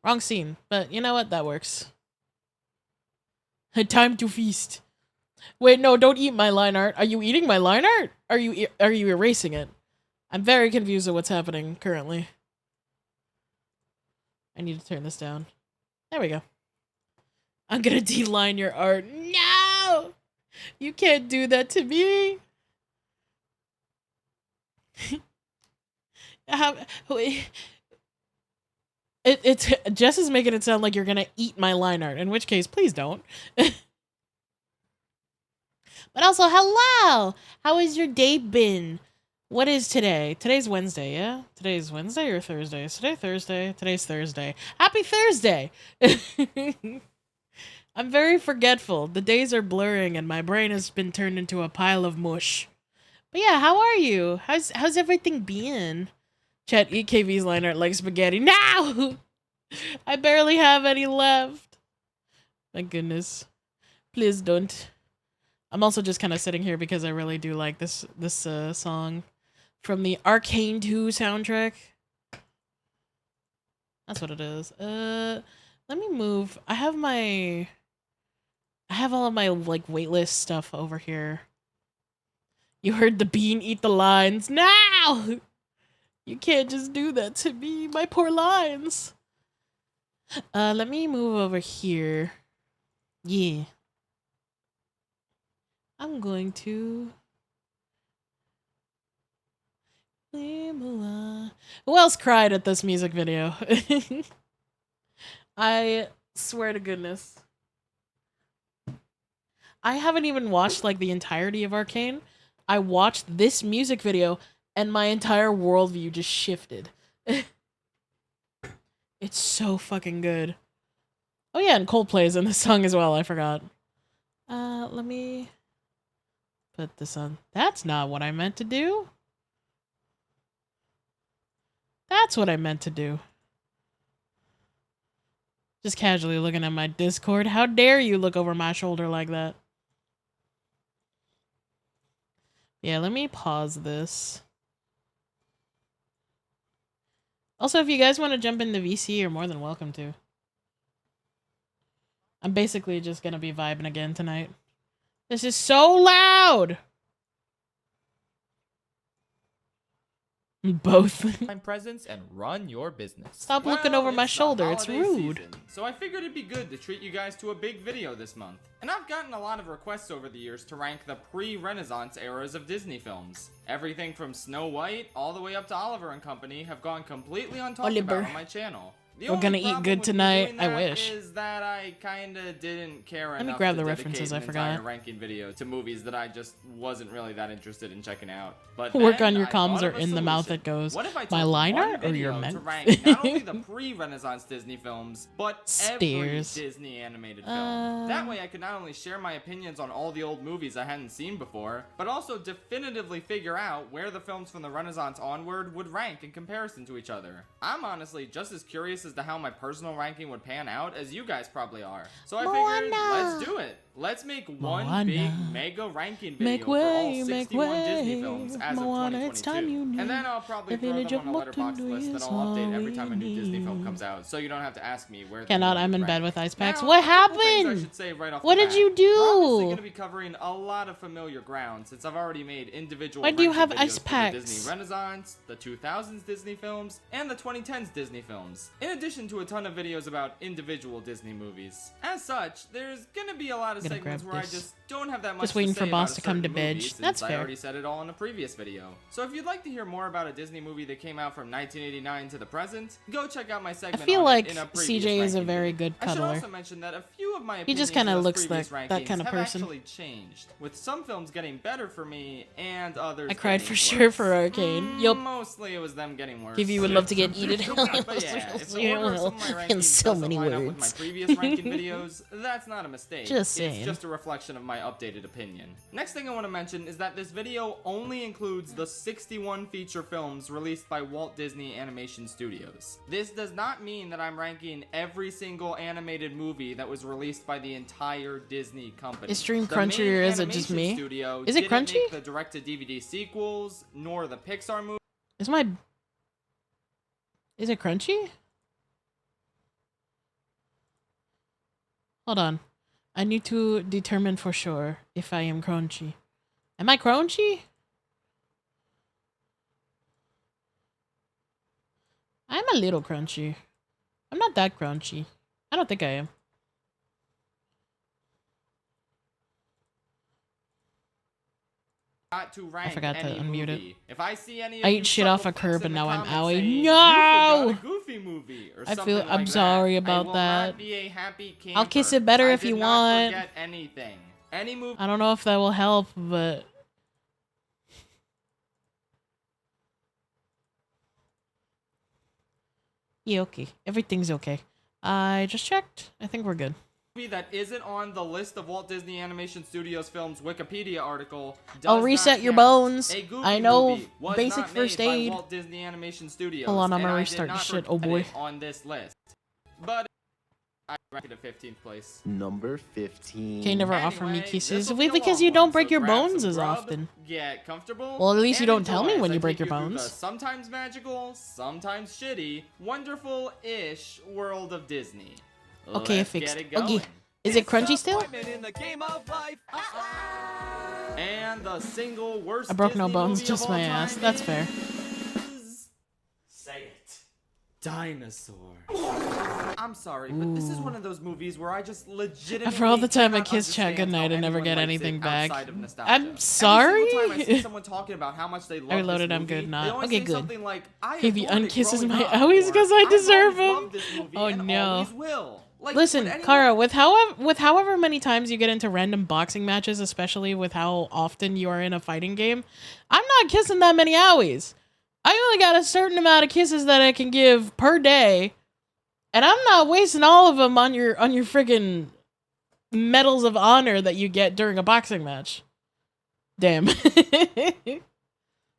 Wrong scene, but you know what? That works. Time to feast. Wait, no, don't eat my line art. Are you eating my line art? Are you erasing it? I'm very confused at what's happening currently. I need to turn this down. There we go. I'm gonna de-line your art. No! You can't do that to me. It's Jess is making it sound like you're gonna eat my line art, in which case, please don't. But also, hello! How has your day been? What is today? Today's Wednesday, yeah? Today's Wednesday or Thursday? Is today Thursday? Today's Thursday. Happy Thursday! I'm very forgetful. The days are blurring and my brain has been turned into a pile of mush. But yeah, how are you? How's everything been? Chat, eat KV's line art like spaghetti. No! I barely have any left. My goodness. Please don't. I'm also just kind of sitting here because I really do like this song from the Arcane 2 soundtrack. That's what it is. Let me move. I have all of my like waitlist stuff over here. You heard the bean eat the lines. Now! You can't just do that to me, my poor lines. Let me move over here. Yeah. I'm going to... Who else cried at this music video? I swear to goodness. I haven't even watched like the entirety of Arcane. I watched this music video and my entire worldview just shifted. It's so fucking good. Oh yeah, and Coldplay's in this song as well, I forgot. Let me put this on. That's not what I meant to do. That's what I meant to do. Just casually looking at my Discord. How dare you look over my shoulder like that? Yeah, let me pause this. Also, if you guys want to jump into VC, you're more than welcome to. I'm basically just gonna be vibing again tonight. This is so loud! Both. Presence and run your business. Stop looking over my shoulder, it's rude. Season, so I figured it'd be good to treat you guys to a big video this month. And I've gotten a lot of requests over the years to rank the pre-Renaissance eras of Disney films. Everything from Snow White all the way up to Oliver and Company have gone completely untalked about on my channel. We're gonna eat good tonight. I wish. Is that I kinda didn't care enough. Let me grab the references. I forgot. Ranking video to movies that I just wasn't really that interested in checking out. But work on your comms or in the mouth it goes. What if I took my line art or your to rank not only the pre-Renaissance Disney films, but every Disney animated film? That way I could not only share my opinions on all the old movies I hadn't seen before, but also definitively figure out where the films from the Renaissance onward would rank in comparison to each other. I'm honestly just as curious as to how my personal ranking would pan out as you guys probably are. So I figured, let's do it. Let's make one big mega ranking video for all 61 Disney films as of 2022. And then I'll probably throw them on a letterbox list that I'll update every time a new Disney film comes out, so you don't have to ask me where. Cannot, I'm in bed with ice packs. What happened? What did you do? We're obviously going to be covering a lot of familiar ground since I've already made individual Why do you have ice packs? The Disney Renaissance, the 2000s Disney films, and the 2010s Disney films, in addition to a ton of videos about individual Disney movies. As such, there's going to be a lot of segments where I just don't have that much just waiting to say for boss about to come to bed. That's fair. fair. I already said it all in a previous video. So if you'd like to hear more about a Disney movie that came out from 1989 to the present, go check out my segment. I feel like in a CJ is a very good cuddler. I should also mention that a few of my he just kind of looks like that kind of person. Actually changed, with some films getting better for me and others. I cried for sure for Arcane. Yup. Mostly it was them getting worse. If you would love to get eaten in so many words. With my previous ranking videos, that's not a mistake. Just saying. It's just a reflection of my updated opinion. Next thing I want to mention is that this video only includes the 61 feature films released by Walt Disney Animation Studios. This does not mean that I'm ranking every single animated movie that was released by the entire Disney company. Is Stream crunchy or is it just me? Is it crunchy? The direct-to-DVD sequels, nor the Pixar movie. Is it crunchy? Hold on. I need to determine for sure if I am crunchy. Am I crunchy? I'm a little crunchy. I'm not that crunchy. I don't think I am. To rank I forgot to unmute movie. it. If I see any I of you ate shit off a chucklefucks curb in and the now I'm comments owie. saying, No! "You forgot a Goofy movie," or something like I'm sorry that, about I will that. Not be a happy camper. I'll kiss it better if did you not want. Forget anything. Any movie. I don't know if that will help, but yeah, okay. Everything's okay. I just checked. I think we're good. That isn't on the list of Walt Disney Animation Studios films Wikipedia article. I'll reset your bones. I know basic first By aid. Walt Disney Animation Studios, Hold on, I'm and gonna I restart did the not shit. Oh forget boy. it on this list, but I ranked it at 15th place. Number 15. Okay, never offer me Anyway, kisses. this'll be a Because long you don't one, break so your grab bones some as grub, often. Get comfortable. Well, at least you and don't tell me enjoy when as you I break take your through the bones. sometimes magical, sometimes shitty, wonderful-ish world of Disney. Okay, Let's fixed. get it going. Okay. Is it crunchy still? In the game of life. And the single worst I broke no Disney bones, movie just of all my ass. time That's fair. is- Say it. Dinosaur. I'm sorry, but this is one of those movies where I just legitimately After all the time I cannot kiss Chat understand goodnight how and never anyone get likes anything it back. outside of nostalgia. I'm sorry? Every single time I see someone talking about how much they love I reloaded, this I'm movie, good, not. they always Okay, say good. something like, I He adored it unkisses growing my up, owies or, 'cause I "I've deserve always him." loved this movie Oh, and no. always will. Like, Listen, would anyone- Kara, with however many times you get into random boxing matches, especially with how often you are in a fighting game, I'm not kissing that many owies. I only got a certain amount of kisses that I can give per day, and I'm not wasting all of them on your friggin' medals of honor that you get during a boxing match. Damn.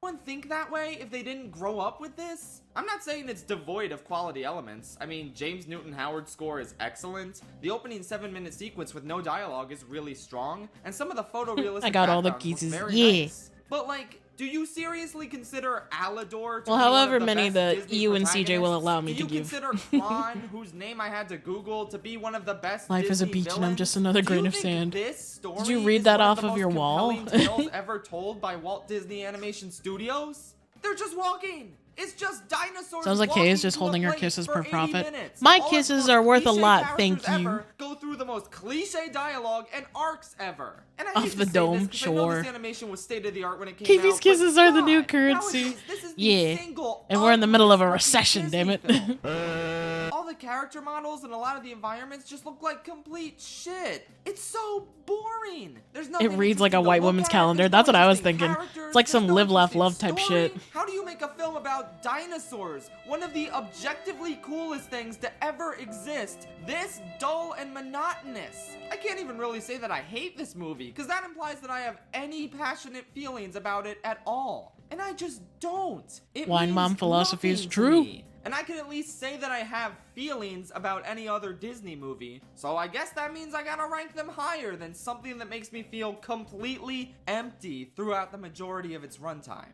Anyone think that way if they didn't grow up with this? I'm not saying it's devoid of quality elements. I mean, James Newton Howard's score is excellent. The opening 7-minute sequence with no dialogue is really strong, and some of the photorealistic I got all the backgrounds look kisses. very Yeah. nice. But like, do you seriously consider Alador to Well, be however one of the many best the Disney EU and CJ will protagonists? allow me do to you give. consider Klon, whose name I had to Google, to be one of the best Life is a Disney beach and I'm villains? just another Do you grain of think sand. This story Did you read is that one off of the of most your wall? compelling tales ever told by Walt Disney Animation Studios? They're just walking. It's just dinosaurs. Sounds like Kay is walking just to a holding her place kisses for per 80 profit. minutes. My All of kisses the are worth a cliche lot, characters thank you. ever Go through the most cliche dialogue and arcs ever. And I Off hate to the say dome, this, 'cause I know sure. this animation was state of the art when it came Keevy's out. kisses but are the new God, currency. nowadays, this is the Yeah. single And we're in the middle of a ugliest recession, Disney damn it. film. All the character models and a lot of the environments just look like complete shit. It's so boring. There's nothing It reads like a interesting to white look woman's at. calendar. There's That's no what I was interesting thinking. characters. It's like There's some no live, laugh, interesting love type story. shit. How do you make a film about dinosaurs? One of the objectively coolest things to ever exist. This dull and monotonous. I can't even really say that I hate this movie, because that implies that I have any passionate feelings about it at all. And I just don't. It Wine means mom philosophy is nothing to true. me. And I can at least say that I have feelings about any other Disney movie. So I guess that means I gotta rank them higher than something that makes me feel completely empty throughout the majority of its runtime.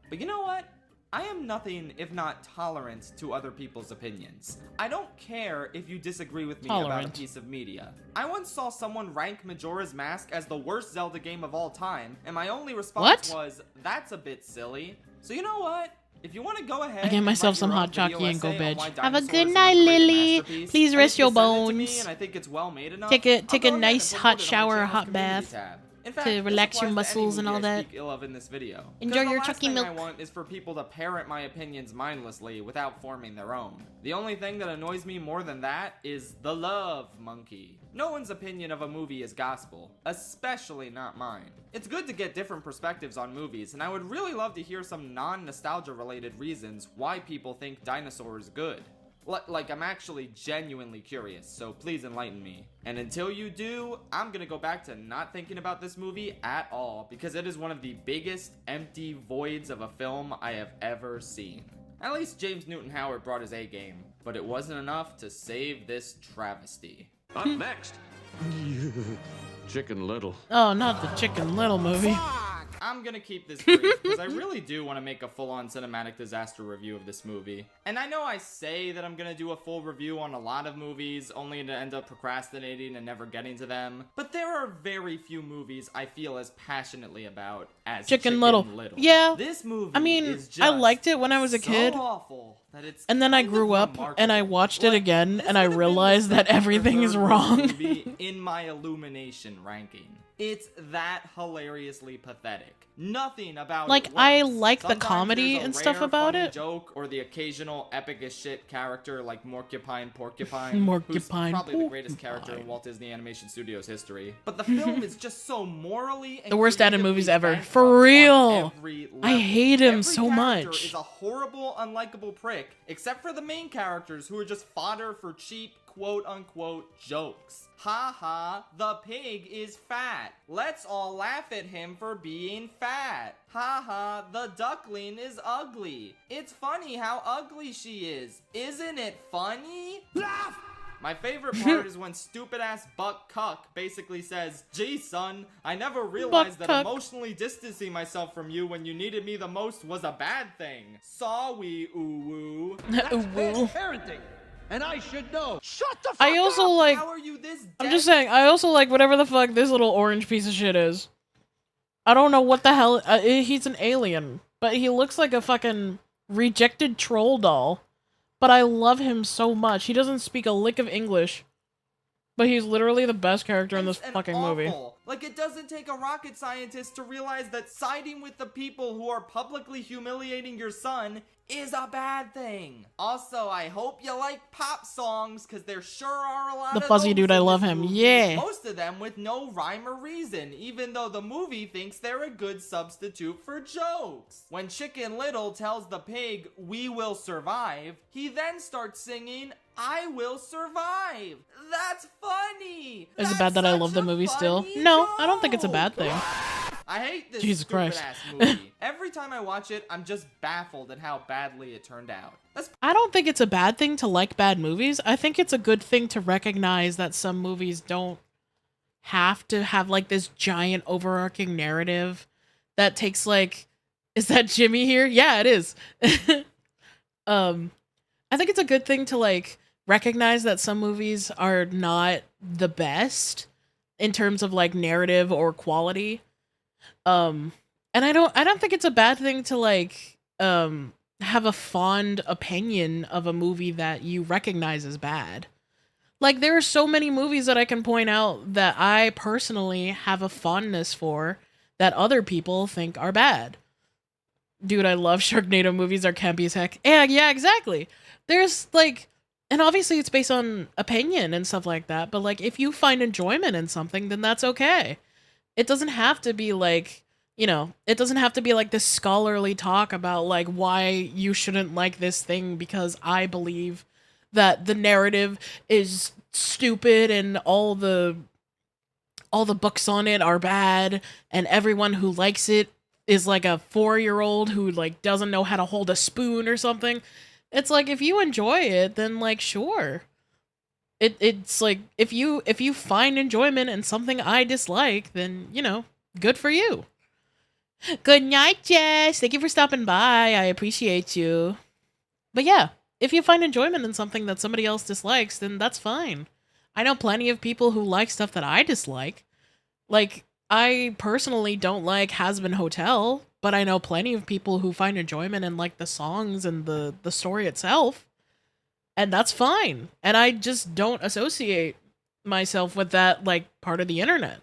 But you know what? I am nothing if not tolerant to other people's opinions. I don't care if you disagree with me about a Tolerant. piece of media. I once saw someone rank Majora's Mask as the worst Zelda game of all time, and my only response was, that's a bit silly. So you know what? If you want to go ahead I get and myself write some your hot own video jockey and go essay on bed. why Have a dinosaurs good are night, great Lily. masterpiece, Please and rest if you your send it to me bones. and I think it's well made enough, Take a I'll go ahead and nice promote hot it on my shower, channel's hot community bath tab. In fact, to this relax your applies to any muscles and movie all I that. speak ill of in this video. 'Cause Enjoy the your last chucky thing milk. I want is for people to parrot my opinions mindlessly without forming their own. The only thing that annoys me more than that is the love monkey. No one's opinion of a movie is gospel, especially not mine. It's good to get different perspectives on movies, and I would really love to hear some non-nostalgia related reasons why people think Dinosaur is good. Like, I'm actually genuinely curious, so please enlighten me. And until you do, I'm gonna go back to not thinking about this movie at all, because it is one of the biggest empty voids of a film I have ever seen. At least James Newton Howard brought his A game, but it wasn't enough to save this travesty. Up next. Chicken Little. Oh, not the Chicken Little movie. Fuck! I'm gonna keep this brief because I really do want to make a full-on cinematic disaster review of this movie. And I know I say that I'm gonna do a full review on a lot of movies, only to end up procrastinating and never getting to them. But there are very few movies I feel as passionately about as Chicken Little. Yeah. This movie I mean, is just I liked it when I was a kid. So awful that it's and then I grew up and I watched it again and I realized that everything is wrong. Movie in my Illumination ranking. It's that hilariously pathetic. Nothing about like it I works. like Sometimes the comedy there's a and stuff rare, about funny it. Joke or the occasional epic as shit character like Morcupine Porcupine, who's probably the greatest character in Walt Disney Animation Studios history. But the film is just so morally and the worst added movies ever. For real. I hate him so much. Is a horrible, unlikable prick, except for the main characters who are just fodder for cheap quote-unquote jokes. Ha ha, the pig is fat. Let's all laugh at him for being fat. Ha ha, the duckling is ugly. It's funny how ugly she is. Isn't it funny? Laugh! My favorite part is when stupid-ass Buck Cuck basically says, "Gee, son, I never realized that emotionally distancing myself from you when you needed me the most was a bad thing. Sorry, ooh-woo." That's parenting. And I should know. Shut the fuck I also up! like. How are you this I'm just saying. I also like whatever the fuck this little orange piece of shit is. I don't know what the hell. He's an alien, but he looks like a fucking rejected troll doll. But I love him so much. He doesn't speak a lick of English, but he's literally the best character in this fucking movie. Like, it doesn't take a rocket scientist to realize that siding with the people who are publicly humiliating your son is a bad thing. Also, I hope you like pop songs, because there sure are a lot of the fuzzy dude, I love him. movie. Yeah. Most of them with no rhyme or reason, even though the movie thinks they're a good substitute for jokes. When Chicken Little tells the pig, "We will survive," he then starts singing, "I will survive." That's funny. Is it bad that I love the movie still? No, I don't think it's a bad thing. I hate this Jesus Christ. stupid-ass movie. Every time I watch it, I'm just baffled at how badly it turned out. I don't think it's a bad thing to like bad movies. I think it's a good thing to recognize that some movies don't have to have like this giant overarching narrative that takes like, is that Jimmy here? Yeah, it is. I think it's a good thing to like recognize that some movies are not the best in terms of like narrative or quality. And I don't think it's a bad thing to like have a fond opinion of a movie that you recognize as bad. Like there are so many movies that I can point out that I personally have a fondness for that other people think are bad. Dude, I love Sharknado movies are campy as heck. Yeah, exactly. There's like, and obviously it's based on opinion and stuff like that, but like if you find enjoyment in something, then that's okay. It doesn't have to be like, you know, it doesn't have to be like this scholarly talk about like why you shouldn't like this thing because I believe that the narrative is stupid and all the books on it are bad and everyone who likes it is like a 4-year-old who like doesn't know how to hold a spoon or something. It's like if you enjoy it, then like sure. It's like if you find enjoyment in something I dislike, then you know, good for you. Good night, Jess. Thank you for stopping by. I appreciate you. But yeah, if you find enjoyment in something that somebody else dislikes, then that's fine. I know plenty of people who like stuff that I dislike. Like, I personally don't like Has Been Hotel, but I know plenty of people who find enjoyment in like the songs and the story itself. And that's fine. And I just don't associate myself with that like part of the internet.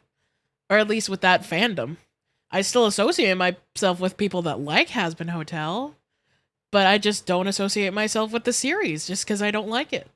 Or at least with that fandom. I still associate myself with people that like Has Been Hotel, but I just don't associate myself with the series just because I don't like it.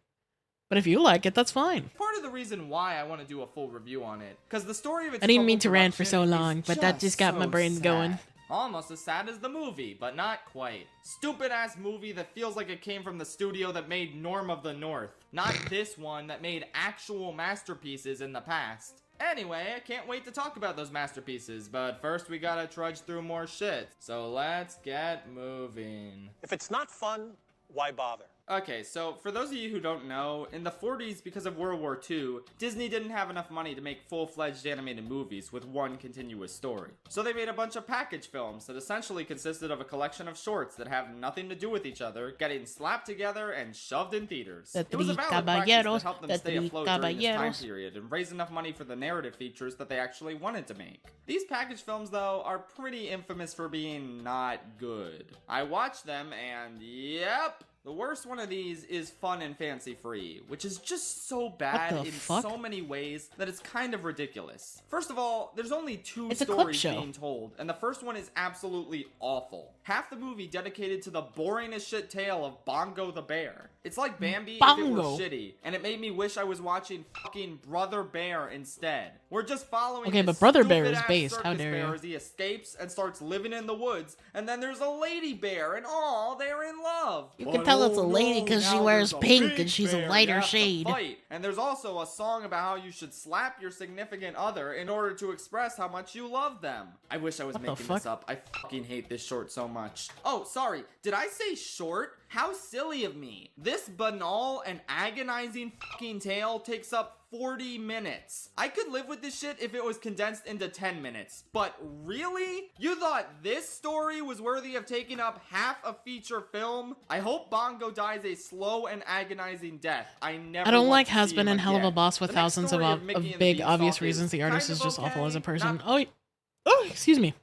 But if you like it, that's fine. Part of the reason why I want to do a full review on it, because the story of its I didn't mean to rant for production so long, is but that just got my so brain sad. going. Almost as sad as the movie, but not quite. Stupid ass movie that feels like it came from the studio that made Norm of the North. Not this one that made actual masterpieces in the past. Anyway, I can't wait to talk about those masterpieces, but first we gotta trudge through more shit. So let's get moving. If it's not fun, why bother? Okay, so for those of you who don't know, in the 40s, because of World War II, Disney didn't have enough money to make full-fledged animated movies with one continuous story. So they made a bunch of package films that essentially consisted of a collection of shorts that have nothing to do with each other, getting slapped together and shoved in theaters. It was a valid practice that helped them stay afloat during this time period and raise enough money for the narrative features that they actually wanted to make. These package films, though, are pretty infamous for being not good. I watched them and yep, the worst one of these is Fun and Fancy Free, which is just so bad in so many ways that it's kind of ridiculous. First of all, there's only two stories being told, and the first one is absolutely awful. Half the movie dedicated to the boring as shit tale of Bongo the Bear. It's like Bambi if it were shitty, and it made me wish I was watching fucking Brother Bear instead. We're just following but Brother Bear is based, how dare you. As he escapes and starts living in the woods, and then there's a lady bear, and aw, they're in love. You can tell it's a lady because she wears pink and she's a lighter shade. And there's also a song about how you should slap your significant other in order to express how much you love them. I wish I was making this up. I fucking hate this short so much. Oh, sorry. Did I say short? How silly of me. This banal and agonizing fucking tale takes up 40 minutes. I could live with this shit if it was condensed into 10 minutes. But really? You thought this story was worthy of taking up half a feature film? I hope Bongo dies a slow and agonizing death. I don't like Has Been and Hell of a Boss with thousands of big obvious reasons the artist is just awful as a person. Oh, excuse me.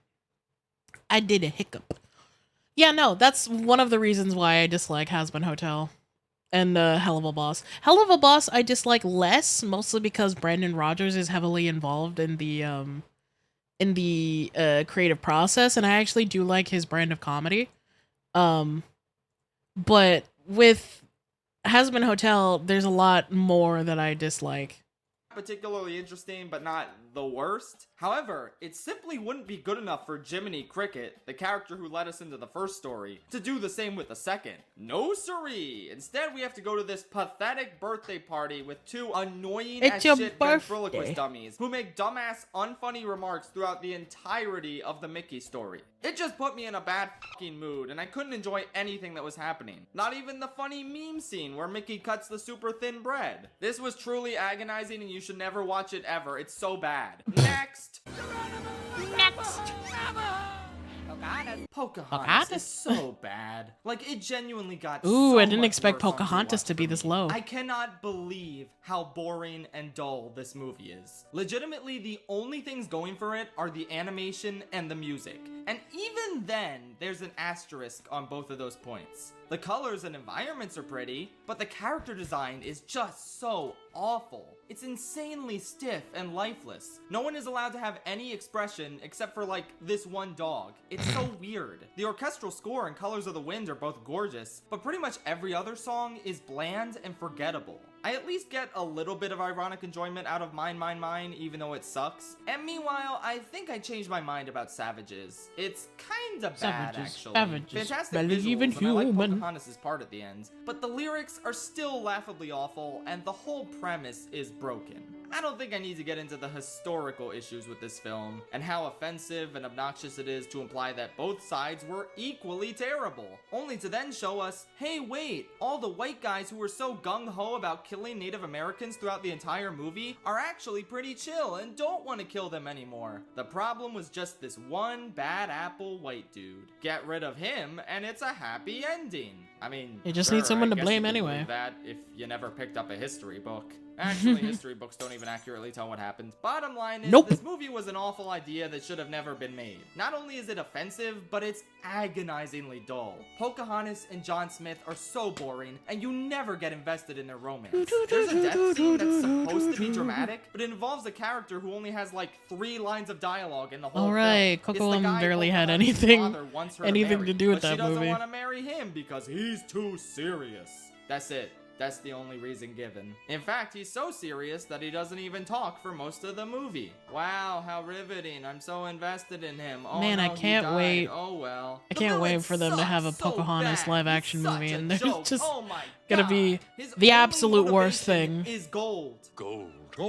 I did a hiccup. Yeah, no, that's one of the reasons why I dislike Has Been Hotel and Hell of a Boss. Hell of a Boss I dislike less, mostly because Brandon Rogers is heavily involved in the creative process, and I actually do like his brand of comedy. But with Has Been Hotel, there's a lot more that I dislike. Particularly interesting, but not the worst. However, it simply wouldn't be good enough for Jiminy Cricket, the character who led us into the first story, to do the same with the second. No siree! Instead, we have to go to this pathetic birthday party with two annoying as shit ventriloquist dummies who make dumbass, unfunny remarks throughout the entirety of the Mickey story. It just put me in a bad fucking mood, and I couldn't enjoy anything that was happening. Not even the funny meme scene where Mickey cuts the super thin bread. This was truly agonizing, and you should never watch it ever. It's so bad. Next! Pocahontas is so bad. Like, it genuinely got I didn't expect Pocahontas to be this low. I cannot believe how boring and dull this movie is. Legitimately, the only things going for it are the animation and the music. And even then, there's an asterisk on both of those points. The colors and environments are pretty, but the character design is just so awful. It's insanely stiff and lifeless. No one is allowed to have any expression except for, like, this one dog. It's so weird. The orchestral score and Colors of the Wind are both gorgeous, but pretty much every other song is bland and forgettable. I at least get a little bit of ironic enjoyment out of Mine, Mine, Mine, even though it sucks. And meanwhile, I think I changed my mind about Savages. It's kinda bad, actually. Fantastic visuals, and I like Pocahontas' part at the end. But the lyrics are still laughably awful, and the whole premise is broken. I don't think I need to get into the historical issues with this film, and how offensive and obnoxious it is to imply that both sides were equally terrible, only to then show us, hey wait, all the white guys who were so gung-ho about killing Native Americans throughout the entire movie are actually pretty chill and don't want to kill them anymore. The problem was just this one bad apple white dude. Get rid of him, and it's a happy ending. I mean, you just need someone to blame anyway. That if you never picked up a history book. Actually, history books don't even accurately tell what happened. Bottom line is, this movie was an awful idea that should have never been made. Not only is it offensive, but it's agonizingly dull. Pocahontas and John Smith are so boring, and you never get invested in their romance. There's a death scene that's supposed to be dramatic, but it involves a character who only has like 3 lines of dialogue in the whole film. Coco barely had anything to do with that movie. She doesn't want to marry him because he's too serious. That's it. That's the only reason given. In fact, he's so serious that he doesn't even talk for most of the movie. Wow, how riveting. I'm so invested in him. Oh, man, no, I can't wait. Oh, well. I can't wait for them to have a Pocahontas live-action movie, and there's just gonna be the absolute worst thing. Is gold. Gold. Does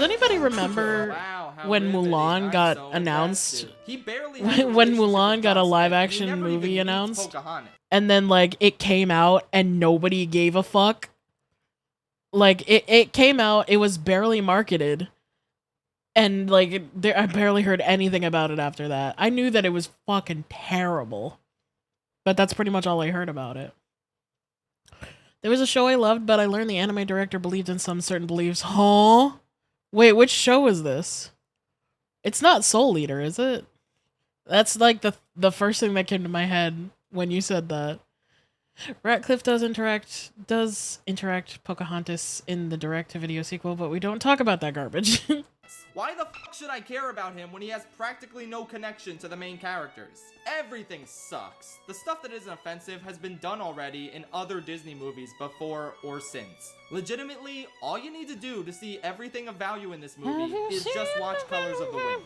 anybody remember Wow, how when riveting. Mulan I'm got so announced? invested. He barely had a When relationship Mulan with got a John live Smith, and he action never movie even meets announced? Pocahontas. And then like it came out and nobody gave a fuck. Like it came out, it was barely marketed. And like I barely heard anything about it after that. I knew that it was fucking terrible. But that's pretty much all I heard about it. There was a show I loved, but I learned the anime director believed in some certain beliefs. Huh? Wait, which show is this? It's not Soul Eater, is it? That's like the first thing that came to my head when you said that. Ratcliffe does interact Pocahontas in the direct-to-video sequel, but we don't talk about that garbage. Why the fuck should I care about him when he has practically no connection to the main characters? Everything sucks. The stuff that isn't offensive has been done already in other Disney movies before or since. Legitimately, all you need to do to see everything of value in this movie is just watch Colors of the Wind.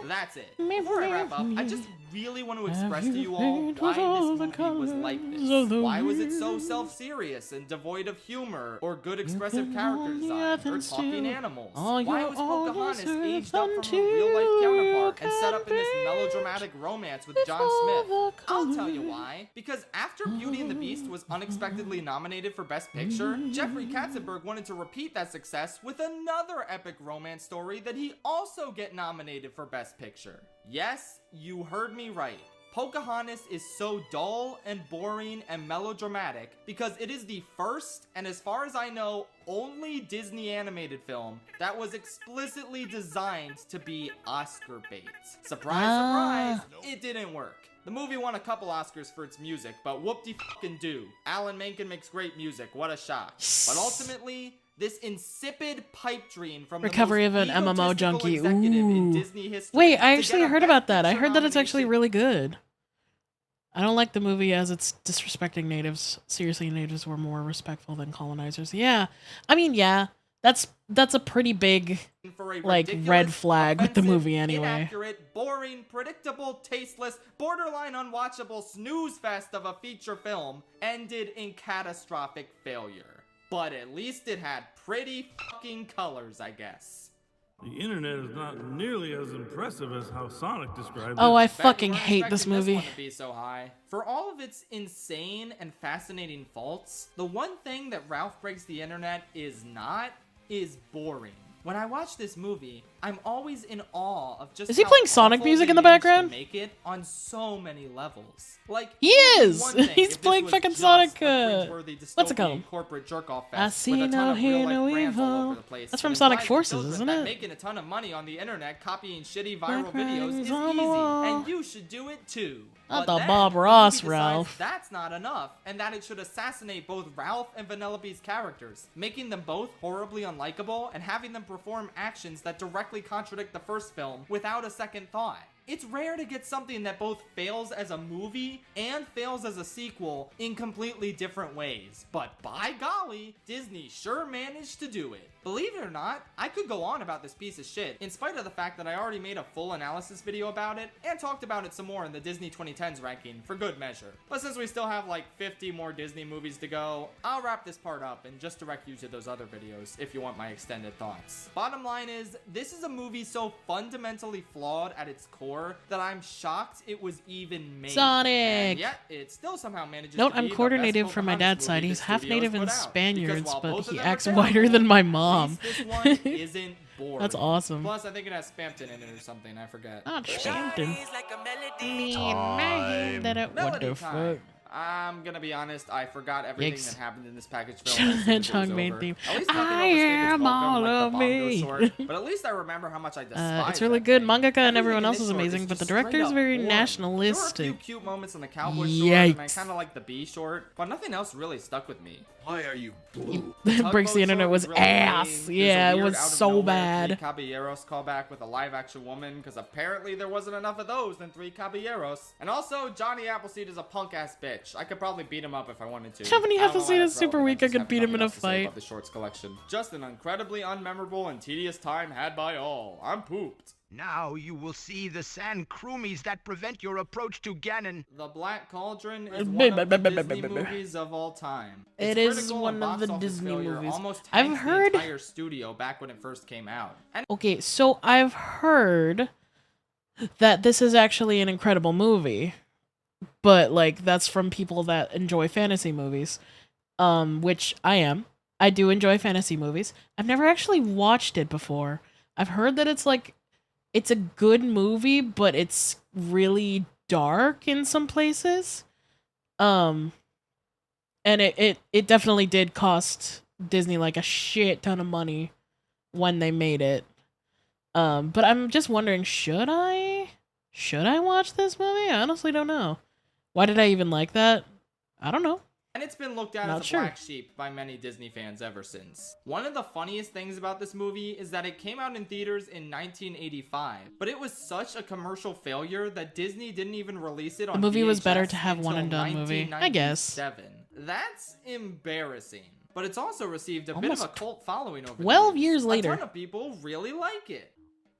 That's it. Before I wrap up, I just really want to express to you all why this movie was like this. Why was it so self-serious and devoid of humor or good expressive character design or talking animals? Why was Pocahontas aged up from her real-life counterpart and set up in this melodramatic romance with John Smith? I'll tell you why. Because after Beauty and the Beast was unexpectedly nominated for Best Picture, Jeffrey Katzenberg wanted to repeat that success with another epic romance story that he also get nominated for Best Picture. Yes, you heard me right. Pocahontas is so dull and boring and melodramatic because it is the first, and as far as I know, only Disney animated film that was explicitly designed to be Oscar bait. Surprise, surprise, it didn't work. The movie won a couple Oscars for its music, but whoop-de-fucking-do. Alan Menken makes great music, what a shock. But ultimately, this insipid pipe dream from Recovery the of most an MMO egotistical junkie. executive in Ooh. Disney history Wait, I to actually get a heard Best about that. I Picture heard that it's actually nomination. really good. I don't like the movie as it's disrespecting natives. Seriously, natives were more respectful than colonizers. Yeah. I mean, yeah. That's a pretty big For a like ridiculous, red flag with the offensive, movie anyway. Inaccurate, boring, predictable, tasteless, borderline unwatchable snooze fest of a feature film ended in catastrophic failure. But at least it had pretty fucking colors, I guess. The internet is not nearly as impressive as how Sonic described Oh, it. I Bet you fucking weren't hate this expecting movie. one to be so high. For all of its insane and fascinating faults, the one thing that Ralph Breaks the Internet is not is boring. When I watch this movie, I'm always in awe of just Is he how playing Sonic awful music they in the managed to background? Make it on so many levels. Like He it would be is! one thing He's if this playing was fucking just Sonic, a cringeworthy what's it dystopian called? corporate jerk-off I fest see with a no ton of hear, real-life no brands all evil. over the place. That's that from Sonic implies to Forces, children isn't that it? Making a ton of money on the internet copying shitty Black viral videos writings is on the easy, wall. and you should do it too. Not But the then, Bob the movie Ross, decides Ralph. that's not enough, and that it should assassinate both Ralph and Vanellope's characters, making them both horribly unlikable and having them perform actions that directly contradict the first film without a second thought. It's rare to get something that both fails as a movie and fails as a sequel in completely different ways. But by golly, Disney sure managed to do it. Believe it or not, I could go on about this piece of shit, in spite of the fact that I already made a full analysis video about it, and talked about it some more in the Disney 2010s ranking, for good measure. But since we still have like 50 more Disney movies to go, I'll wrap this part up and just direct you to those other videos if you want my extended thoughts. Bottom line is, this is a movie so fundamentally flawed at its core that I'm shocked it was even made. Sonic! And yet, it still somehow manages Note, to I'm be the quarter best native from my Pocahontas dad's side. movie He's the half studios native put and out. Spaniards, Because while but both of he them are acts terrible, whiter than my at mom. least this one isn't boring. That's awesome. Plus, I think it has Spampton in it or something. I forget. Not Spampton. Melody What the time. fuck? I'm gonna be honest, I forgot everything Yikes. that happened in this package film. as soon as it was Hedgehog main over. theme. At least nothing I overstayed its am welcome, all like the of Bongo me. sword, but at least I remember how much I despise It's really that good. thing. Mangaka and Everything everyone in else this is short amazing, just but the straight director is up very boring. There were a nationalistic. few cute moments in the cowboy short, and I Yikes. kind of like the bee short, but nothing else really stuck with me. Why are you blue? Breaks the Internet was really ass. lame. There's Yeah, a it weird was out of so nowhere bad. Three Caballeros callback with a live action woman, because apparently there wasn't enough of those in Three Caballeros. And also, Johnny Appleseed is a punk ass bitch. I could probably beat him up if I wanted to. Johnny I don't know Appleseed why is that's super relevant, weak. I just could have beat him nothing in a else to say fight. about the shorts collection. Just an incredibly unmemorable and tedious time had by all. I'm pooped. Now you will see the sand kroomies that prevent your approach to Ganon. The Black Cauldron is one of the Disney movies of all time. It Its is critical one and of box the office Disney failure movies. almost I've tanks heard- the entire studio back when it first came out. And Okay, so I've heard that this is actually an incredible movie, but like that's from people that enjoy fantasy movies, which I am. I do enjoy fantasy movies. I've never actually watched it before. I've heard that it's like it's a good movie, but it's really dark in some places. And it definitely did cost Disney like a shit ton of money when they made it. But I'm just wondering, should I watch this movie? I honestly don't know. Why did I even like that? I don't know. it's been looked at Not as a sure. black sheep by many Disney fans ever since. One of the funniest things about this movie is that it came out in theaters in 1985, but it was such a commercial failure that Disney didn't even release it on The movie was better VHS to have one and until done movie, I guess. 1997. That's embarrassing. But it's also received a bit Almost of a cult following over 12 the years later. A ton of people really like it.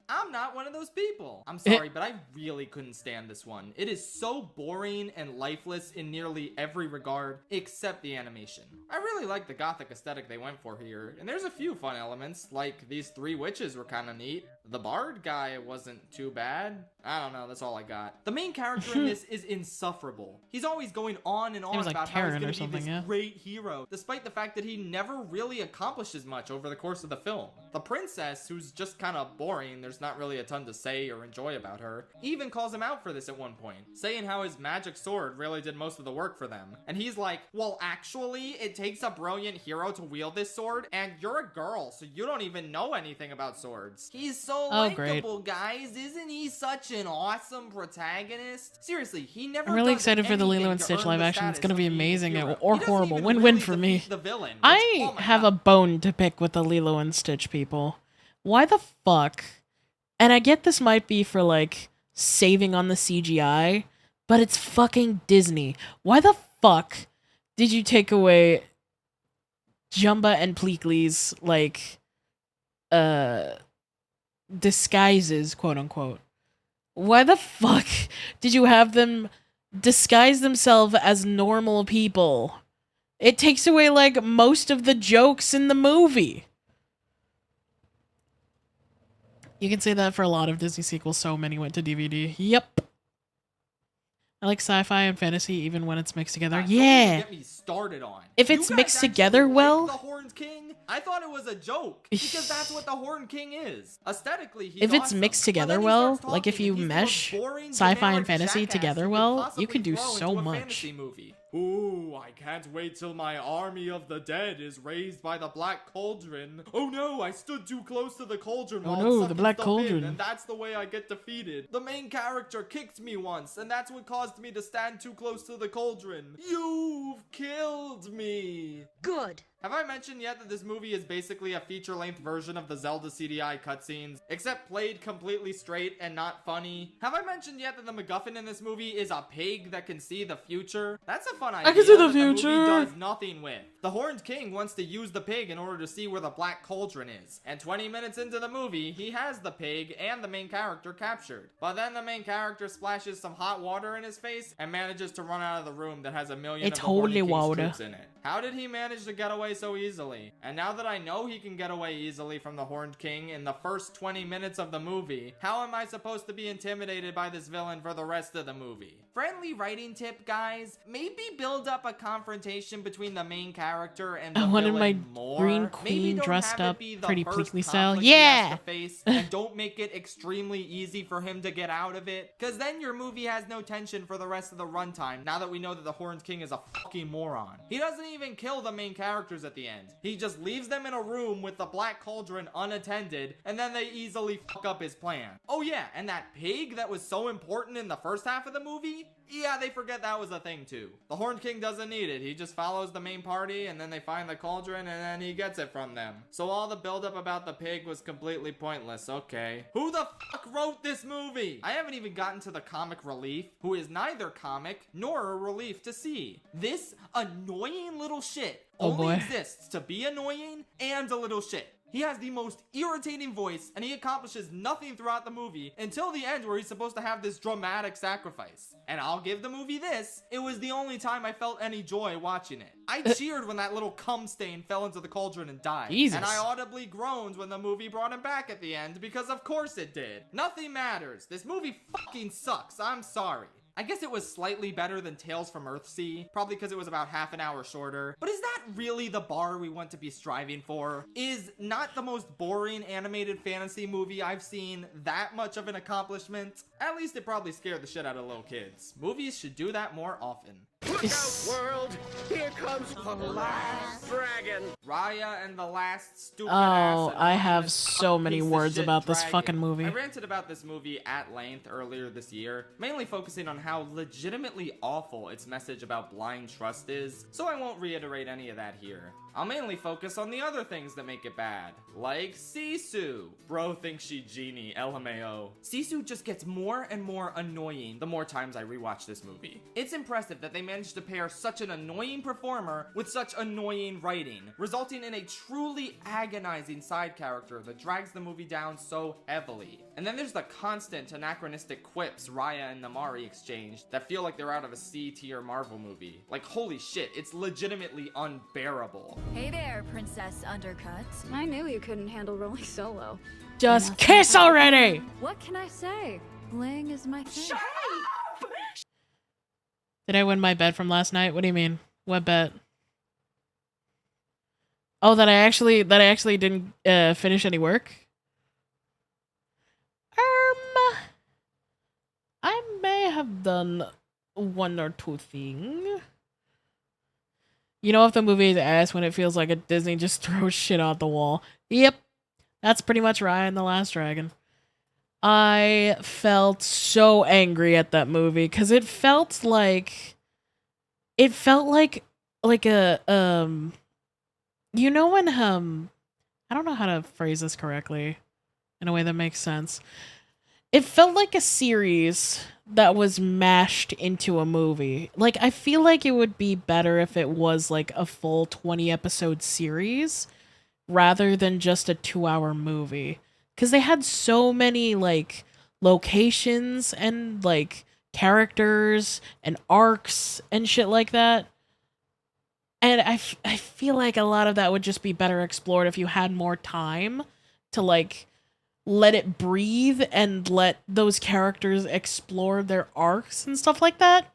I'm not one of those people. I'm sorry, but I really couldn't stand this one. It is so boring and lifeless in nearly every regard, except the animation. I really like the gothic aesthetic they went for here, and there's a few fun elements, like these three witches were kind of neat. The bard guy wasn't too bad. I don't know, that's all I got. The main character in this is insufferable. He's always going on and on was like about how he's Karen gonna or be something, this yeah. great hero, despite the fact that he never really accomplishes much over the course of the film. The princess, who's just kind of boring, there's not really a ton to say or enjoy about her, even calls him out for this at one point, saying how his magic sword really did most of the work for them. And he's like, well, actually, it takes a brilliant hero to wield this sword, and you're a girl, so you don't even know anything about swords. He's so Oh, great. likable, guys. Isn't he such an awesome protagonist? Seriously, he never I'm really does excited for the anything Lilo and to Stitch earn live the action. It's status gonna of be being a amazing hero. or He doesn't horrible. even Win-win really for me. defeat the villain, which, I oh my have God. a bone to pick with the Lilo and Stitch people. Why the fuck? And I get this might be for like saving on the CGI, but it's fucking Disney. Why the fuck did you take away Jumba and Pleakley's like disguises, quote unquote? Why the fuck did you have them disguise themselves as normal people? It takes away like most of the jokes in the movie. You can say that for a lot of Disney sequels. So many went to DVD. Yep. I like sci-fi and fantasy even when it's mixed together. Don't even Yeah. get me started on. If You it's guys mixed actually together like well- the Horned King? I thought it was a joke because that's what the Horned King is. Aesthetically, he's If it's awesome. mixed But together then he well, starts like if talking you and he's the mesh most boring, sci-fi and generic fantasy jackass together you could well, you possibly can do throw so into a much. fantasy movie. Ooh, I can't wait till my army of the dead is raised by the Black Cauldron. Oh no, I stood too close to the cauldron Oh while no, sucking the Black stuff Cauldron. in, and that's the way I get defeated. The main character kicked me once, and that's what caused me to stand too close to the cauldron. You've killed me. Good. Have I mentioned yet that this movie is basically a feature-length version of the Zelda CDI cutscenes, except played completely straight and not funny? Have I mentioned yet that the MacGuffin in this movie is a pig that can see the future? That's a fun idea can see the that movie future. does nothing with. The Horned King wants to use the pig in order to see where the Black Cauldron is, and 20 minutes into the movie, he has the pig and the main character captured. But then the main character splashes some hot water in his face and manages to run out of the room that has a million It's of the Horned holy King's water. troops in it. How did he manage to get away so easily? And now that I know he can get away easily from the Horned King in the first 20 minutes of the movie, how am I supposed to be intimidated by this villain for the rest of the movie? Friendly writing tip, guys. Maybe build up a confrontation between the main character and the I wanted villain my more. green Maybe queen don't dressed have it up be the pretty first Pleakley style. conflict he has Yeah. to face, and don't make it extremely easy for him to get out of it, because then your movie has no tension for the rest of the runtime, now that we know that the Horned King is a fucking moron. He doesn't even kill the main characters at the end. He just leaves them in a room with the Black Cauldron unattended, and then they easily fuck up his plan. Oh yeah, and that pig that was so important in the first half of the movie? Yeah, they forget that was a thing too. The Horned King doesn't need it. He just follows the main party, and then they find the cauldron, and then he gets it from them. So all the buildup about the pig was completely pointless. Okay. Who the fuck wrote this movie? I haven't even gotten to the comic relief, who is neither comic nor a relief to see. This annoying little shit Oh, only boy. exists to be annoying and a little shit. He has the most irritating voice, and he accomplishes nothing throughout the movie until the end where he's supposed to have this dramatic sacrifice. And I'll give the movie this, it was the only time I felt any joy watching it. I cheered when that little cum stain fell into the cauldron and died. Jesus. And I audibly groaned when the movie brought him back at the end, because of course it did. Nothing matters. This movie fucking sucks. I'm sorry. I guess it was slightly better than Tales from Earthsea, probably because it was about half an hour shorter. But is that really the bar we want to be striving for? Is not the most boring animated fantasy movie I've seen that much of an accomplishment? At least it probably scared the shit out of little kids. Movies should do that more often. Look out, world! Here comes the last dragon! Raya and the last stupid Oh, ass I have anonymous so many piece of words shit about this dragon. fucking movie. I ranted about this movie at length earlier this year, mainly focusing on how legitimately awful its message about blind trust is, so I won't reiterate any of that here. I'll mainly focus on the other things that make it bad, like Sisu. Bro thinks she genie, LMAO. Sisu just gets more and more annoying the more times I rewatch this movie. It's impressive that they managed to pair such an annoying performer with such annoying writing, resulting in a truly agonizing side character that drags the movie down so heavily. And then there's the constant anachronistic quips Raya and Namari exchange that feel like they're out of a C-tier Marvel movie. Like, holy shit, it's legitimately unbearable. Hey there, Princess Undercut. I knew you couldn't handle rolling solo. Just kiss already! What can I say? Bling is my thing. Did I win my bet from last night? What do you mean? What bet? Oh, that I actually didn't finish any work? I may have done one or two things. You know if the movie is ass when it feels like a Disney just throws shit out the wall. Yep. That's pretty much Raya and the Last Dragon. I felt so angry at that movie because it felt like a you know when I don't know how to phrase this correctly in a way that makes sense. It felt like a series that was mashed into a movie. Like, I feel like it would be better if it was like a full 20 episode series rather than just a 2-hour movie. Because they had so many like locations and like characters and arcs and shit like that. And I feel like a lot of that would just be better explored if you had more time to like let it breathe and let those characters explore their arcs and stuff like that.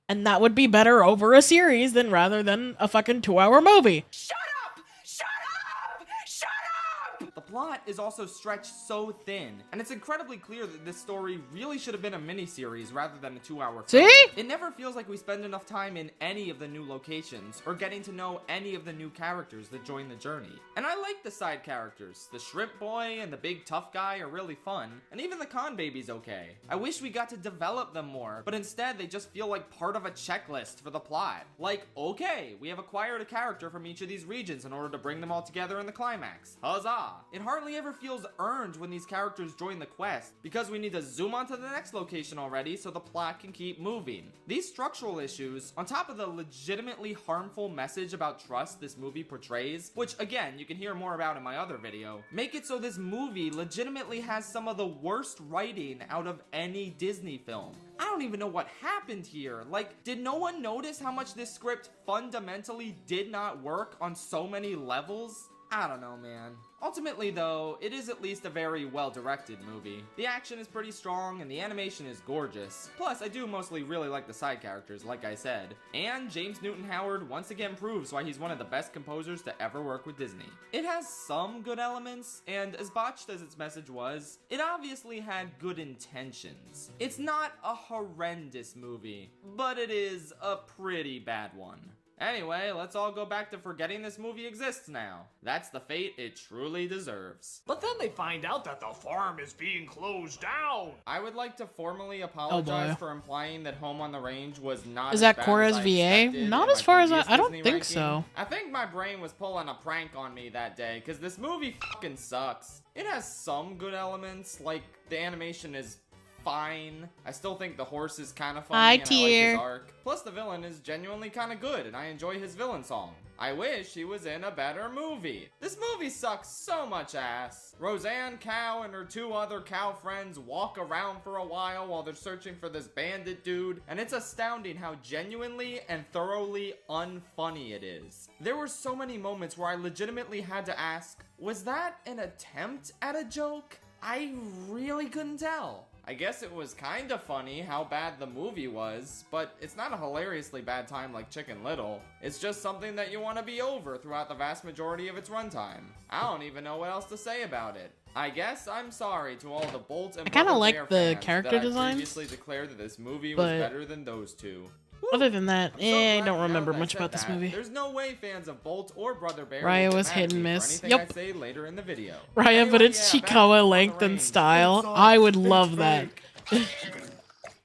And that would be better over a series than rather than a fucking 2-hour movie. Shut up! Shut up! Shut up! The plot is also stretched so thin, and it's incredibly clear that this story really should have been a miniseries rather than a 2-hour film. See? It never feels like we spend enough time in any of the new locations, or getting to know any of the new characters that join the journey. And I like the side characters. The shrimp boy and the big tough guy are really fun, and even the con baby's okay. I wish we got to develop them more, but instead they just feel like part of a checklist for the plot. Like, okay, we have acquired a character from each of these regions in order to bring them all together in the climax. Huzzah! It hardly ever feels earned when these characters join the quest, because we need to zoom on to the next location already so the plot can keep moving. These structural issues, on top of the legitimately harmful message about trust this movie portrays, which again, you can hear more about in my other video, make it so this movie legitimately has some of the worst writing out of any Disney film. I don't even know what happened here. Like, did no one notice how much this script fundamentally did not work on so many levels? I don't know, man. Ultimately, though, it is at least a very well-directed movie. The action is pretty strong, and the animation is gorgeous. Plus, I do mostly really like the side characters, like I said. And James Newton Howard once again proves why he's one of the best composers to ever work with Disney. It has some good elements, and as botched as its message was, it obviously had good intentions. It's not a horrendous movie, but it is a pretty bad one. Anyway, let's all go back to forgetting this movie exists now. That's the fate it truly deserves. But then they find out that the farm is being closed down. I would like to formally apologize boy. for implying that Home on the Range was not Is as that bad Cora's as I VA? expected Not in as my far as previous I don't Disney think ranking. so. I think my brain was pulling a prank on me that day, because this movie fucking sucks. It has some good elements, like the animation is fine. I still think the horse is kind of funny High and I like tier. his arc. Plus the villain is genuinely kind of good and I enjoy his villain song. I wish he was in a better movie. This movie sucks so much ass. Roseanne Cow and her 2 other cow friends walk around for a while they're searching for this bandit dude, and it's astounding how genuinely and thoroughly unfunny it is. There were so many moments where I legitimately had to ask, was that an attempt at a joke? I really couldn't tell. I guess it was kinda funny how bad the movie was, but it's not a hilariously bad time like Chicken Little. It's just something that you want to be over throughout the vast majority of its runtime. I don't even know what else to say about it. I guess I'm sorry to all the Bolt and I kinda Brother like Bear the fans character that I designs, previously declared that this movie was but better than those two. other than that, I'm so I glad don't now remember that I much said about this that. movie. There's no way fans of Bolt or Brother Bear Raya will get was mad hit at and me for miss. anything Yep. I say later in the video. Raya, but Anyway, it's yeah, back Chikawa to length the and range. style. It's I would it's love that. fake.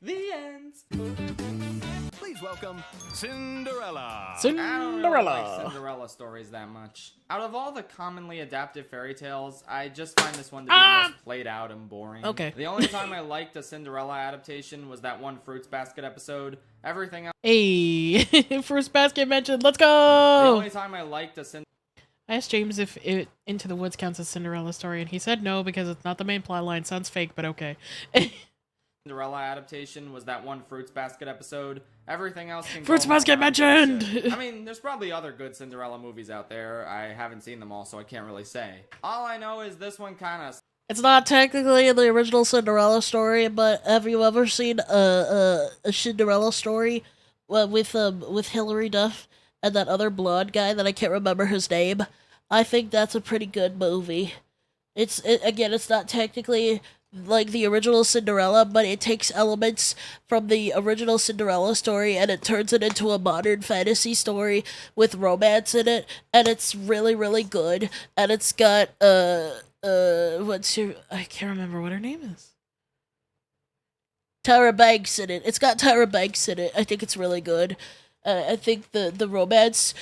The end. Please welcome Cinderella. I don't really like Cinderella. Cinderella stories that much. Out of all the commonly adapted fairy tales, I just find this one to be the most played out and boring. Okay. The only time I liked a Cinderella adaptation was that one Fruits Basket episode. Everything else. Hey, first basket mentioned. Let's The go. only time I liked a I asked James if Into the Woods counts as Cinderella story, and he said no because it's not the main plot line. Sounds fake, but okay. Cinderella adaptation was that one Fruits Basket episode. Everything else can Fruits go home Basket around mentioned! bullshit. I mean, there's probably other good Cinderella movies out there. I haven't seen them all, so I can't really say. All I know is this one kind of It's not technically the original Cinderella story, but have you ever seen a Cinderella story with Hilary Duff and that other blonde guy that I can't remember his name? I think that's a pretty good movie. It's not technically like the original Cinderella, but it takes elements from the original Cinderella story and it turns it into a modern fantasy story with romance in it, and it's really, really good. And it's got I can't remember what her name is. Tyra Banks in it. It's got Tyra Banks in it. I think it's really good. I think the romance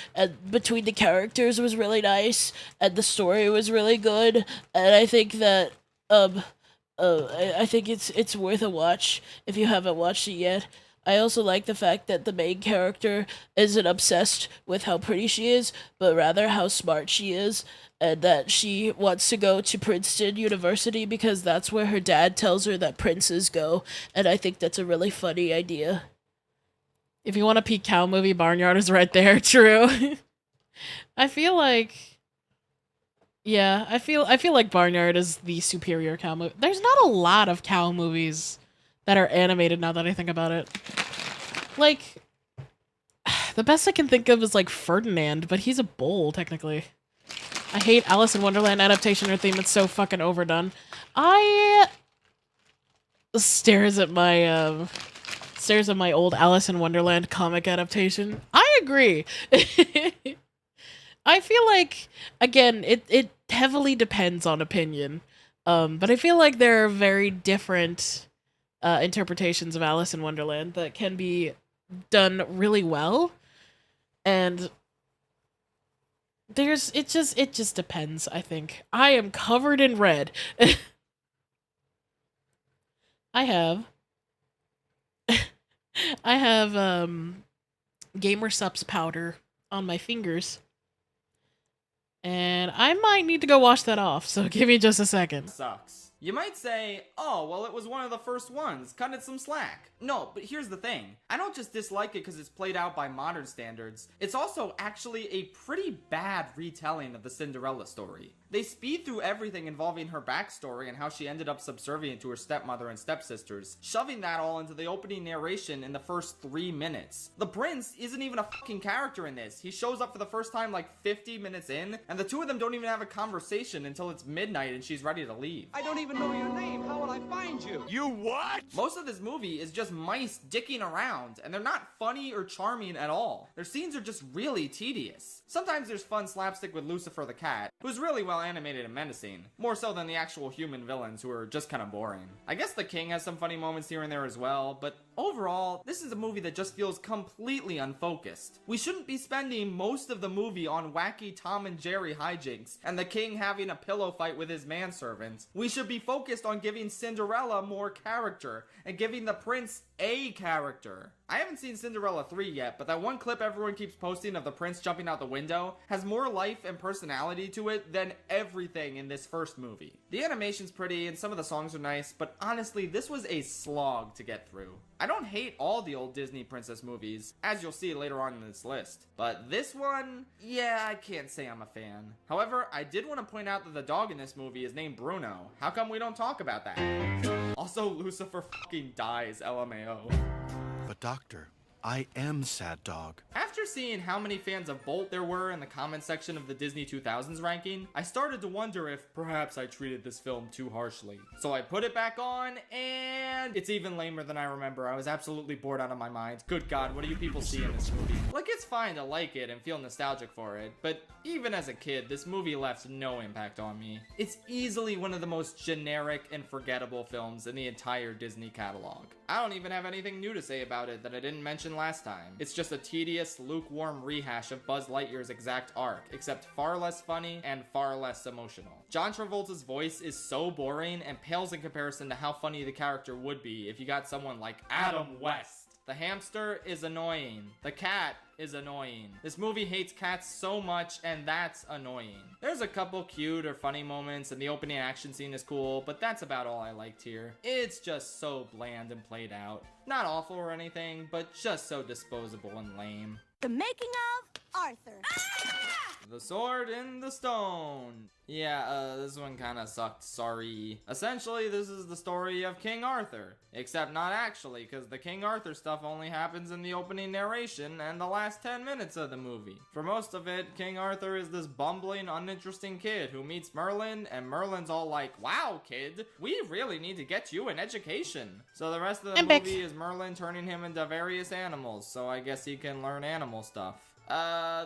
between the characters was really nice, and the story was really good. And I think that I think it's worth a watch if you haven't watched it yet. I also like the fact that the main character isn't obsessed with how pretty she is, but rather how smart she is, and that she wants to go to Princeton University because that's where her dad tells her that princes go, and I think that's a really funny idea. If you want a peak cow movie, Barnyard is right there. True. I feel like Barnyard is the superior cow movie. There's not a lot of cow movies that are animated now that I think about it. Like, the best I can think of is like Ferdinand, but he's a bull technically. I hate Alice in Wonderland adaptation or theme. It's so fucking overdone. I stares at my old Alice in Wonderland comic adaptation. I agree. I feel like, again, it heavily depends on opinion. But I feel like there are very different interpretations of Alice in Wonderland that can be done really well. And it just depends, I think. I am covered in red. I have Gamer Supps powder on my fingers. And I might need to go wash that off, so give me just a second. sucks. You might say, oh, well, it was one of the first ones. Cut it some slack. No, but here's the thing. I don't just dislike it because it's played out by modern standards. It's also actually a pretty bad retelling of the Cinderella story. They speed through everything involving her backstory and how she ended up subservient to her stepmother and stepsisters, shoving that all into the opening narration in the first 3 minutes. The prince isn't even a fucking character in this. He shows up for the first time like 50 minutes in, and the two of them don't even have a conversation until it's midnight and she's ready to leave. I don't even know your name. How will I find you? You what? Most of this movie is just mice dicking around, and they're not funny or charming at all. Their scenes are just really tedious. Sometimes there's fun slapstick with Lucifer the cat, who's really well animated and menacing, more so than the actual human villains who are just kind of boring. I guess the king has some funny moments here and there as well, but overall, this is a movie that just feels completely unfocused. We shouldn't be spending most of the movie on wacky Tom and Jerry hijinks and the king having a pillow fight with his manservant. We should be focused on giving Cinderella more character and giving the prince a character. I haven't seen Cinderella 3 yet, but that one clip everyone keeps posting of the prince jumping out the window has more life and personality to it than everything in this first movie. The animation's pretty and some of the songs are nice, but honestly, this was a slog to get through. I don't hate all the old Disney princess movies, as you'll see later on in this list, but this one, yeah, I can't say I'm a fan. However, I did want to point out that the dog in this movie is named Bruno. How come we don't talk about that? Also, Lucifer fucking dies, LMAO. But doctor, I am Sad Dog. After seeing how many fans of Bolt there were in the comment section of the Disney 2000s ranking, I started to wonder if perhaps I treated this film too harshly. So I put it back on, and it's even lamer than I remember. I was absolutely bored out of my mind. Good God, what do you people see in this movie? Like, it's fine to like it and feel nostalgic for it, but even as a kid, this movie left no impact on me. It's easily one of the most generic and forgettable films in the entire Disney catalog. I don't even have anything new to say about it that I didn't mention last time. It's just a tedious, lukewarm rehash of Buzz Lightyear's exact arc, except far less funny and far less emotional. John Travolta's voice is so boring and pales in comparison to how funny the character would be if you got someone like Adam West. The hamster is annoying. The cat is annoying. This movie hates cats so much, and that's annoying. There's a couple cute or funny moments, and the opening action scene is cool, but that's about all I liked here. It's just so bland and played out. Not awful or anything, but just so disposable and lame. The making of Arthur. The Sword in the Stone. Yeah, this one kinda sucked, sorry. Essentially, this is the story of King Arthur. Except not actually, because the King Arthur stuff only happens in the opening narration and the last 10 minutes of the movie. For most of it, King Arthur is this bumbling, uninteresting kid who meets Merlin, and Merlin's all like, "Wow, kid, we really need to get you an education." So the rest of the movie is Merlin turning him into various animals, so I guess he can learn animal stuff.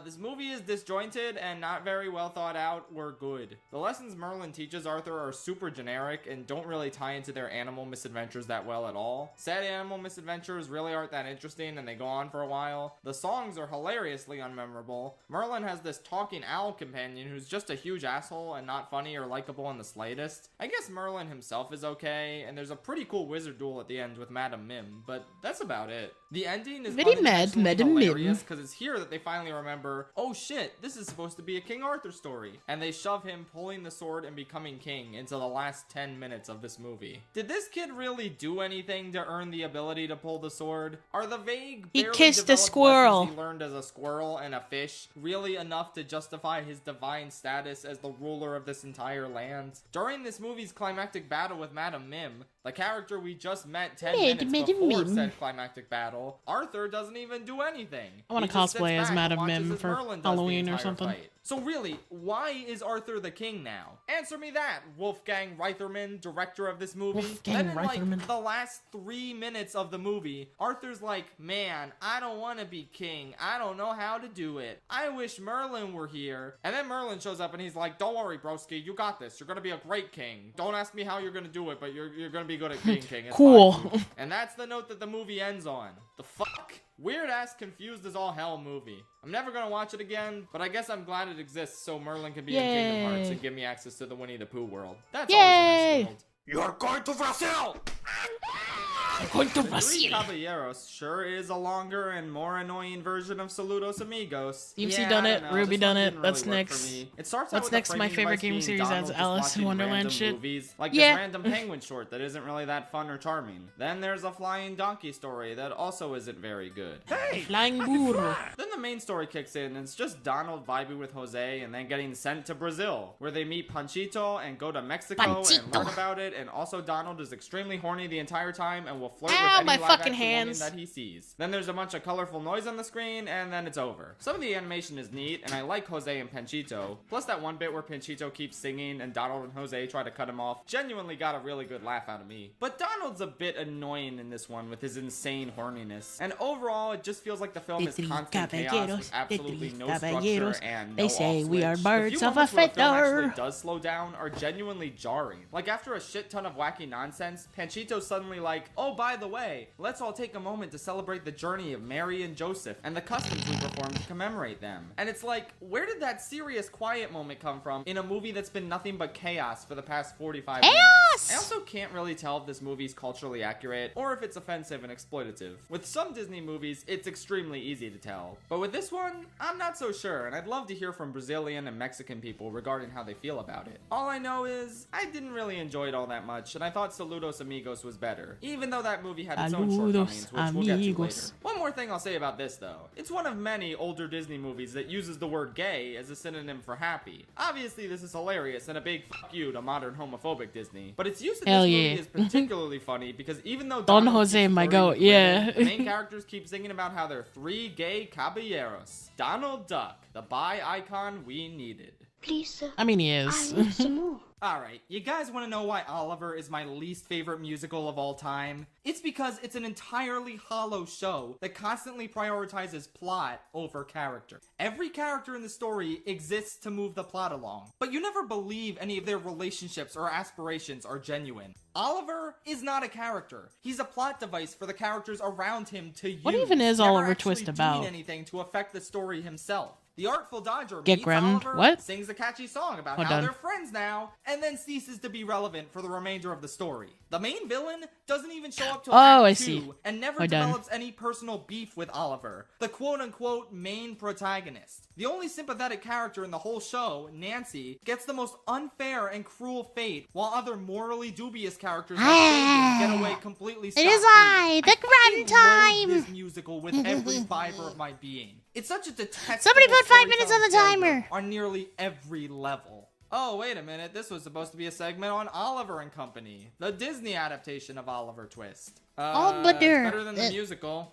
This movie is disjointed and not very well thought out or good. The lessons Merlin teaches Arthur are super generic and don't really tie into their animal misadventures that well at all. Sad animal misadventures really aren't that interesting and they go on for a while. The songs are hilariously unmemorable. Merlin has this talking owl companion who's just a huge asshole and not funny or likable in the slightest. I guess Merlin himself is okay, and there's a pretty cool wizard duel at the end with Madame Mim, but that's about it. The ending is very mad, Madame Mim, because it's here that they finally remember, oh shit, this is supposed to be a King Arthur story. And they shove him pulling the sword and becoming king into the last 10 minutes of this movie. Did this kid really do anything to earn the ability to pull the sword? Are the vague, he kissed a squirrel he learned as a squirrel and a fish really enough to justify his divine status as the ruler of this entire land? During this movie's climactic battle with Madame Mim, the character we just met 10 minutes before said climactic battle, Arthur doesn't even do anything. I want to cosplay as Madame Mim for Halloween or something. Fight. So really, why is Arthur the king now? Answer me that, Wolfgang Reitherman, director of this movie. Then in like the last 3 minutes of the movie, Arthur's like, man, I don't want to be king. I don't know how to do it. I wish Merlin were here. And then Merlin shows up and he's like, don't worry, broski, you got this. You're going to be a great king. Don't ask me how you're going to do it, but you're going to be good at being king. It's cool. Fine. And that's the note that the movie ends on. The fuck? Weird ass confused as all hell movie. I'm never gonna watch it again, but I guess I'm glad it exists so Merlin can be in Kingdom Hearts and give me access to the Winnie the Pooh world. That's always a nice world. You're going to Brazil! Three Caballeros sure is a longer and more annoying version of Saludos Amigos. DMC done it, Ruby done it. That's next. It starts What's next? My favorite game series as Alice in Wonderland shit. Movies, like this random penguin short that isn't really that fun or charming. Then there's a flying donkey story that also isn't very good. Hey, flying burro. Then the main story kicks in and it's just Donald vibing with Jose and then getting sent to Brazil, where they meet Panchito and go to Mexico and learn about it. And also Donald is extremely horny the entire time and will flirt with any live action woman that he sees. Then there's a bunch of colorful noise on the screen, and then it's over. Some of the animation is neat, and I like Jose and Panchito. Plus that one bit where Panchito keeps singing and Donald and Jose try to cut him off genuinely got a really good laugh out of me. But Donald's a bit annoying in this one with his insane horniness. And overall, it just feels like the film is constant chaos with absolutely no structure and no They say we are birds of a feather. The film actually does slow down are genuinely jarring. Like after a shit ton of wacky nonsense, Panchito's suddenly like, oh by the way, let's all take a moment to celebrate the journey of Mary and Joseph and the customs we perform to commemorate them. And it's like, where did that serious quiet moment come from in a movie that's been nothing but chaos for the past 45 minutes? I also can't really tell if this movie's culturally accurate or if it's offensive and exploitative. With some Disney movies, it's extremely easy to tell. But with this one, I'm not so sure, and I'd love to hear from Brazilian and Mexican people regarding how they feel about it. All I know is, I didn't really enjoy it all that much, and I thought Saludos Amigos was better, even though that movie had its own shortcomings, which we'll get to later. One more thing I'll say about this, though. It's one of many older Disney movies that uses the word gay as a synonym for happy. Obviously, this is hilarious and a big fuck you to modern homophobic Disney, but its use in this movie is particularly funny because even though Don Jose, my goat, yeah. the main characters keep singing about how they're 3 gay caballeros. Donald Duck, the bi icon we needed. Please, sir. I mean, he is. I need some more. Alright, you guys want to know why Oliver is my least favorite musical of all time? It's because it's an entirely hollow show that constantly prioritizes plot over character. Every character in the story exists to move the plot along, but you never believe any of their relationships or aspirations are genuine. Oliver is not a character. He's a plot device for the characters around him to use. What even is Never Oliver actually Twist about? doing anything to affect the story himself. The Artful Dodger Get meets Gremmed? Oliver, What? sings a catchy song about Hold how on. they're friends now, and then ceases to be relevant for the remainder of the story. The main villain doesn't even show up till Oh, I Act 2 see. and never Hold on. develops any personal beef with Oliver, the quote-unquote main protagonist. The only sympathetic character in the whole show, Nancy, gets the most unfair and cruel fate, while other morally dubious characters like Fagin get away completely scot-free. It is I, the grand love time. this musical with every fiber of my being. It's such a detestable Somebody put 5 minutes on the storytelling timer. failure on nearly every level. Oh, wait a minute. This was supposed to be a segment on Oliver and Company, the Disney adaptation of Oliver Twist. Oh, but it's they're- better than the musical.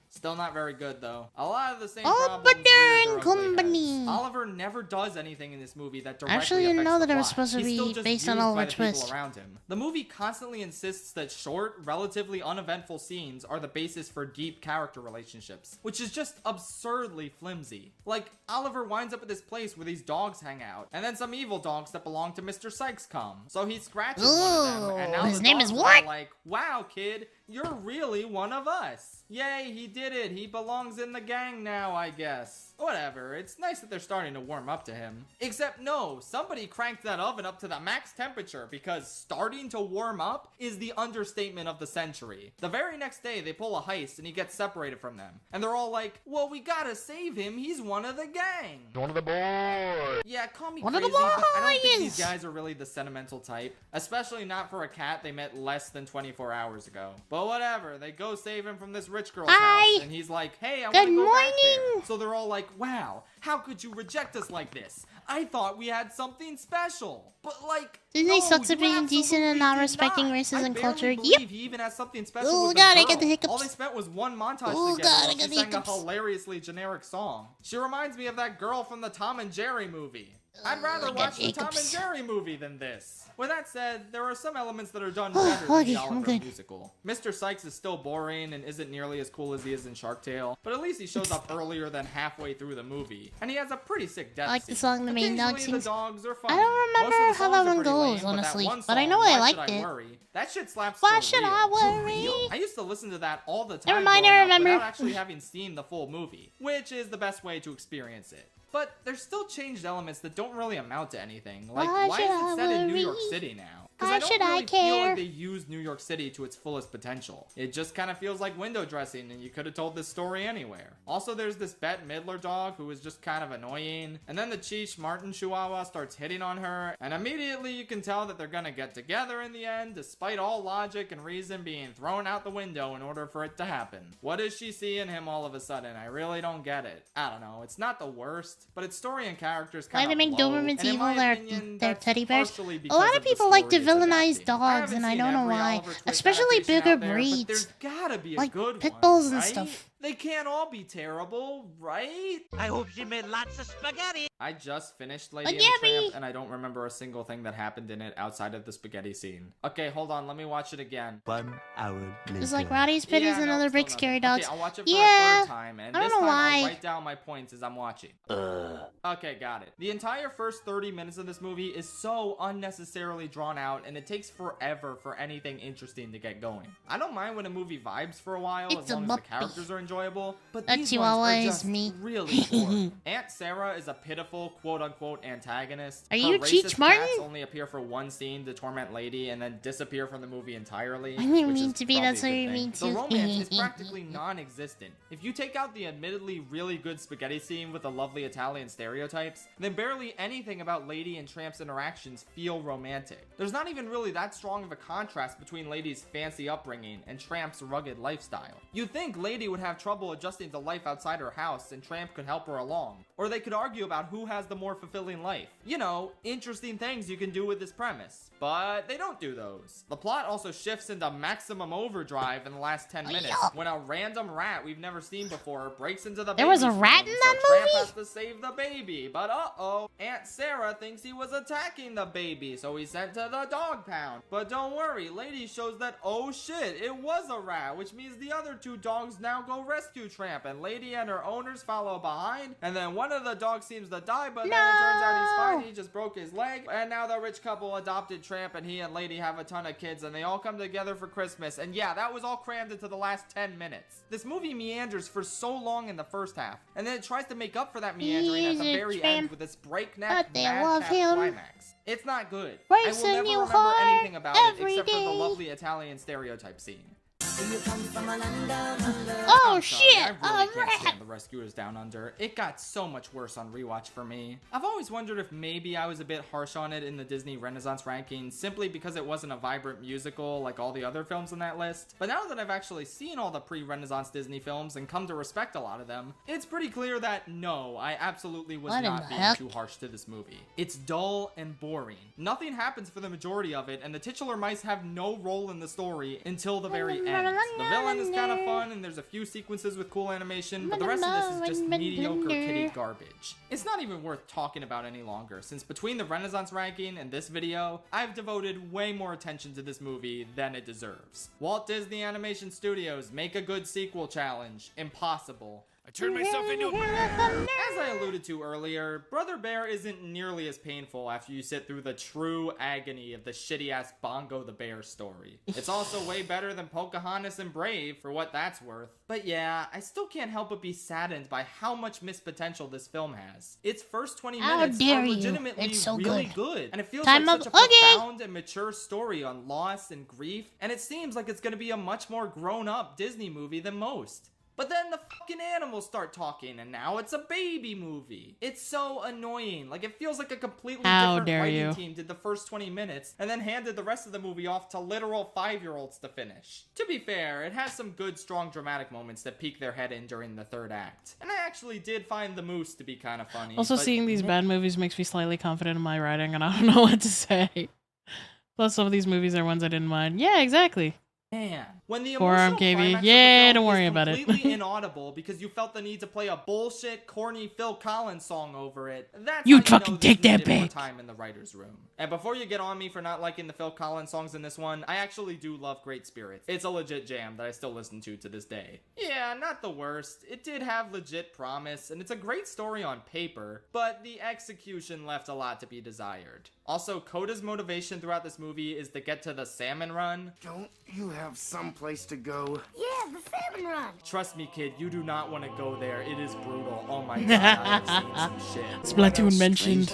Still not very good, though. A lot of the same Oh, problems. but they're rear in their ugly company. heads. Oliver never does anything in this movie that directly Actually, I didn't affects know the that it was plot. supposed to He's be still just based on used Oliver by the people Twist. around him. The movie constantly insists that short, relatively uneventful scenes are the basis for deep character relationships, which is just absurdly flimsy. Like, Oliver winds up at this place where these dogs hang out, and then some evil dogs that belong to Mr. Sykes come. So he scratches one of them, and now His the name dogs is are what? like, wow, kid, you're really one of us. Yay, he did it. He belongs in the gang now, I guess. Whatever, it's nice that they're starting to warm up to him. Except no, somebody cranked that oven up to the max temperature because starting to warm up is the understatement of the century. The very next day, they pull a heist and he gets separated from them. And they're all like, well, we gotta save him. He's one of the gang. One of the boys. Yeah, call me One of crazy, the but I don't think these boys! guys are really the sentimental type. Especially not for a cat they met less than 24 hours ago. But whatever, they go save him from this rich girl's Hi. house. And he's like, hey, I Good want to go back there. morning. So they're all like, wow, how could you reject us like this? I thought we had something special. But like, Disney no, sucks at you being decent and absolutely not did respecting not. races I and barely culture. believe Yep. he even has something special Oh, with God, the I got the girl. hiccups. All they spent was one montage Oh, together God, I while got she the sang a hiccups. hilariously generic song. She reminds me of that girl from the Tom and Jerry movie. I'd rather I got watch the Tom and hiccups. Jerry movie than this. With that said, there are some elements that are done Oh, better than okay, the I'm Oliver good. musical. Mr. Sykes is still boring and isn't nearly as cool as he is in Shark Tale, but at least he shows up earlier than halfway through the movie, and he has a pretty sick death I like the scene. song the main dog Occasionally, sings. the dogs are I funny. don't remember Most of the how songs that are one pretty goes, lame, honestly, but, that one but I song, know I Why liked Should I it. Worry? That shit slaps Why for should real. I For worry? real? I used to listen to that all the time Never mind, I growing up remember. without actually having seen the full movie, which is the best way to experience it. But there's still changed elements that don't really amount to anything. Like, Why why should is I it set in New worry? York City now? Because Why I don't should I really feel care? like they used New York City to its fullest potential. It just kind of feels like window dressing, and you could have told this story anywhere. Also, there's this Bette Midler dog who is just kind of annoying, and then the Cheech Martin Chihuahua starts hitting on her, and immediately you can tell that they're gonna get together in the end, despite all logic and reason being thrown out the window in order for it to happen. What does she see in him all of a sudden? I really don't get it. I don't know. It's not the worst, but its story and characters kind Why of they make low, Dobermans and in evil? my They're opinion, that's teddy bears. partially A because lot of of the people like to story it's villainize adapting. I dogs, haven't and I seen don't know every why. Oliver Twist Especially adaptation bigger out there, but breeds. there's gotta be a Like good pit one, bulls and right? stuff. They can't all be terrible, right? I hope she made lots of spaghetti. I just finished Lady and the Tramp, and I don't remember a single thing that happened in it outside of the spaghetti scene. Okay, hold on, let me watch it again. 1 hour later. It's like Roddy's Pitties and other big scary dogs. Okay, I'll watch it for Yeah. a third time, and I don't this know time why. I'll write down my points as I'm watching. Okay, got it. The entire first 30 minutes of this movie is so unnecessarily drawn out, and it takes forever for anything interesting to get going. I don't mind when a movie vibes for a while It's as long a as the muppy. characters are enjoyable, but That these chihuahua ones are is just me. really boring. Aunt Sarah is a pitiful quote-unquote antagonist. Are Her you racist Cheech Martin? cats only appear for one scene to torment Lady and then disappear from the movie entirely. I didn't which mean is to be, probably that's a what good you thing. mean The to. romance is practically non-existent. If you take out the admittedly really good spaghetti scene with the lovely Italian stereotypes, then barely anything about Lady and Tramp's interactions feel romantic. There's not even really that strong of a contrast between Lady's fancy upbringing and Tramp's rugged lifestyle. You'd think Lady would have trouble adjusting to life outside her house and Tramp could help her along. Or they could argue about who has the more fulfilling life. You know, interesting things you can do with this premise. But they don't do those. The plot also shifts into maximum overdrive in the last 10 minutes when a random rat we've never seen before breaks into the There was a baby's rat room, in so that Tramp movie? has to save the baby. But uh-oh, Aunt Sarah thinks he was attacking the baby, so he's sent to the dog pound. But don't worry, Lady shows that, oh shit, it was a rat, which means the other two dogs now go rescue Tramp, and Lady and her owners follow behind, and then one of the dogs seems to die, but then it turns out he's fine, he just broke his leg, and now the rich couple adopted Tramp, and he and Lady have a ton of kids, and they all come together for Christmas, and yeah, that was all crammed into the last 10 minutes. This movie meanders for so long in the first half, and then it tries to make up for that meandering at the Easy, very Tramp. end with its breakneck, But they madcap love him. climax. It's not good. Race I a will never new remember heart anything about it every except for the day. lovely Italian stereotype scene. Oh I'm sorry, shit! I really A can't rat! stand The Rescuers Down Under. It got so much worse on rewatch for me. I've always wondered if maybe I was a bit harsh on it in the Disney Renaissance ranking simply because it wasn't a vibrant musical like all the other films on that list. But now that I've actually seen all the pre-Renaissance Disney films and come to respect a lot of them, it's pretty clear that no, I absolutely was What in not the being heck? too harsh to this movie. It's dull and boring. Nothing happens for the majority of it, and the titular mice have no role in the story until the very end. The villain is kind of fun, and there's a few sequences with cool animation, but the rest of this is just mediocre kitty garbage. It's not even worth talking about any longer, since between the Renaissance ranking and this video, I've devoted way more attention to this movie than it deserves. Walt Disney Animation Studios, make a good sequel challenge. Impossible. I turned myself into a... As I alluded to earlier, Brother Bear isn't nearly as painful after you sit through the true agony of the shitty-ass Bongo the Bear story. It's also way better than Pocahontas and Brave, for what that's worth. But yeah, I still can't help but be saddened by how much missed potential this film has. Its first 20 How minutes dare are you. legitimately It's so really good. good. And it feels Time like up. such a Okay. profound and mature story on loss and grief, and it seems like it's gonna be a much more grown-up Disney movie than most. But then the fucking animals start talking, and now it's a baby movie. It's so annoying. Like, it feels like a completely How different dare writing you. team did the first 20 minutes, and then handed the rest of the movie off to literal 5-year-olds to finish. To be fair, it has some good, strong dramatic moments that peek their head in during the third act. And I actually did find the moose to be kind of funny. Also, but seeing these bad movies makes me slightly confident in my writing, and I don't know what to say. Plus, some of these movies are ones I didn't mind. Yeah, exactly. Man, when the Forearm emotional KB. climax of the Yeah, film don't worry is about it. completely inaudible because you felt the need to play a bullshit, corny Phil Collins song over it. That's You how fucking know this take that needed more back. time in the writers' room. And before you get on me for not liking the Phil Collins songs in this one, I actually do love Great Spirits. It's a legit jam that I still listen to this day. Yeah, not the worst. It did have legit promise, and it's a great story on paper, but the execution left a lot to be desired. Also, Coda's motivation throughout this movie is to get to the salmon run. Don't you have someplace to go? Yeah, the salmon run. Trust me, kid, you do not want to go there. It is brutal. Oh my god, I have seen some shit. Splatoon mentioned.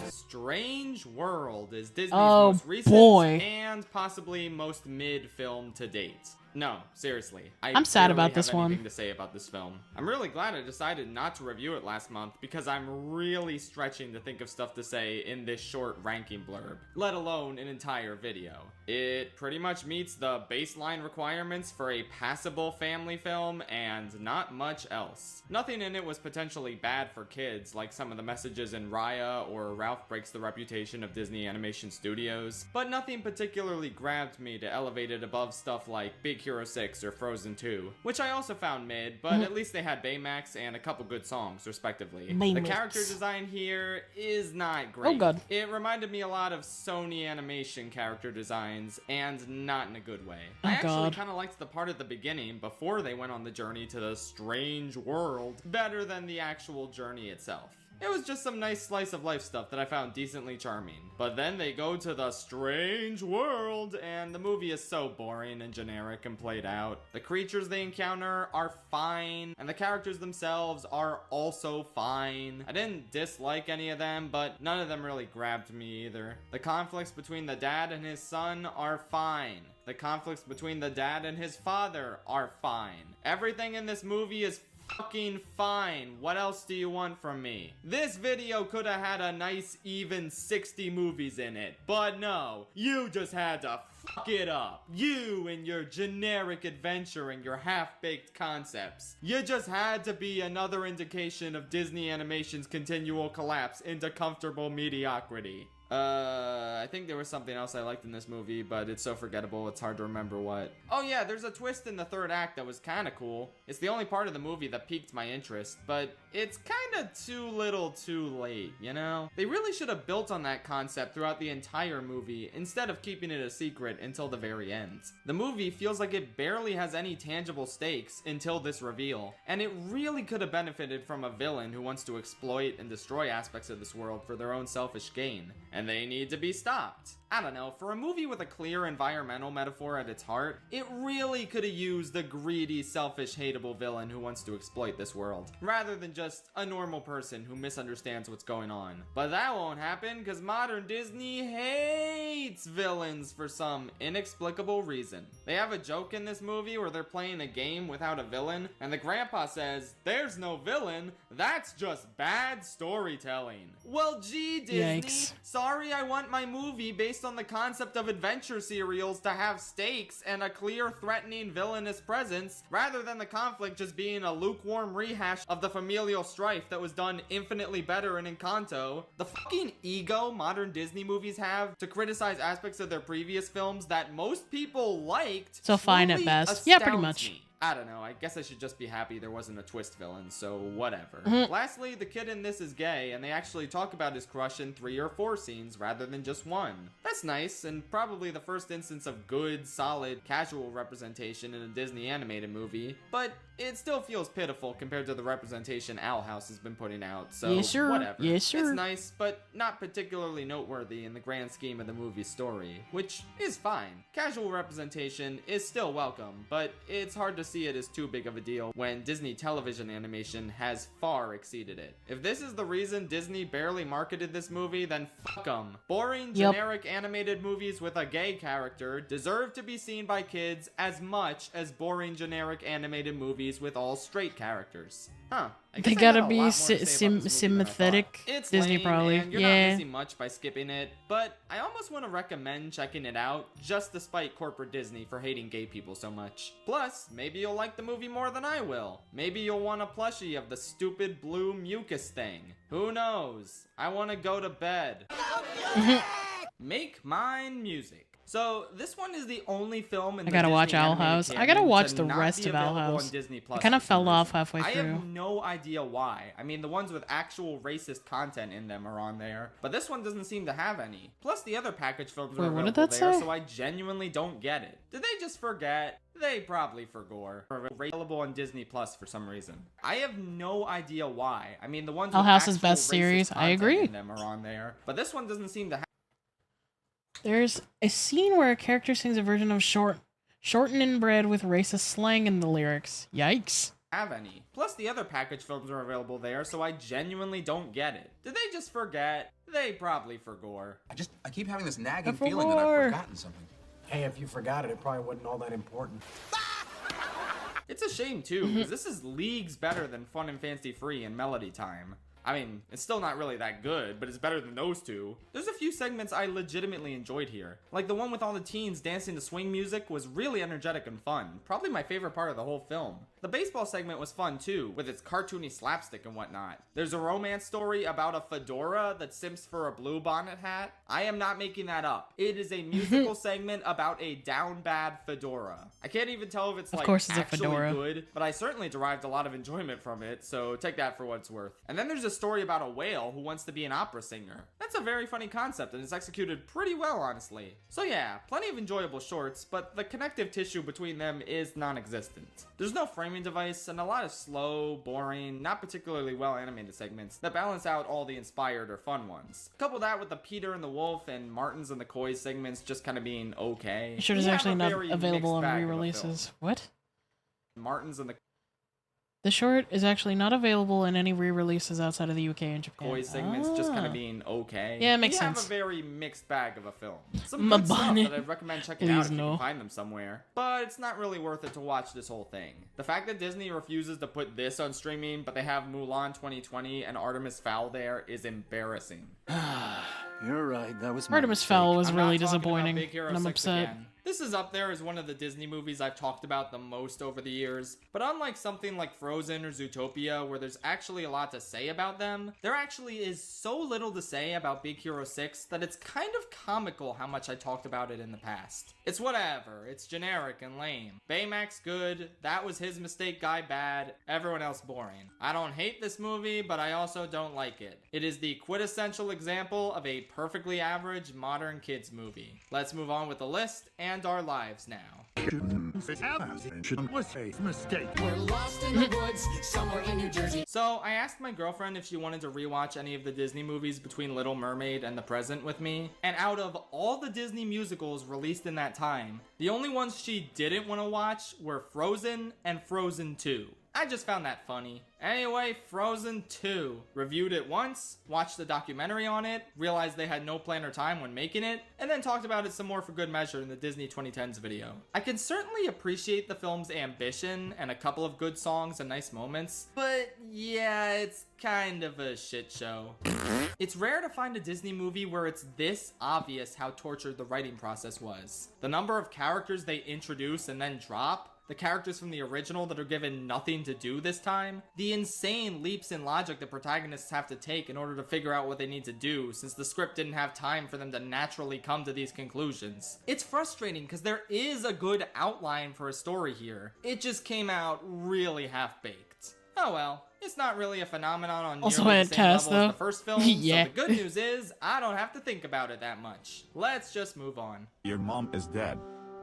Strange World is Disney's Oh, most recent boy. and possibly most mid film to date. No, seriously. I'm sad barely about this have one. anything to say about this film. I'm really glad I decided not to review it last month because I'm really stretching to think of stuff to say in this short ranking blurb, let alone an entire video. It pretty much meets the baseline requirements for a passable family film and not much else. Nothing in it was potentially bad for kids, like some of the messages in Raya or Ralph Breaks the Reputation of Disney Animation Studios, but nothing particularly grabbed me to elevate it above stuff like Big Hero 6 or Frozen 2, which I also found mid, but at least they had Baymax and a couple good songs, respectively. The character design here is not great. Oh god. It reminded me a lot of Sony Animation character designs, and not in a good way. Oh I actually god. kind of liked the part at the beginning, before they went on the journey to the strange world, better than the actual journey itself. It was just some nice slice of life stuff that I found decently charming. But then they go to the strange world, and the movie is so boring and generic and played out. The creatures they encounter are fine, and the characters themselves are also fine. I didn't dislike any of them, but none of them really grabbed me either. The conflicts between the dad and his son are fine. The conflicts between the dad and his father are fine. Everything in this movie is fucking fine. What else do you want from me? This video could have had a nice even 60 movies in it, but no, you just had to fuck it up. You and your generic adventure and your half-baked concepts. You just had to be another indication of Disney Animation's continual collapse into comfortable mediocrity. I think there was something else I liked in this movie, but it's so forgettable it's hard to remember what. Oh yeah, there's a twist in the third act that was kinda cool. It's the only part of the movie that piqued my interest, but it's kinda too little too late, you know? They really should have built on that concept throughout the entire movie, instead of keeping it a secret until the very end. The movie feels like it barely has any tangible stakes until this reveal, and it really could have benefited from a villain who wants to exploit and destroy aspects of this world for their own selfish gain. And they need to be stopped. I don't know, for a movie with a clear environmental metaphor at its heart, it really could have used the greedy, selfish, hateable villain who wants to exploit this world, rather than just a normal person who misunderstands what's going on. But that won't happen, because modern Disney hates villains for some inexplicable reason. They have a joke in this movie where they're playing a game without a villain, and the grandpa says, "There's no villain, that's just bad storytelling." Well, gee, Disney, Yikes. sorry I want my movie based on the concept of adventure serials to have stakes and a clear, threatening villainous presence, rather than the conflict just being a lukewarm rehash of the familial strife that was done infinitely better in Encanto. The fucking ego modern Disney movies have to criticize aspects of their previous films that most people liked. So fine at truly best. Yeah, pretty astounds much. me. I don't know, I guess I should just be happy there wasn't a twist villain, so whatever. Mm-hmm. Lastly, the kid in this is gay, and they actually talk about his crush in 3 or 4 scenes rather than just 1. That's nice, and probably the first instance of good, solid, casual representation in a Disney animated movie, but it still feels pitiful compared to the representation Owl House has been putting out, so Yes, sir. whatever. Yes, sir. It's nice, but not particularly noteworthy in the grand scheme of the movie's story, which is fine. Casual representation is still welcome, but it's hard to see it as too big of a deal when Disney television animation has far exceeded it. If this is the reason Disney barely marketed this movie, then fuck them. Boring, generic animated movies with a gay character deserve to be seen by kids as much as boring, generic animated movies with all straight characters. Huh. I They guess I gotta got a be lot more to say about this movie than I sympathetic. thought. It's Disney lame, probably. and you're not Yeah. missing much by skipping it, but I almost want to recommend checking it out, just to spite corporate Disney for hating gay people so much. Plus, maybe you'll like the movie more than I will. Maybe you'll want a plushie of the stupid blue mucus thing. Who knows? I want to go to bed. Make mine music. So this one is the only film in the I gotta watch Disney Owl animated House. I canon gotta watch to the not rest be of Owl available on House. Disney I Plus kind of for some fell off reason. halfway I through. have no idea why. I mean, the ones with actual racist content in them are on there, but this one doesn't seem to have any. Plus, the other package films are Wait, what did available that there, say? so I genuinely don't get it. Did they just forget? They probably forgot. Available on Disney Plus for some reason. I have no idea why. I mean, the ones Owl with House's actual best racist series. I content agree. in them are on there, but this one doesn't seem to have. There's a scene where a character sings a version of shortening bread with racist slang in the lyrics. Yikes. Have any. Plus, the other package films are available there, so I genuinely don't get it. Did they just forget? They probably forgot. I keep having this nagging For feeling that more. I've forgotten something. Hey, if you forgot it, it probably wasn't all that important. It's a shame too, because this is leagues better than Fun and Fancy Free and Melody Time. I mean, it's still not really that good, but it's better than those two. There's a few segments I legitimately enjoyed here. Like the one with all the teens dancing to swing music was really energetic and fun. Probably my favorite part of the whole film. The baseball segment was fun too, with its cartoony slapstick and whatnot. There's a romance story about a fedora that simps for a blue bonnet hat. I am not making that up. It is a musical segment about a down bad fedora. I can't even tell if it's like actually good, but I certainly derived a lot of enjoyment from it, so take that for what it's worth. And then there's a story about a whale who wants to be an opera singer. That's a very funny concept and it's executed pretty well, honestly. So yeah, plenty of enjoyable shorts, but the connective tissue between them is non-existent. There's no framing device and a lot of slow, boring, not particularly well animated segments that balance out all the inspired or fun ones. Couple that with the Peter and the Wolf and Martins and the Koi segments just kind of being okay. Sure, it's actually not available on re-releases. What? Martins and the short is actually not available in any re-releases outside of the UK and Japan. Koi segments just kind of being okay. Yeah, it makes sense. We have a very mixed bag of a film. Some good stuff that I'd recommend checking out if you can find them somewhere. But it's not really worth it to watch this whole thing. The fact that Disney refuses to put this on streaming, but they have Mulan 2020 and Artemis Fowl there is embarrassing. You're right, that was Artemis Fowl was really disappointing, and I'm upset. Again. This is up there as one of the Disney movies I've talked about the most over the years, but unlike something like Frozen or Zootopia where there's actually a lot to say about them, there actually is so little to say about Big Hero 6 that it's kind of comical how much I talked about it in the past. It's whatever, it's generic and lame. Baymax good, That Was His Mistake guy bad, everyone else boring. I don't hate this movie, but I also don't like it. It is the quintessential example of a perfectly average modern kids movie. Let's move on with the list and our lives now. Mistake. We're lost in the woods, somewhere in New Jersey. So I asked my girlfriend if she wanted to rewatch any of the Disney movies between Little Mermaid and The Present with me, and out of all the Disney musicals released in that time, the only ones she didn't want to watch were Frozen and Frozen 2. I just found that funny. Anyway, Frozen 2. Reviewed it once, watched the documentary on it, realized they had no plan or time when making it, and then talked about it some more for good measure in the Disney 2010s video. I can certainly appreciate the film's ambition and a couple of good songs and nice moments, but yeah, it's kind of a shit show. It's rare to find a Disney movie where it's this obvious how tortured the writing process was. The number of characters they introduce and then drop, the characters from the original that are given nothing to do this time, the insane leaps in logic the protagonists have to take in order to figure out what they need to do since the script didn't have time for them to naturally come to these conclusions. It's frustrating because there is a good outline for a story here. It just came out really half-baked. Oh well, it's not really a phenomenon on nearly the same level as the first film, yeah. So the good news is I don't have to think about it that much. Let's just move on. Your mom is dead.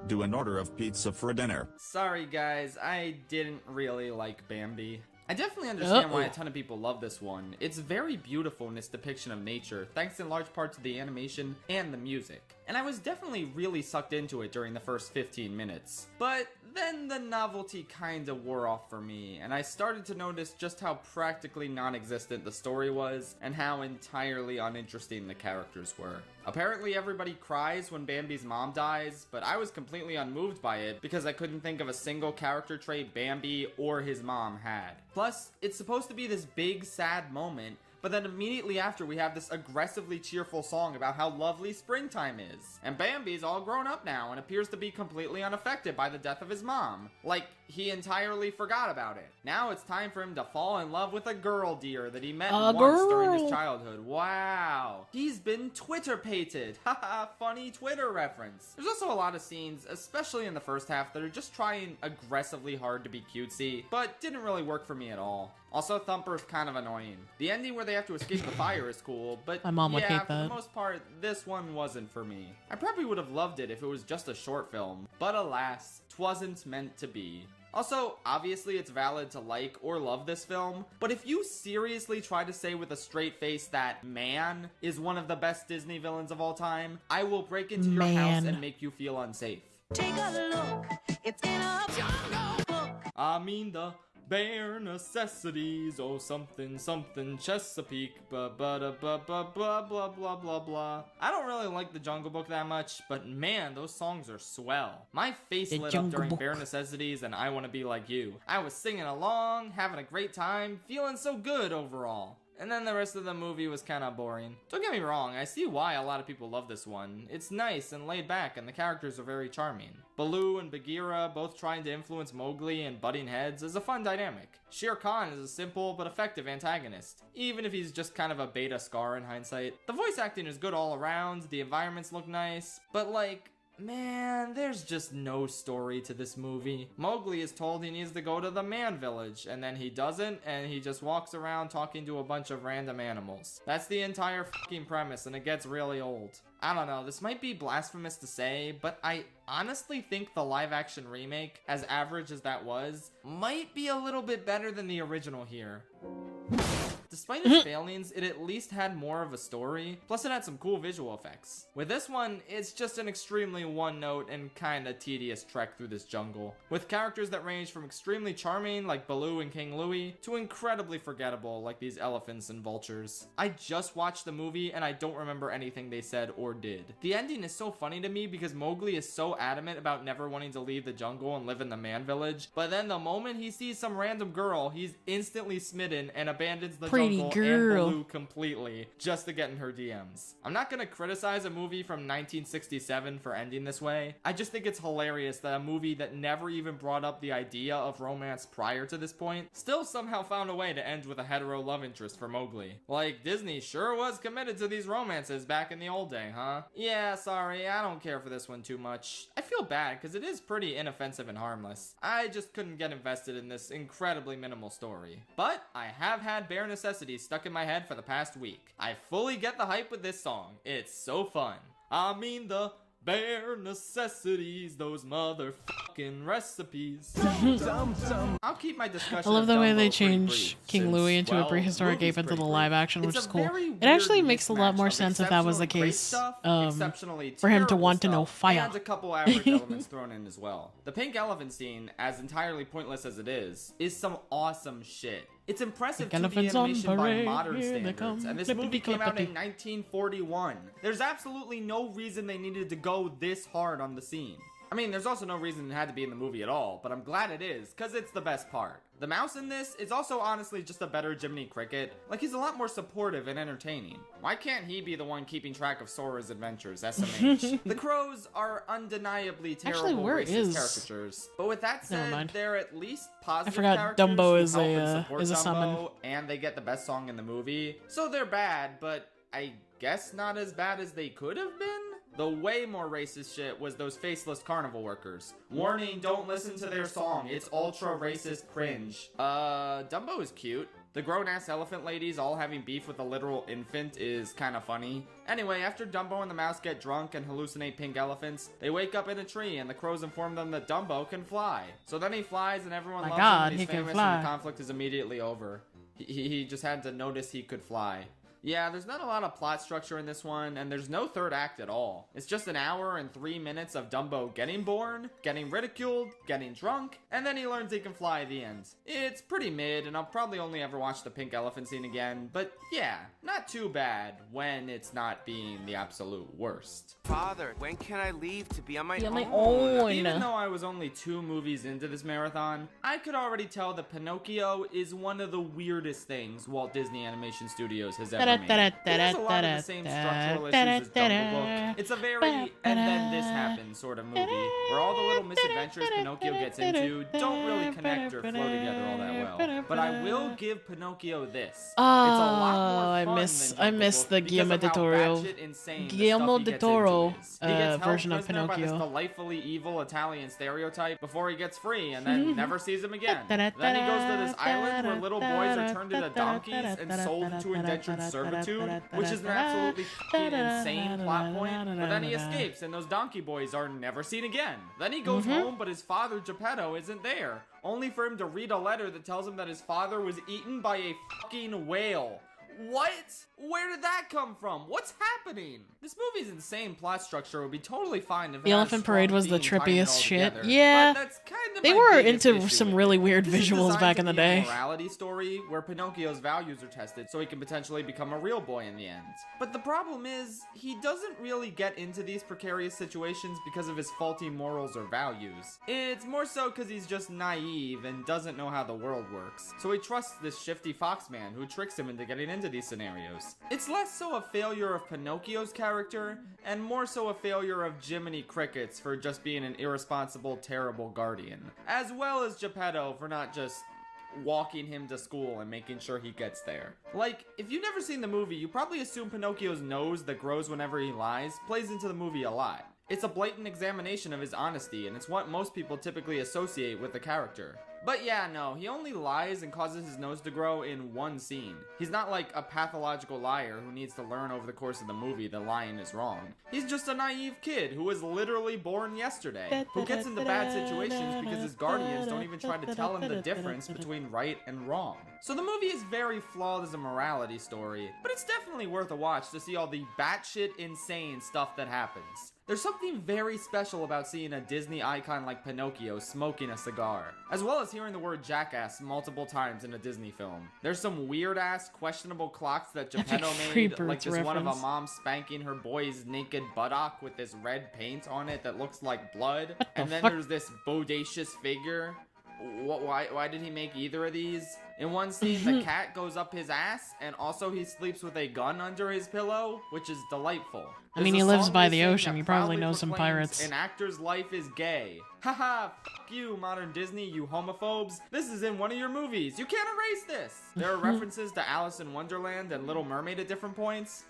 Do an order of pizza for dinner. Sorry guys, I didn't really like Bambi. I definitely understand why a ton of people love this one. It's very beautiful in its depiction of nature, thanks in large part to the animation and the music. And I was definitely really sucked into it during the first 15 minutes. But then the novelty kinda wore off for me, and I started to notice just how practically non-existent the story was, and how entirely uninteresting the characters were. Apparently everybody cries when Bambi's mom dies, but I was completely unmoved by it because I couldn't think of a single character trait Bambi or his mom had. Plus, it's supposed to be this big sad moment, but then immediately after we have this aggressively cheerful song about how lovely springtime is. And Bambi's all grown up now and appears to be completely unaffected by the death of his mom. Like, he entirely forgot about it. Now it's time for him to fall in love with a girl deer that he met once during his childhood. Wow. He's been Twitter-pated. Haha, funny Twitter reference. There's also a lot of scenes, especially in the first half, that are just trying aggressively hard to be cutesy, but didn't really work for me at all. Also, Thumper's kind of annoying. The ending where they have to escape the fire is cool, but my mom would hate for the most part, this one wasn't for me. I probably would have loved it if it was just a short film, but alas, 'twasn't meant to be. Also, obviously it's valid to like or love this film, but if you seriously try to say with a straight face that Man is one of the best Disney villains of all time, I will break into your house and make you feel unsafe. Take a look, it's in a jungle book. I mean the bare necessities, oh something something Chesapeake, blah blah blah blah blah blah blah blah blah. I don't really like the Jungle Book that much, but man, those songs are swell. My face lit up during Bare Necessities and I Want to Be Like You. I was singing along, having a great time, feeling so good overall. And then the rest of the movie was kinda boring. Don't get me wrong, I see why a lot of people love this one. It's nice and laid back and the characters are very charming. Baloo and Bagheera both trying to influence Mowgli and butting heads is a fun dynamic. Shere Khan is a simple but effective antagonist, even if he's just kind of a beta Scar in hindsight. The voice acting is good all around, the environments look nice, but like, man, there's just no story to this movie. Mowgli is told he needs to go to the man village, and then he doesn't, and he just walks around talking to a bunch of random animals. That's the entire fucking premise, and it gets really old. I don't know, this might be blasphemous to say, but I honestly think the live-action remake, as average as that was, might be a little bit better than the original here. Despite its failings, it at least had more of a story, plus it had some cool visual effects. With this one, it's just an extremely one-note and kinda tedious trek through this jungle, with characters that range from extremely charming like Baloo and King Louie, to incredibly forgettable like these elephants and vultures. I just watched the movie and I don't remember anything they said or did. The ending is so funny to me because Mowgli is so adamant about never wanting to leave the jungle and live in the man village, but then the moment he sees some random girl, he's instantly smitten and abandons the jungle and Baloo completely just to get in her DMs. I'm not gonna criticize a movie from 1967 for ending this way. I just think it's hilarious that a movie that never even brought up the idea of romance prior to this point still somehow found a way to end with a hetero love interest for Mowgli. Like, Disney sure was committed to these romances back in the old day, huh? Yeah, sorry, I don't care for this one too much. I feel bad because it is pretty inoffensive and harmless. I just couldn't get invested in this incredibly minimal story. But I have had bare necessities stuck in my head for the past week. I fully get the hype with this song. It's so fun. I mean the bare necessities, those motherfucking recipes. I'll keep my discussion. I love the way Dumbo they pretty change brief, King since, Louie into well, a prehistoric movie's ape into pretty the brief. live action, which It's is a cool. very It actually weird makes a lot more mismatch of sense if that was the exceptionally great case. stuff, exceptionally For him to terrible want to know stuff, fire. and a couple average elements thrown in as well. The pink elephant scene, as entirely pointless as it is some awesome shit. It's impressive Pink 2D elephants on animation by parade, modern here they standards, come, and this movie came out in flippity-clippity. 1941. There's absolutely no reason they needed to go this hard on the scene. I mean, there's also no reason it had to be in the movie at all, but I'm glad it is, because it's the best part. The mouse in this is also honestly just a better Jiminy Cricket. Like, he's a lot more supportive and entertaining. Why can't he be the one keeping track of Sora's adventures, SMH? The crows are undeniably terrible Actually, where racist is- caricatures. But with that Never said, mind. they're at least positive forgot characters Dumbo who is help a, and support is a Dumbo, summon. and they get the best song in the movie. So they're bad, but I guess not as bad as they could have been? The way more racist shit was those faceless carnival workers. Warning, don't listen to their song. It's ultra racist cringe. Dumbo is cute. The grown-ass elephant ladies all having beef with a literal infant is kinda funny. Anyway, after Dumbo and the mouse get drunk and hallucinate pink elephants, they wake up in a tree and the crows inform them that Dumbo can fly. So then he flies and everyone My loves God, him and he he's can famous fly. and the conflict is immediately over. He just had to notice he could fly. Yeah, there's not a lot of plot structure in this one, and there's no third act at all. It's just an hour and 3 minutes of Dumbo getting born, getting ridiculed, getting drunk, and then he learns he can fly at the end. It's pretty mid, and I'll probably only ever watch the pink elephant scene again, but yeah, not too bad when it's not being the absolute worst. Father, when can I leave to be on my own? Even though I was only 2 movies into this marathon, I could already tell that Pinocchio is one of the weirdest things Walt Disney Animation Studios has ever made. It has a lot of the same structural issues as Jungle Book. It's a very and then this happens sort of movie, where all the little misadventures Pinocchio gets into don't really connect or flow together all that well. But I will give Pinocchio this. It's a lot more fun I than miss Jungle the Book Guillermo because del of how Toro batshit insane the Guillermo stuff he del gets Toro into is. He gets held version of prisoner by this Pinocchio. delightfully evil Italian stereotype before he gets free and then never sees him again. Then he goes to this island where little boys are turned into donkeys and sold into indentured servitude, which is an absolutely fucking insane plot point. But then he escapes and those donkey boys are never seen again. Then he goes home, but his father Geppetto isn't there, only for him to read a letter that tells him that his father was eaten by a fucking whale. What? Where did that come from? What's happening? This movie's insane plot structure would be totally fine if it The had a Elephant strong Parade was the theme tying it trippiest all shit. together. Yeah. But that's kind of They my were biggest into issue some with really it. weird This is visuals designed back to in the be a day. morality story where Pinocchio's values are tested so he can potentially become a real boy in the end. But the problem is, he doesn't really get into these precarious situations because of his faulty morals or values. It's more so because he's just naive and doesn't know how the world works. So he trusts this shifty fox man who tricks him into getting into into these scenarios. It's less so a failure of Pinocchio's character, and more so a failure of Jiminy Cricket's for just being an irresponsible, terrible guardian, as well as Geppetto for not just walking him to school and making sure he gets there. Like, if you've never seen the movie, you probably assume Pinocchio's nose that grows whenever he lies plays into the movie a lot. It's a blatant examination of his honesty, and it's what most people typically associate with the character. But yeah, no, he only lies and causes his nose to grow in one scene. He's not like a pathological liar who needs to learn over the course of the movie that lying is wrong. He's just a naive kid who was literally born yesterday, who gets into bad situations because his guardians don't even try to tell him the difference between right and wrong. So the movie is very flawed as a morality story, but it's definitely worth a watch to see all the batshit insane stuff that happens. There's something very special about seeing a Disney icon like Pinocchio smoking a cigar, as well as hearing the word jackass multiple times in a Disney film. There's some weird-ass, questionable clocks that Geppetto made, like this one of a mom spanking her boy's naked buttock with this red paint on it that looks like blood. And then there's this bodacious figure. Why did he make either of these? In one scene, the cat goes up his ass, and also he sleeps with a gun under his pillow, which is delightful. I mean, he lives by the ocean. You probably know some pirates. An actor's life is gay. Haha, fuck you, modern Disney, you homophobes. This is in one of your movies. You can't erase this. There are references to Alice in Wonderland and Little Mermaid at different points.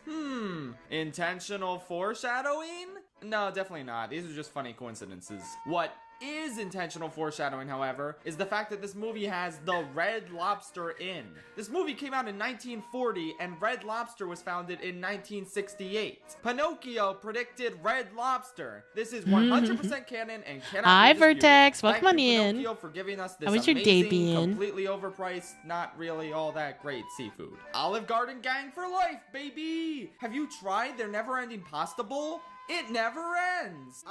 Intentional foreshadowing? No, definitely not. These are just funny coincidences. What is intentional foreshadowing, however, is the fact that this movie has the Red Lobster in. This movie came out in 1940, and Red Lobster was founded in 1968. Pinocchio predicted Red Lobster. This is 100% canon and cannot Hi, be disputed. Vertex. Welcome Thank on you, in. Pinocchio, for giving us this How was your day been? completely overpriced, not really all that great seafood. Olive Garden gang for life, baby! Have you tried their never-ending pasta bowl? It never ends!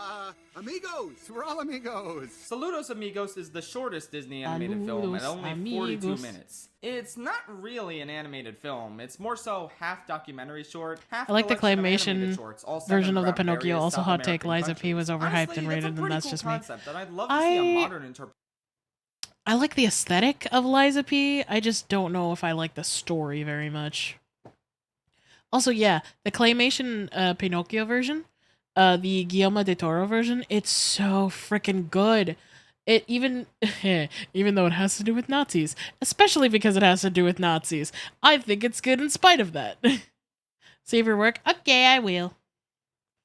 Amigos! We're all amigos! Saludos Amigos is the shortest Disney animated film at only 42 minutes. It's not really an animated film. It's more so half documentary short, half I like the collection of claymation animated shorts, all version centered of the around Pinocchio. various Also, South hot take: American Liza P was countries. overhyped Honestly, and that's a rated, and pretty that's cool just me. concept, and I'd love to see a modern interpretation. I like the aesthetic of Liza P. I just don't know if I like the story very much. Also, yeah, the claymation Pinocchio version, the Guillermo del Toro version, it's so freaking good. It even though it has to do with Nazis, especially because it has to do with Nazis, I think it's good in spite of that. Save your work? Okay, I will.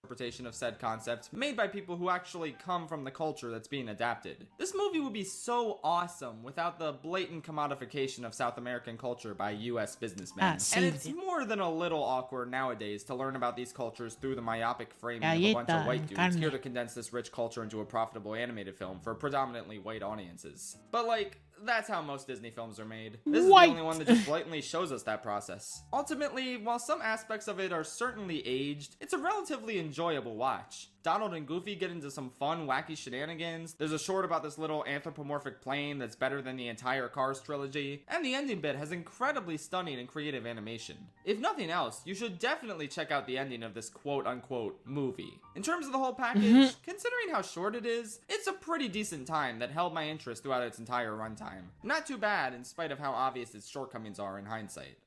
Interpretation of said concept made by people who actually come from the culture that's being adapted. This movie would be so awesome without the blatant commodification of South American culture by US businessmen. And it's more than a little awkward nowadays to learn about these cultures through the myopic framing of a bunch of white dudes here to condense this rich culture into a profitable animated film for predominantly white audiences. But like, that's how most Disney films are made. This is the only one that just blatantly shows us that process. Ultimately, while some aspects of it are certainly aged, it's a relatively enjoyable watch. Donald and Goofy get into some fun, wacky shenanigans. There's a short about this little anthropomorphic plane that's better than the entire Cars trilogy. And the ending bit has incredibly stunning and creative animation. If nothing else, you should definitely check out the ending of this quote-unquote movie. In terms of the whole package, considering how short it is, it's a pretty decent time that held my interest throughout its entire runtime. Not too bad, in spite of how obvious its shortcomings are in hindsight.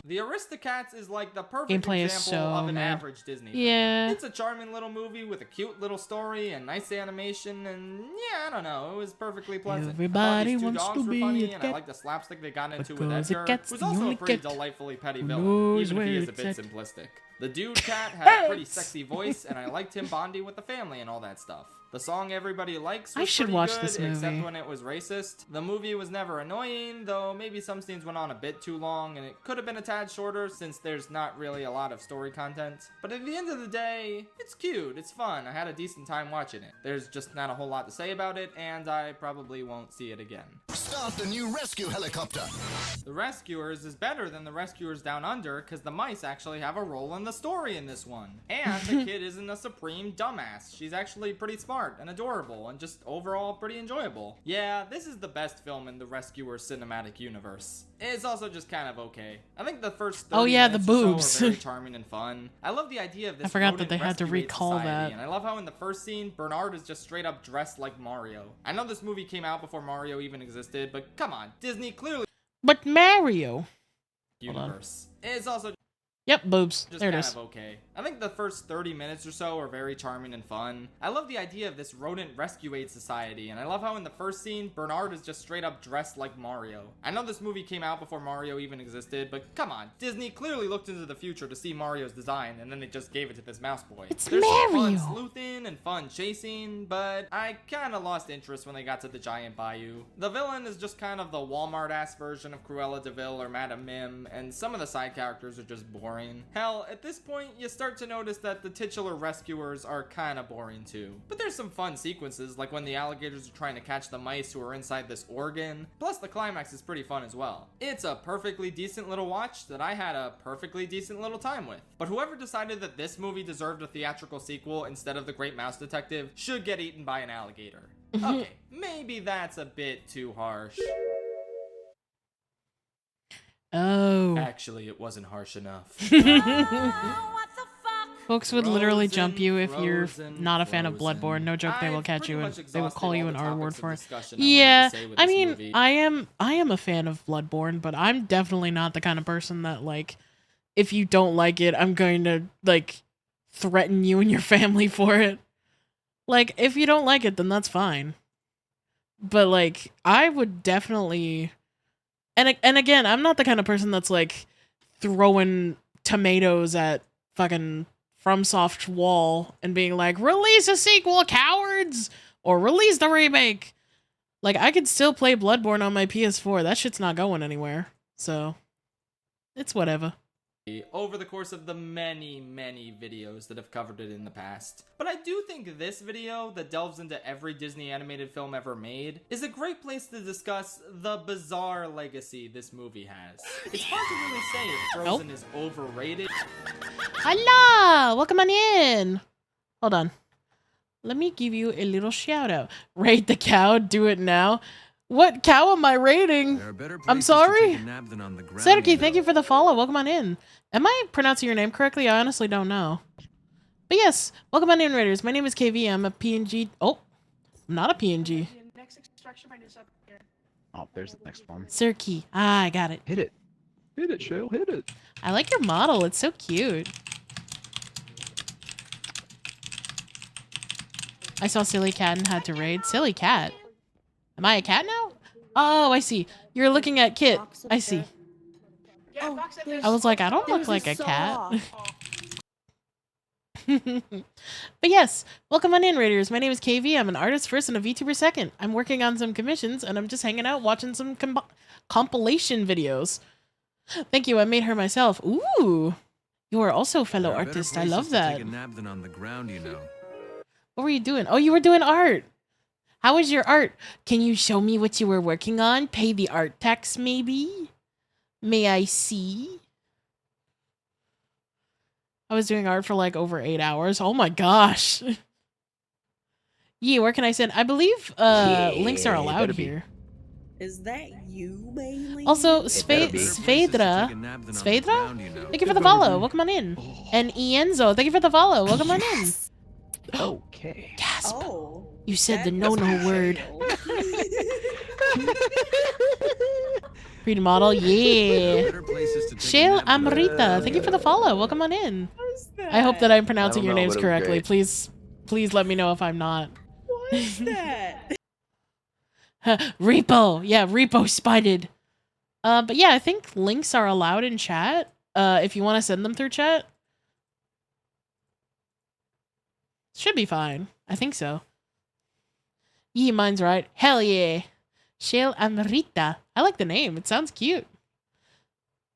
The Aristocats is like the perfect Gameplay example is so of an mad. average Disney film. Yeah. It's a charming little movie with a cute little story and nice animation, and yeah, I don't know, it was perfectly pleasant. Everybody I thought these two wants dogs to were be funny, a and I cat like the slapstick they got into with because a Edgar, cat's who's the also only a pretty cat delightfully petty who villain, knows even if he where is a bit it's at. simplistic. The dude cat had a pretty sexy voice, and I liked him bonding with the family and all that stuff. The song everybody likes was I should pretty watch good, this movie. except when it was racist. The movie was never annoying, though maybe some scenes went on a bit too long, and it could have been a tad shorter since there's not really a lot of story content. But at the end of the day, it's cute, it's fun, I had a decent time watching it. There's just not a whole lot to say about it, and I probably won't see it again. Start the new rescue helicopter. The Rescuers is better than the Rescuers Down Under, because the mice actually have a role in the story in this one. And the kid isn't a supreme dumbass. She's actually pretty smart and adorable and just overall pretty enjoyable. Yeah, this is the best film in the Rescuer cinematic universe. It's also just kind of okay. I think the first 30 the minutes or boobs. so are very charming and fun. I love the idea of this I forgot that rodent they had to rescue aid recall society, that. and I love how in the first scene, Bernard is just straight up dressed like Mario. I know this movie came out before Mario even existed, but come on, Disney clearly But Mario. universe. It's also Yep, boobs. just There it kind is. of okay. I think the first 30 minutes or so are very charming and fun. I love the idea of this rodent rescue aid society, and I love how in the first scene, Bernard is just straight up dressed like Mario. I know this movie came out before Mario even existed, but come on, Disney clearly looked into the future to see Mario's design, and then they just gave it to this mouse boy. It's There's some Mario. fun sleuthing and fun chasing, but I kinda lost interest when they got to the giant bayou. The villain is just kind of the Walmart-ass version of Cruella de Vil or Madame Mim, and some of the side characters are just boring. Hell, at this point, you start to notice that the titular rescuers are kinda boring too. But there's some fun sequences, like when the alligators are trying to catch the mice who are inside this organ. Plus, the climax is pretty fun as well. It's a perfectly decent little watch that I had a perfectly decent little time with. But whoever decided that this movie deserved a theatrical sequel instead of The Great Mouse Detective should get eaten by an alligator. Okay, maybe that's a bit too harsh. Oh. Actually, it wasn't harsh enough. Folks would literally Frozen, jump you if you're frozen, not a fan of frozen. Bloodborne. No joke, they will I've catch you pretty and much they will exhausted call you all an the R word topics of for it. discussion I wanted to Yeah, say with I this mean, movie. I am a fan of Bloodborne, but I'm definitely not the kind of person that like, if you don't like it, I'm going to like threaten you and your family for it. Like, if you don't like it, then that's fine. But like, I would definitely, and again, I'm not the kind of person that's like throwing tomatoes at fucking FromSoft wall and being like, release a sequel, cowards, or release the remake. Like, I could still play Bloodborne on my PS4. That shit's not going anywhere. So, it's whatever. Over the course of the many videos that have covered it in the past. But I do think this video, that delves into every Disney animated film ever made, is a great place to discuss the bizarre legacy this movie has. It's hard to really say if Frozen is overrated. Hello! Welcome on in! Hold on. Let me give you a little shout out. Rate the cow, do it now. What cow am I rating? I'm sorry? Serki, thank you for the follow. Welcome on in. Am I pronouncing your name correctly? I honestly don't know. But yes, welcome on in, Raiders. My name is KV. I'm a PNG. Oh, I'm not a PNG. Oh, there's the next one. Serki. Ah, I got it. Hit it. Hit it, Shale. Hit it. I like your model. It's so cute. I saw Silly Cat and had to raid. Silly Cat? Am I a cat now? Oh, I see. You're looking at Kit. I see. I was like, I don't look like a cat. But yes, welcome on in, Raiders. My name is KV. I'm an artist first and a VTuber second. I'm working on some commissions, and I'm just hanging out watching some compilation videos. Thank you. I made her myself. Ooh. You are also a fellow artist. I love that. Take a nap than on the ground, you know. What were you doing? Oh, you were doing art. How was your art? Can you show me what you were working on? Pay the art tax, maybe? May I see? I was doing art for like over 8 hours. Oh my gosh. Yeah, where can I send? I believe links are allowed here. Is that you, Bailey? Also, Svedra, thank you for the follow. Welcome on in. And Ienzo, thank you for the follow. Welcome on in. Okay. Gasp. Oh, You said the no-no word. Pretty model, yeah. Shale Amrita, thank you for the follow. Welcome on in. I hope that I'm pronouncing your names correctly. Please let me know if I'm not. what is that? Repo. Yeah, Repo spotted. But yeah, I think links are allowed in chat. If you want to send them through chat. Should be fine. I think so. Yeah, mine's right. Hell yeah. Shale Amrita. I like the name. It sounds cute.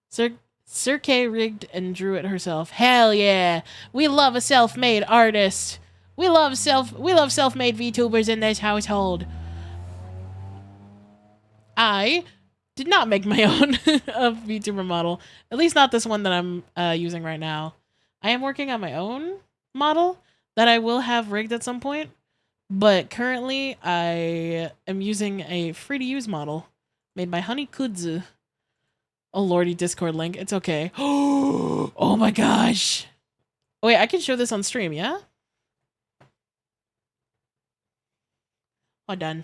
Sir K rigged and drew it herself. Hell yeah. We love a self-made artist. We love self-made VTubers in this household. I did not make my own VTuber model. At least not this one that I'm using right now. I am working on my own model that I will have rigged at some point. But currently, I am using a free-to-use model made by Honey Kudzu. Oh lordy, Discord link. It's okay. Oh my gosh. Oh wait, I can show this on stream, yeah? Hold on.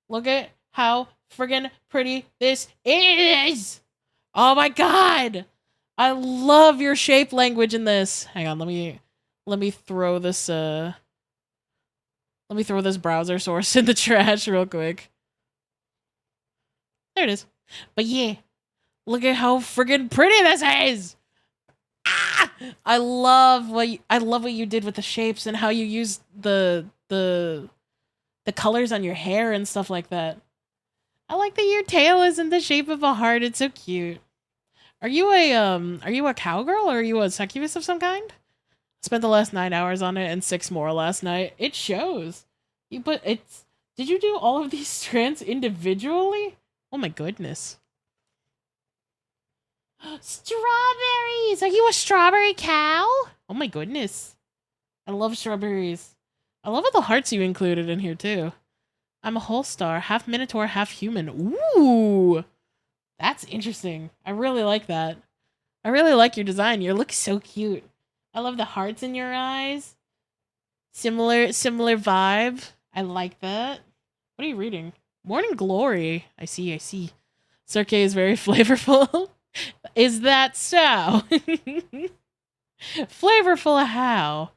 Look at how friggin' pretty this is. Oh my god. I love your shape language in this. Hang on, let me throw this browser source in the trash real quick. There it is. But yeah, look at how friggin' pretty this is. Ah! I love what you did with the shapes and how you used the colors on your hair and stuff like that. I like that your tail is in the shape of a heart. It's so cute. Are you a cowgirl or are you a succubus of some kind? Spent the last 9 hours on it and 6 more last night. It shows. Did you do all of these strands individually? Oh my goodness. Strawberries! Are you a strawberry cow? Oh my goodness. I love strawberries. I love all the hearts you included in here too. I'm a whole star, half minotaur, half human. Ooh! That's interesting. I really like that. I really like your design. You look so cute. I love the hearts in your eyes. Similar vibe. I like that. What are you reading? Morning Glory. I see. Cirque is very flavorful. Is that so? Flavorful how?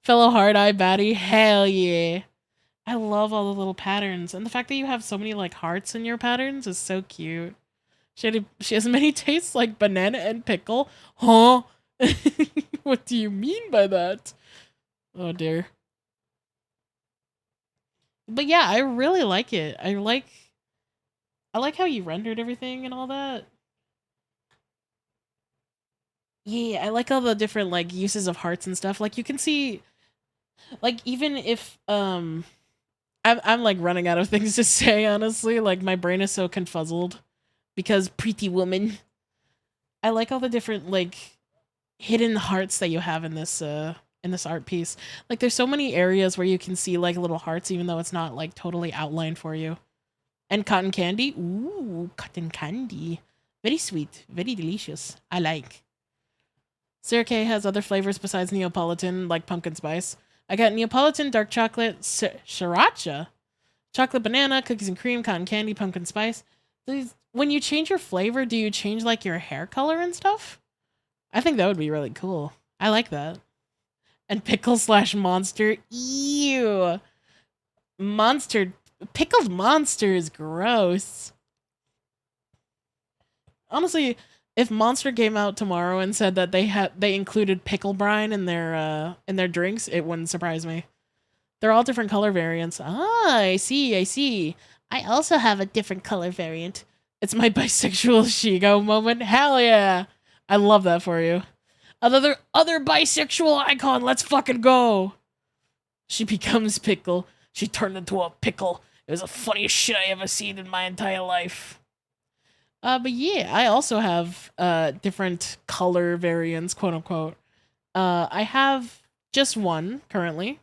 Fellow hard-eye baddie. Hell yeah. I love all the little patterns. And the fact that you have so many like hearts in your patterns is so cute. She has many tastes like banana and pickle. Huh? What do you mean by that? Oh dear. But yeah, I really like it. I like how you rendered everything and all that. Yeah, I like all the different like uses of hearts and stuff. Like you can see like even if I'm like running out of things to say, honestly. Like my brain is so confuzzled because pretty woman. I like all the different like hidden hearts that you have in this art piece. Like there's so many areas where you can see like little hearts even though it's not like totally outlined for you. And cotton candy. Ooh, cotton candy. Very sweet, very delicious. I like. Cirque has other flavors besides Neapolitan, like pumpkin spice. I got Neapolitan, dark chocolate, sriracha, chocolate banana, cookies and cream, cotton candy, pumpkin spice. When you change your flavor, do you change like your hair color and stuff? I think that would be really cool. I like that. And pickle / monster. Ew. Pickled monster is gross. Honestly, if Monster came out tomorrow and said that they included pickle brine in their drinks, it wouldn't surprise me. They're all different color variants. Ah, I see. I also have a different color variant. It's my bisexual Shigo moment. Hell yeah. I love that for you. Other bisexual icon. Let's fucking go. She becomes pickle. She turned into a pickle. It was the funniest shit I ever seen in my entire life. But yeah, I also have different color variants, quote unquote. I have just one currently.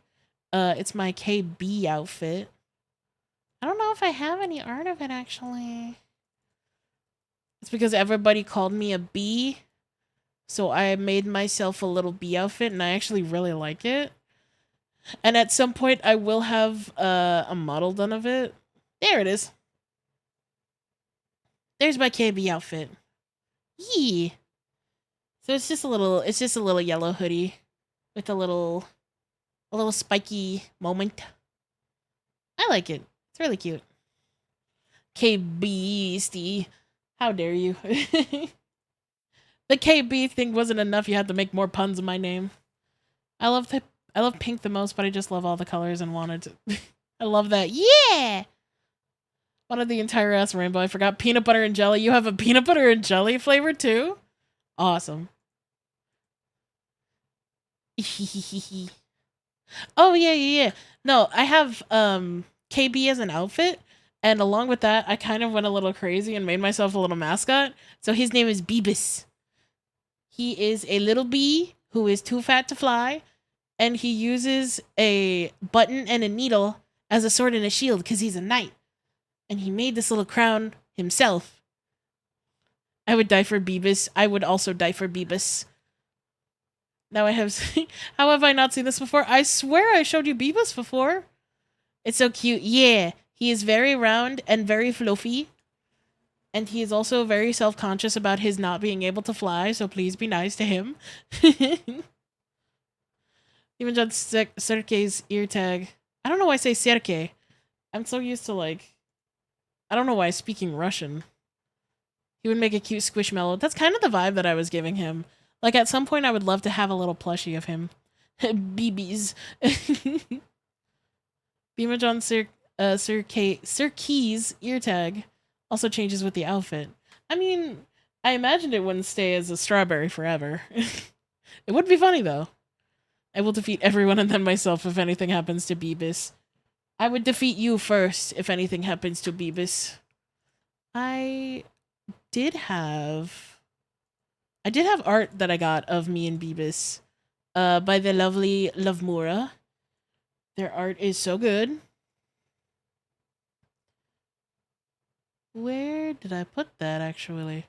It's my KB outfit. I don't know if I have any art of it actually. It's because everybody called me a bee. So I made myself a little bee outfit and I actually really like it. And at some point I will have a model done of it. There it is. There's my KB outfit. Yee. So it's just a little yellow hoodie with a little spiky moment. I like it. It's really cute. KB. How dare you? The KB thing wasn't enough. You had to make more puns in my name. I love pink the most, but I just love all the colors and wanted to. I love that. Yeah. Wanted the entire ass rainbow. I forgot peanut butter and jelly. You have a peanut butter and jelly flavor too? Awesome. Oh yeah. No, I have KB as an outfit, and along with that, I kind of went a little crazy and made myself a little mascot. So his name is Beebus. He is a little bee who is too fat to fly, and he uses a button and a needle as a sword and a shield because he's a knight. And he made this little crown himself. I would die for Beebus. I would also die for Beebus. Now I have... How have I not seen this before? I swear I showed you Beebus before. It's so cute. Yeah. He is very round and very fluffy. And he is also very self-conscious about his not being able to fly, so please be nice to him. Even John Serke's ear tag. I don't know why I say Serke. I'm so used to, like... I don't know why I'm speaking Russian. He would make a cute squishmallow. That's kind of the vibe that I was giving him. Like, at some point, I would love to have a little plushie of him. BBs. Beamer John Serke's ear tag also changes with the outfit. I mean, I imagined it wouldn't stay as a strawberry forever. It would be funny, though. I will defeat everyone and then myself if anything happens to Beebis. I would defeat you first if anything happens to Beebis. I did have art that I got of me and Beebis by the lovely Lovemura. Their art is so good. Where did I put that, actually?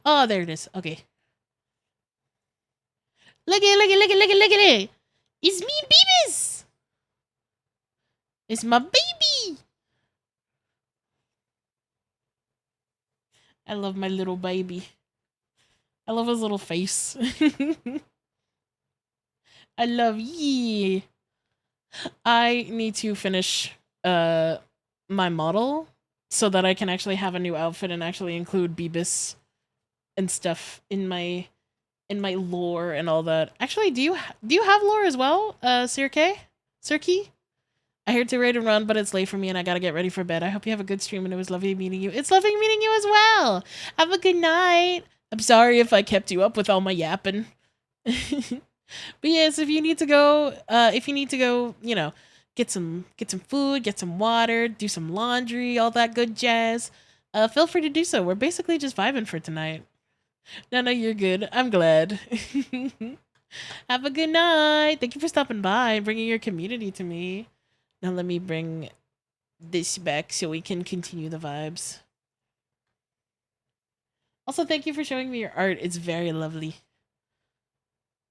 Oh, there it is. Okay. Look at it. It's me, Beebis. It's my baby. I love my little baby. I love his little face. I love ye. I need to finish my model so that I can actually have a new outfit and actually include Beebis and stuff in my lore and all that. Actually, do you have lore as well, Sirke? I heard to raid and run, but it's late for me and I gotta get ready for bed. I hope you have a good stream and it was lovely meeting you. It's lovely meeting you as well. Have a good night. I'm sorry if I kept you up with all my yapping. But yes, if you need to go, you know, get some food, get some water, do some laundry, all that good jazz, feel free to do so. We're basically just vibing for tonight. No, you're good. I'm glad. Have a good night. Thank you for stopping by and bringing your community to me. Now let me bring this back so we can continue the vibes. Also, thank you for showing me your art. It's very lovely.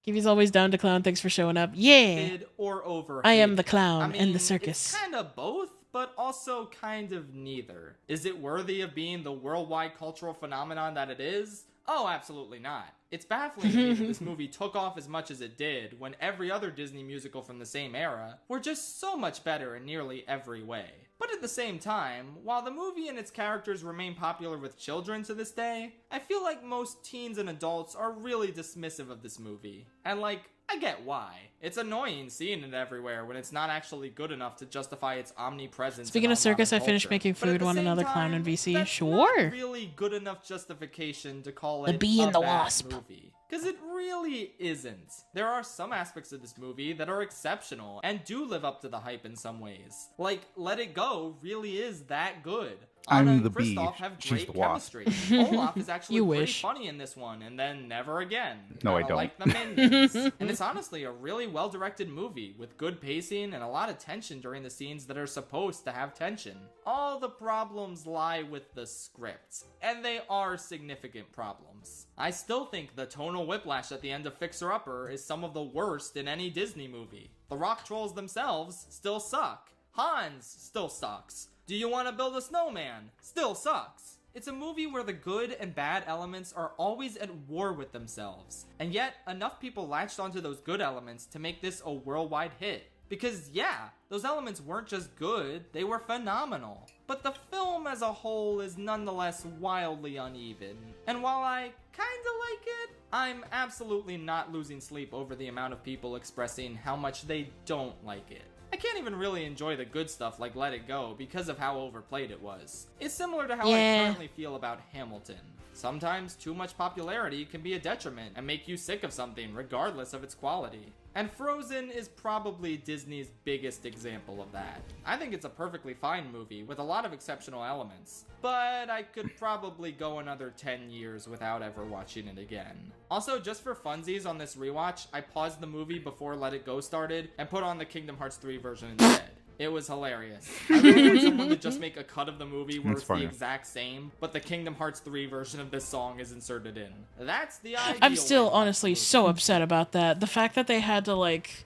Kiwi's always down to clown. Thanks for showing up. Yeah! Or over I am the clown in and the circus. It's kind of both, but also kind of neither. Is it worthy of being the worldwide cultural phenomenon that it is? Oh, absolutely not. It's baffling to me that this movie took off as much as it did when every other Disney musical from the same era were just so much better in nearly every way. But at the same time, while the movie and its characters remain popular with children to this day, I feel like most teens and adults are really dismissive of this movie. And like, I get why. It's annoying seeing it everywhere when it's not actually good enough to justify its omnipresence. Speaking of circus, I finished making food. Want another clown in VC? Sure. Not really good enough justification to call it the bee and the bad wasp movie. Because it really isn't. There are some aspects of this movie that are exceptional and do live up to the hype in some ways. Like, Let It Go really is that good. Anna I'm the and bee. Kristoff have She's great the wasp. chemistry. Olaf is actually You pretty wish. funny in this one, and then never again. No, I Kinda don't. Like the Minions. And it's honestly a really well-directed movie with good pacing and a lot of tension during the scenes that are supposed to have tension. All the problems lie with the script, and they are significant problems. I still think the tonal whiplash at the end of Fixer Upper is some of the worst in any Disney movie. The rock trolls themselves still suck. Hans still sucks. Do You Want to Build a Snowman still sucks. It's a movie where the good and bad elements are always at war with themselves, and yet enough people latched onto those good elements to make this a worldwide hit. Because yeah, those elements weren't just good, they were phenomenal. But the film as a whole is nonetheless wildly uneven. And while I kinda like it, I'm absolutely not losing sleep over the amount of people expressing how much they don't like it. I can't even really enjoy the good stuff like Let It Go because of how overplayed it was. It's similar to how I currently feel about Hamilton. Sometimes too much popularity can be a detriment and make you sick of something regardless of its quality. And Frozen is probably Disney's biggest example of that. I think it's a perfectly fine movie with a lot of exceptional elements, but I could probably go another 10 years without ever watching it again. Also, just for funsies on this rewatch, I paused the movie before Let It Go started and put on the Kingdom Hearts 3 version instead. It was hilarious. I really want someone to just make a cut of the movie where it's the exact same, but the Kingdom Hearts 3 version of this song is inserted in. That's the ideal. I'm still honestly so upset about that. The fact that they had to like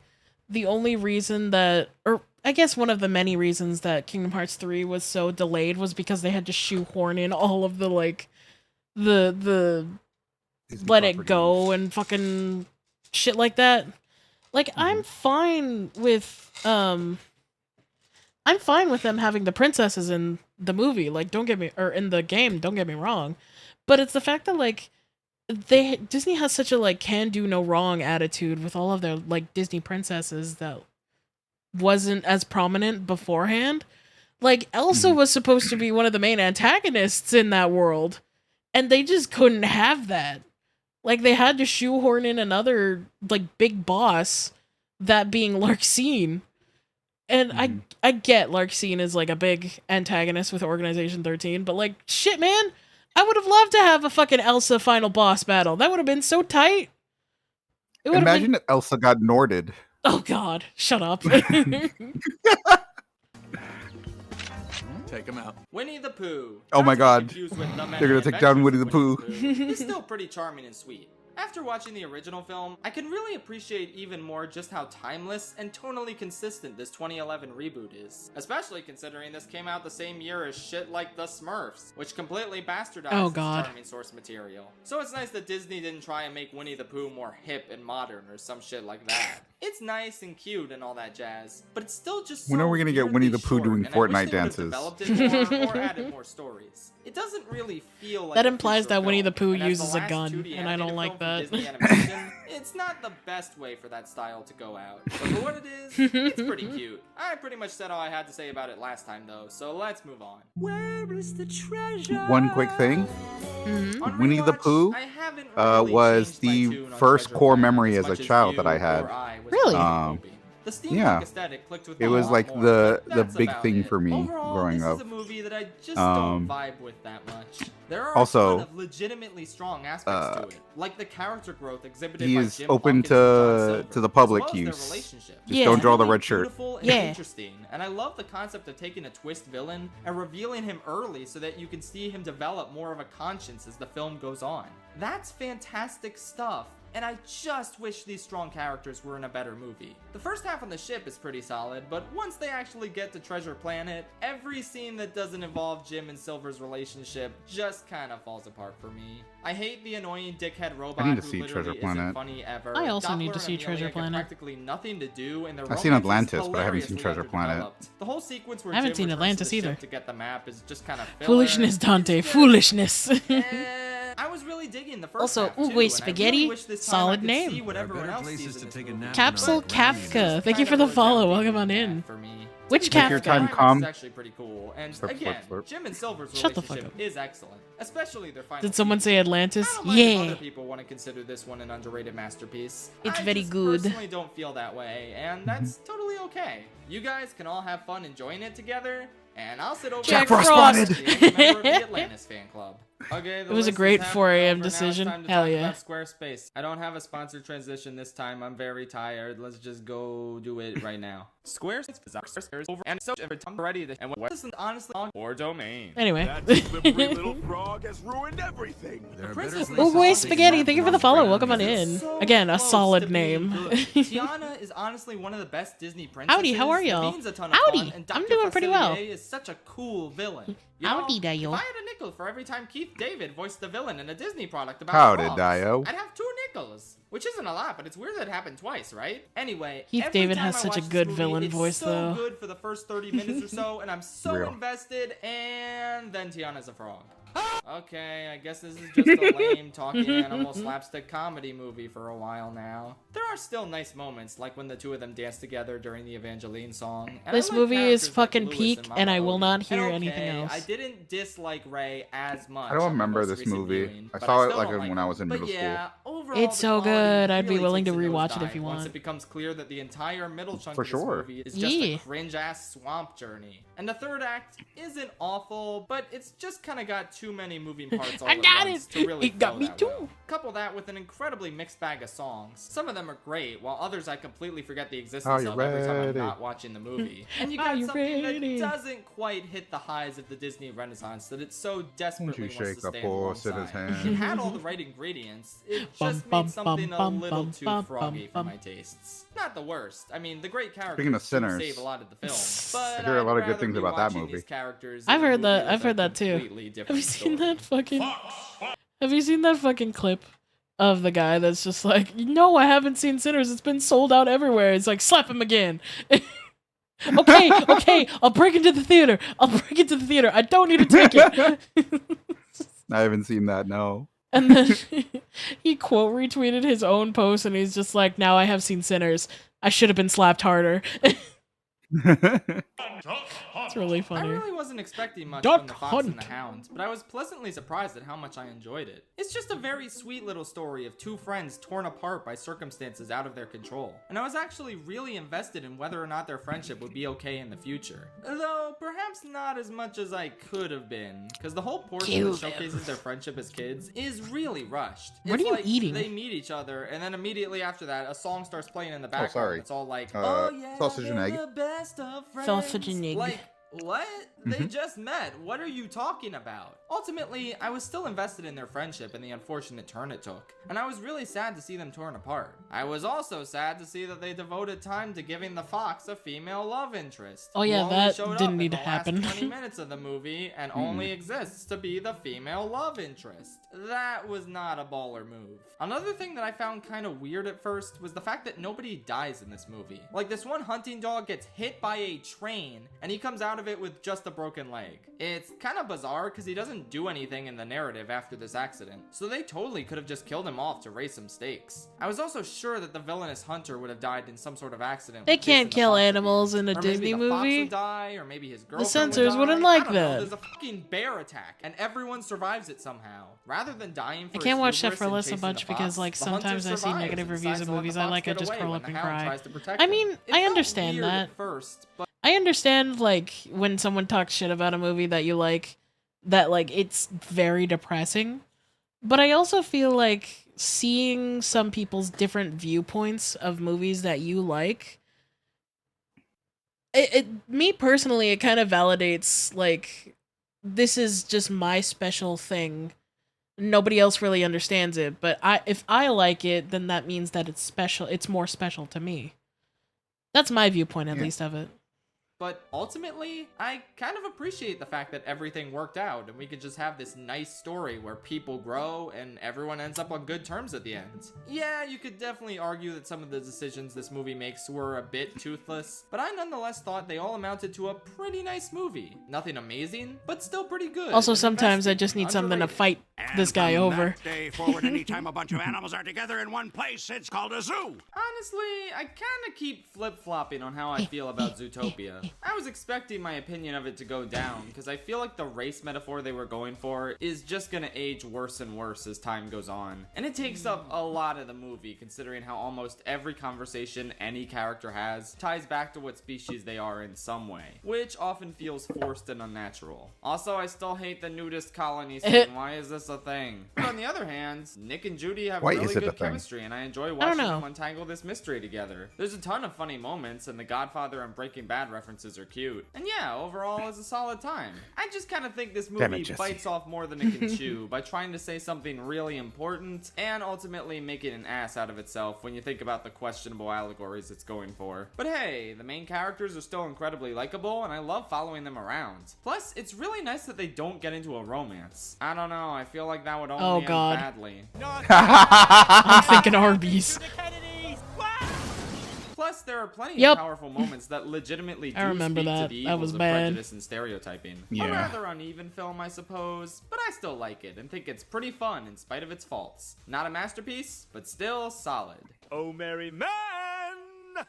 the only reason that, or I guess one of the many reasons that Kingdom Hearts 3 was so delayed was because they had to shoehorn in all of the like the Disney let it properties. go and fucking shit like that. Like I'm fine with them having the princesses in the movie, like don't get me, or in the game, don't get me wrong. But it's the fact that like Disney has such a like can do no wrong attitude with all of their like Disney princesses that wasn't as prominent beforehand. Like Elsa was supposed to be one of the main antagonists in that world, and they just couldn't have that. Like they had to shoehorn in another like big boss, that being Larxene. And I get Larxene is like a big antagonist with Organization 13, but like shit, man, I would have loved to have a fucking Elsa final boss battle. That would have been so tight. It would Imagine if Elsa got Norded. Oh God, shut up. Take him out. Winnie the Pooh. Oh my Not to be God. confused with The Many They're gonna take down Adventures Winnie the of Pooh. Is still pretty charming and sweet. After watching the original film, I can really appreciate even more just how timeless and tonally consistent this 2011 reboot is. Especially considering this came out the same year as shit like The Smurfs, which completely bastardized its charming source material. So it's nice that Disney didn't try and make Winnie the Pooh more hip and modern or some shit like that. It's nice and cute and all that jazz, but it's still just When are we gonna get Winnie the Pooh doing Fortnite dances? Developed it more or added more stories. It doesn't really feel like that a implies feature that Winnie the film, Pooh and as uses the a last gun, 2D and I don't animated like film from that. Disney Animation, it's not the best way for that style to go out. But for what it is, it's pretty cute. I pretty much said all I had to say about it last time though, so let's move on. Where is the treasure? One quick thing. On Winnie the rewatch, Pooh I haven't really was changed my the tune on first Treasure core Planet memory as as a much as child you that I or had. I was Really? playing the movie. The steampunk Yeah. aesthetic clicked with It me a was lot like more, the but that's big about thing it. for me Overall, growing this up. is a movie that I just don't vibe with that much. There are Also, a ton of legitimately strong aspects to it, like the character growth exhibited he by is Jim open Hawkins and John Silver, to the public as well as their use. relationship. Just don't draw the Really red shirt. beautiful and interesting, and I love the concept of taking a twist villain and revealing him early so that you can see him develop more of a conscience as the film goes on. That's fantastic stuff. And I just wish these strong characters were in a better movie. The first half on the ship is pretty solid, but once they actually get to Treasure Planet, every scene that doesn't involve Jim and Silver's relationship just kind of falls apart for me. I hate the annoying dickhead robot I need to who see literally Treasure isn't Planet. funny ever. I also need to Doppler see and Treasure Amelia get Planet. practically nothing to do, and their I've seen romance is Atlantis, but I haven't seen hilariously Treasure Planet. underdeveloped. The whole sequence where I haven't Jim seen returns to Atlantis the ship either. to get the map is just kind of filler. Foolishness, Dante. Foolishness. I was really digging the first Also, half, too, Uwe and I really Spaghetti, wish this time solid I could name. see what There are everyone better else places sees to in take this a movie. nap Capsule than on the ground. Kafka. Thank you for the follow. Welcome on in. For me. Which Make your time Kafka? come. Is actually pretty cool, and Slurp, slurp, again, slurp. Jim and Silver's Shut the fuck relationship up. is excellent, especially their final. Did someone say sequence. Atlantis? I don't mind if Yeah. other people want to consider this one an underrated masterpiece. It's I very just good. personally don't feel that way, and that's totally okay. You guys can all have fun enjoying it together, and I'll sit over Jack here Frost. as a member of the Atlantis fan club. Okay, the It was a list great is half 4 a.m. over. Now it's decision. time to Hell talk yeah. about Squarespace. I don't have a sponsored transition this time. I'm very tired. Let's just go do it right now. Squarespace is over and so every time ready to and what isn't honestly on or domain. Anyway. That slippery little frog has ruined everything. There are better Princess places Uwe to Spaghetti, take thank you for a the nap follow. than on Welcome the on ground. in. So Again, a close solid to being name. good. Tiana is honestly one of the best Disney princesses. Howdy, how are y'all? Navine's a ton of Howdy, fun, and I'm Dr. doing pretty well. Facilier is such a cool villain. You Howdy, know, Dio. if I had a nickel for every time Keith David voiced the villain in a Disney product about Howdy, frogs, Dio. I'd have 2 nickels, which isn't a lot, but it's weird that it happened twice, right? Anyway, Keith every David time has I such a watch this good movie, villain it's voice, so though. good for the first 30 minutes or so, and I'm so Real. invested, and then Tiana's a frog. Okay, I guess this is just a lame talking animal slapstick comedy movie for a while now. There are still nice moments, like when the two of them dance together during the Evangeline song. And I This like movie is characters like fucking Louis peak, Mama and I will Odie. not hear And anything okay, else. I didn't dislike Ray as much. I don't on the remember most this recent movie. viewing, I but saw it still like don't when I was in But middle yeah, overall, It's the so quality good. I'd be really willing to takes a rewatch it if nosedive you once want. it becomes clear that the entire middle chunk For of this sure. movie is just Yeah. a cringe-ass swamp journey. And the third act isn't awful, but it's just kind of got too many moving parts all I at got once it. to really It got flow me that too. well. Couple that with an incredibly mixed bag of songs. Some of them are great, while others I completely forget the existence you of every time I'm ready? not watching the movie. And you Are got you something ready? that doesn't quite hit the highs of the Disney Renaissance that it so desperately you wants shake to the stand pulse in his alongside. hand? It had all the right ingredients. It just made something a little too froggy for my tastes. Not the worst. I mean, the great characters Speaking of do Sinners, save a lot of the film, but I hear a lot of I'd good rather things be about that watching movie. these characters I've in a heard that. movie I've with heard a that too. completely Have you different seen story. that fucking? Have you seen that fucking clip of the guy that's just like, no, I haven't seen Sinners. It's been sold out everywhere. It's like, slap him again. okay, I'll break into the theater. I don't need a ticket. I haven't seen that. No. And then he quote retweeted his own post, and he's just like, now I have seen Sinners. I should have been slapped harder. It's really funny. I really wasn't expecting much from The Fox and the Hound, but I was pleasantly surprised at how much I enjoyed it. It's just a very sweet little story of two friends torn apart by circumstances out of their control, and I was actually really invested in whether or not their friendship would be okay in the future. Though, perhaps not as much as I could have been, because the whole portion that showcases their friendship as kids is really rushed. What are you eating? They meet each other, and then immediately after that, a song starts playing in the background. sorry. It's all like, sausage and egg. the best of friends. Sausage and egg. Like, what? They just met. What are you talking about? Ultimately, I was still invested in their friendship and the unfortunate turn it took, and I was really sad to see them torn apart. I was also sad to see that they devoted time to giving the fox a female love interest. Oh yeah, who only that showed didn't up need in to the happen. last 20 minutes of the movie and only exists to be the female love interest. That was not a baller move. Another thing that I found kind of weird at first was the fact that nobody dies in this movie. Like, this one hunting dog gets hit by a train and he comes out of it with just a broken leg. It's kind of bizarre because he doesn't do anything in the narrative after this accident, so they totally could have just killed him off to raise some stakes. I was also sure that the villainous hunter would have died in some sort of accident. They can't kill animals in a Disney maybe the fox movie. would die, or maybe his girlfriend The censors would wouldn't die. like I don't know, that. There's a fucking bear attack, and everyone survives it somehow. Rather than dying for I can't watch his Chef hubris for and Less a chasing bunch the fox, because, like, the hunter sometimes I see survives negative and reviews decides of to let movies the I fox like. I get just away curl when up the and hound cry. tries to protect I him. mean, It I felt understand weird that. at first, but I understand, like, when someone talks shit about a movie that you like, that, like, it's very depressing. But I also feel like seeing some people's different viewpoints of movies that you like, me personally, it kind of validates, like, this is just my special thing. Nobody else really understands it, but if I like it, then that means that it's special. It's more special to me. That's my viewpoint, at least, of it. But ultimately, I kind of appreciate the fact that everything worked out and we could just have this nice story where people grow and everyone ends up on good terms at the end. Yeah, you could definitely argue that some of the decisions this movie makes were a bit toothless, but I nonetheless thought they all amounted to a pretty nice movie. Nothing amazing, but still pretty good. Also, and sometimes I investing, just need something to underrated. fight this guy over. That day forward, anytime a bunch of animals are together in one place, it's called a zoo. Honestly, I kind of keep flip-flopping on how I feel about Zootopia. I was expecting my opinion of it to go down, because I feel like the race metaphor they were going for is just gonna age worse and worse as time goes on. And it takes up a lot of the movie, considering how almost every conversation any character has ties back to what species they are in some way, which often feels forced and unnatural. Also, I still hate the nudist colony scene. Why is this a thing? But on the other hand, Nick and Judy have Why really is it a good thing? chemistry, and I enjoy don't watching know. them untangle this mystery together. There's a ton of funny moments, and the Godfather and Breaking Bad references are cute. And yeah, overall, it's a solid time. I just kind of think this Damn movie it, Jesse. bites off more than it can chew by trying to say something really important and ultimately making an ass out of itself when you think about the questionable allegories it's going for. But hey, the main characters are still incredibly likable, and I love following them around. Plus, it's really nice that they don't get into a romance. I don't know, I feel like that would only end God. badly. I'm thinking Arby's. Plus, there are plenty Yep. of powerful moments that legitimately do I remember speak to that. the That evils was of bad. prejudice and stereotyping. A Yeah. rather uneven film, I suppose, but I still like it and think it's pretty fun in spite of its faults. Not a masterpiece, but still solid. Oh, merry man!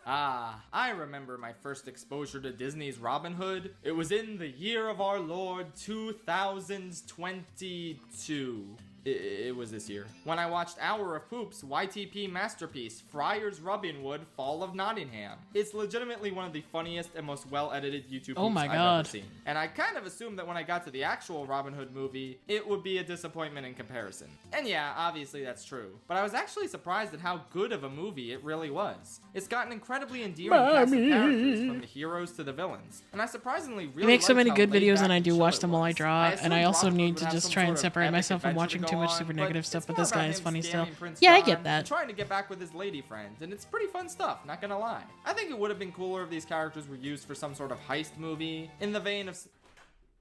Ah, I remember my first exposure to Disney's Robin Hood. It was in the year of our Lord 2022. It was this year. When I watched Hour of Poop's YTP masterpiece, Friars Rubbing Wood, Fall of Nottingham. It's legitimately one of the funniest and most well-edited YouTube Oh poops my I've God. ever seen. And I kind of assumed that when I got to the actual Robin Hood movie, it would be a disappointment in comparison. And yeah, obviously that's true. But I was actually surprised at how good of a movie it really was. It's got an incredibly endearing cast of characters, from the heroes to the villains. And I surprisingly really You make so liked many how good laid videos, back and I do chill watch it them while I was. draw, and I assumed also Robin Hood need would to have just some try and sort of separate epic myself from adventure watching too too much on, super but negative it's stuff, but more this about guy is him funny still. scamming Prince Yeah, I John get and that. trying to get back with his lady friends, and it's pretty fun stuff, not gonna lie. I think it would have been cooler if these characters were used for some sort of heist movie, in the vein of...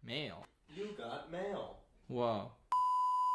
Mail? You got mail. Whoa.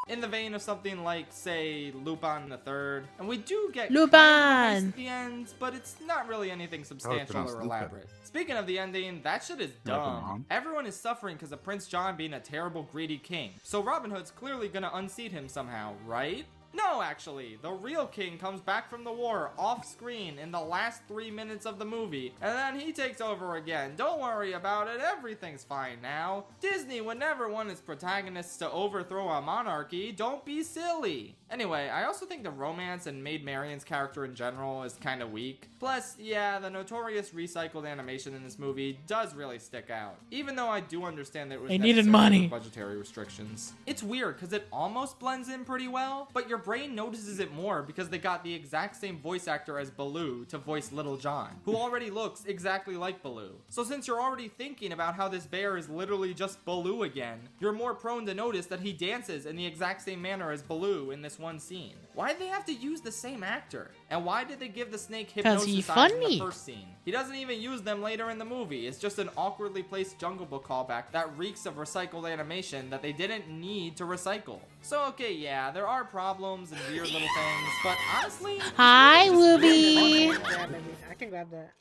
In the vein of something like, say, Lupin the Third. And we do get Lupin! kind of a heist at the end, but it's not really anything substantial pronounced or Lupin. elaborate. Speaking of the ending, that shit is Am I dumb. wrong? Everyone is suffering because of Prince John being a terrible, greedy king. So Robin Hood's clearly gonna unseat him somehow, right? No, actually, the real king comes back from the war off screen in the last 3 minutes of the movie, and then he takes over again. Don't worry about it, everything's fine now. Disney would never want its protagonists to overthrow a monarchy. Don't be silly. Anyway, I also think the romance and Maid Marian's character in general is kind of weak. Plus, yeah, the notorious recycled animation in this movie does really stick out. Even though I do understand that it was They needed necessary money. for budgetary restrictions. It's weird because it almost blends in pretty well, but your brain notices it more because they got the exact same voice actor as Baloo to voice Little John, who already looks exactly like Baloo. So since you're already thinking about how this bear is literally just Baloo again, you're more prone to notice that he dances in the exact same manner as Baloo in this one scene. Why did they have to use the same actor? And why did they give the snake 'Cause he hypnosis eyes in the funny. first scene? He doesn't even use them later in the movie. It's just an awkwardly placed Jungle Book callback that reeks of recycled animation that they didn't need to recycle. So okay, yeah, there are problems and weird little things, but honestly... Hi, it's just Wooby. really fun. I can grab that.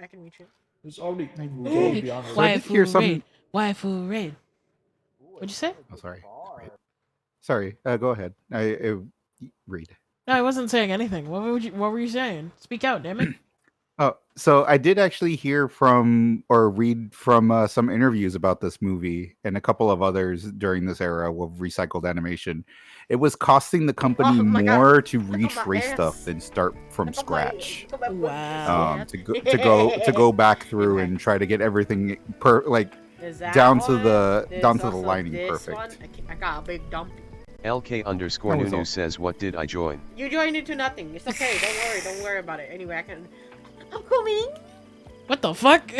I can reach it. It's already Hey, beyond So I did hear waifu some- raid. Waifu raid. What'd you say? Oh, sorry. Sorry. Go ahead. I read. No, I wasn't saying anything. What were you saying? Speak out, damn it. Oh, so I did actually hear from or read from some interviews about this movie and a couple of others during this era of recycled animation. It was costing the company Oh my God. more to Look at retrace my stuff ass. than start from Look at my- scratch. look at my Wow. To go back through and try to get everything Is that down to one? the There's down to the also lining this perfect. one. I got a big dump. LK_Nunu says, what did I join? You joined into nothing. It's okay. Don't worry about it. Anyway, I'm coming. What the fuck?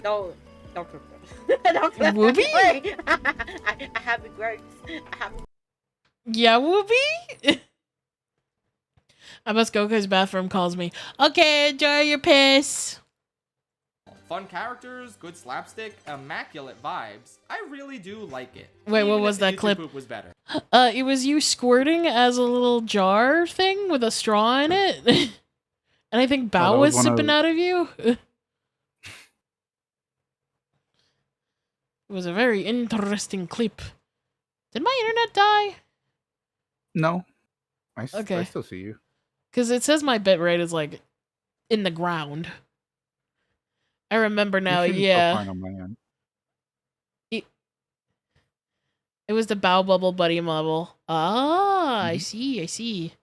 Don't clip that. Don't clip Whoopi? that. Wait. I have the grapes. I have. Yeah, Whoopi? I must go because bathroom calls me. Okay, enjoy your piss. Fun characters, good slapstick, immaculate vibes. I really do like it. Wait, what Even was if the that YouTube clip? poop was better. It was you squirting as a little jar thing with a straw in it. And I think Bao that was was one sipping of- out of you. It was a very interesting clip. Did my internet die? No, I Okay. still see you. Because it says my bitrate is like in the ground. I remember now, It seems so yeah. fine on my end. It was the Bow Bubble Buddy level. Ah, I Mm-hmm. see.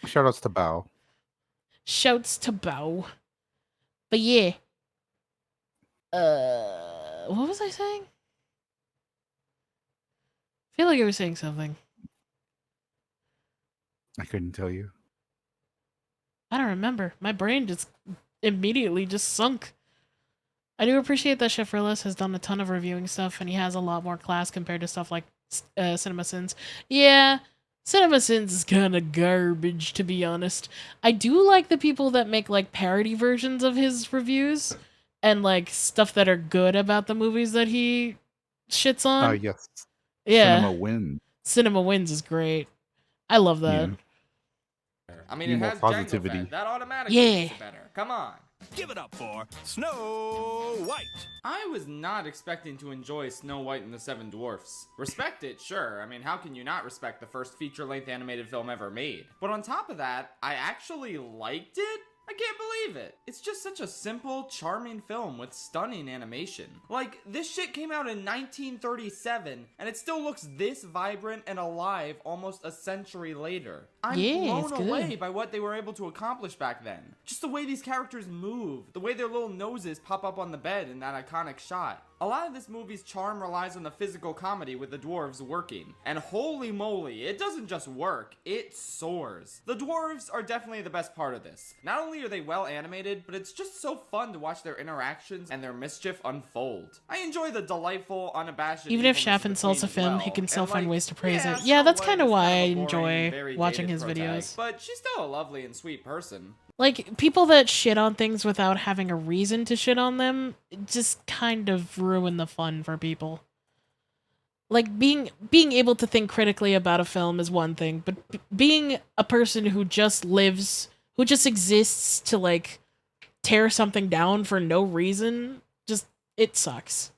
Shout outs to Bao. Shouts to Bow. But yeah. What was I saying? I feel like I was saying something. I couldn't tell you. I don't remember. My brain just immediately just sunk. I do appreciate that Chef Rillis has done a ton of reviewing stuff, and he has a lot more class compared to stuff like Cinema Sins. Yeah, Cinema Sins is kind of garbage, to be honest. I do like the people that make like parody versions of his reviews and like stuff that are good about the movies that he shits on. Yes. Yeah. Cinema Win. Cinema Wins is great. I love that. Yeah. I mean, Need it more has positivity. Django Fett. That automatically Yeah. makes it better. Come on. Give it up for Snow White. I was not expecting to enjoy Snow White and the Seven Dwarfs. Respect it, sure. I mean, how can you not respect the first feature-length animated film ever made? But on top of that, I actually liked it? I can't believe it. It's just such a simple, charming film with stunning animation. Like, this shit came out in 1937, and it still looks this vibrant and alive almost a century later. I'm Yeah, it's blown good. away by what they were able to accomplish back then. Just the way these characters move, the way their little noses pop up on the bed in that iconic shot. A lot of this movie's charm relies on the physical comedy with the dwarves working. And holy moly, it doesn't just work, it soars. The dwarves are definitely the best part of this. Not only are they well animated, but it's just so fun to watch their interactions and their mischief unfold. I enjoy the delightful, unabashed Even if evilness Shaft of the insults a queen as film, well. he can still And, find like, ways to praise yeah, it. Yeah, that's Snow kind of White why I is kind of a boring, enjoy very watching dated his protag, videos. but she's still a lovely and sweet person. Like, people that shit on things without having a reason to shit on them just kind of ruin the fun for people. Like, being able to think critically about a film is one thing, but being a person who just lives, who just exists to, like, tear something down for no reason, just, it sucks.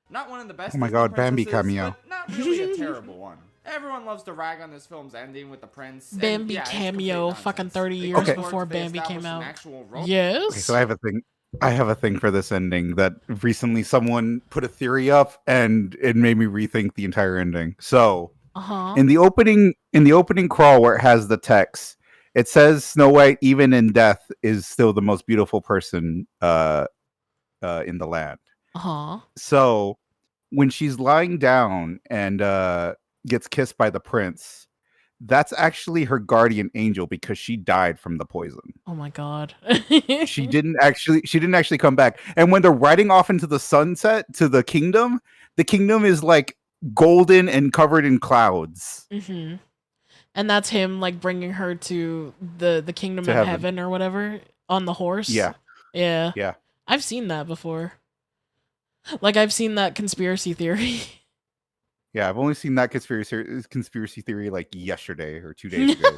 Not one of the best Oh my Disney god, Bambi princesses, cameo. but not really a terrible one. Everyone loves to rag on this film's ending with the prince. and Bambi yeah, it's cameo complete fucking nonsense. 30 The years Coen before Brothers, they Bambi came established an out. actual romance. Yes? Okay, so I have a thing for this ending that recently someone put a theory up and it made me rethink the entire ending. So in the opening crawl where it has the text, it says Snow White, even in death, is still the most beautiful person in the land. So when she's lying down and gets kissed by the prince, that's actually her guardian angel because she died from the poison. Oh my god. she didn't actually come back. And when they're riding off into the sunset to the kingdom is like golden and covered in clouds. Mm-hmm. And that's him, like, bringing her to the kingdom To of heaven. heaven or whatever on the horse. Yeah. Yeah. I've seen that before. Like, I've seen that conspiracy theory. Yeah, I've only seen that conspiracy theory like yesterday or 2 days ago.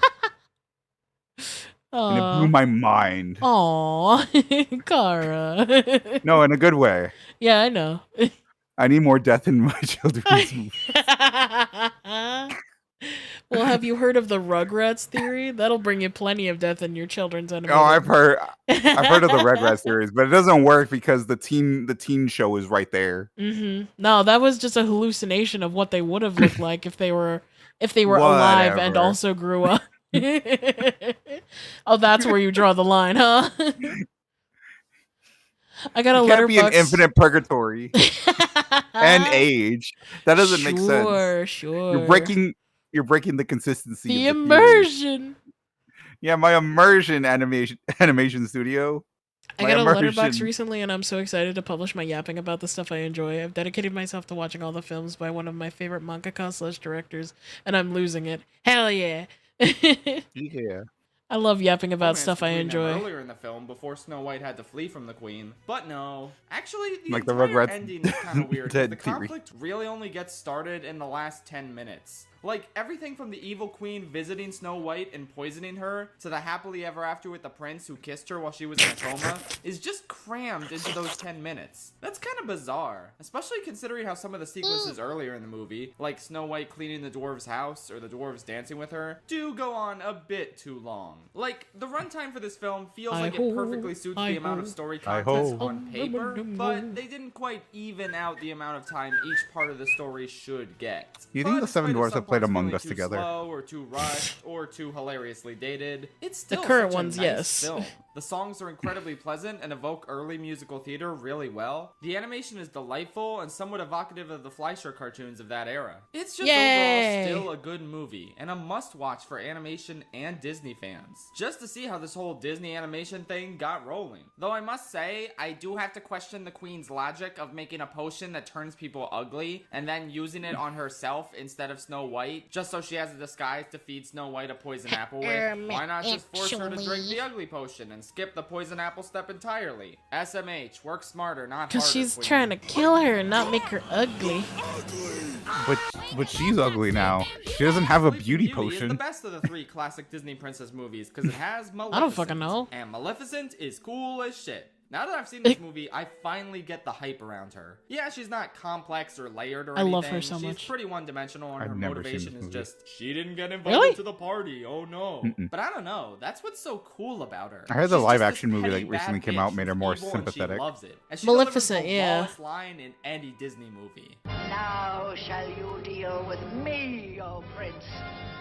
And it blew my mind. Aw, Kara. No, in a good way. Yeah, I know. I need more death in my children's movies. Well, have you heard of the Rugrats theory? That'll bring you plenty of death in your children's animated. Oh, I've heard of the Rugrats series, but it doesn't work because the teen show is right there. Mm-hmm. No, that was just a hallucination of what they would have looked like if they were alive and Whatever. also grew up. Oh, that's where you draw the line, huh? I got a It can't be an letterbox. infinite purgatory and age. That doesn't make sense. Sure. You're breaking the consistency. The of the theory. immersion. Yeah, my immersion animation studio. I got a letterbox recently, and I'm so excited to publish my yapping about the stuff I enjoy. I've dedicated myself to watching all the films by one of my favorite mangaka / directors, and I'm losing it. Hell yeah. Yeah. I love yapping about Romance stuff I between them enjoy. Earlier in the film, before Snow White had to flee from the queen. But no. Actually, the Like the entire Rugrats ending is kind of weird. dead The theory. conflict really only gets started in the last 10 minutes. Like, everything from the evil queen visiting Snow White and poisoning her, to the happily ever after with the prince who kissed her while she was in a coma, is just crammed into those 10 minutes. That's kind of bizarre, especially considering how some of the sequences earlier in the movie, like Snow White cleaning the dwarves' house or the dwarves dancing with her, do go on a bit too long. Like, the runtime for this film feels like it perfectly suits the amount of story content on paper, but they didn't quite even out the amount of time each part of the story should get. You think But the Seven despite Dwarfs some have played parts Among feeling Us too together? Slow or too rushed or too hilariously dated, it's still current such a ones, nice yes. film. The songs are incredibly pleasant and evoke early musical theater really well. The animation is delightful and somewhat evocative of the Fleischer cartoons of that era. It's just Yay! overall still a good movie and a must-watch for animation and Disney fans. Just to see how this whole Disney animation thing got rolling. Though I must say, I do have to question the Queen's logic of making a potion that turns people ugly and then using it on herself instead of Snow White, just so she has a disguise to feed Snow White a poison apple with. Why not just force her to drink the ugly potion and skip the poison apple step entirely? SMH, work smarter, not harder. Because she's Queen. trying to kill her and not make her ugly. But she's ugly now. She doesn't have a beauty Is the potion. best of the 3 classic Disney princess movies because it has Maleficent. I don't fucking know. And Maleficent is cool as shit. Now that I've seen this movie, I finally get the hype around her. Yeah, she's not complex or layered or I anything. love her so She's much. pretty one-dimensional, and I've her never seen motivation this is movie. just, she didn't get invited Really? to the party, oh no. Mm-mm. But I don't know, that's what's so cool about her. I heard the She's live just action this movie petty that recently bad came out bitch made her who's more evil and sympathetic. She loves it. And she Maleficent, delivers the yeah. rawest line in any Disney movie. Now shall you deal with me, O prince,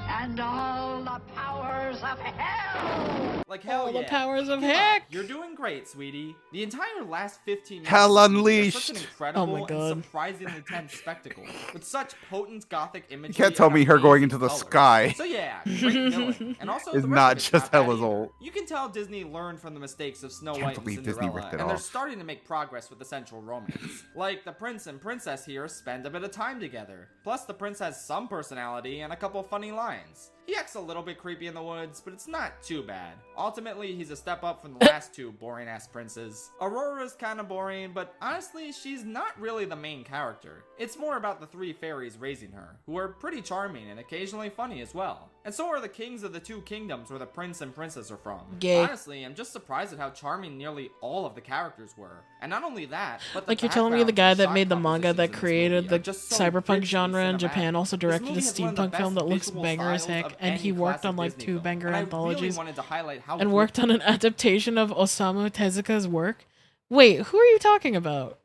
and all the powers of hell! Like hell All yeah. the powers of Keep up. heck. You're doing great, sweetie. The entire last 15 minutes Hell of the movie are such unleashed. an Oh incredible my and God. surprisingly tense spectacle with such potent gothic imagery. You can't tell and me her going amazing into the colors. sky So yeah, great villain. And also is the rest not of it's just not bad Hella's either. ult. You can tell Disney learned from the mistakes of Snow Can't White and believe Disney Cinderella, ripped it and they're off. starting to make progress with the central romance. Like the prince and princess here spend a bit of time together. Plus the prince has some personality and a couple funny lines. He acts a little bit creepy in the woods, but it's not too bad. Ultimately, he's a step up from the last two boring-ass princes. Aurora's kinda boring, but honestly, she's not really the main character. It's more about the three fairies raising her, who are pretty charming and occasionally funny as well. And so are the kings of the two kingdoms where the prince and princess are from. Gay. Honestly, I'm just surprised at how charming nearly all of the characters were. And not only that, but the Like you're telling me the backgrounds guy and that shot made the manga compositions that in this created movie the are just so cyberpunk richly genre in cinematic. Japan also This directed a movie has one of the steampunk film that best looks visual banger as styles heck, of and any he worked classic on like Disney 2 film. banger And I anthologies really wanted to highlight how and worked on an adaptation of Osamu Tezuka's work. Wait, who are you talking about?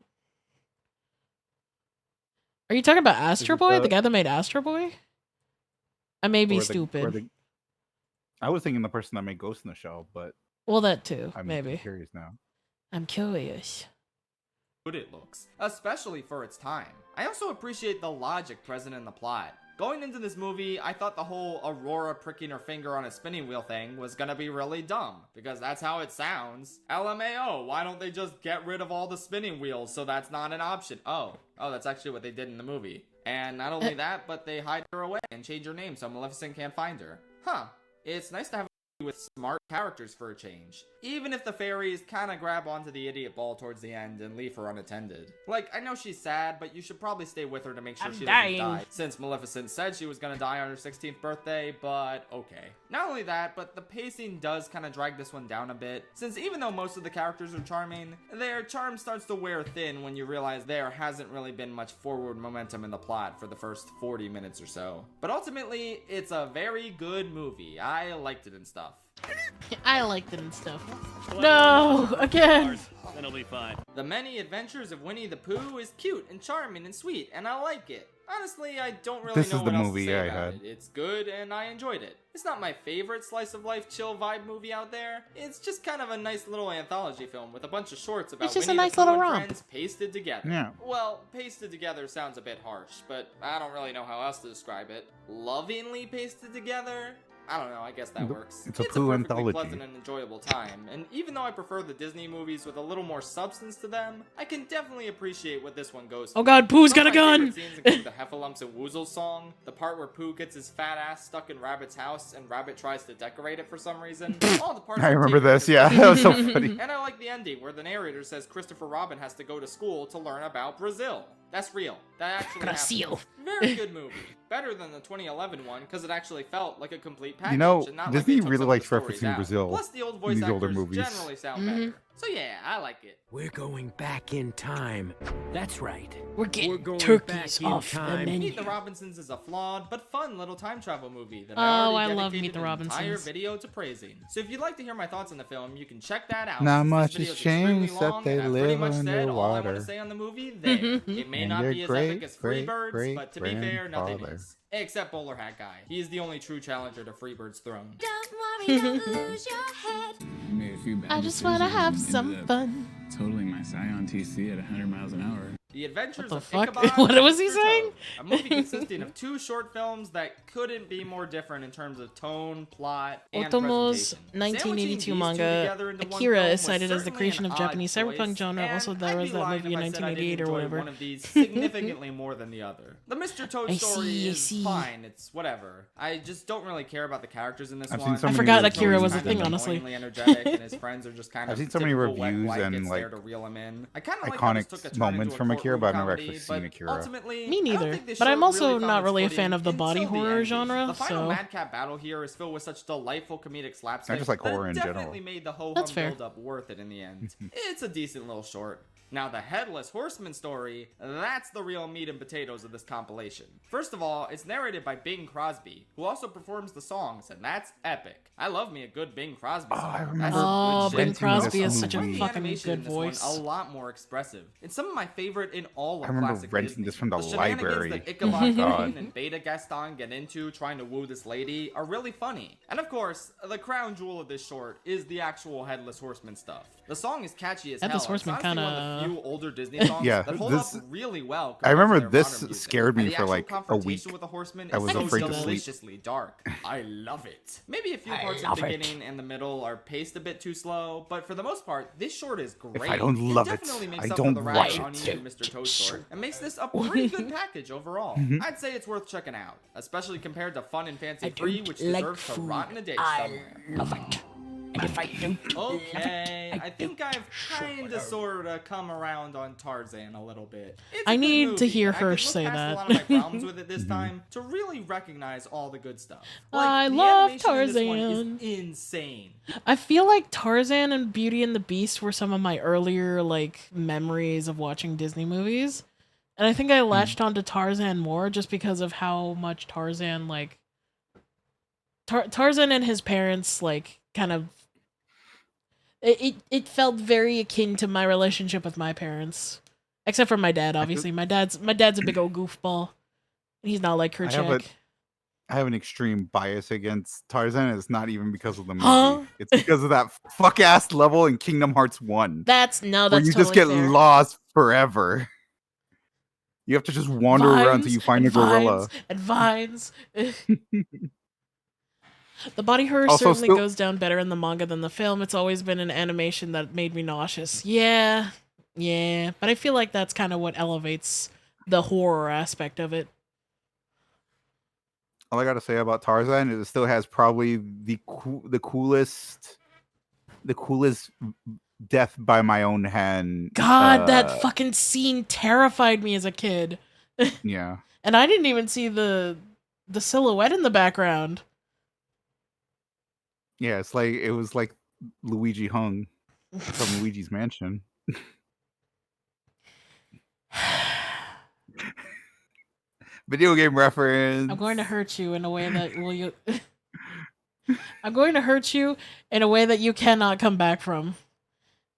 Are you talking about Astro Boy, the guy that made Astro Boy? I may be stupid. I was thinking the person that made Ghost in the Shell, but Well, that too, I'm maybe. curious now. I'm curious. good it looks, especially for its time. I also appreciate the logic present in the plot. Going into this movie, I thought the whole Aurora pricking her finger on a spinning wheel thing was gonna be really dumb, because that's how it sounds. LMAO, why don't they just get rid of all the spinning wheels so that's not an option? Oh, that's actually what they did in the movie. And not only that, but they hide her away and change her name so Maleficent can't find her. Huh, it's nice to have with smart characters for a change, even if the fairies kinda grab onto the idiot ball towards the end and leave her unattended. Like, I know she's sad, but you should probably stay with her to make sure she doesn't die, since Maleficent said she was gonna die on her 16th birthday, but okay. Not only that, but the pacing does kinda drag this one down a bit, since even though most of the characters are charming, their charm starts to wear thin when you realize there hasn't really been much forward momentum in the plot for the first 40 minutes or so. But ultimately, it's a very good movie. I liked it and stuff. I liked it and stuff. No, again. Then it'll be fine. The Many Adventures of Winnie the Pooh is cute and charming and sweet, and I like it. Honestly, I don't really know what else to say about it. It's good, and I enjoyed it. It's not my favorite slice of life chill vibe movie out there. It's just kind of a nice little anthology film with a bunch of shorts about It's just Winnie a nice the Pooh little and romp. friends pasted together. Yeah. Well, pasted together sounds a bit harsh, but I don't really know how else to describe it. Lovingly pasted together? I don't know, I guess that works. It's a Pooh perfectly anthology. pleasant and enjoyable time, and even though I prefer the Disney movies with a little more substance to them, I can definitely appreciate what this one goes for. Oh god, Pooh's got a Some of my gun! favorite scenes include the Heffalumps and Woozles song, the part where Pooh gets his fat ass stuck in Rabbit's house and Rabbit tries to decorate it for some reason. All the parts I are remember taken this, because yeah, that was so funny. And I like the ending where the narrator says Christopher Robin has to go to school to learn about Brazil. That's real. That actually Brazil. happened. Very good movie. Better than the 2011 one because it actually felt like a complete package. You know, and not Disney like they took really some of likes the stories referencing out. Brazil Plus the old in voice these older actors movies. generally sound better. So yeah, I like it. We're going back in time. That's right. We're getting going turkeys back in off the time. menu. Meet the Robinsons is a flawed but fun little time travel movie that Oh, I I already love dedicated Meet the an entire Robinsons. video to praising. So if you'd like to hear my thoughts on the film, you can check that out. Not since much this has video is extremely changed that long, they and I've pretty live much said all I want to underwater. say on the movie there. It may And not your be as great, epic as great, Freebirds, great but to be fair, nothing grandfather. is. Except Bowler Hat Guy. He is the only true challenger to Freebird's throne. Don't worry, don't lose your head. Made a few bad I just wanna decisions have and some ended up fun. Totaling my Scion TC at 100 miles an hour. The Adventures What of the fuck? Ichabod What and was he Mr. saying? Toad, a movie consisting of two short films that couldn't be more different in terms of tone, plot, and Otomo's presentation. 1982 Sandwiching these two manga, together into one Akira film is was cited as the certainly creation an of Japanese odd cyberpunk choice, genre. and Also, there I'd was be that lying movie in if I said I didn't 1988 or enjoy whatever. one of these significantly more than the other. The Mr. Toad I story see, I is see. fine. It's whatever. I just don't really care about the characters in this I've one. seen so I many forgot reviews Akira and was a stuff. thing, honestly. Annoyingly energetic, and his friends are just kind I've of seen so many typical wet reviews blankets and, there like, to reel him in. I kind of like how iconic this took a turn moments into a from Akira, but I've never courtroom actually comedy, seen Akira. but ultimately, Me I don't neither. think this But I'm show also really found not its really a footing fan of the body until the horror ending. genre, The final so- madcap battle here is filled with such delightful comedic slapstick just like that horror it in definitely general. made the whole That's hum fair. build up worth it in the end. It's a decent little short. Now the Headless Horseman story, that's the real meat and potatoes of this compilation. First of all, it's narrated by Bing Crosby, who also performs the songs, and that's epic. I love me a good Bing Crosby song. I remember Bing Crosby this is such a movie. fucking good voice. A lot more expressive. It's some of my favorite in all of I remember classic renting Disney. this from the library. That Ichabod Crane and Beta Gaston get into trying to woo this lady are really funny. And of course, the crown jewel of this short is the actual Headless Horseman stuff. The song is catchy as Headless hell. Horseman It's honestly one of the few older Disney songs that hold up really well. I remember compared to their this modern music. scared me And the for actual like a week. confrontation with the horseman I is was so afraid to sleep. deliciously dark. I love it. Maybe a few parts at the beginning and the middle are paced a bit too slow, but for the most part, this short is great. If I don't love it, definitely makes I up don't for the watch Ronnie it. and Mr. Toad short, and makes this a pretty good package overall. I'd say it's worth checking out, especially compared to Fun and Fancy Free, which deserves to rot in a ditch somewhere. Love it. And if I don't Okay, I think I've kinda sorta come around on Tarzan a little bit. It's I a good need to movie, hear and I Hirsch could say look past that. a lot of my problems with it this time to really recognize all the good stuff. I the love animation in this one Tarzan. is insane. I feel like Tarzan and Beauty and the Beast were some of my earlier like memories of watching Disney movies. And I think I latched onto Tarzan more just because of how much Tarzan like Tarzan and his parents like kind of it felt very akin to my relationship with my parents. Except for my dad, obviously. My dad's a big old goofball. He's not like Kerchak. I have an extreme bias against Tarzan. And it's not even because of the movie. Huh? It's because of that fuck ass level in Kingdom Hearts 1. That's where you totally just get fair. lost forever. You have to just wander around until you find a gorilla. And vines. The body horror Also, certainly goes down better in the manga than the film. It's always been an animation that made me nauseous. Yeah. But I feel like that's kind of what elevates the horror aspect of it. All I gotta say about Tarzan is it still has probably the coolest death by my own hand. God, that fucking scene terrified me as a kid. Yeah. And I didn't even see the silhouette in the background. Yeah, it was like Luigi hung from Luigi's Mansion. Video game reference. I'm going to hurt you in a way that I'm going to hurt you in a way that you cannot come back from.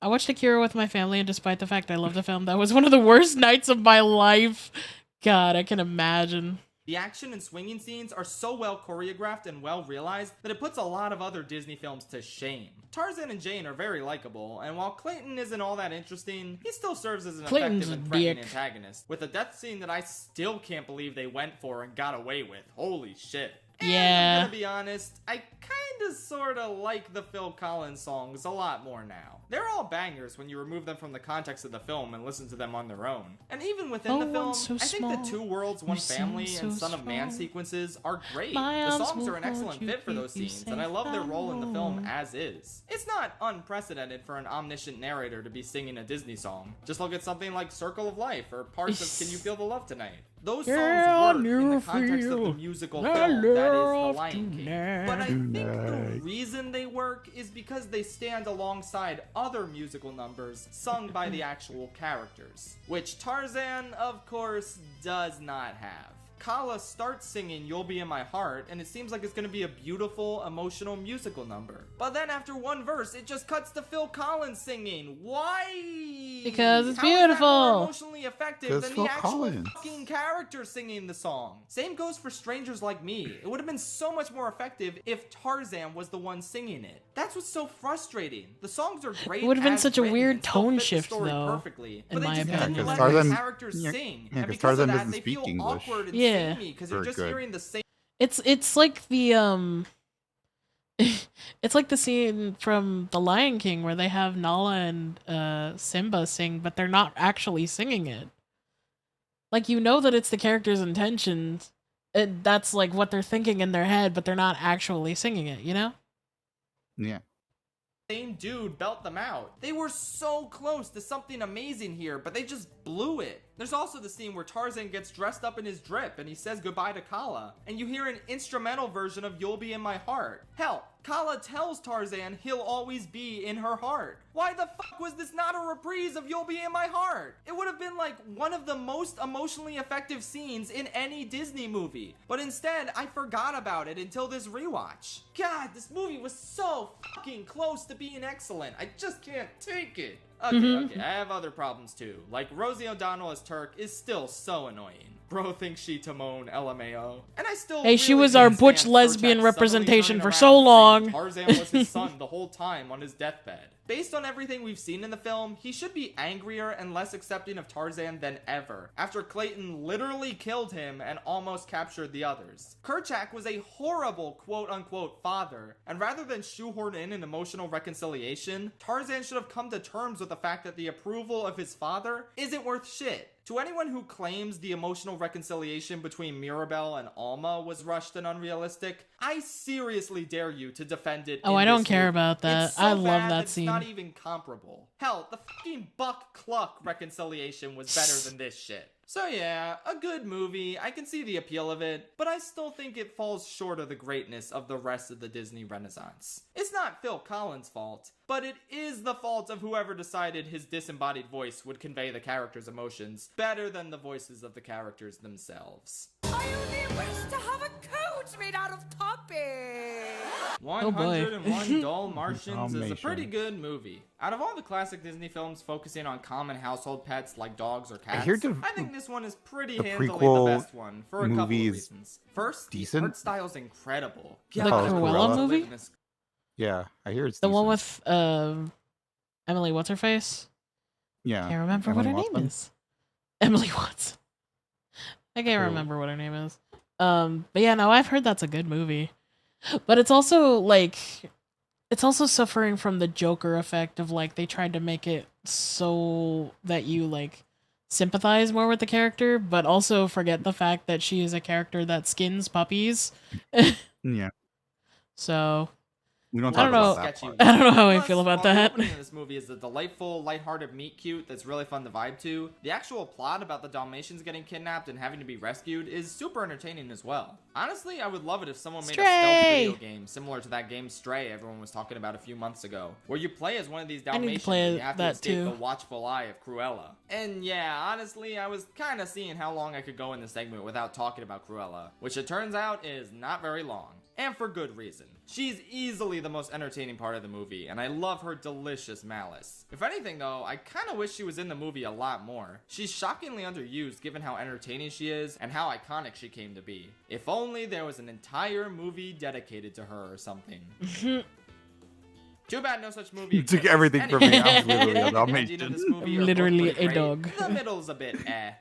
I watched Akira with my family, and despite the fact I love the film, that was one of the worst nights of my life. God, I can imagine. The action and swinging scenes are so well choreographed and well realized that it puts a lot of other Disney films to shame. Tarzan and Jane are very likable, and while Clayton isn't all that interesting, he still serves as an Clayton's effective and a threatening dick. antagonist, with a death scene that I still can't believe they went for and got away with. Holy shit. And Yeah. I'm gonna be honest, I kinda sorta like the Phil Collins songs a lot more now. They're all bangers when you remove them from the context of the film and listen to them on their own. And even within the film, so I think small. the Two Worlds, One You seem Family so and Son of Man small. sequences are great. My The arms songs will are an hold excellent you, fit for those keep you scenes, and I love their role in the safe film and as is. It's not unprecedented for an omniscient narrator to be singing a Disney song. Just look at something like Circle of Life or parts of Can You Feel the Love Tonight? Those songs work in the context of the musical film that is The Lion King. But I think the reason they work is because they stand alongside other musical numbers sung by the actual characters, which Tarzan, of course, does not have. Kala starts singing You'll Be in My Heart, and it seems like it's going to be a beautiful, emotional musical number. But then after one verse, it just cuts to Phil Collins singing. Why? Because it's How is that beautiful. more emotionally effective 'Cause than Phil the actual Collins. fucking character singing the song? Same goes for Strangers Like Me. It would have been so much more effective if Tarzan was the one singing it. That's what's so frustrating. The songs are great. It would have been as such a written weird and still tone fit the shift, story though, perfectly, in but they my just opinion. didn't Yeah, 'cause let the Tarzan- characters yeah, sing. yeah, And 'cause because Tarzan of that, doesn't they speak feel English. awkward and Yeah. samey because you're Very just good. hearing the same. It's like the it's like the scene from The Lion King where they have Nala and Simba sing, but they're not actually singing it. Like, you know that it's the character's intentions, and that's like what they're thinking in their head, but they're not actually singing it, you know? Yeah. Same dude belt them out. They were so close to something amazing here, but they just blew it. There's also the scene where Tarzan gets dressed up in his drip and he says goodbye to Kala, and you hear an instrumental version of You'll Be in My Heart. Hell, Kala tells Tarzan he'll always be in her heart. Why the fuck was this not a reprise of You'll Be in My Heart? It would have been like one of the most emotionally effective scenes in any Disney movie. But instead, I forgot about it until this rewatch. God, this movie was so fucking close to being excellent. I just can't take it. Okay, I have other problems too. Like, Rosie O'Donnell as Turk is still so annoying. Bro thinks she Timon, LMAO. And I still Hey, she was our butch lesbian representation for so long. Tarzan was his son the whole time on his deathbed. Based on everything we've seen in the film, he should be angrier and less accepting of Tarzan than ever, after Clayton literally killed him and almost captured the others. Kerchak was a horrible quote-unquote father, and rather than shoehorn in an emotional reconciliation, Tarzan should have come to terms with the fact that the approval of his father isn't worth shit. To anyone who claims the emotional reconciliation between Mirabel and Alma was rushed and unrealistic, I seriously dare you to defend it. Oh, I don't care about that. It's so I love bad that scene. It's not even comparable. Hell, the fucking Buck Cluck reconciliation was better than this shit. So yeah, a good movie, I can see the appeal of it, but I still think it falls short of the greatness of the rest of the Disney Renaissance. It's not Phil Collins' fault, but it is the fault of whoever decided his disembodied voice would convey the characters' emotions better than the voices of the characters themselves. I only wish to have a coat made out of topping. 101 Dalmatians is a pretty good movie. Out of all the classic Disney films focusing on common household pets like dogs or cats, I think this one is pretty handily the best one for a couple of reasons. First, the art style's incredible. The Cruella movie? Yeah, I hear it's the decent. one with Emily What's-Her-Face? Yeah. Can't remember what her name is. Emily Watson. I can't remember what her name is. But yeah, no, I've heard that's a good movie. But it's also like it's also suffering from the Joker effect of like they tried to make it so that you like sympathize more with the character, but also forget the fact that she is a character that skins puppies. Yeah. So we don't I talk don't know. about that part. I don't know how I feel about The that. opening of this movie is a delightful, lighthearted meet cute that's really fun to vibe to. The actual plot about the Dalmatians getting kidnapped and having to be rescued is super entertaining as well. Honestly, I would love it if someone made a stealth video game similar to that game Stray everyone was talking about a few months ago, where you play as one of these Dalmatians and you have to escape the watchful eye of Cruella. And yeah, honestly, I was kind of seeing how long I could go in this segment without talking about Cruella, which it turns out is not very long. And for good reason. She's easily the most entertaining part of the movie, and I love her delicious malice. If anything though, I kinda wish she was in the movie a lot more. She's shockingly underused given how entertaining she is and how iconic she came to be. If only there was an entire movie dedicated to her or something. Too bad no such movie exists. You took everything from me. I'm literally a The Dalmatian. ending of this movie are Literally both pretty a great. dog. The middle's a bit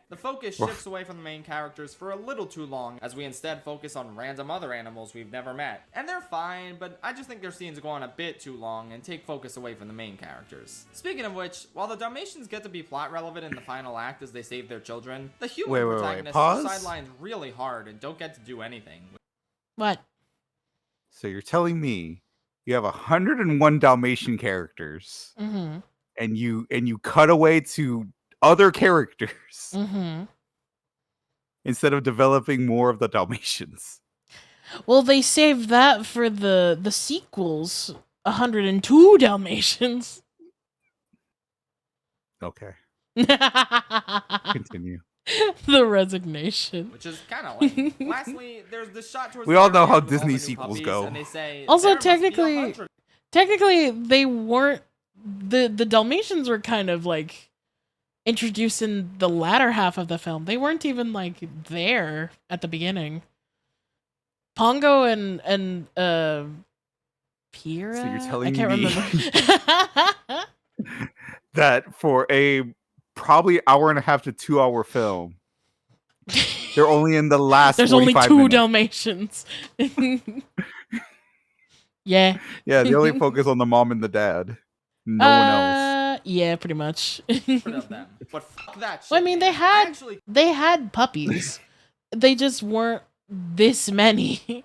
The focus shifts away from the main characters for a little too long, as we instead focus on random other animals we've never met. And they're fine, but I just think their scenes go on a bit too long and take focus away from the main characters. Speaking of which, while the Dalmatians get to be plot relevant in the final act as they save their children, the human protagonists are Pause? sidelined really hard and don't get to do anything. What? So you're telling me you have 101 Dalmatian characters, Mm-hmm. and you cut away to other characters Mm-hmm. instead of developing more of the Dalmatians. Well, they saved that for the sequels. 102 Dalmatians. Okay. Continue. The resignation. Which is kind of lame. Lastly, there's the shot towards We the all know very how end with all Disney the new sequels puppies, go. and they say, Also, "There must be 100." technically, they weren't. The Dalmatians were kind of like introduced in the latter half of the film. They weren't even like there at the beginning. Pongo and Pira. So you're telling I can't me remember. that for a probably hour and a half to 2 hour film, they're only in the last. There's only 45 2 minutes. Dalmatians. Yeah. Yeah, they only focus on the mom and the dad. No one else. Yeah, pretty much. Of them. But fuck that shit. Well, I mean, they had puppies. They just weren't this many.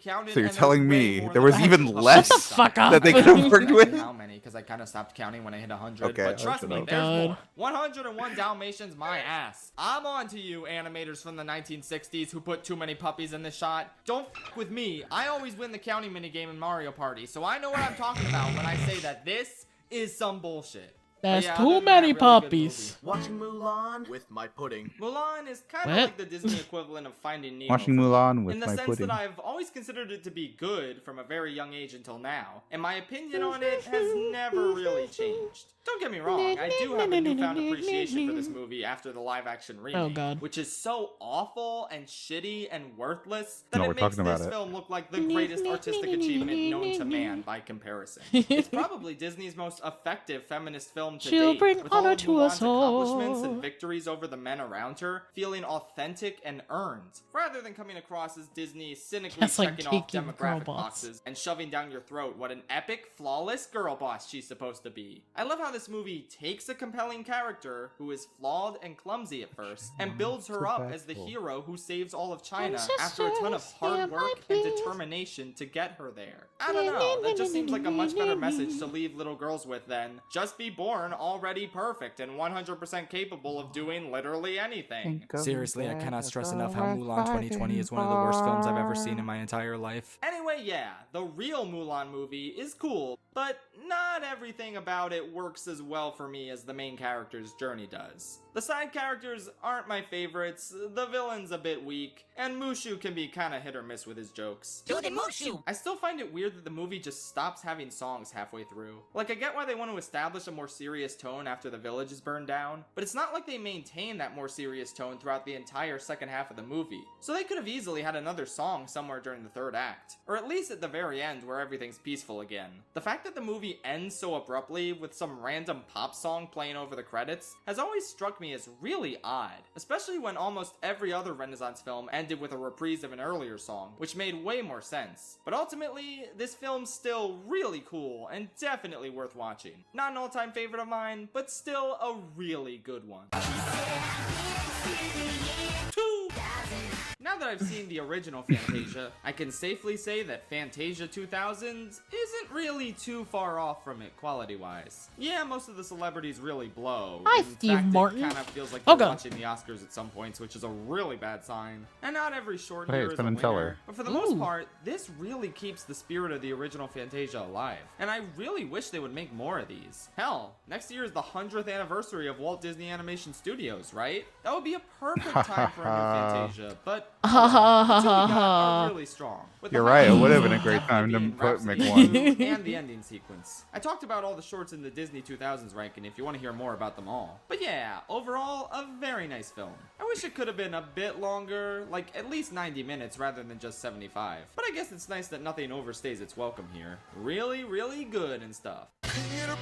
Counted, So you're and telling there's way me more there than was even 100 less puppies Fuck inside. that they off. could have worked with? How many? Because I kind of stopped counting when I hit 100. Okay, but I'll trust shut me, up. there's God. more. 101 Dalmatians, my ass. I'm on to you, animators from the 1960s who put too many puppies in this shot. Don't f with me. I always win the counting minigame in Mario Party, so I know what I'm talking about when I say that this is some bullshit. That's Yeah, too other than many that, really good puppies. Watching Mulan with my pudding. Mulan is kind of What? like the Disney equivalent of Finding Nemo. Watching for me, Mulan with in the my sense pudding. that I've always considered it to be good from a very young age until now, and my opinion on it has never really changed. Don't get me wrong, I do have a newfound appreciation for this movie after the live-action remake, Oh, God. which is so awful and shitty and worthless that No, it we're makes talking about this it. film look like the greatest artistic achievement known to man by comparison. It's probably Disney's most effective feminist film to She'll date, bring with all honor of to us Mulan's accomplishments all. and victories over the men around her feeling authentic and earned, rather than coming across as Disney cynically That's like checking off taking girl demographic boss. boxes and shoving down your throat what an epic, flawless girl boss she's supposed to be. I love how this movie takes a compelling character who is flawed and clumsy at first and builds her up as the hero who saves all of China after a ton of hard work and determination to get her there. I don't know, that just seems like a much better message to leave little girls with than just be born already perfect and 100% capable of doing literally anything. Seriously, I cannot stress enough how Mulan 2020 is one of the worst films I've ever seen in my entire life. Anyway, yeah, the real Mulan movie is cool, but not everything about it works as well for me as the main character's journey does. The side characters aren't my favorites, the villain's a bit weak, and Mushu can be kinda hit or miss with his jokes. Do the Mushu! I still find it weird that the movie just stops having songs halfway through. Like, I get why they want to establish a more serious tone after the village is burned down, but it's not like they maintain that more serious tone throughout the entire second half of the movie. So they could have easily had another song somewhere during the third act, or at least at the very end where everything's peaceful again. The fact that the movie ends so abruptly with some random pop song playing over the credits has always struck me as really odd, especially when almost every other Renaissance film ended with a reprise of an earlier song, which made way more sense. But ultimately, this film's still really cool and definitely worth watching. Not an all-time favorite of mine, but still a really good one. Now that I've seen the original Fantasia, I can safely say that Fantasia 2000 isn't really too far off from it quality-wise. Yeah, most of the celebrities really blow. Hi, In Steve fact, Martin. It kind of feels like Oh, you're God. watching the Oscars at some points, which is a really bad sign. And not every short Hey, year it's is a Penn and winner. Teller. But for the most part, this really keeps the spirit of the original Fantasia alive. And I really wish they would make more of these. Hell, next year is the 100th anniversary of Walt Disney Animation Studios, right? That would be a perfect time for a new Fantasia, but the two we got are really strong. With the You're right, it highlights would have been a great definitely time to being put Rhapsody make one. 2 and the ending sequence. I talked about all the shorts in the Disney 2000s ranking if you want to hear more about them all. But yeah, overall, a very nice film. I wish it could have been a bit longer, like at least 90 minutes rather than just 75. But I guess it's nice that nothing overstays its welcome here. Really, really good and stuff. I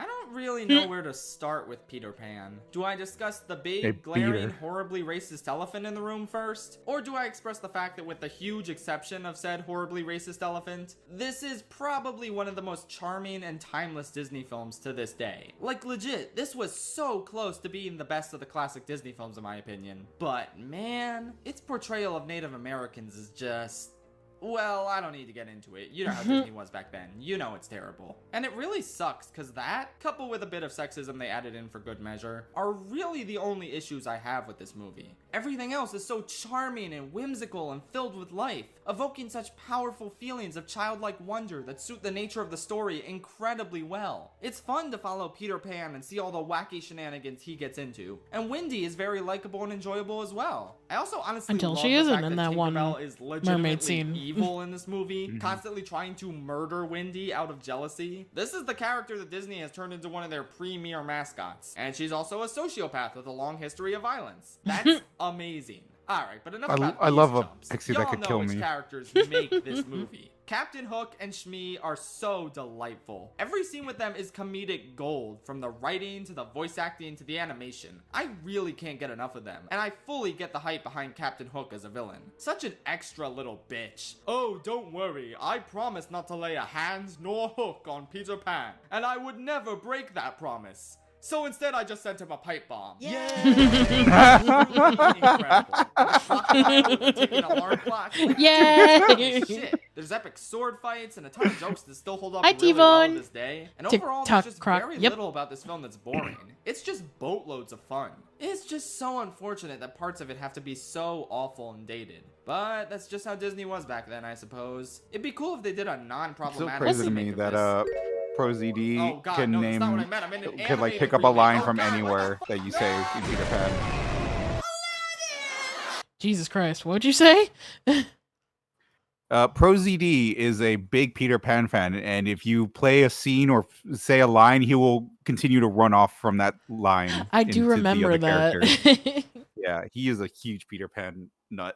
don't really know where to start with Peter Pan. Do I discuss the big, glaring, horribly racist elephant in the room first? Or do I express the fact that with the huge exception of said horribly racist elephant, this is probably one of the most charming and timeless Disney films to this day. Like legit, this was so close to being the best of the classic Disney films in my opinion. But man, its portrayal of Native Americans is just... well, I don't need to get into it. You know how Disney was back then. You know it's terrible. And it really sucks, because that, coupled with a bit of sexism they added in for good measure, are really the only issues I have with this movie. Everything else is so charming and whimsical and filled with life, evoking such powerful feelings of childlike wonder that suit the nature of the story incredibly well. It's fun to follow Peter Pan and see all the wacky shenanigans he gets into, and Wendy is very likable and enjoyable as well. I also honestly Until love she the isn't fact in that that one Tinkerbell is mermaid legitimately scene. evil in this movie, constantly trying to murder Wendy out of jealousy. This is the character that Disney has turned into one of their premier mascots. And she's also a sociopath with a long history of violence. That's amazing. Alright, but enough about I these love a chumps. pixie Y'all that could know kill which me. characters make this movie. Captain Hook and Shmi are so delightful. Every scene with them is comedic gold, from the writing to the voice acting to the animation. I really can't get enough of them, and I fully get the hype behind Captain Hook as a villain. Such an extra little bitch. Oh, don't worry, I promise not to lay a hand nor hook on Peter Pan, and I would never break that promise. So instead, I just sent him a pipe bomb. Yeah. Incredible. The crocodile overtaking a large clock. Yay. Shit. There's epic sword fights and a ton of jokes that still hold up Hi, really well T-Bone. to this day. And Tick, overall, tock, there's just croc. very Yep. little about this film that's boring. It's just boatloads of fun. It's just so unfortunate that parts of it have to be so awful and dated. But that's just how Disney was back then, I suppose. It'd be cool if they did a It's so non-problematic crazy to me remake of that this. ProZD Oh, God, can no, that's name not what I meant. I meant an could like pick animated up a line remake. from Oh, God, anywhere that you say in Peter Pan. Jesus Christ, what'd you say? ProZD is a big Peter Pan fan, and if you play a scene or say a line, he will continue to run off from that line. I do into the remember other that. characters. Yeah, he is a huge Peter Pan nut.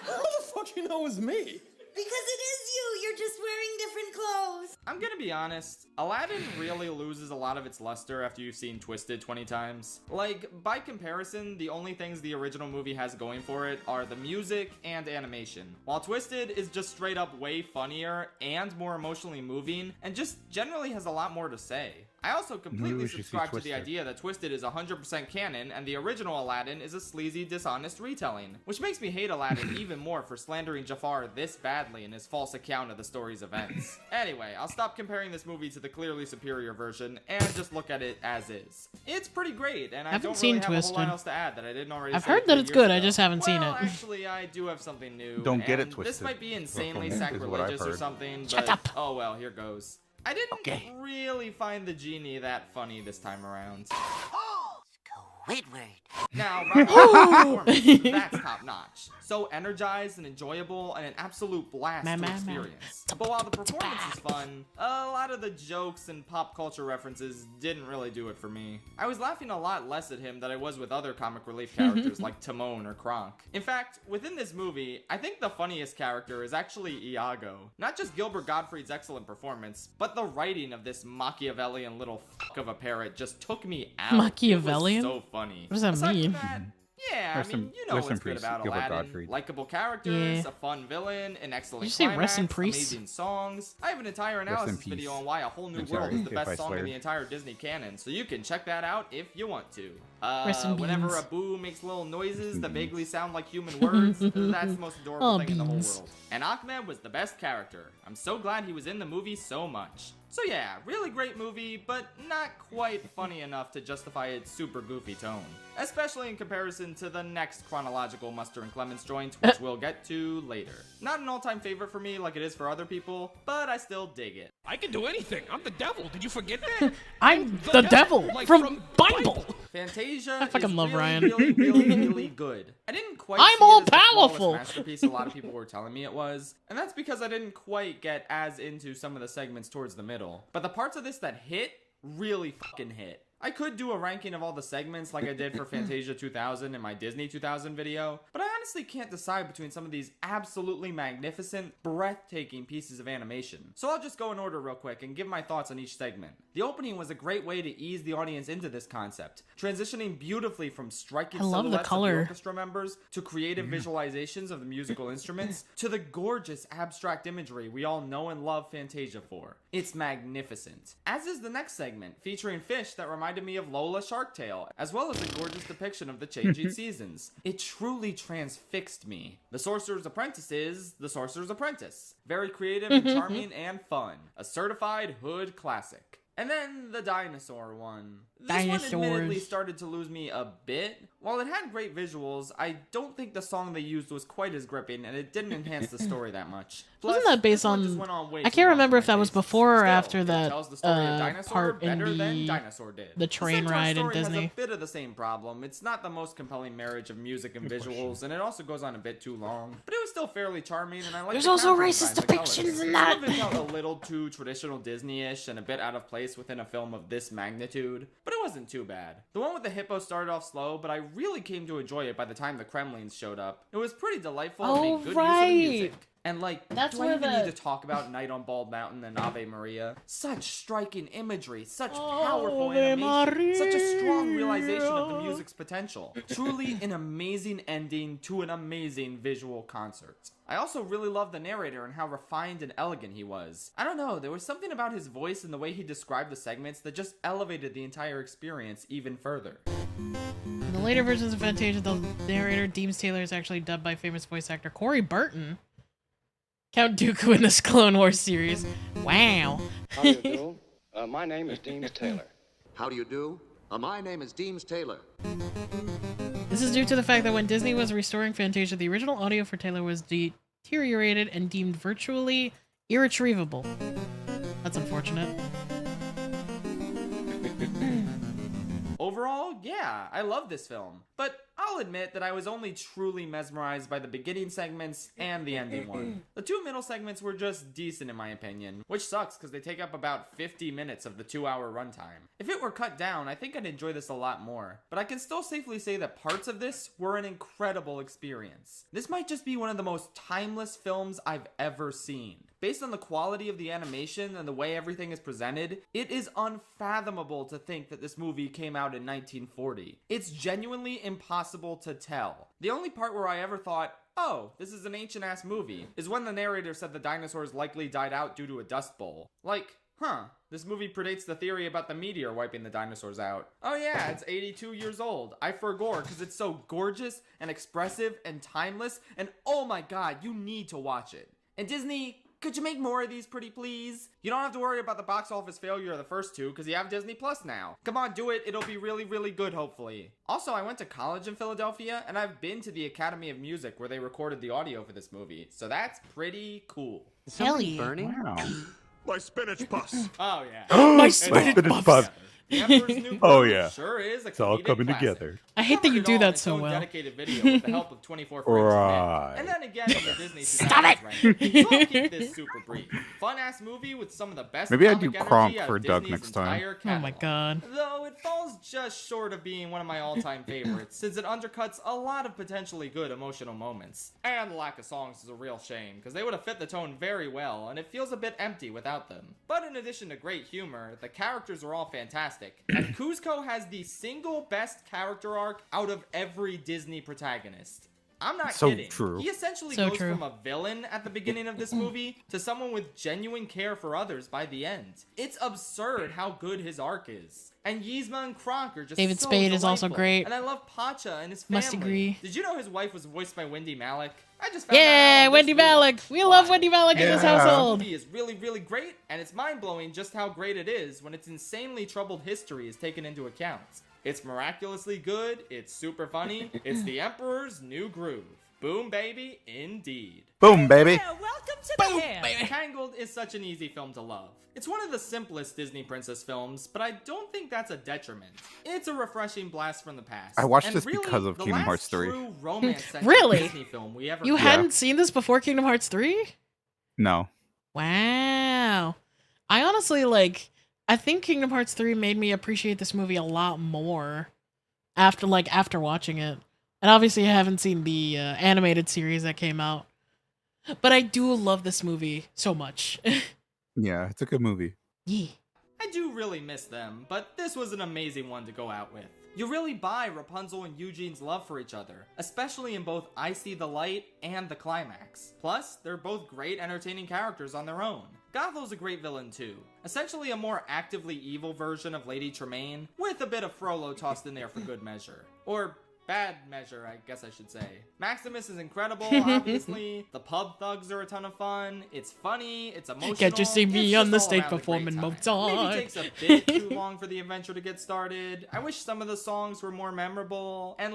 How the fuck you know it was me? Because it is you. You're just wearing different clothes. I'm gonna be honest, Aladdin really loses a lot of its luster after you've seen Twisted 20 times. Like, by comparison, the only things the original movie has going for it are the music and animation, while Twisted is just straight up way funnier and more emotionally moving, and just generally has a lot more to say. I also completely we should see subscribe to the Twisted. idea that Twisted is 100% canon and the original Aladdin is a sleazy, dishonest retelling, which makes me hate Aladdin even more for slandering Jafar this badly in his false account of the story's events. Anyway, I'll stop comparing this movie to the clearly superior version and just look at it as is. It's pretty great, and I Haven't don't seen really have a whole Twisted. lot else to add that I didn't already I've say heard that 3 it's years good, I ago. just haven't seen Well, it. actually, I do have something new. Don't get it and twisted. This might be insanely From me, is what I've sacrilegious or heard. something, Shut but up. oh well, here goes. I didn't really find the genie that funny this time around. Squidward. Now, Rocket performance, that's top notch. So energized and enjoyable and an absolute blast to experience. But while the performance is fun, a lot of the jokes and pop culture references didn't really do it for me. I was laughing a lot less at him than I was with other comic relief characters like Timon or Kronk. In fact, within this movie, I think the funniest character is actually Iago. Not just Gilbert Gottfried's excellent performance, but the writing of this Machiavellian little fuck of a parrot just took me out. Machiavellian? It was so funny. What does that Aside from mean? that, yeah, Rest I mean, in- you know rest in what's good peace, about Gilbert Aladdin. Gottfried. Likable characters, Yeah. a fun villain, an excellent Did you say climax, rest in peace? amazing songs. I have an entire in analysis peace. video on why A Whole New I'm World sorry is the if best I song in sweared. the entire Disney canon, so you can check that out if you want to. Rest in Whenever beans. a boo makes little noises that vaguely sound like human words, that's the most adorable Oh, thing in the whole beans. world. And Ahmed was the best character. I'm so glad he was in the movie so much. So yeah, really great movie, but not quite funny enough to justify its super goofy tone. Especially in comparison to the next chronological Muster and Clemens joint, which we'll get to later. Not an all-time favorite for me like it is for other people, but I still dig it. I can do anything. I'm the devil. Did you forget that? I'm the devil like from Bible. Fantasia I fucking is love really, Ryan. really good. I didn't quite I'm see all it as the flawless powerful. masterpiece a lot of people were telling me it was, and that's because I didn't quite get as into some of the segments towards the middle. But the parts of this that hit really fucking hit. I could do a ranking of all the segments like I did for Fantasia 2000 in my Disney 2000 video, but I honestly can't decide between some of these absolutely magnificent, breathtaking pieces of animation. So I'll just go in order real quick and give my thoughts on each segment. The opening was a great way to ease the audience into this concept, transitioning beautifully from striking I love the silhouettes of the color. orchestra members to creative visualizations of the musical instruments to the gorgeous abstract imagery we all know and love Fantasia for. It's magnificent. As is the next segment, featuring fish that reminded me of Lola Shark Tale, as well as a gorgeous depiction of the changing seasons. It truly transfixed me. The Sorcerer's Apprentice is The Sorcerer's Apprentice. Very creative and charming and fun. A certified hood classic. And then the dinosaur one. This one admittedly Dinosaurs. started to lose me a bit. While it had great visuals, I don't think the song they used was quite as gripping, and it didn't enhance the story that much. Plus, Wasn't that based this one on? just went on way I too can't long remember for if my that was taste. before or Still, after it that tells the story of Dinosaur part in better than Dinosaur did. the train Centaur ride in story Disney. has a bit of the same problem. It's not the most compelling marriage of music and visuals, and it also goes on a bit too long. But it was still fairly charming, and I like. There's the also character racist design, the colors. depictions in Some that. of it felt a little too traditional Disney-ish and a bit out of place within a film of this magnitude, but it wasn't too bad. The one with the hippo started off slow, but I really came to enjoy it by the time the Kremlins showed up. It was pretty delightful and Oh, made good use of right. the music. And like, That's do I where even the- need to talk about Night on Bald Mountain and Ave Maria? Such striking imagery, such powerful animation, such a strong realization of the music's potential. Truly an amazing ending to an amazing visual concert. I also really love the narrator and how refined and elegant he was. I don't know, there was something about his voice and the way he described the segments that just elevated the entire experience even further. In the later versions of Fantasia, the narrator Deems Taylor is actually dubbed by famous voice actor Corey Burton. Count Dooku in this Clone Wars series. Wow. How do you do? My name is Deems Taylor. How do you do? My name is Deems Taylor. This is due to the fact that when Disney was restoring Fantasia, the original audio for Taylor was deteriorated and deemed virtually irretrievable. That's unfortunate. Overall, yeah, I love this film, but I'll admit that I was only truly mesmerized by the beginning segments and the ending one. The two middle segments were just decent in my opinion, which sucks because they take up about 50 minutes of the 2-hour runtime. If it were cut down, I think I'd enjoy this a lot more, but I can still safely say that parts of this were an incredible experience. This might just be one of the most timeless films I've ever seen. Based on the quality of the animation and the way everything is presented, it is unfathomable to think that this movie came out in 1940. It's genuinely impossible to tell. The only part where I ever thought, oh, this is an ancient-ass movie, is when the narrator said the dinosaurs likely died out due to a dust bowl. Like, this movie predates the theory about the meteor wiping the dinosaurs out. Oh yeah, it's 82 years old. I forgore because it's so gorgeous and expressive and timeless, and oh my god, you need to watch it. And Disney, could you make more of these pretty please? You don't have to worry about the box office failure of the first two because you have Disney Plus now. Come on, do it. It'll be really, really good, hopefully. Also, I went to college in Philadelphia and I've been to the Academy of Music where they recorded the audio for this movie. So that's pretty cool. Hell yeah. Burning? Wow. My spinach puffs. Oh yeah. My spinach puffs. The Emperor's New Oh, Groove yeah. sure is a It's all comedic coming classic. together. I hate that you Covered do it all in that its so own well. dedicated video with the help of 24 frames a Right. minute. And then again in the Disney Stop it! ranking. So I'll keep this super brief. Fun-ass movie with some of the best Maybe I comic do energy Kronk out for of Doug Disney's next time. entire Oh my catalog. god. Though it falls just short of being one of my all-time favorites, since it undercuts a lot of potentially good emotional moments. And the lack of songs is a real shame, because they would have fit the tone very well, and it feels a bit empty without them. But in addition to great humor, the characters are all fantastic, and Kuzco has the single best character arc out of every Disney protagonist. I'm not So kidding. true. He essentially So goes true. from a villain at the beginning of this movie to someone with genuine care for others by the end. It's absurd how good his arc is. And Yzma and Kronk are just David so Spade is also delightful. great. And I love Pacha and his family. Must agree. Did you know his wife was voiced by Wendy Malick? I just found that out Yeah, on Wendy this movie. Malick. We love Wendy Malick in this Yeah. household. The movie is really, really great, and it's mind-blowing just how great it is when its insanely troubled history is taken into account. It's miraculously good, it's super funny, it's the Emperor's New Groove. Boom, baby, indeed. Boom, baby. Yeah, welcome to the hell. Tangled is such an easy film to love. It's one of the simplest Disney princess films, but I don't think that's a detriment. It's a refreshing blast from the past. I watched And this really, because of the Kingdom last Hearts 3. true romance-centric Really? Disney film we ever You got. hadn't seen this before Kingdom Hearts 3? No. Wow. I honestly, I think Kingdom Hearts 3 made me appreciate this movie a lot more after watching it. And obviously I haven't seen the animated series that came out. But I do love this movie so much. Yeah, it's a good movie. Yeah. I do really miss them, but this was an amazing one to go out with. You really buy Rapunzel and Eugene's love for each other, especially in both I See the Light and the climax. Plus, they're both great entertaining characters on their own. Gothel's a great villain too, essentially a more actively evil version of Lady Tremaine, with a bit of Frollo tossed in there for good measure. Or bad measure, I guess I should say. Maximus is incredible, obviously. The pub thugs are a ton of fun. It's funny, it's emotional. Can't you see me it's on just the all stage around a great performing time. Mozart? Maybe takes a bit too long for the adventure to get started. I wish some of the songs were more memorable. And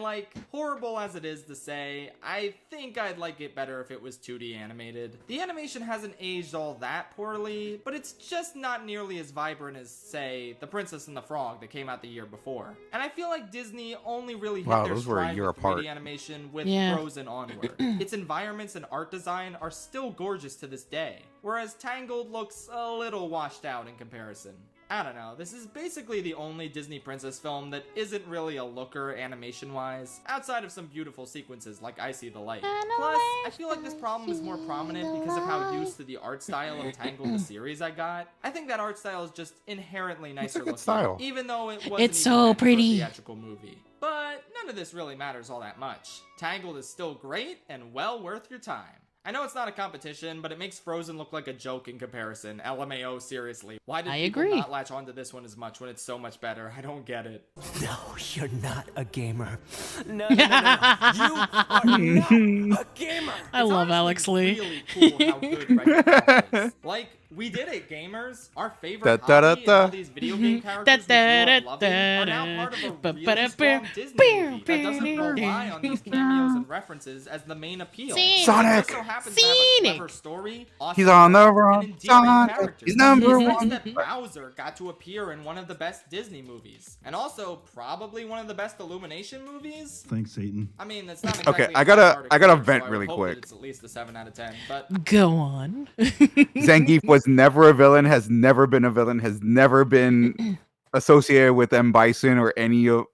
horrible as it is to say, I think I'd like it better if it was 2D animated. The animation hasn't aged all that poorly, but it's just not nearly as vibrant as, say, The Princess and the Frog that came out the year before. And I feel like Disney only really hit Wow, their those were a stride year with apart. 3D animation with Yeah. Frozen onward. Its environments and art design are still gorgeous to this day, whereas Tangled looks a little washed out in comparison. I don't know, this is basically the only Disney princess film that isn't really a looker animation-wise, outside of some beautiful sequences like I See the Light. Plus, I feel like this problem is more prominent because of how used to the art style of Tangled the series I got. I think that art style is just inherently nicer looking, style. even though it wasn't It's even so meant for a pretty. theatrical movie. But none of this really matters all that much. Tangled is still great and well worth your time. I know it's not a competition, but it makes Frozen look like a joke in comparison. LMAO, seriously. Why did people not latch onto this one as much when it's so much better? I don't get it. No, you're not a gamer. No. You are not a gamer. I love Alex Lee. Really cool how good Wreck-It Ralph is. Like, we did it, gamers. Our favorite hobby and all these video game characters we grew up loving are now part of a really strong Disney movie that doesn't rely on these cameos and references as the main appeal. Sonic! It just so happens to have a clever story, awesome He's on the characters, run. and endearing Sonic characters. is number It's nice one. that Bowser got to appear in one of the best Disney movies, and also probably one of the best Illumination movies. Thanks, Satan. I mean, it's not exactly Okay, I gotta vent really quick. It's at least a 7 out of 10, but Go on. Zangief was never a villain, has never been a villain, has never been associated with M. Bison or any of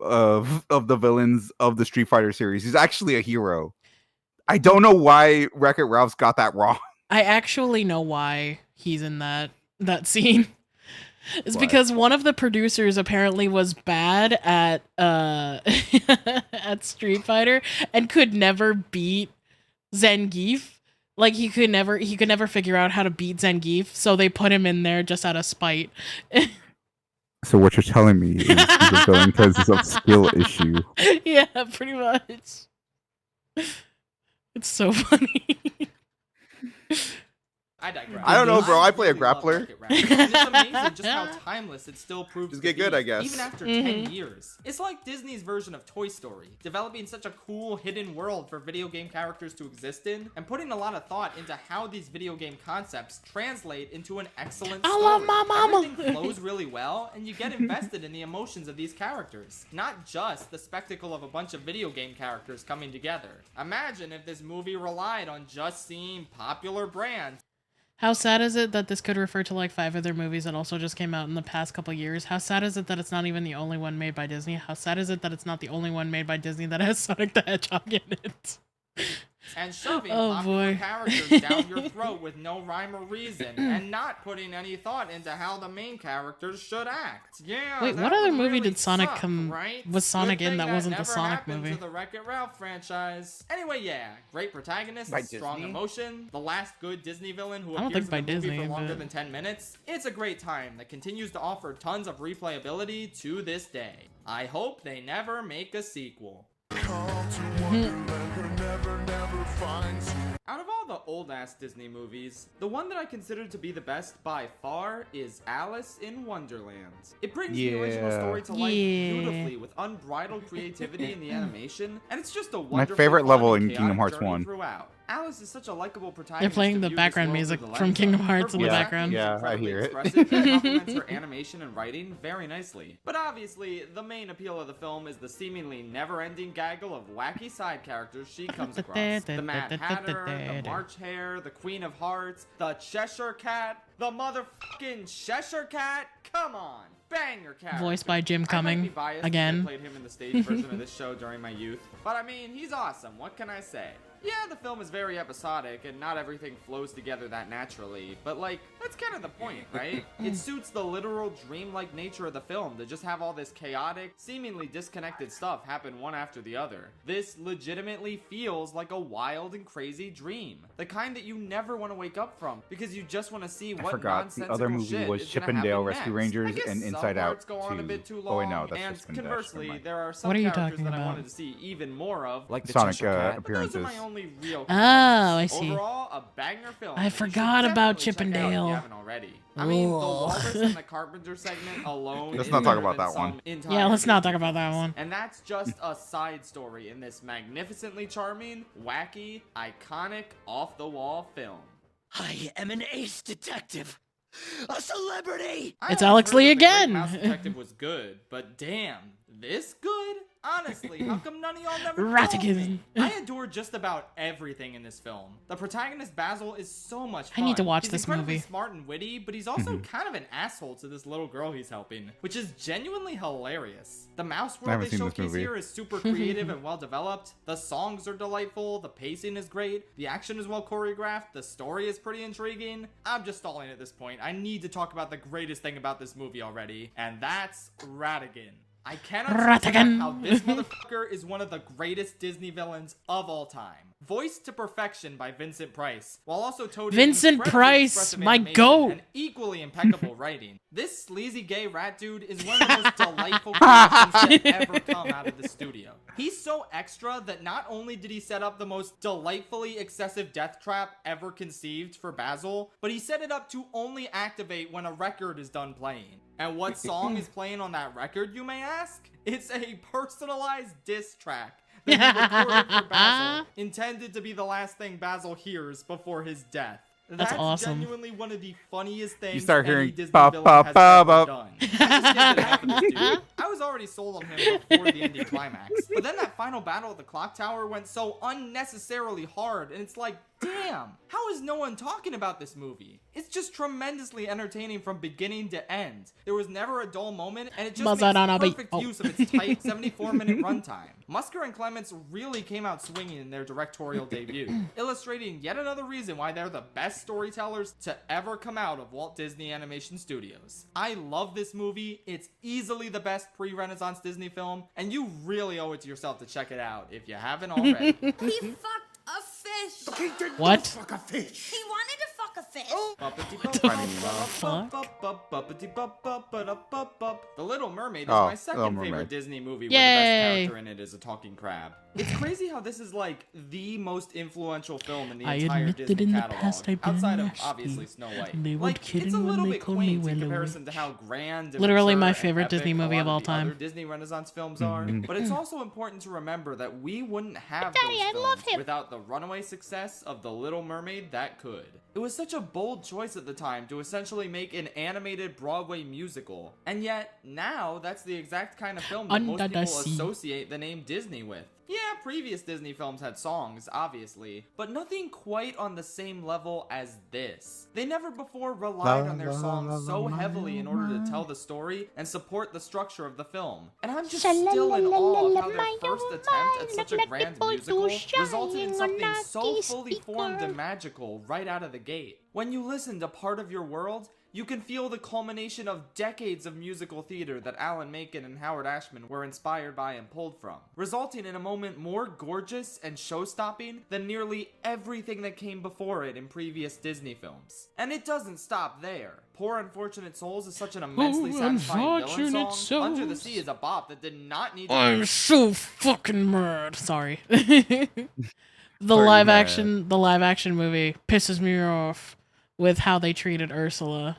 the villains of the Street Fighter series. He's actually a hero. I don't know why Wreck-It Ralph's got that wrong. I actually know why he's in that scene. It's What? because one of the producers apparently was bad at at Street Fighter and could never beat Zangief. Like he could never figure out how to beat Zangief, so they put him in there just out of spite. So what you're telling me is he's a villain because it's a skill issue. Yeah, pretty much. It's so funny. I digress. I don't know, bro. I play a really love grappler. Wreck-It Ralph. And it's amazing just how timeless it still proves Just to get be, good, I guess. even after 10 years. It's like Disney's version of Toy Story, developing such a cool hidden world for video game characters to exist in, and putting a lot of thought into how these video game concepts translate into an excellent story. I love my mama. Everything flows really well, and you get invested in the emotions of these characters, not just the spectacle of a bunch of video game characters coming together. Imagine if this movie relied on just seeing popular brands. How sad is it that this could refer to like 5 other movies that also just came out in the past couple years? How sad is it that it's not even the only one made by Disney? How sad is it that it's not the only one made by Disney that has Sonic the Hedgehog in it? And shoving Oh, popular boy. characters down your throat with no rhyme or reason, and not putting any thought into how the main characters should act. Yeah. Wait, that what other would movie really did Sonic suck, come? right? Was Sonic Good in thing that wasn't the never Sonic happened movie? To the Wreck-It Ralph franchise. Anyway, yeah, great protagonist, By strong Disney? emotion, the last good Disney villain who I don't appears think by in the movie Disney, for longer but- than 10 minutes. It's a great time that continues to offer tons of replayability to this day. I hope they never make a sequel. Out of all the old-ass Disney movies, the one that I consider to be the best by far is Alice in Wonderland. It brings the original Yeah. story to life Yeah. beautifully with unbridled creativity in the animation, and it's just a wonderful, favorite fun, level and in Kingdom chaotic Hearts journey 1. throughout. Alice is such a likable protagonist. They're playing to the view this background world music through the from lens Kingdom of. Hearts in the Her voice background. acting is Yeah, I incredibly hear it. expressive and complements her animation and writing very nicely. But obviously, the main appeal of the film is the seemingly never-ending gaggle of wacky side characters she comes across. The Mad Hatter, the March Hare, the Queen of Hearts, the Cheshire Cat, the motherfucking Cheshire Cat. Come on, banger character. Voiced by Jim I might be Cumming biased again. because I played him in the stage version of this show during my youth, but I mean, he's awesome. What can I say? Yeah, the film is very episodic and not everything flows together that naturally, but like, that's kind of the point, right? It suits the literal dreamlike nature of the film to just have all this chaotic, seemingly disconnected stuff happen one after the other. This legitimately feels like a wild and crazy dream. The kind that you never want to wake up from because you just want to see I what forgot. The nonsensical other movie shit was is Chip gonna and Dale happen Rescue next. Rangers I guess and some Inside Out parts go on a bit too 2. long, Oh wait, no, that's and just been dashed. Never conversely, mind. there are some What are you characters talking that I about? wanted to see even more of, Like the Sonic Cheshire Cat. but those are appearances. my only real Oh, I complaints. see. Overall, a banger film. I that you should forgot about definitely Chip check and out if Dale. you haven't already. I mean, the Ugh. Walrus and the Carpenter segment alone. Let's is not talk better about than that some one. entire Yeah, let's not Disney talk about that films. one. And that's just a side story in this magnificently charming, wacky, iconic, off-the-wall film. I am an ace detective. A celebrity! I It's always Alex heard Lee that The Great again. Mouse Detective was good, but damn, this good? Honestly, how come none of y'all never Ratigan. told me? I adore just about everything in this film. The protagonist Basil is so much fun. I need to watch he's this incredibly movie. smart and witty, but he's also kind of an asshole to this little girl he's helping, which is genuinely hilarious. The mouse world they showcase here is super creative and well developed. The songs are delightful, the pacing is great, the action is well choreographed, the story is pretty intriguing. I'm just stalling at this point. I need to talk about the greatest thing about this movie already, and that's Ratigan. I cannot stress enough how this motherfucker is one of the greatest Disney villains of all time. Voiced to perfection by Vincent Price, while also toting Vincent incredibly Price, expressive my animation goat. and equally impeccable writing. This sleazy gay rat dude is one of the most delightful creations to ever come out of the studio. He's so extra that not only did he set up the most delightfully excessive death trap ever conceived for Basil, but he set it up to only activate when a record is done playing. And what song is playing on that record, you may ask? It's a personalized diss track that he recorded for Basil, intended to be the last thing Basil hears before his death. That's awesome. Genuinely one of the funniest things You start any hearing Disney ba villain ba has ba ever ba. done. I just can't get enough of this dude. I was already sold on him before the ending climax, but then that final battle at the clock tower went so unnecessarily hard, and it's like, damn, how is no one talking about this movie? It's just tremendously entertaining from beginning to end. There was never a dull moment, and it just makes perfect use of its tight 74-minute runtime. Musker and Clements really came out swinging in their directorial debut, illustrating yet another reason why they're the best storytellers to ever come out of Walt Disney Animation Studios. I love this movie. It's easily the best pre-Renaissance Disney film, and you really owe it to yourself to check it out if you haven't already. He fucked a fish. He did What? not fuck a fish. He wanted to fuck a fish. The Little Mermaid is Oh, my second Little favorite Mermaid. Disney movie where the Yay. best character in it is a talking crab. It's crazy how this is like the most influential film in the I entire admit that Disney in the catalog, past I've been outside of nasty. obviously Snow White. They were Like, kidding it's a when little they bit called me quaint in Willow comparison to how grand and Literally my mature favorite and Disney epic movie a of lot all the time. other Disney Renaissance films are, but it's also important to remember that we wouldn't have Daddy, those I films love him. without the runaway success of The Little Mermaid that could. It was such a bold choice at the time to essentially make an animated Broadway musical, and yet now that's the exact kind of film that most Under the people sea. associate the name Disney with. Yeah, previous Disney films had songs, obviously, but nothing quite on the same level as this. They never before relied on their songs so heavily in order to tell the story and support the structure of the film. And I'm just still in awe of how their first attempt at such a grand musical resulted in something so fully formed and magical right out of the gate. When you listen to Part of Your World, you can feel the culmination of decades of musical theater that Alan Menken and Howard Ashman were inspired by and pulled from, resulting in a moment more gorgeous and show-stopping than nearly everything that came before it in previous Disney films. And it doesn't stop there. Poor Unfortunate Souls is such an immensely satisfying villain song. Under the Sea is a bop that did not need to I'm so fucking mad. Sorry. The live action movie pisses me off with how they treated Ursula.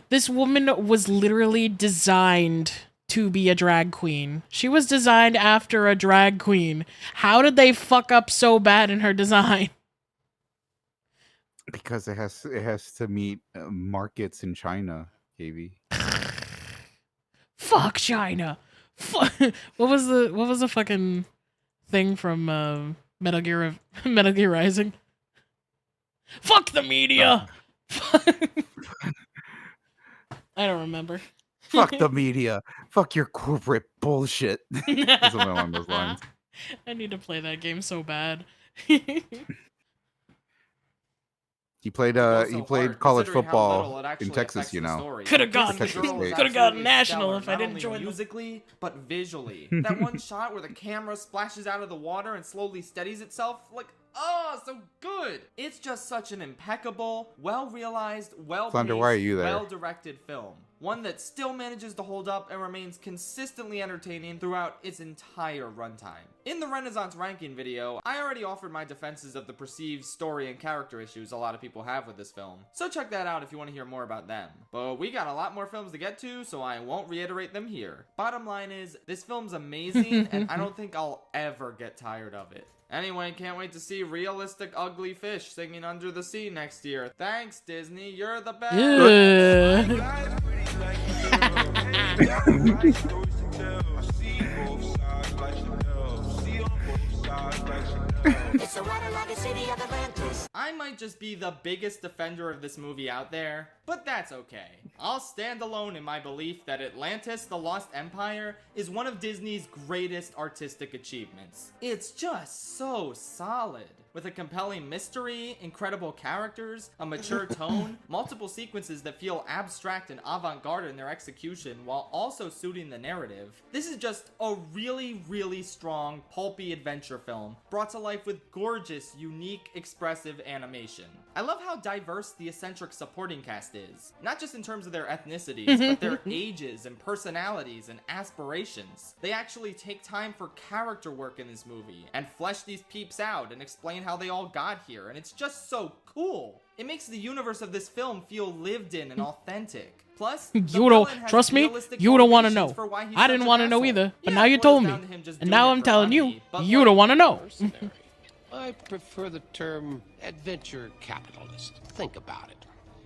This woman was literally designed to be a drag queen. She was designed after a drag queen. How did they fuck up so bad in her design? Because it has to meet markets in China, KB. Fuck China. What was the fucking thing from Metal Gear Rising? Fuck the media. I don't remember. Fuck the media. Fuck your corporate bullshit. Something along those lines. I need to play that game so bad. He played college football in Texas, you know. Could have gotten national if I not didn't only join them. musically, but visually. That one shot where the camera splashes out of the water and slowly steadies itself, like, oh, so good. It's just such an impeccable, well-realized, Thunder, why are you there? well-directed film. One that still manages to hold up and remains consistently entertaining throughout its entire runtime. In the Renaissance ranking video, I already offered my defenses of the perceived story and character issues a lot of people have with this film, so check that out if you want to hear more about them. But we got a lot more films to get to, so I won't reiterate them here. Bottom line is, this film's amazing, and I don't think I'll ever get tired of it. Anyway, can't wait to see realistic ugly fish singing Under the Sea next year. Thanks, Disney. You're the best. Yeah. I might just be the biggest defender of this movie out there, but that's okay. I'll stand alone in my belief that Atlantis: The Lost Empire is one of Disney's greatest artistic achievements. It's just so solid. With a compelling mystery, incredible characters, a mature tone, multiple sequences that feel abstract and avant-garde in their execution while also suiting the narrative. This is just a really, really strong, pulpy adventure film brought to life with gorgeous, unique, expressive animation. I love how diverse the eccentric supporting cast is, not just in terms of their ethnicities, but their ages and personalities and aspirations. They actually take time for character work in this movie and flesh these peeps out and explain how they all got here, and it's just so cool. It makes the universe of this film feel lived in and authentic. Plus, you don't trust me. You don't want to know. I didn't want to know either, but now you told me, and now I'm telling you, you don't want to know. I prefer the term adventure capitalist. Think about it.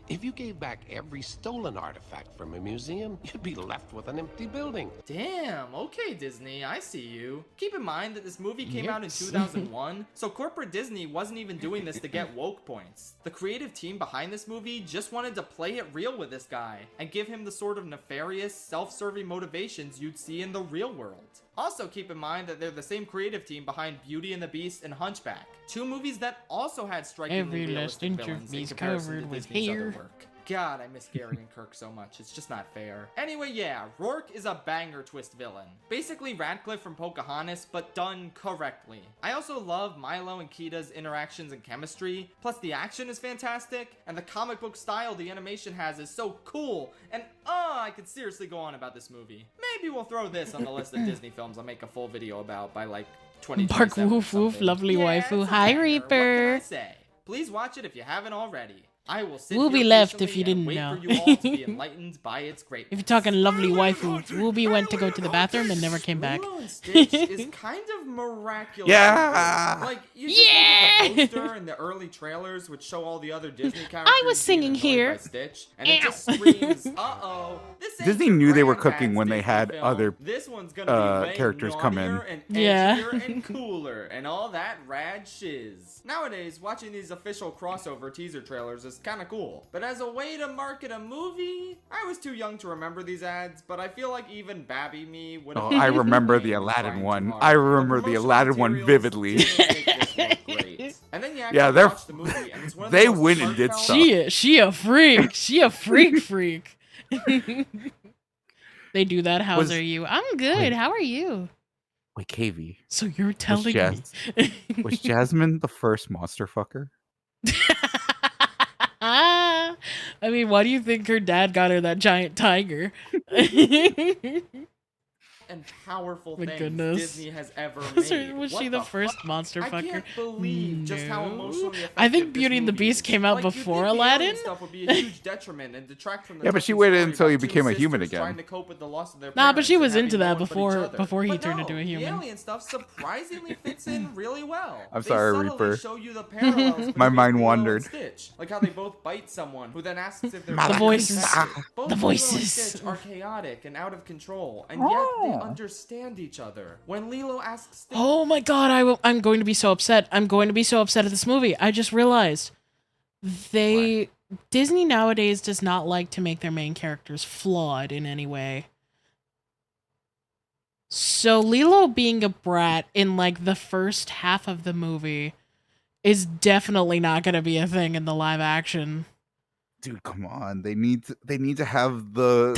If you gave back every stolen artifact from a museum, you'd be left with an empty building. Damn, okay Disney, I see you. Keep in mind that this movie came out in 2001, so corporate Disney wasn't even doing this to get woke points. The creative team behind this movie just wanted to play it real with this guy, and give him the sort of nefarious, self-serving motivations you'd see in the real world. Also keep in mind that they're the same creative team behind Beauty and the Beast and Hunchback, two movies that also had strikingly realistic villains in comparison to Disney's other work. God, I miss Gary and Kirk so much. It's just not fair. Anyway, yeah, Rourke is a banger twist villain. Basically Radcliffe from Pocahontas, but done correctly. I also love Milo and Kita's interactions and chemistry. Plus the action is fantastic, and the comic book style the animation has is so cool. And I could seriously go on about this movie. Maybe we'll throw this on the list of Disney films I'll make a full video about by like 2027 Bark woof woof, lovely waifu. Hi Reaper. What can I say? Please watch it if you haven't already. I will sit Wooby here left if patiently you didn't and wait know. for you all to be enlightened by its greatness. If you're talking lovely waifu, Wooby went to go to the bathroom and never came back. Lilo and Stitch is kind of miraculous. Yeah. Like you just look at the poster and the early trailers, which show all the other Disney characters. I was singing here. By Stitch, and it just screams, "Uh-oh!" This ain't Disney knew they were Grandpa's cooking when they Disney had film. other This one's gonna be way characters come in. naughtier and edgier and cooler and all that rad shiz. Nowadays, watching these official crossover teaser trailers is kind of cool. But as a way to market a movie, I was too young to remember these ads, but I feel like even Babby me would have... Oh, I remember the Aladdin one. I remember the Aladdin one vividly. And then you Yeah, they're watch the movie, and it's one of they the most went and did heartfelt- stuff. She a freak. She a freak. They do that. How's are you? I'm good. Wait. How are you? Wait, KV. So you're telling me was Jasmine the first monster fucker? I mean, why do you think her dad got her that giant tiger? and powerful My things goodness. Disney has ever Was made. was What she the fuck? first monster fucker? I can't believe just how emotionally effective I think this Beauty and the movie Beast is. came out Like, you'd before think the Aladdin. alien stuff would be a huge detriment and detract from the Yeah, but she touching waited story until he about two became a human sisters trying again. to cope with the loss of their Nah, but she parents was and into having that no one but each other. before he But turned no, into a the human. alien stuff surprisingly fits in really well. I'm They sorry, subtly Reaper. show you the parallels My between mind Lilo and wandered. Stitch, like how they both bite someone, who then asks if they're The voices. Both The Lilo and voices. Stitch are chaotic and out of control, and yet they understand each other. When Lilo asks Stitch, Oh my god, I'm going to be so upset. I'm going to be so upset at this movie. I just realized Disney nowadays does not like to make their main characters flawed in any way. So Lilo being a brat in like the first half of the movie is definitely not going to be a thing in the live action. Dude, come on. They need to have the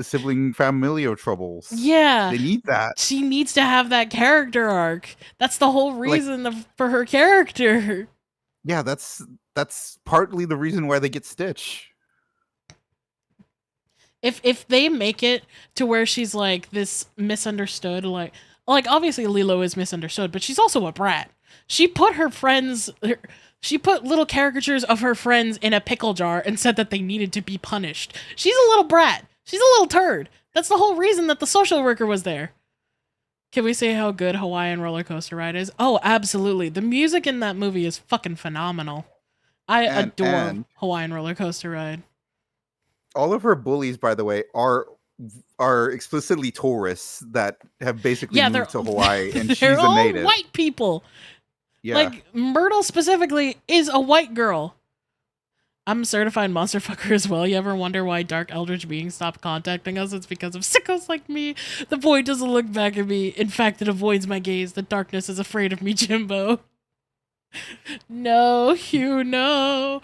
sibling familial troubles. Yeah. They need that. She needs to have that character arc. That's the whole reason for her character. Yeah, that's partly the reason why they get Stitch. If they make it to where she's like this misunderstood, like obviously Lilo is misunderstood, but she's also a brat. She put she put little caricatures of her friends in a pickle jar and said that they needed to be punished. She's a little brat. She's a little turd. That's the whole reason that the social worker was there. Can we say how good Hawaiian Roller Coaster Ride is? Oh, absolutely. The music in that movie is fucking phenomenal. I adore Hawaiian Roller Coaster Ride. All of her bullies, by the way, are explicitly tourists that have basically moved to Hawaii, and she's they're a all native. white people. Yeah. Like, Myrtle specifically is a white girl. I'm a certified monster fucker as well. You ever wonder why dark eldritch beings stopped contacting us? It's because of sickos like me. The void doesn't look back at me. In fact, it avoids my gaze. The darkness is afraid of me, Jimbo. No, Hugh, no.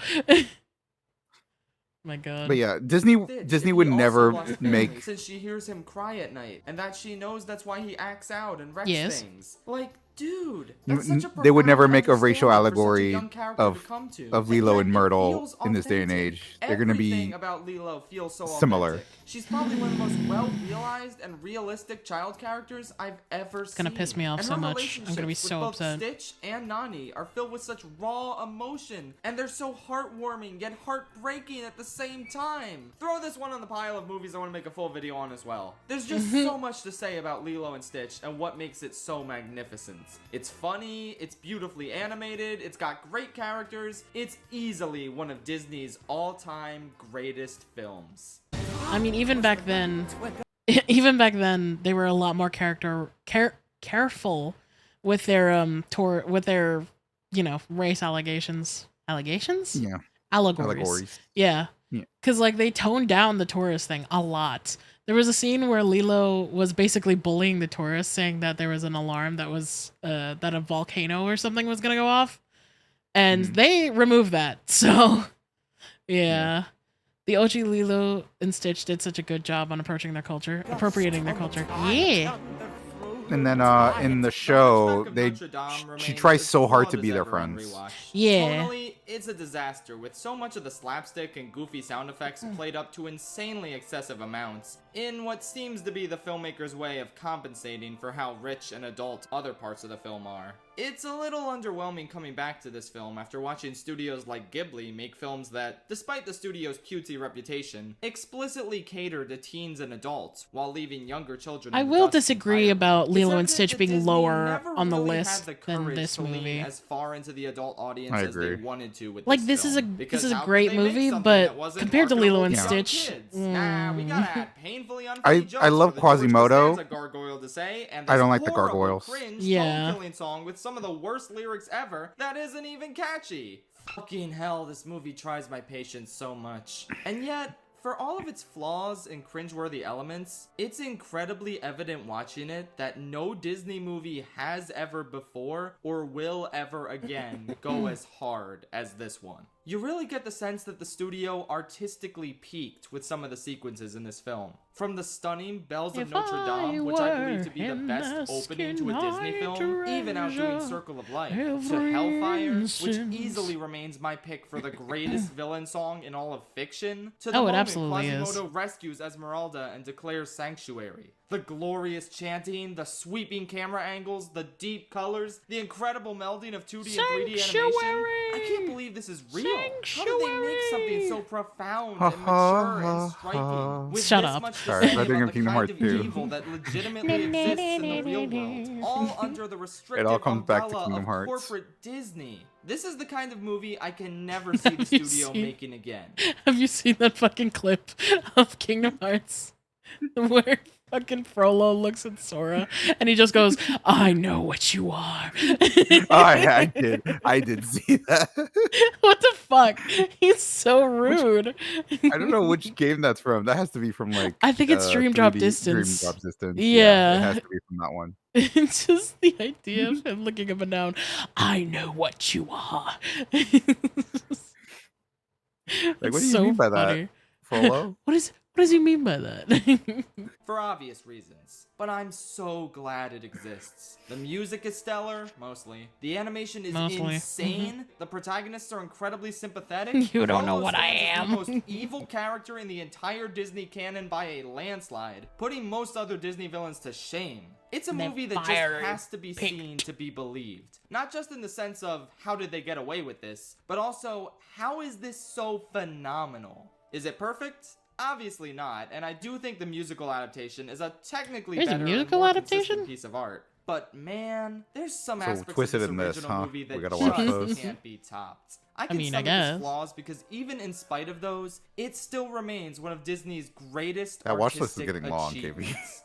My God. But yeah, Disney would never make. Since she hears him cry at night, and that she knows that's why he acts out and wrecks Yes. things. Like, dude, that's such a They would never make a profound racial understanding for such a allegory young character to come to. of Lilo yet and it Myrtle feels in this day and authentic. age. They're gonna Everything be about Lilo feels so similar. authentic. She's probably one of the most well-realized and realistic child characters I've ever seen. It's gonna piss me off And so her much. I'm gonna be relationships with so both upset. Stitch and Nani are filled with such raw emotion, and they're so heartwarming yet heartbreaking at the same time. Throw this one on the pile of movies I want to make a full video on as well. There's just so much to say about Lilo and Stitch and what makes it so magnificent. It's funny, it's beautifully animated, it's got great characters, it's easily one of Disney's all-time greatest films. I mean, even back then, they were a lot more careful with their race allegations. Allegations? Yeah. Allegories. Yeah. Because like they toned down the tourist thing a lot. There was a scene where Lilo was basically bullying the tourists, saying that there was an alarm that was that a volcano or something was gonna go off, and they removed that. So, yeah. The OG Lilo and Stitch did such a good job on approaching their culture, appropriating their culture. Yeah. And then in the show, she tries so hard to be their friends. Yeah. Tonally, it's a disaster, with so much of the slapstick and goofy sound effects played up to insanely excessive amounts, in what seems to be the filmmaker's way of compensating for how rich and adult other parts of the film are. It's a little underwhelming coming back to this film after watching studios like Ghibli make films that, despite the studio's cutesy reputation, explicitly cater to teens and adults, while leaving younger children in I the will dust disagree about Lilo and Stitch being Disney lower never on the really list had the than courage this to lean movie. as far into the adult audience I as they agree. wanted to with Like this this is film. a Because this is a how could great they make movie, something but that wasn't compared to Lilo and marketable to young Stitch, kids? Nah, we gotta add painfully unfunny jokes I love for the George Quasimodo. Costanza gargoyle to say, and I this don't like the horrible, gargoyles. cringe, Yeah. tone-killing song with some of the worst lyrics ever that isn't even catchy. Fucking hell, this movie tries my patience so much. And yet, for all of its flaws and cringeworthy elements, it's incredibly evident watching it that no Disney movie has ever before or will ever again go as hard as this one. You really get the sense that the studio artistically peaked with some of the sequences in this film. From the stunning Bells of Notre Dame, which I believe to be the best opening to a Disney film, even outdoing Circle of Life, to Hellfire, which easily remains my pick for the greatest villain song in all of fiction, to the Oh, it moment absolutely is. Quasimodo rescues Esmeralda and declares sanctuary. The glorious chanting, the sweeping camera angles, the deep colors, the incredible melding of 2D and 3D animation. I can't believe this is real. How did they make something so profound and mature and striking with Shut this up. much to Sorry, say I think about of the Kingdom kind Hearts of 2. evil that legitimately exists in the real world, all under the restrictive all comes back to umbrella Kingdom of Hearts. corporate Disney. This is the kind of movie I can never see the Have you studio seen- making again. Have you seen that fucking clip of Kingdom Hearts where fucking Frollo looks at Sora and he just goes, "I know what you are." I did see that. What the fuck? He's so rude. I don't know which game that's from. That has to be from like I think it's Dream Drop 3D Distance. Dream Drop Distance. Yeah. It has to be from that one. It's just the idea of him looking up and down. I know what you are. Like, what do you mean by that, Frollo? What does he mean by that? For obvious reasons, but I'm so glad it exists. The music is stellar, mostly. The animation is Mostly. insane. The protagonists are incredibly sympathetic. You don't know Frollo what I stands as am. the most evil character in the entire Disney canon by a landslide, putting most other Disney villains to shame. It's a They're movie that just fiery has to be seen to be believed. Not just in the sense of how did they get away with this, but also how is this so phenomenal? Is it perfect? Obviously not, and I do think the musical adaptation is a technically There's a better musical and more adaptation? consistent piece of art. But man, there's some So aspects twisted of in this this, original huh? movie We that gotta watch just those. can't be topped. I I can mean, I some of guess. its flaws because even in spite of those, it still remains one of Disney's greatest That watch list is artistic getting long, KB. achievements.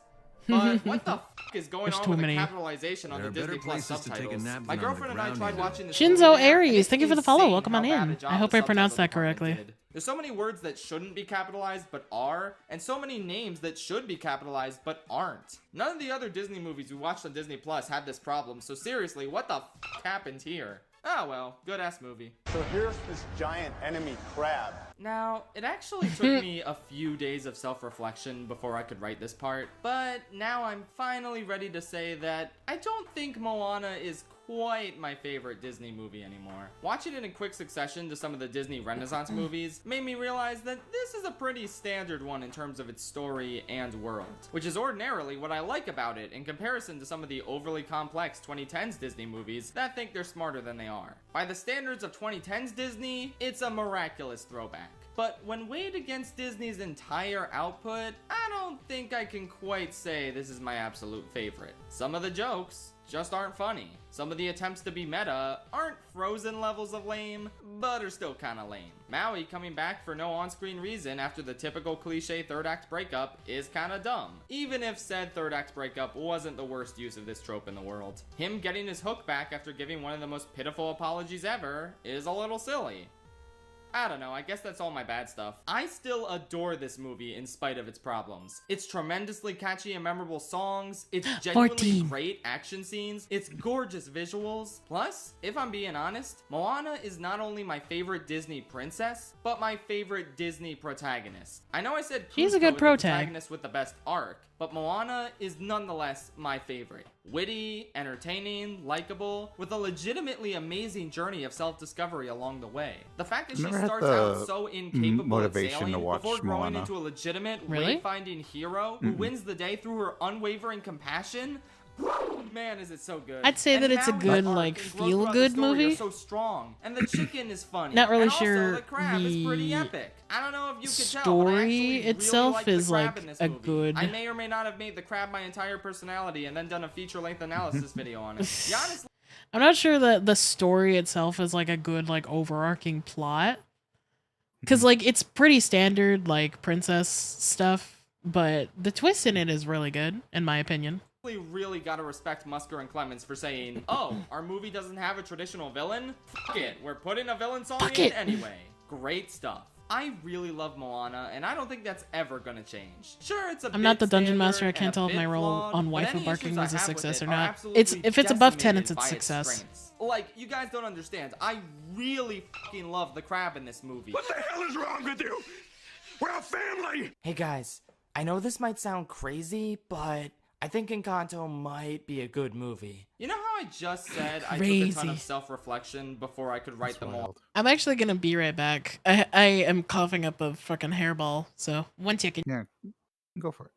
But what the f is going There's on too with many. the capitalization on There the are better Disney Plus places to take a subtitles? nap My than on the girlfriend and I ground, tried you know. watching this Shinzo movie there, and Aries, it's thank you for the follow. insane Welcome on how bad in. a job I hope the I pronounced that subtitle department correctly. did. There's so many words that shouldn't be capitalized but are, and so many names that should be capitalized but aren't. None of the other Disney movies we watched on Disney Plus had this problem, so seriously, what the f happened here? Oh well, good ass movie. So here's this giant enemy crab. Now, it actually took me a few days of self-reflection before I could write this part, but now I'm finally ready to say that I don't think Moana is quite my favorite Disney movie anymore. Watching it in quick succession to some of the Disney Renaissance movies made me realize that this is a pretty standard one in terms of its story and world, which is ordinarily what I like about it in comparison to some of the overly complex 2010s Disney movies that think they're smarter than they are. By the standards of 2010s Disney, it's a miraculous throwback. But when weighed against Disney's entire output, I don't think I can quite say this is my absolute favorite. Some of the jokes just aren't funny. Some of the attempts to be meta aren't Frozen levels of lame, but are still kinda lame. Maui coming back for no on-screen reason after the typical cliche third act breakup is kinda dumb, even if said third act breakup wasn't the worst use of this trope in the world. Him getting his hook back after giving one of the most pitiful apologies ever is a little silly. I don't know, I guess that's all my bad stuff. I still adore this movie in spite of its problems. It's tremendously catchy and memorable songs, it's genuinely great action scenes, it's gorgeous visuals. Plus, if I'm being honest, Moana is not only my favorite Disney princess, but my favorite Disney protagonist. I know I said She's a Kuzco good is the protag. protagonist with the best arc, but Moana is nonetheless my favorite. Witty, entertaining, likable, with a legitimately amazing journey of self-discovery along the way. The fact that she Never had starts the out so incapable at motivation sailing to watch before growing Moana. into a legitimate Really? wayfinding hero who wins the day through her unwavering compassion. Man, is it so good. I'd say And that it's a Maui's good, arc like, and growth feel throughout the good story are movie. so strong, and the chicken is funny. Not really and also, sure the crab is pretty the epic. I don't know if you could tell, but I actually story really itself like the is crab like in this a movie. good. I may or may not have made the crab my entire personality and then done a feature-length analysis video on it. Yeah, honestly, I'm not sure that the story itself is like a good like overarching plot, because like it's pretty standard like princess stuff, but the twist in it is really good in my opinion. really gotta respect Musker and Clements for saying, oh, our movie doesn't have a traditional villain? Fuck it, we're putting a villain song in anyway. Great stuff. I really love Moana, and I don't think that's ever gonna change. Sure, it's a I'm not the bit dungeon standard master. I and can't a tell if bit my role flawed, on but Waifu any Barking issues I was a have with success it or are not. absolutely If it's above 10, decimated it's a by its success. strengths. Like, you guys don't understand. I really fucking love the crab in this movie. What the hell is wrong with you? We're a family! Hey guys, I know this might sound crazy, but I think Encanto might be a good movie. You know how I just said I took a ton of self-reflection before I could write them all? I'm actually gonna be right back. I am coughing up a fucking hairball, so one second. Yeah, go for it.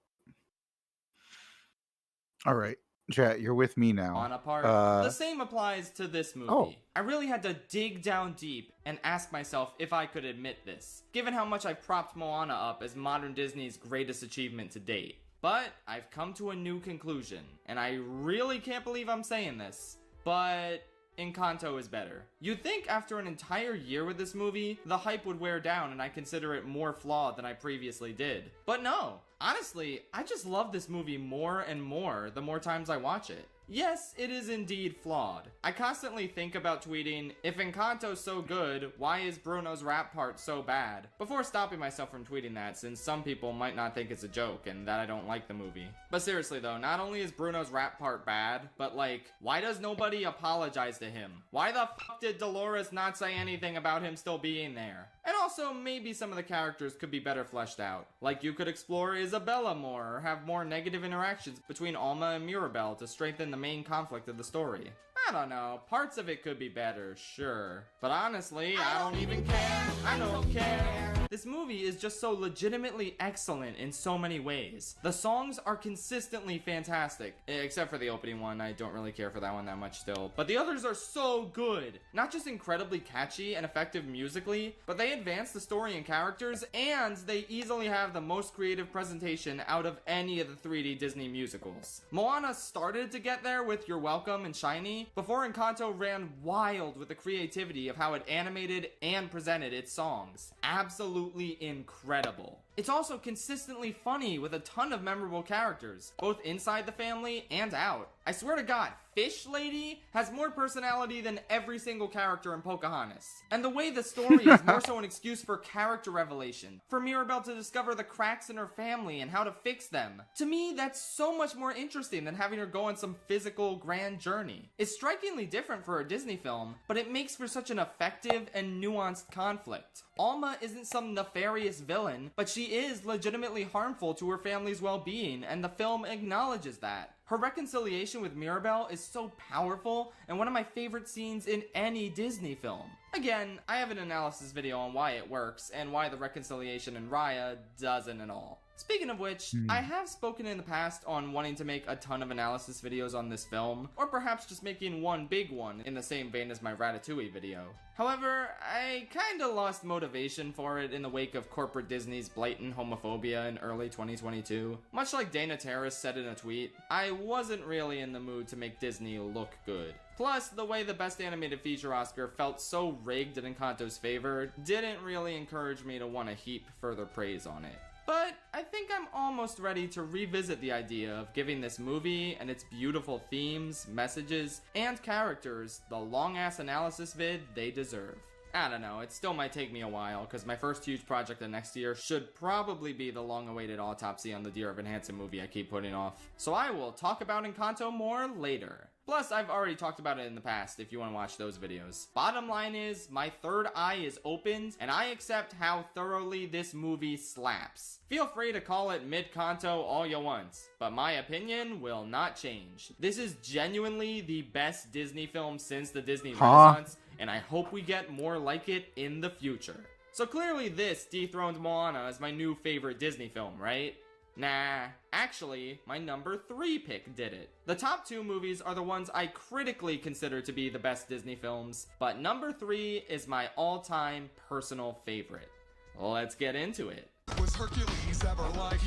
All right, chat, you're with me now. On a part. The same applies to this movie. Oh. I really had to dig down deep and ask myself if I could admit this, given how much I've propped Moana up as modern Disney's greatest achievement to date. But I've come to a new conclusion, and I really can't believe I'm saying this, but Encanto is better. You'd think after an entire year with this movie, the hype would wear down and I consider it more flawed than I previously did. But no, honestly, I just love this movie more and more the more times I watch it. Yes, it is indeed flawed. I constantly think about tweeting, if Encanto's so good, why is Bruno's rap part so bad? Before stopping myself from tweeting that, since some people might not think it's a joke and that I don't like the movie. But seriously though, not only is Bruno's rap part bad, but like, why does nobody apologize to him? Why the fuck did Dolores not say anything about him still being there? And also, maybe some of the characters could be better fleshed out. Like you could explore Isabella more, or have more negative interactions between Alma and Mirabel to strengthen the main conflict of the story. I don't know, parts of it could be better, sure. But honestly, I don't even care. I don't care. This movie is just so legitimately excellent in so many ways. The songs are consistently fantastic, except for the opening one. I don't really care for that one that much still. But the others are so good. Not just incredibly catchy and effective musically, but they advance the story and characters, and they easily have the most creative presentation out of any of the 3D Disney musicals. Moana started to get there with You're Welcome and Shiny, before Encanto ran wild with the creativity of how it animated and presented its songs. Absolutely absolutely incredible. It's also consistently funny with a ton of memorable characters, both inside the family and out. I swear to God, Fish Lady has more personality than every single character in Pocahontas. And the way the story is more so an excuse for character revelation, for Mirabelle to discover the cracks in her family and how to fix them. To me, that's so much more interesting than having her go on some physical grand journey. It's strikingly different for a Disney film, but it makes for such an effective and nuanced conflict. Alma isn't some nefarious villain, but she is legitimately harmful to her family's well-being, and the film acknowledges that. Her reconciliation with Mirabelle is so powerful and one of my favorite scenes in any Disney film. Again, I have an analysis video on why it works and why the reconciliation in Raya doesn't at all. Speaking of which, I have spoken in the past on wanting to make a ton of analysis videos on this film, or perhaps just making one big one in the same vein as my Ratatouille video. However, I kinda lost motivation for it in the wake of corporate Disney's blatant homophobia in early 2022. Much like Dana Terrace said in a tweet, I wasn't really in the mood to make Disney look good. Plus, the way the Best Animated Feature Oscar felt so rigged in Encanto's favor didn't really encourage me to want to heap further praise on it. But I think I'm almost ready to revisit the idea of giving this movie and its beautiful themes, messages, and characters the long-ass analysis vid they deserve. I don't know, it still might take me a while, because my first huge project of next year should probably be the long-awaited autopsy on the Dear Evan Hansen movie I keep putting off. So I will talk about Encanto more later. Plus, I've already talked about it in the past if you want to watch those videos. Bottom line is, my third eye is opened, and I accept how thoroughly this movie slaps. Feel free to call it mid-Kanto all you want, but my opinion will not change. This is genuinely the best Disney film since the Disney Renaissance, and I hope we get more like it in the future. So clearly this dethroned Moana as my new favorite Disney film, right? Nah, actually, my number 3 pick did it. The top 2 movies are the ones I critically consider to be the best Disney films, but number 3 is my all-time personal favorite. Let's get into it. Was Hercules ever like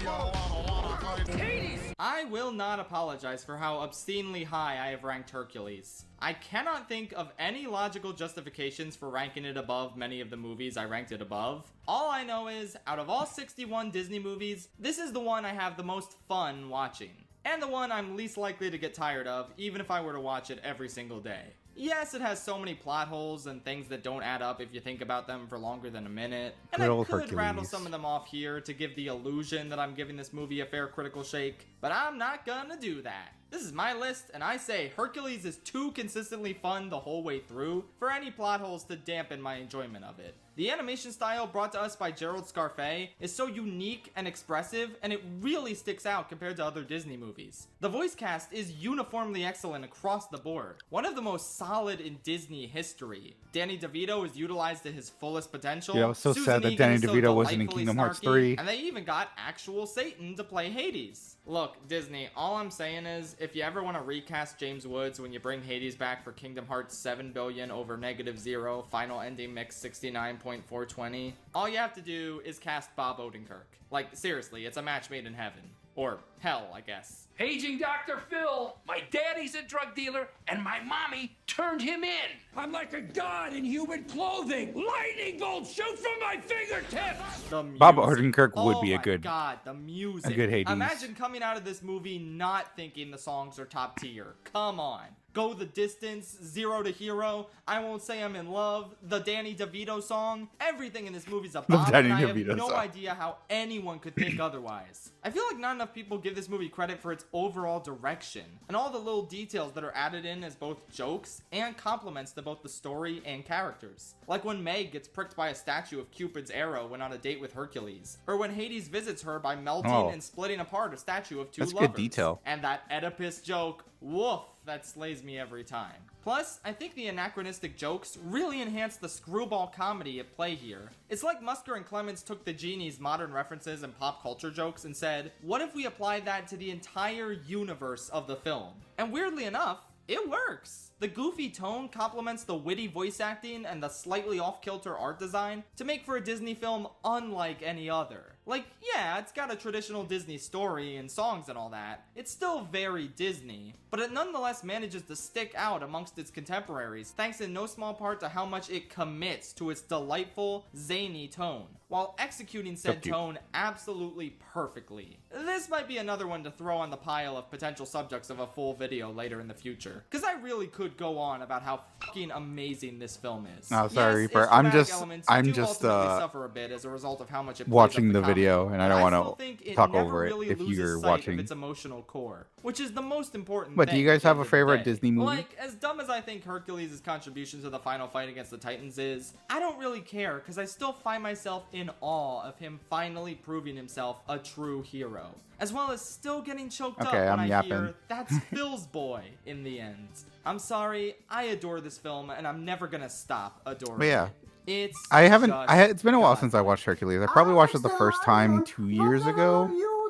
Hades? I will not apologize for how obscenely high I have ranked Hercules. I cannot think of any logical justifications for ranking it above many of the movies I ranked it above. All I know is, out of all 61 Disney movies, this is the one I have the most fun watching. And the one I'm least likely to get tired of, even if I were to watch it every single day. Yes, it has so many plot holes and things that don't add up if you think about them for longer than a minute. And I could rattle some of them off here to give the illusion that I'm giving this movie a fair critical shake, but I'm not gonna do that. This is my list, and I say Hercules is too consistently fun the whole way through for any plot holes to dampen my enjoyment of it. The animation style brought to us by Gerald Scarfe is so unique and expressive, and it really sticks out compared to other Disney movies. The voice cast is uniformly excellent across the board, one of the most solid in Disney history. Danny DeVito is utilized to his fullest potential. Yeah, I was so Susan sad that Egan Danny is so DeVito wasn't in delightfully Kingdom Hearts snarky, 3. And they even got actual Satan to play Hades. Look, Disney, all I'm saying is, if you ever want to recast James Woods when you bring Hades back for Kingdom Hearts 7 billion over -0, final ending mix 69.420, all you have to do is cast Bob Odenkirk. Like, seriously, it's a match made in heaven. Or hell, I guess. Paging Dr. Phil. My daddy's a drug dealer, and my mommy turned him in. I'm like a god in human clothing. Lightning bolts shoot from my fingertips. The music. Bob Odenkirk would be Oh a good, my God, the music. a good Hades. Imagine coming out of this movie not thinking the songs are top tier. Come on. Go the Distance, Zero to Hero, I Won't Say I'm in Love, the Danny DeVito song. Everything in this movie's a bomb, and I have no idea how anyone could think otherwise. I feel like not enough people give this movie credit for its overall direction, and all the little details that are added in as both jokes and compliments to both the story and characters. Like when Meg gets pricked by a statue of Cupid's arrow when on a date with Hercules, or when Hades visits her by melting and splitting apart a statue of two lovers. That's good detail. And that Oedipus joke, woof, that slays me every time. Plus, I think the anachronistic jokes really enhance the screwball comedy at play here. It's like Musker and Clements took the genie's modern references and pop culture jokes and said, what if we applied that to the entire universe of the film? And weirdly enough, it works. The goofy tone complements the witty voice acting and the slightly off-kilter art design to make for a Disney film unlike any other. Like, yeah, it's got a traditional Disney story and songs and all that. It's still very Disney, but it nonetheless manages to stick out amongst its contemporaries, thanks in no small part to how much it commits to its delightful, zany tone, while executing said tone absolutely perfectly. This might be another one to throw on the pile of potential subjects of a full video later in the future, because I really could go on about how fucking amazing this film is. Oh, sorry, yes, Reaper. I'm just suffer a bit as a result of how much it watching the comedy, video, and I don't want to talk over it really if you're sight watching. of its emotional core, which is the most important But thing. do you guys have a favorite Disney movie? Like, as dumb as I think Hercules' contribution to the final fight against the Titans is, I don't really care, because I still find myself in awe of him finally proving himself a true hero, as well as still getting choked up when I hear that's Phil's boy in the end. I'm sorry, I adore this film, and I'm never gonna stop adoring it. It's been a while since I watched Hercules. I probably watched it the first time 2 years ago.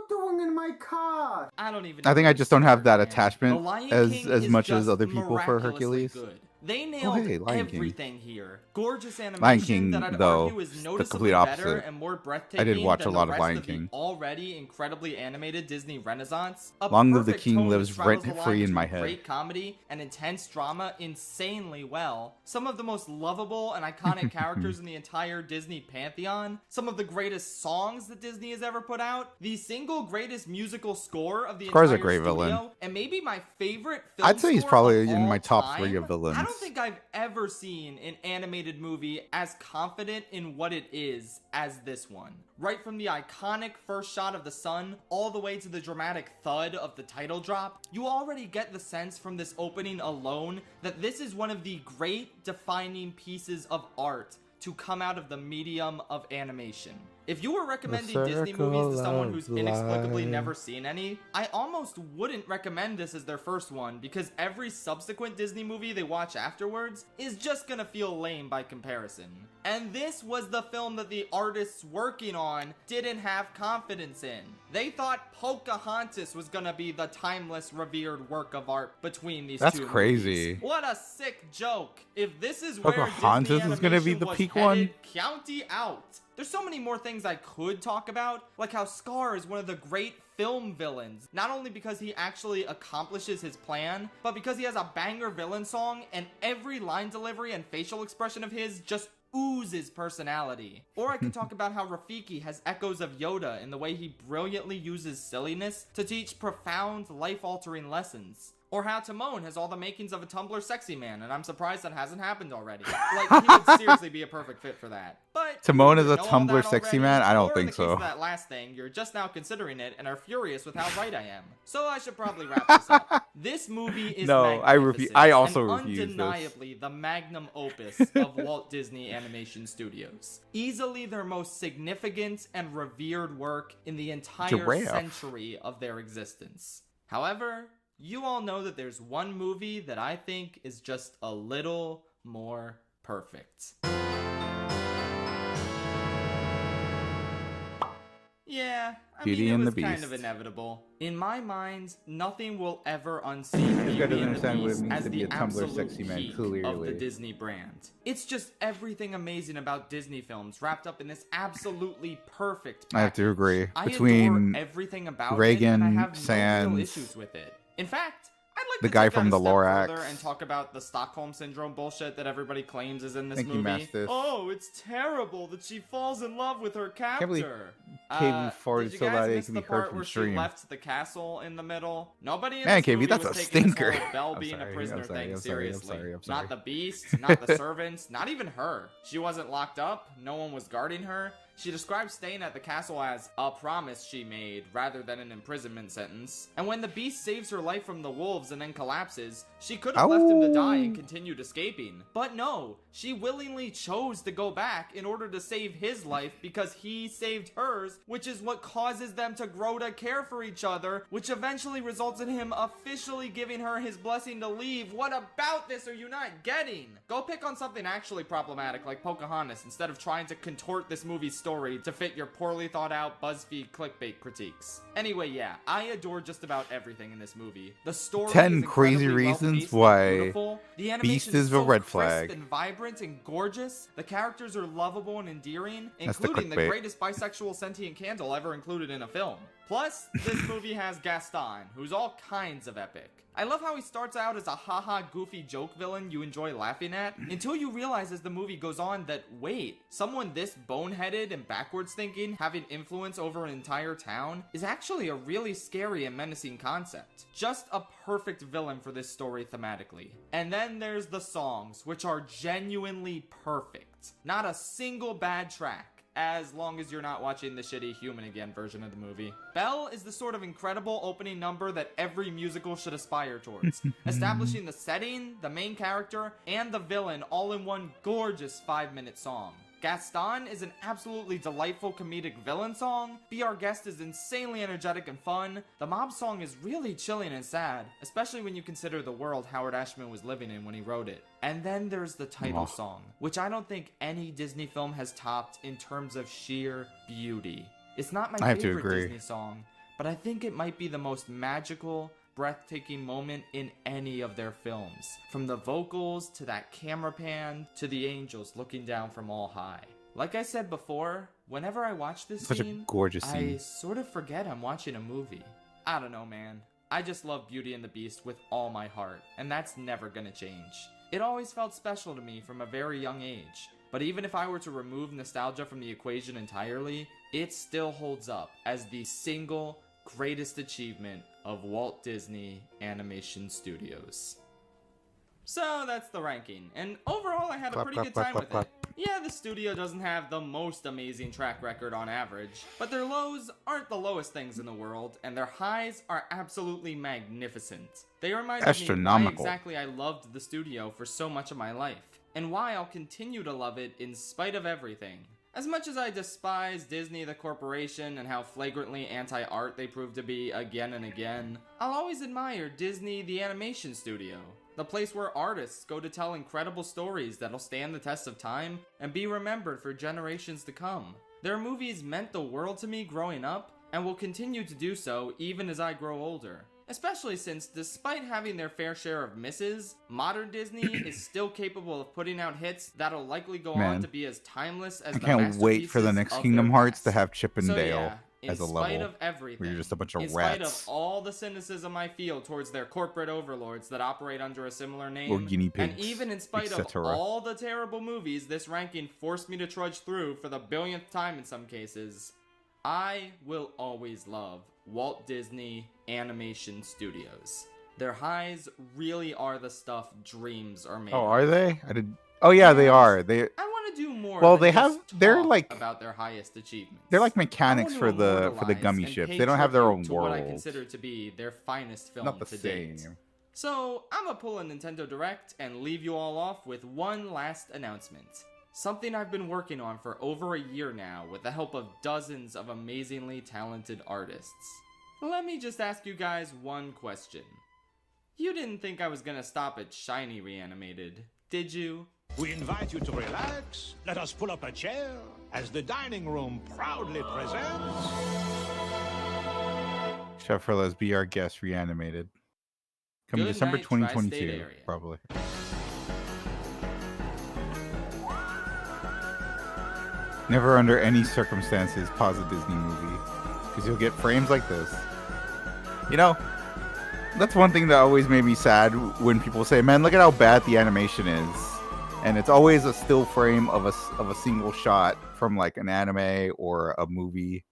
Doing in my car? I don't even. I think I just don't have that attachment as much as other people for Hercules. Good. They nailed everything here. Gorgeous animation Lion King, that I'd though, argue is the noticeably complete opposite. better and more breathtaking I did watch than a lot the of rest Lion of the King. already incredibly animated Disney Renaissance. Long Live the King lives rent-free in my head. Great comedy and intense drama insanely well. Some of the most lovable and iconic characters in the entire Disney pantheon. Some of the greatest songs that Disney has ever put out. The single greatest musical score of the entire a great studio. villain. And maybe my favorite film I'd say he's score probably of in my all top 3 time. of villains. I don't think I've ever seen an animated movie as confident in what it is as this one. Right from the iconic first shot of the sun all the way to the dramatic thud of the title drop, you already get the sense from this opening alone that this is one of the great defining pieces of art to come out of the medium of animation. If you were recommending Disney movies to someone who's inexplicably never seen any, I almost wouldn't recommend this as their first one, because every subsequent Disney movie they watch afterwards is just gonna feel lame by comparison. And this was the film that the artists working on didn't have confidence in. They thought Pocahontas was gonna be the timeless, revered work of art between these two movies. That's crazy. What a sick joke. If this is where Pocahontas Disney is gonna be the was peak headed, one? County out. There's so many more things I could talk about, like how Scar is one of the great film villains, not only because he actually accomplishes his plan, but because he has a banger villain song and every line delivery and facial expression of his just oozes personality. Or I could talk about how Rafiki has echoes of Yoda in the way he brilliantly uses silliness to teach profound, life-altering lessons. Or how Timon has all the makings of a Tumblr sexy man, and I'm surprised that hasn't happened already. Like, he would seriously be a perfect fit for that. But Timon is a Tumblr sexy man? I don't think so. In the case of that last thing, you're just now considering it and are furious with how right I am. So I should probably wrap this up. This movie is I also refuse undeniably the magnum opus of Walt Disney Animation Studios. Easily their most significant and revered work in the entire century of their existence. However, you all know that there's one movie that I think is just a little more perfect. Yeah, I mean, it was kind of inevitable. In my mind, nothing will ever unseat Beauty and the Beast as the absolute peak of the Disney brand. It's just everything amazing about Disney films wrapped up in this absolutely perfect package. I have to agree. I Between adore everything about Reagan, it, and I have Sands, no real issues with it. In fact, I'd like the to guy take from that the a step Lorax further and talk about the Stockholm Syndrome bullshit that everybody claims is in this Thank you, movie. Mastiff. Oh, it's terrible that she falls in love with her captor. believe KB farted did you so guys loud it miss can the be heard part from where stream. she left the castle in the middle? Nobody in Man, this KB, movie that's was a taking this stinker. whole Belle I'm being sorry, a prisoner I'm sorry, thing I'm sorry, I'm seriously. sorry, I'm sorry. Not the beast, not the servants, not even her. She wasn't locked up. No one was guarding her. She describes staying at the castle as a promise she made rather than an imprisonment sentence. And when the beast saves her life from the wolves and then collapses, she could have left him to die and continued escaping. But no, she willingly chose to go back in order to save his life because he saved hers, which is what causes them to grow to care for each other, which eventually results in him officially giving her his blessing to leave. What about this are you not getting? Go pick on something actually problematic like Pocahontas instead of trying to contort this movie's story story to fit your poorly thought out BuzzFeed clickbait critiques. Anyway, yeah, I adore just about everything in this movie. The story 10 is crazy incredibly reasons well-paced and why beautiful. The Beast animation is is a so red crisp flag. and vibrant and gorgeous. The characters are lovable and endearing, That's the including the clickbait. greatest bisexual sentient candle ever included in a film. Plus, this movie has Gaston, who's all kinds of epic. I love how he starts out as a haha goofy joke villain you enjoy laughing at, until you realize as the movie goes on that, wait, someone this boneheaded and backwards thinking having influence over an entire town is actually a really scary and menacing concept. Just a perfect villain for this story thematically. And then there's the songs, which are genuinely perfect. Not a single bad track, as long as you're not watching the shitty Human Again version of the movie. Belle is the sort of incredible opening number that every musical should aspire towards, establishing the setting, the main character, and the villain all in one gorgeous 5-minute song. Gaston is an absolutely delightful comedic villain song. Be Our Guest is insanely energetic and fun. The mob song is really chilling and sad, especially when you consider the world Howard Ashman was living in when he wrote it. And then there's the title song, which I don't think any Disney film has topped in terms of sheer beauty. It's not my favorite Disney song, but I think it might be the most magical, breathtaking moment in any of their films. From the vocals, to that camera pan, to the angels looking down from all high. Like I said before, whenever I watch this Such scene, a gorgeous I scene. sort of forget I'm watching a movie. I don't know, man. I just love Beauty and the Beast with all my heart, and that's never gonna change. It always felt special to me from a very young age. But even if I were to remove nostalgia from the equation entirely, it still holds up as the single greatest achievement of Walt Disney Animation Studios. So that's the ranking, and overall I had a pretty good time with it. Yeah, the studio doesn't have the most amazing track record on average, but their lows aren't the lowest things in the world, and their highs are absolutely magnificent. They reminded me why Astronomical. exactly I loved the studio for so much of my life, and why I'll continue to love it in spite of everything. As much as I despise Disney the corporation and how flagrantly anti-art they prove to be again and again, I'll always admire Disney the animation studio, the place where artists go to tell incredible stories that'll stand the test of time and be remembered for generations to come. Their movies meant the world to me growing up, and will continue to do so even as I grow older. Especially since, despite having their fair share of misses, modern Disney is still capable of putting out hits that'll likely go on to be as timeless as I can't wait for the next Kingdom Hearts to have Chip and Dale as a level where you're just a bunch of in rats. spite of all the cynicism I feel towards their corporate overlords that operate under a similar Or name, guinea pigs, and even in spite of etc. all the terrible movies this ranking forced me to trudge through for the billionth time in some cases, I will always love Walt Disney Animation Studios. Their highs really are the stuff dreams are made Oh, of. are they? I did. Oh yeah, they are. They. I want to do more. Well, than they just have. They're talk like. about their highest achievements. They're like mechanics I for want to the immortalize gummy and ships. pay They don't have their tribute own to what I world. consider to be their finest film Not the to date. same. So I'm gonna pull a Nintendo Direct and leave you all off with one last announcement. Something I've been working on for over a year now with the help of dozens of amazingly talented artists. Let me just ask you guys one question. You didn't think I was gonna stop at Shiny Reanimated, did you? We invite you to relax. Let us pull up a chair as the dining room proudly presents. Chef Furlow's Be Our Guest Reanimated. Coming Good December night, tri-state 2022, area. probably. Never under any circumstances pause a Disney movie, because you'll get frames like this. You know, that's one thing that always made me sad when people say, man, look at how bad the animation is. And it's always a still frame of a single shot from like an anime or a movie.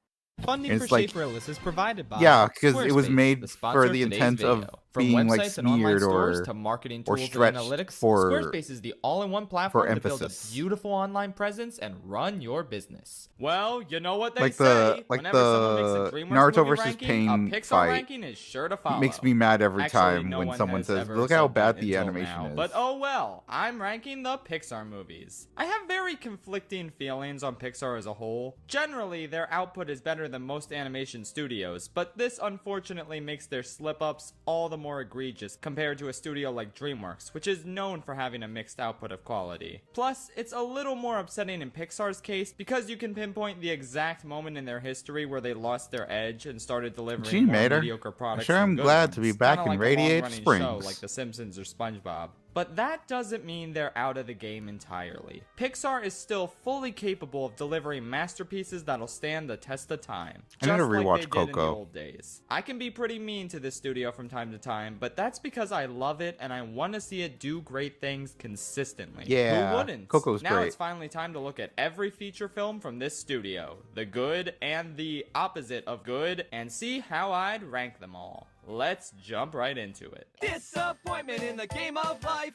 Funding And for it's like, Shaperless is provided by yeah, because it was Squarespace, made the sponsor for of the today's intent of video. From being like websites and online smeared stores or to marketing or tools and stretched analytics, for Squarespace is the all-in-one platform to build a emphasis. beautiful online presence and run your business. Well, you know what they Like say. the Whenever someone makes a the DreamWorks Naruto movie versus ranking, Pain a Pixar fight ranking is sure to follow. makes me mad every Actually, time no when one someone has says, ever look how said bad that the until animation now. is. But oh well, I'm ranking the Pixar movies. I have very conflicting feelings on Pixar as a whole. Generally, their output is better than most animation studios, but this unfortunately makes their slip-ups all the more more egregious compared to a studio like DreamWorks, which is known for having a mixed output of quality. Plus, it's a little more upsetting in Pixar's case because you can pinpoint the exact moment in their history where they lost their edge and started delivering more mediocre products. Sure, I'm glad to be back in Radiator Springs. Show like The Simpsons or SpongeBob. But that doesn't mean they're out of the game entirely. Pixar is still fully capable of delivering masterpieces that'll stand the test of time. I need to rewatch like they Coco. did in the old days. I can be pretty mean to this studio from time to time, but that's because I love it and I want to see it do great things consistently. Yeah, who wouldn't? Coco's now great. It's finally time to look at every feature film from this studio, the good and the opposite of good, and see how I'd rank them all. Let's jump right into it. Disappointment in the game of life.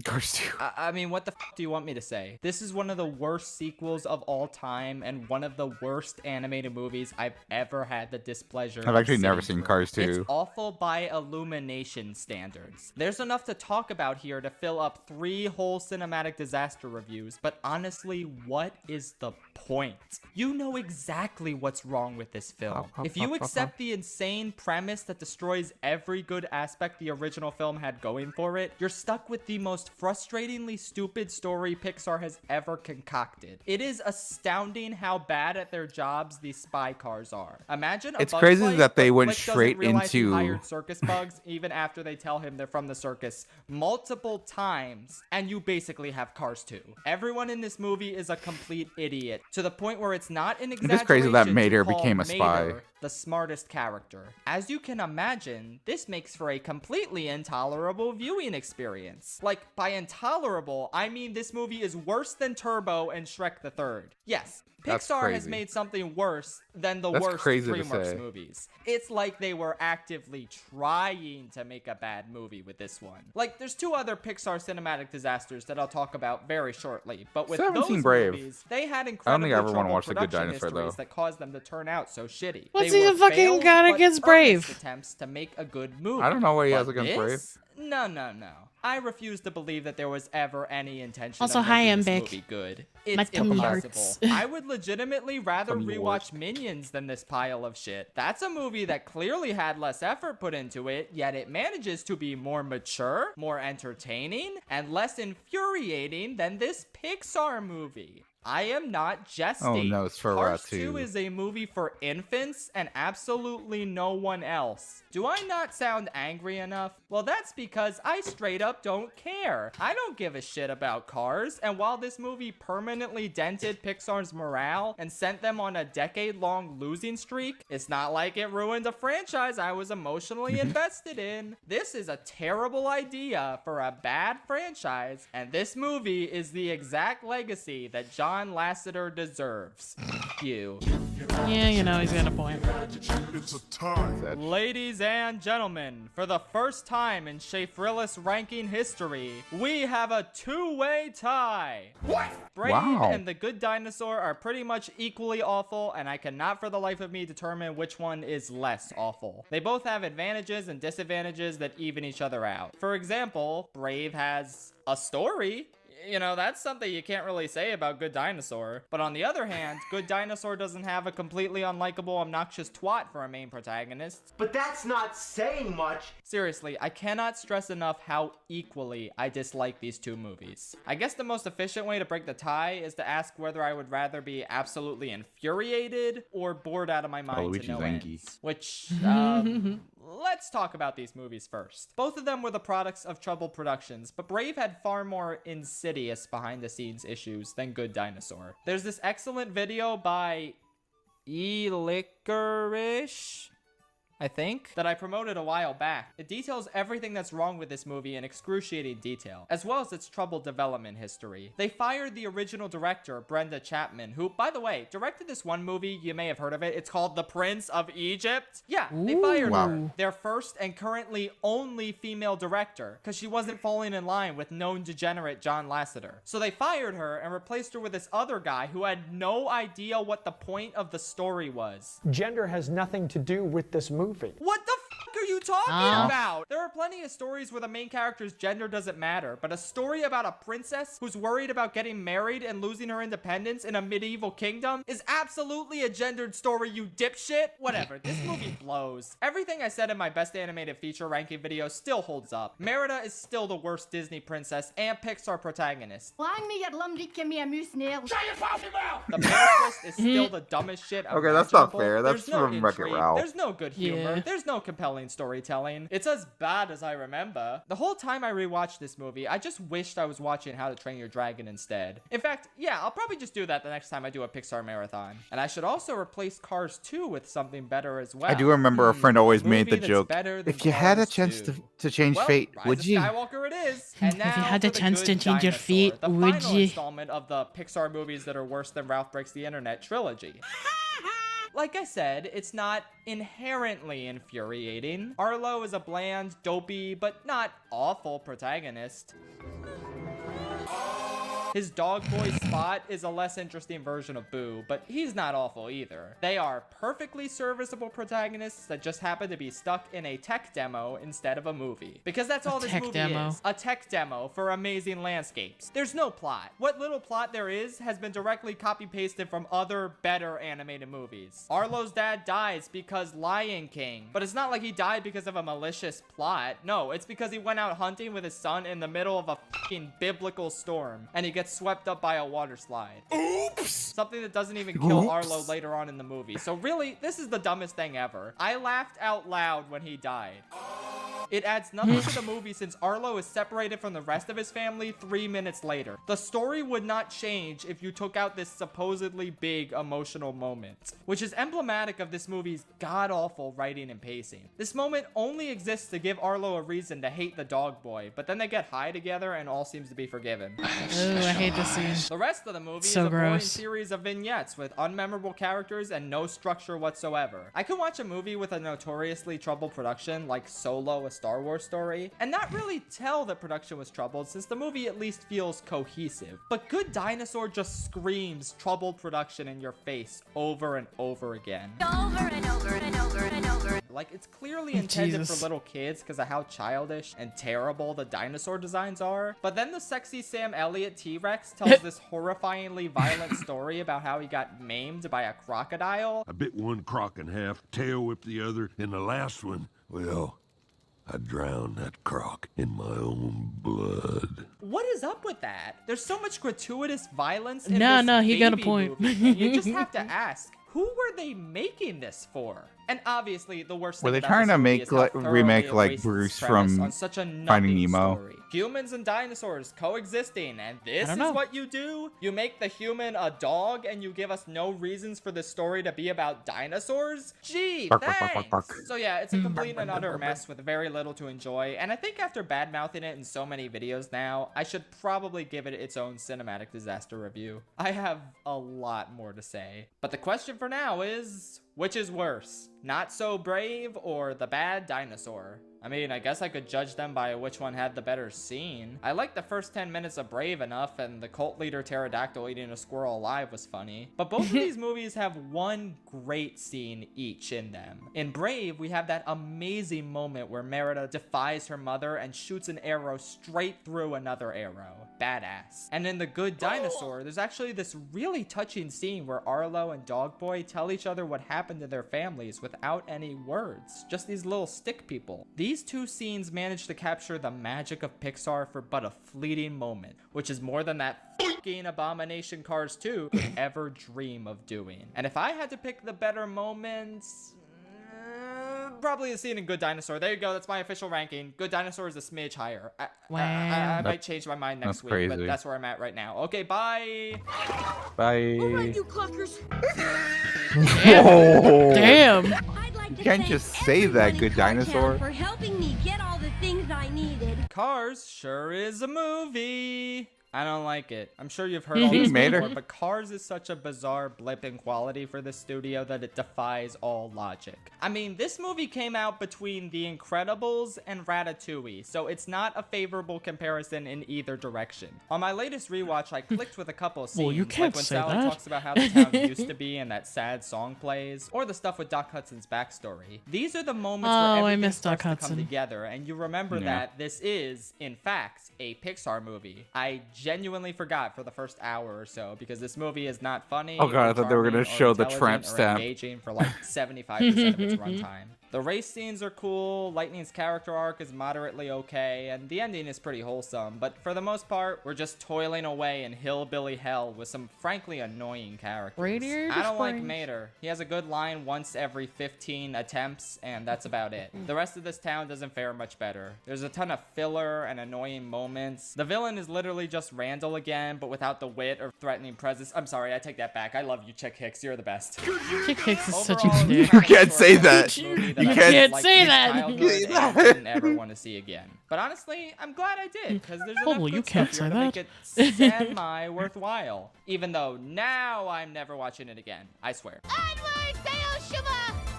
Cars 2. I mean, what the f do you want me to say? This is one of the worst sequels of all time and one of the worst animated movies I've ever had the displeasure I've actually of never sitting seen through. Cars 2. It's awful by Illumination standards. There's enough to talk about here to fill up 3 whole cinematic disaster reviews, but honestly, what is the point? You know exactly what's wrong with this film. If you accept the insane premise that destroys every good aspect the original film had going for it, you're stuck with the most frustratingly stupid story Pixar has ever concocted. It is astounding how bad at their jobs these spy cars are. Imagine a It's Bugs crazy Life, that they but went Flick doesn't straight realize he into- hired circus bugs even after they tell him they're from the circus multiple times, and you basically have Cars 2. Everyone in this movie is a complete idiot, to the point where it's not an exaggeration. It is crazy that to Mater call became a spy. Mater the smartest character. As you can imagine, this makes for a completely intolerable viewing experience. Like, by intolerable, I mean this movie is worse than Turbo and Shrek the Third. Yes, That's Pixar has crazy. made something worse than the That's worst crazy to DreamWorks say. movies. It's like they were actively trying to make a bad movie with this one. Like, there's 2 other Pixar cinematic disasters that I'll talk about very shortly, but with 17 those Brave. movies, they had I don't incredible think I ever wanna troubled watch The Good production Dinosaur, histories though. that caused them to turn out so shitty. What's They he were fucking failed got but against earnest Brave? attempts to make a good movie. I don't know what he has But against Brave. this? No. I refuse to believe that there was ever any intention Also, of hi, making this Mbik. movie good. My It's tummy impossible. hurts. I would legitimately rather Tummy rewatch Minions than this pile of shit. That's a movie that clearly had less effort put into it, yet it manages to be more mature, more entertaining, and less infuriating than this Pixar movie. I am not jesting. Oh, no, it's for Cars Ratu. 2 is a movie for infants and absolutely no one else. Do I not sound angry enough? Well, that's because I straight up don't care. I don't give a shit about Cars, and while this movie permanently dented Pixar's morale and sent them on a decade-long losing streak, it's not like it ruined a franchise I was emotionally invested in. This is a terrible idea for a bad franchise, and this movie is the exact legacy that John Lasseter deserves. You. Yeah, you know, he's got a point. It's a tie. Ladies and gentlemen, for the first time in Shafrillis ranking history, we have a 2-way tie. What? Brave Wow. and The Good Dinosaur are pretty much equally awful, and I cannot for the life of me determine which one is less awful. They both have advantages and disadvantages that even each other out. For example, Brave has a story. You know, that's something you can't really say about Good Dinosaur. But on the other hand, Good Dinosaur doesn't have a completely unlikable, obnoxious twat for a main protagonist. But that's not saying much. Seriously, I cannot stress enough how equally I dislike these 2 movies. I guess the most efficient way to break the tie is to ask whether I would rather be absolutely infuriated or bored out of my mind to Luigi's no angry. ends. Which, let's talk about these movies first. Both of them were the products of troubled productions, but Brave had far more insidious behind-the-scenes issues than Good Dinosaur. There's this excellent video by Licorice, I think, that I promoted a while back. It details everything that's wrong with this movie in excruciating detail, as well as its troubled development history. They fired the original director, Brenda Chapman, who, by the way, directed this one movie, you may have heard of it, it's called The Prince of Egypt. Yeah, they fired her, their first and currently only female director, because she wasn't falling in line with known degenerate John Lasseter. So they fired her and replaced her with this other guy who had no idea what the point of the story was. Gender has nothing to do with this movie. What the f are you talking about? There are plenty of stories where the main character's gender doesn't matter, but a story about a princess who's worried about getting married and losing her independence in a medieval kingdom is absolutely a gendered story, you dipshit. Whatever, this movie blows. Everything I said in my best animated feature ranking video still holds up. Merida is still the worst Disney princess and Pixar protagonist. The bear twist is still the dumbest shit imaginable. Okay, that's not fair. That's There's no from Wreck-It intrigue. Ralph. There's no good humor. Yeah. There's no compelling storytelling. It's as bad as I remember. The whole time I rewatched this movie, I just wished I was watching How to Train Your Dragon instead. In fact, yeah, I'll probably just do that the next time I do a Pixar marathon. And I should also replace Cars 2 with something better as well. I do remember a friend always made the that's joke. better than If you had a Cars chance 2. to change Well, fate, Rise would of you? Skywalker it is. And now If you had the for chance to Good change your Dinosaur, feet, the would final you? installment of the Pixar movies that are worse than Ralph Breaks the Internet trilogy. Like I said, it's not inherently infuriating. Arlo is a bland, dopey, but not awful protagonist. His dog boy Spot is a less interesting version of Boo, but he's not awful either. They are perfectly serviceable protagonists that just happen to be stuck in a tech demo instead of a movie. Because that's all this movie is. A tech demo for amazing landscapes. There's no plot. What little plot there is has been directly copy-pasted from other better animated movies. Arlo's dad dies because Lion King, but it's not like he died because of a malicious plot. No, it's because he went out hunting with his son in the middle of a fucking biblical storm, and he gets swept up by a water slide. Oops! Something that doesn't even kill Arlo later on in the movie. So really, this is the dumbest thing ever. I laughed out loud when he died. It adds nothing to the movie since Arlo is separated from the rest of his family 3 minutes later. The story would not change if you took out this supposedly big emotional moment, which is emblematic of this movie's god-awful writing and pacing. This moment only exists to give Arlo a reason to hate the dog boy, but then they get high together and all seems to be forgiven. Ooh, I hate this scene. The rest of the movie So is a boring gross. series of vignettes with unmemorable characters and no structure whatsoever. I could watch a movie with a notoriously troubled production like Solo, a Star Wars story, and not really tell that production was troubled since the movie at least feels cohesive. But Good Dinosaur just screams troubled production in your face over and over again. Over and over and over and over. Like, it's clearly intended for little kids because of how childish and terrible the dinosaur designs are. But then the sexy Sam Elliott T-Rex tells this horrifyingly violent story about how he got maimed by a crocodile. I bit one croc in half, tail whipped the other, and the last one, well, I drowned that croc in my own blood. What is up with that? There's so much gratuitous violence in No, this no, he got a baby point. movie. You just have to ask, who were they making this for? And obviously, the worst thing Were they about trying this to movie make is how like thoroughly remake it like wastes Bruce its premise from on such a Finding nothing Nemo? story. Humans and dinosaurs coexisting, and this is know. what you do? You make the human a dog, and you give us no reasons for the story to be about dinosaurs? Gee, Bark, bark, thanks! bark, bark, bark. So yeah, it's a complete and utter mess with very little to enjoy, and I think after bad-mouthing it in so many videos now, I should probably give it its own cinematic disaster review. I have a lot more to say. But the question for now is, which is worse? Not So Brave or The Bad Dinosaur? I mean, I guess I could judge them by which one had the better scene. I liked the first 10 minutes of Brave enough, and the cult leader pterodactyl eating a squirrel alive was funny. But both of these movies have one great scene each in them. In Brave, we have that amazing moment where Merida defies her mother and shoots an arrow straight through another arrow. Badass. And in The Good Dinosaur, there's actually this really touching scene where Arlo and Dog Boy tell each other what happened to their families without any words. Just these little stick people. These two scenes managed to capture the magic of Pixar for but a fleeting moment, which is more than that fucking abomination Cars 2 could ever dream of doing. And if I had to pick the better moments, probably the scene in Good Dinosaur. There you go. That's my official ranking. Good Dinosaur is a smidge higher. I might change my mind next week, but that's where I'm at right now. Okay, bye. Bye. All right, you cluckers. Damn. You can't just say that, Good Dinosaur. For helping me get all the things I needed. Cars sure is a movie. I don't like it. I'm sure you've heard all this Made her. before, but Cars is such a bizarre blip in quality for the studio that it defies all logic. I mean, this movie came out between The Incredibles and Ratatouille, so it's not a favorable comparison in either direction. On my latest rewatch, I clicked with a couple of scenes, Well, you can't like when say Sally that. talks about how the town used to be and that sad song plays, or the stuff with Doc Hudson's backstory. These are the moments Oh, where I everything miss starts Doc to come Hudson. together, and you remember Yeah. that this is, in fact, a Pixar movie. I genuinely forgot for the first hour or so, because this movie is not funny. Oh God, or I thought they were gonna charming, or show the intelligent, tramp or stamp. engaging for like 75% of its runtime. The race scenes are cool, Lightning's character arc is moderately okay, and the ending is pretty wholesome, but for the most part, we're just toiling away in hillbilly hell with some frankly annoying characters. Radiator I don't like Springs. Mater. He has a good line once every 15 attempts, and that's about it. The rest of this town doesn't fare much better. There's a ton of filler and annoying moments. The villain is literally just Randall again, but without the wit or threatening presence. I'm sorry, I take that back. I love you, Chick Hicks. You're the best. Chick Hicks is such Overall, a it's dick. kind of You can't a say short that. movie You I can't did, like, say since that. childhood and didn't ever want to see again. But honestly, I'm glad I did, because there's enough Oh, good you stuff can't here say to make it that. semi worthwhile. Even though now I'm never watching it again. I swear.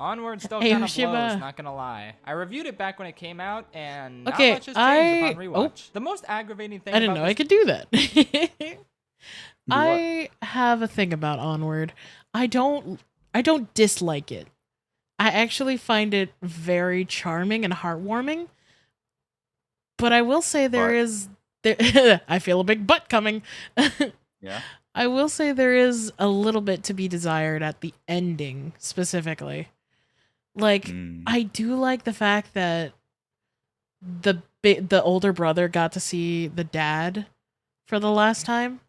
Onward still Hey, kind of blows, Shiba. not gonna lie. I reviewed it back when it came out, and Okay, not much has changed upon oh. rewatch. The most aggravating thing I didn't about know I this could do that. I have a thing about Onward. I don't dislike it. I actually find it very charming and heartwarming. But I will say I feel a big butt coming. Yeah. I will say there is a little bit to be desired at the ending specifically. Like I do like the fact that the older brother got to see the dad for the last time.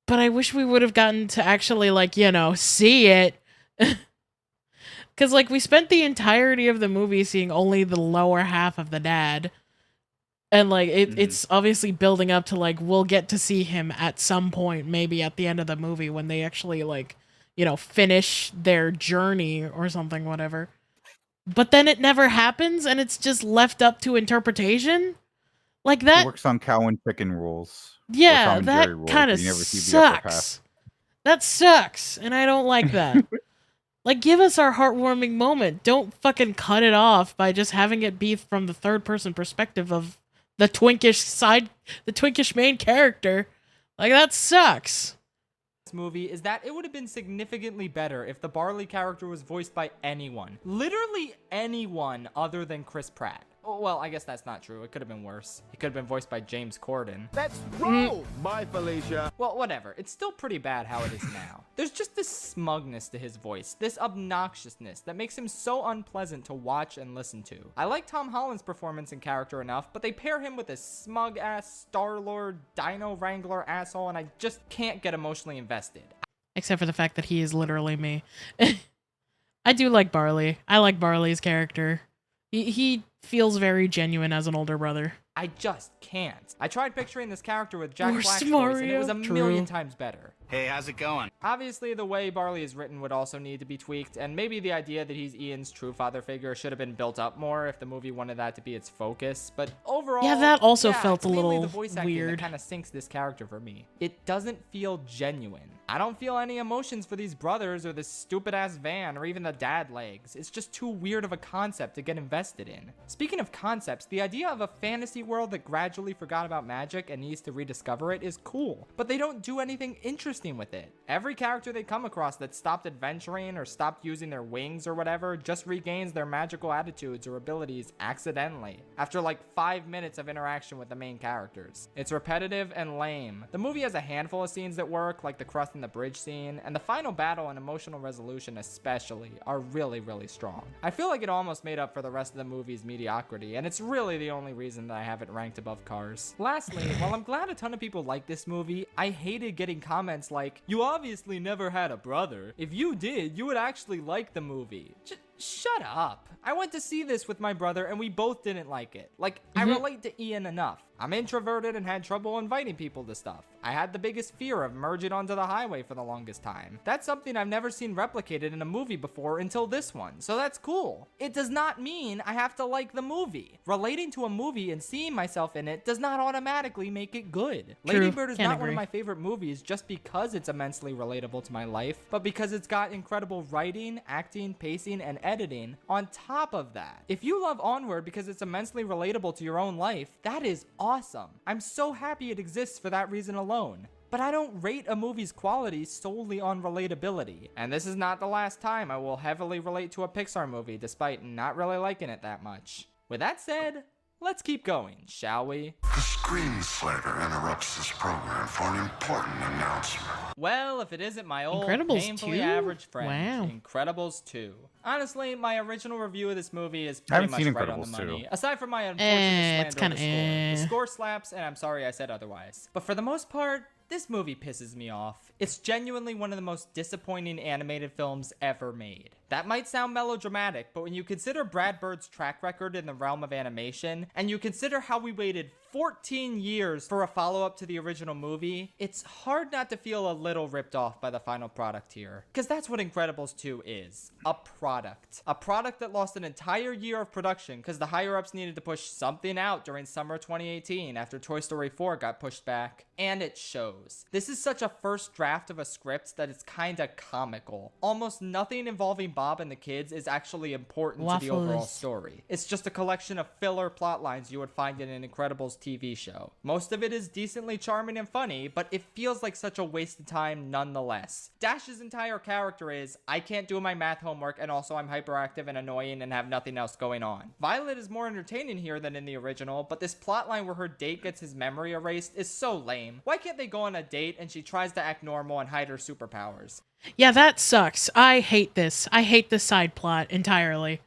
But I wish we would have gotten to actually, like, you know, see it. Because, like, we spent the entirety of the movie seeing only the lower half of the dad. And, like, it's obviously building up to, like, we'll get to see him at some point, maybe at the end of the movie when they actually, like, you know, finish their journey or something, whatever. But then it never happens, and it's just left up to interpretation. Like, It that... works on cow and chicken rules. Yeah, Tom and that Jerry rules, kind of you never see the upper half. sucks. That sucks, and I don't like that. Like, give us our heartwarming moment. Don't fucking cut it off by just having it be from the third-person perspective of the twinkish main character. Like, that sucks. Movie is that it would have been significantly better if the Barley character was voiced by anyone. Literally anyone other than Chris Pratt. Oh, well, I guess that's not true. It could have been worse. It could have been voiced by James Corden. Let's roll! Bye, Felicia. Well, whatever. It's still pretty bad how it is now. There's just this smugness to his voice, this obnoxiousness that makes him so unpleasant to watch and listen to. I like Tom Holland's performance and character enough, but they pair him with this smug-ass Star-Lord Dino Wrangler asshole, and I just can't get emotionally invested. Except for the fact that he is literally me. I do like Barley. I like Barley's character. He feels very genuine as an older brother. I just can't. I tried picturing this character with Jack Worst Black's voice, and it was a Mario. million True. times better. Hey, how's it going? Obviously, the way Barley is written would also need to be tweaked, and maybe the idea that he's Ian's true father figure should have been built up more if the movie wanted that to be its focus. But overall, Yeah, that also felt it's a mainly little the voice acting weird. that kind of sinks this character for me. It doesn't feel genuine. I don't feel any emotions for these brothers or this stupid-ass van or even the dad legs. It's just too weird of a concept to get invested in. Speaking of concepts, the idea of a fantasy world that gradually forgot about magic and needs to rediscover it is cool, but they don't do anything interesting with it. Every character they come across that stopped adventuring or stopped using their wings or whatever just regains their magical attitudes or abilities accidentally after like 5 minutes of interaction with the main characters. It's repetitive and lame. The movie has a handful of scenes that work, like the crust and the bridge scene, and the final battle and emotional resolution especially are really, really strong. I feel like it almost made up for the rest of the movie's mediocrity, and it's really the only reason that I have it ranked above Cars. Lastly, while I'm glad a ton of people like this movie, I hated getting comments like, "You obviously never had a brother. If you did, you would actually like the movie." Shut up. I went to see this with my brother and we both didn't like it. Like, I relate to Ian enough. I'm introverted and had trouble inviting people to stuff. I had the biggest fear of merging onto the highway for the longest time. That's something I've never seen replicated in a movie before until this one, so that's cool. It does not mean I have to like the movie. Relating to a movie and seeing myself in it does not automatically make it good. True. Lady Bird is Can't not one agree. of my favorite movies just because it's immensely relatable to my life, but because it's got incredible writing, acting, pacing, and editing on top of that. If you love Onward because it's immensely relatable to your own life, that is awesome. I'm so happy it exists for that reason alone. But I don't rate a movie's quality solely on relatability. And this is not the last time I will heavily relate to a Pixar movie despite not really liking it that much. With that said, let's keep going, shall we? The screen slater interrupts this program for an important announcement. Well, if it isn't my old Incredibles painfully 2? average friend, Wow. Incredibles 2. Honestly, my original review of this movie is I pretty haven't much seen right on the Incredibles 2. money. Aside from my unfortunate it's slander of the kinda score. The eh. score slaps, and I'm sorry I said otherwise. But for the most part, this movie pisses me off. It's genuinely one of the most disappointing animated films ever made. That might sound melodramatic, but when you consider Brad Bird's track record in the realm of animation, and you consider how we waited 14 years for a follow-up to the original movie, it's hard not to feel a little ripped off by the final product here. Because that's what Incredibles 2 is. A product. A product that lost an entire year of production because the higher-ups needed to push something out during summer 2018 after Toy Story 4 got pushed back. And it shows. This is such a first draft of a script that it's kinda comical. Almost nothing involving Bob and the kids is actually important to the overall Waffles. story. It's just a collection of filler plot lines you would find in an Incredibles TV show. Most of it is decently charming and funny, but it feels like such a waste of time nonetheless. Dash's entire character is, I can't do my math homework and also I'm hyperactive and annoying and have nothing else going on. Violet is more entertaining here than in the original, but this plotline where her date gets his memory erased is so lame. Why can't they go on a date and she tries to act normal and hide her superpowers? Yeah, that sucks. I hate this. I hate this side plot entirely.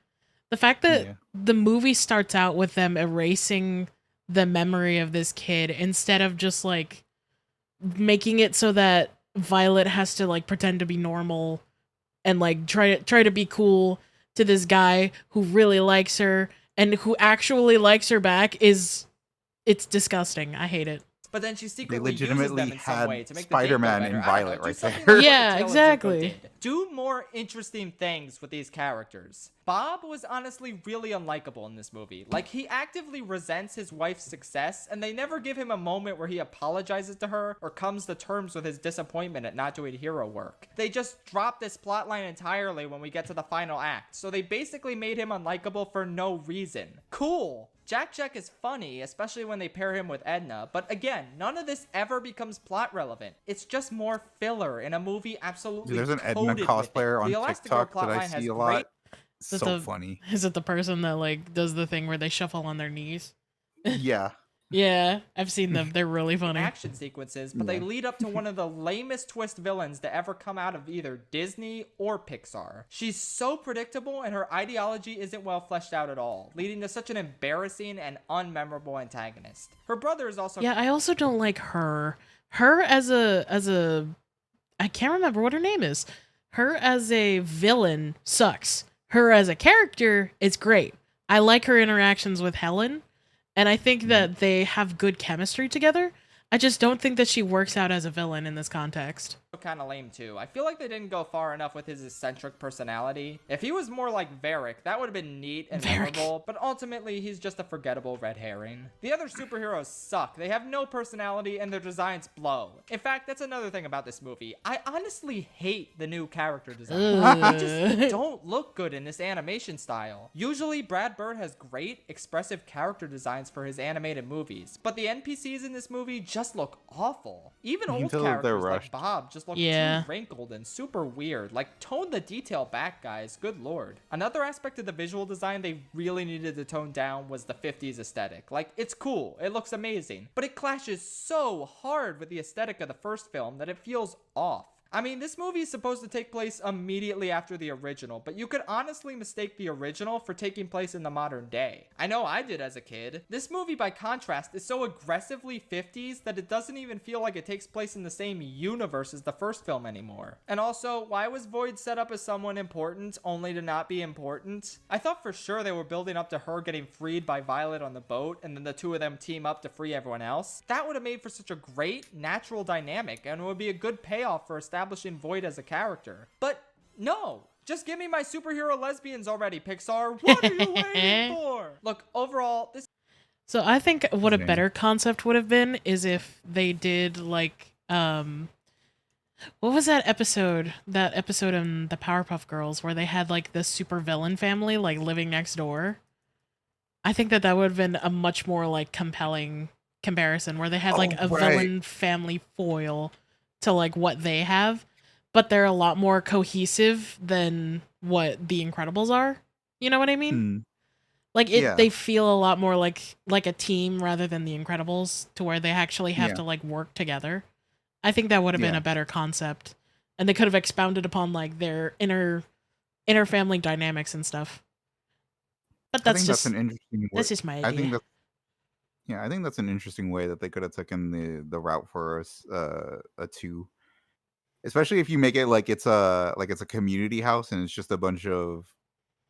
The fact that the movie starts out with them erasing the memory of this kid instead of just like making it so that Violet has to like pretend to be normal and like try to be cool to this guy who really likes her and who actually likes her back it's disgusting. I hate it. But then she They secretly uses legitimately them in some way had to make the date go Spider-Man better. and I don't know, Violet do right something there. like what Yeah, the Tale of Zuko exactly. did. Do more interesting things with these characters. Bob was honestly really unlikable in this movie. Like, he actively resents his wife's success, and they never give him a moment where he apologizes to her or comes to terms with his disappointment at not doing hero work. They just drop this plotline entirely when we get to the final act, so they basically made him unlikable for no reason. Cool. Jack is funny, especially when they pair him with Edna, but again, none of this ever becomes plot relevant. It's just more filler in a movie absolutely There's an Edna coated with cosplayer it. on The Elastigirl TikTok that I plotline has see a great lot. Is it So funny. Is it the person that like does the thing where they shuffle on their knees? Yeah. Yeah, I've seen them. They're really funny. action sequences, but they lead up to one of the lamest twist villains to ever come out of either Disney or Pixar. She's so predictable and her ideology isn't well fleshed out at all, leading to such an embarrassing and unmemorable antagonist. Her brother is also... Yeah, I also don't like her. Her as a I can't remember what her name is. Her as a villain sucks. Her as a character is great. I like her interactions with Helen. And I think that they have good chemistry together. I just don't think that she works out as a villain in this context. kind of lame too. I feel like they didn't go far enough with his eccentric personality. If he was more like Varric, that would have been neat and memorable, but ultimately he's just a forgettable red herring. The other superheroes suck. They have no personality and their designs blow. In fact, that's another thing about this movie. I honestly hate the new character design. They just don't look good in this animation style. Usually Brad Bird has great expressive character designs for his animated movies, but the NPCs in this movie just look awful. Even old characters like Bob just look too wrinkled and super weird. Like, tone the detail back, guys. Good lord. Another aspect of the visual design they really needed to tone down was the 50s aesthetic. Like, it's cool. It looks amazing. But it clashes so hard with the aesthetic of the first film that it feels off. I mean, this movie is supposed to take place immediately after the original, but you could honestly mistake the original for taking place in the modern day. I know I did as a kid. This movie, by contrast, is so aggressively 50s that it doesn't even feel like it takes place in the same universe as the first film anymore. And also, why was Void set up as someone important only to not be important? I thought for sure they were building up to her getting freed by Violet on the boat, and then the two of them team up to free everyone else. That would have made for such a great, natural dynamic, and it would be a good payoff for establishing Void as a character. But no! Just give me my superhero lesbians already, Pixar. What are you waiting for? Look, overall, this... So I think what a better concept would have been is if they did, like, what was that episode? That episode in the Powerpuff Girls where they had, like, the super villain family, like, living next door? I think that would have been a much more, like, compelling comparison where they had, like, a villain family foil to, like, what they have, but they're a lot more cohesive than what The Incredibles are. You know what I mean? Like, they feel a lot more like a team rather than The Incredibles, to where they actually have to, like, work together. I think that would have been a better concept. And they could have expounded upon, like, their inner family dynamics and stuff. But that's that's an interesting way. That's just my idea. I think that's an interesting way that they could have taken the route for a 2. Especially if you make it like it's a community house and it's just a bunch of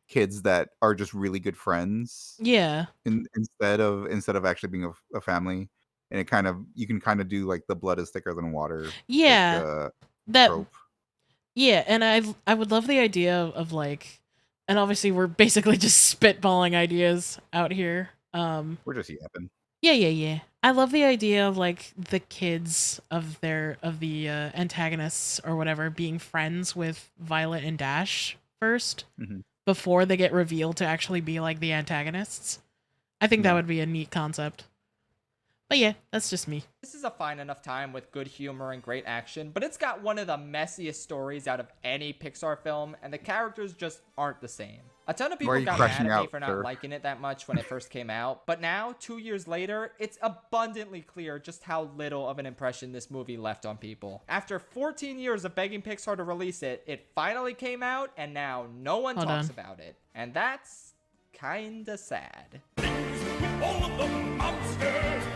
kids that are just really good friends. Yeah. Instead of actually being a family, and you can kind of do like the blood is thicker than water. Yeah. Trope. Yeah, and I would love the idea of like, and obviously we're basically just spitballing ideas out here. We're just yapping. Yeah. I love the idea of like the kids of the antagonists or whatever being friends with Violet and Dash first, before they get revealed to actually be like the antagonists. I think that would be a neat concept. But yeah, that's just me. This is a fine enough time with good humor and great action, but it's got one of the messiest stories out of any Pixar film, and the characters just aren't the same. A ton of people got mad at me for not liking it that much when it first came out, but now, 2 years later, it's abundantly clear just how little of an impression this movie left on people. After 14 years of begging Pixar to release it, it finally came out, and now no one talks about it. And that's kinda sad.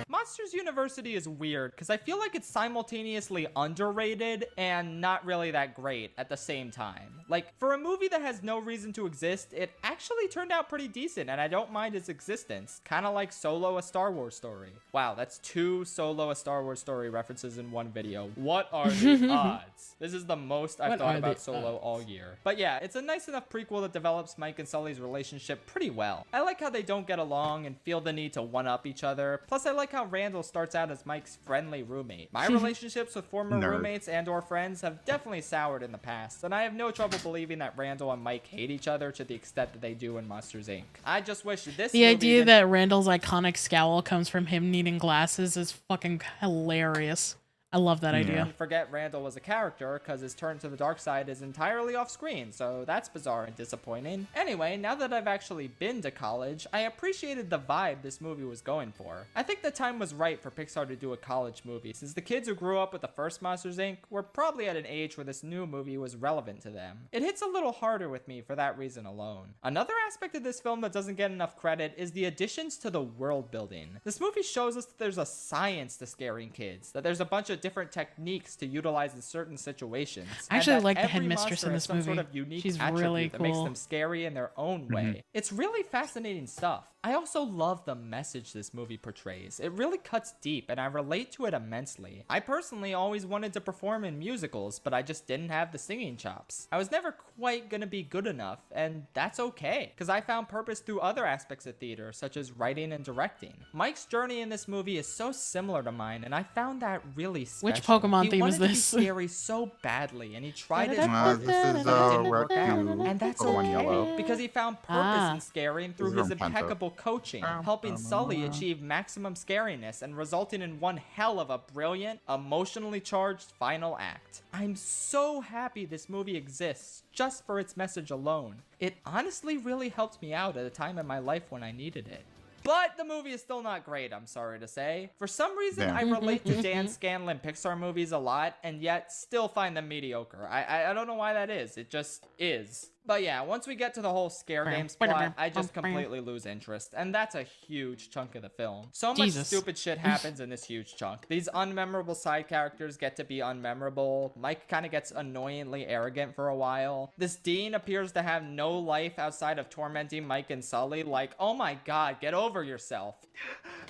Monsters University is weird because I feel like it's simultaneously underrated and not really that great at the same time. Like, for a movie that has no reason to exist, it actually turned out pretty decent, and I don't mind its existence. Kind of like Solo: A Star Wars Story. Wow, that's 2 Solo: A Star Wars Story references in one video. What are the odds? This is the most I've thought about Solo all year. But yeah, it's a nice enough prequel that develops Mike and Sully's relationship pretty well. I like how they don't get along and feel the need to one-up each other. Plus, I like how Randall starts out as Mike's friendly roommate. My relationships with former roommates and or friends have definitely soured in the past, and I have no trouble believing that Randall and Mike hate each other to the extent that they do in Monsters, Inc. I just wish this The idea that Randall's iconic scowl comes from him needing glasses is fucking hilarious. I love that idea. Forget Randall was a character because his turn to the dark side is entirely off screen, so that's bizarre and disappointing. Anyway, now that I've actually been to college, I appreciated the vibe this movie was going for. I think the time was right for Pixar to do a college movie, since the kids who grew up with the first Monsters, Inc. were probably at an age where this new movie was relevant to them. It hits a little harder with me for that reason alone. Another aspect of this film that doesn't get enough credit is the additions to the world building. This movie shows us that there's a science to scaring kids, that there's a bunch of different techniques to utilize in certain situations. I actually like the headmistress in this movie. Sort of unique She's attribute really that cool. makes them scary in their own way. It's really fascinating stuff. I also love the message this movie portrays. It really cuts deep, and I relate to it immensely. I personally always wanted to perform in musicals, but I just didn't have the singing chops. I was never quite gonna be good enough, and that's okay, because I found purpose through other aspects of theater, such as writing and directing. Mike's journey in this movie is so similar to mine, and I found that really special. Which Pokemon theme is this? He wanted to be scary so badly, and he tried his This hardest, is but it didn't work out. Raccoon. And that's Pokemon okay, Yellow. because he found purpose in scaring through This is his from Kanto. impeccable coaching, helping Sully achieve maximum scariness and resulting in one hell of a brilliant, emotionally charged final act. I'm so happy this movie exists just for its message alone. It honestly really helped me out at a time in my life when I needed it. But the movie is still not great, I'm sorry to say. For some reason, Yeah. I relate to Dan Scanlon Pixar movies a lot, and yet still find them mediocre. I don't know why that is. It just is. But yeah, once we get to the whole scare games plot, I just completely lose interest. And that's a huge chunk of the film. So much stupid shit happens in this huge chunk. These unmemorable side characters get to be unmemorable. Mike kind of gets annoyingly arrogant for a while. This Dean appears to have no life outside of tormenting Mike and Sully. Like, oh my god, get over yourself.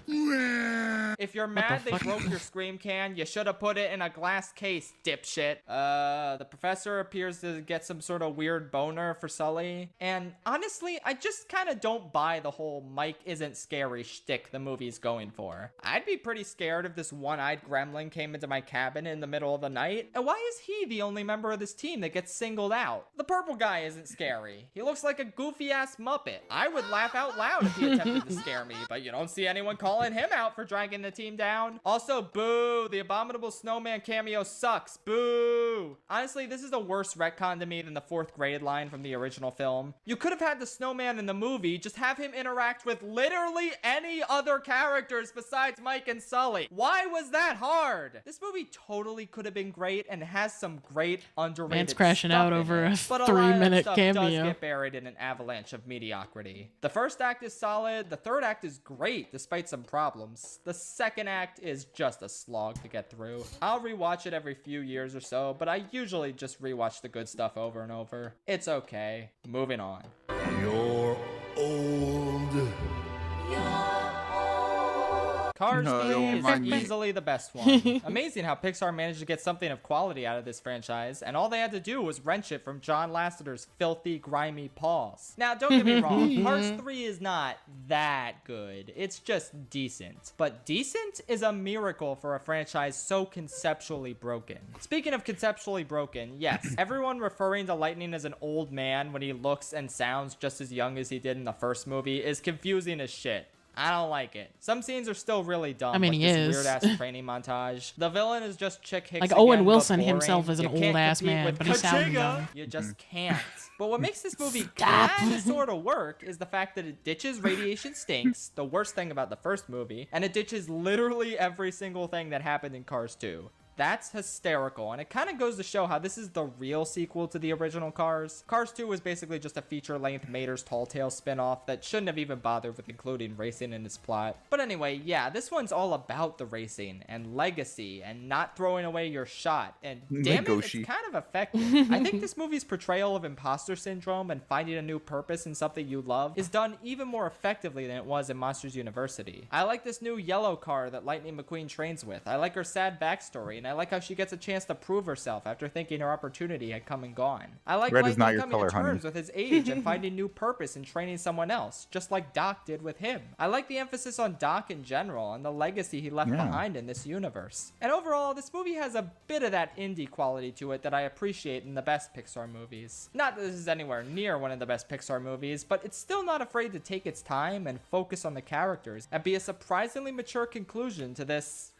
If you're mad they broke your scream can, you should have put it in a glass case, dipshit. The professor appears to get some sort of weird boner for Sully. And honestly, I just kind of don't buy the whole Mike isn't scary shtick the movie's going for. I'd be pretty scared if this one-eyed gremlin came into my cabin in the middle of the night. And why is he the only member of this team that gets singled out? The purple guy isn't scary. He looks like a goofy-ass Muppet. I would laugh out loud if he attempted to scare me, but you don't see anyone calling him out for dragging the team down. Also, boo! The Abominable Snowman cameo sucks. Boo! Honestly, this is a worse retcon to me than the 4th grade line from the original film. You could have had the snowman in the movie, just have him interact with literally any other characters besides Mike and Sully. Why was that hard? This movie totally could have been great and has some great underrated Man's crashing stuff out in over it, a but 3-minute does cameo. get buried in an avalanche of mediocrity. The first act is solid, the third act is great despite some problems. The second act is just a slog to get through. I'll rewatch it every few years or so, but I usually just rewatch the good stuff over and over. It's okay. Moving on. You're old. Cars No, 3 don't is remind me. easily the best one. Amazing how Pixar managed to get something of quality out of this franchise, and all they had to do was wrench it from John Lasseter's filthy, grimy paws. Now, don't get me wrong, Cars 3 is not that good. It's just decent. But decent is a miracle for a franchise so conceptually broken. Speaking of conceptually broken, yes, everyone referring to Lightning as an old man when he looks and sounds just as young as he did in the first movie is confusing as shit. I don't like it. Some scenes are still really dumb. I mean, like he this is. weird-ass training montage. The villain is just Chick Hicks Like Owen again, Wilson but boring. himself is an You can't old-ass compete man, with but he sounds Kachiga. young. You just can't. But what makes this movie kind of sort of work is the fact that it ditches Radiation Stinks, the worst thing about the first movie, and it ditches literally every single thing that happened in Cars 2. That's hysterical, and it kind of goes to show how this is the real sequel to the original Cars. Cars 2 was basically just a feature-length Mater's Tall Tales spin-off that shouldn't have even bothered with including racing in its plot. But anyway, yeah, this one's all about the racing and legacy and not throwing away your shot, and damn it, it's kind of effective. I think this movie's portrayal of imposter syndrome and finding a new purpose in something you love is done even more effectively than it was in Monsters University. I like this new yellow car that Lightning McQueen trains with. I like her sad backstory, and I like how she gets a chance to prove herself after thinking her opportunity had come and gone. I like Red is not Lightning your coming color, to terms honey. with his age and finding new purpose in training someone else, just like Doc did with him. I like the emphasis on Doc in general and the legacy he left behind in this universe. And overall, this movie has a bit of that indie quality to it that I appreciate in the best Pixar movies. Not that this is anywhere near one of the best Pixar movies, but it's still not afraid to take its time and focus on the characters and be a surprisingly mature conclusion to this,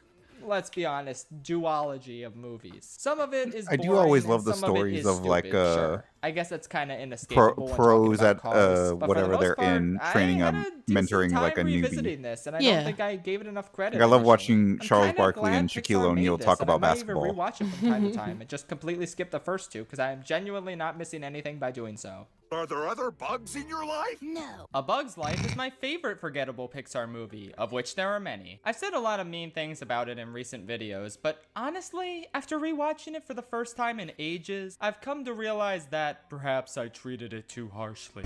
let's be honest, duology of movies. Some of it is I boring, do always and love the some of it stories is of stupid, like sure. I guess that's kind of inescapable when pros talking at about Cars, but for the whatever most they're part, in I training had them, a decent mentoring like a time newbie. revisiting this, and I Yeah. don't think I gave it enough credit. Like, I love initially. watching I'm Charles kinda Barkley glad and Pixar Shaquille made O'Neal this, talk and about I might even basketball. rewatch it from time to time and just completely skip the first two because I am genuinely not missing anything by doing so. Are there other bugs in your life? No. A Bug's Life is my favorite forgettable Pixar movie, of which there are many. I've said a lot of mean things about it in recent videos, but honestly, after rewatching it for the first time in ages, I've come to realize that perhaps I treated it too harshly.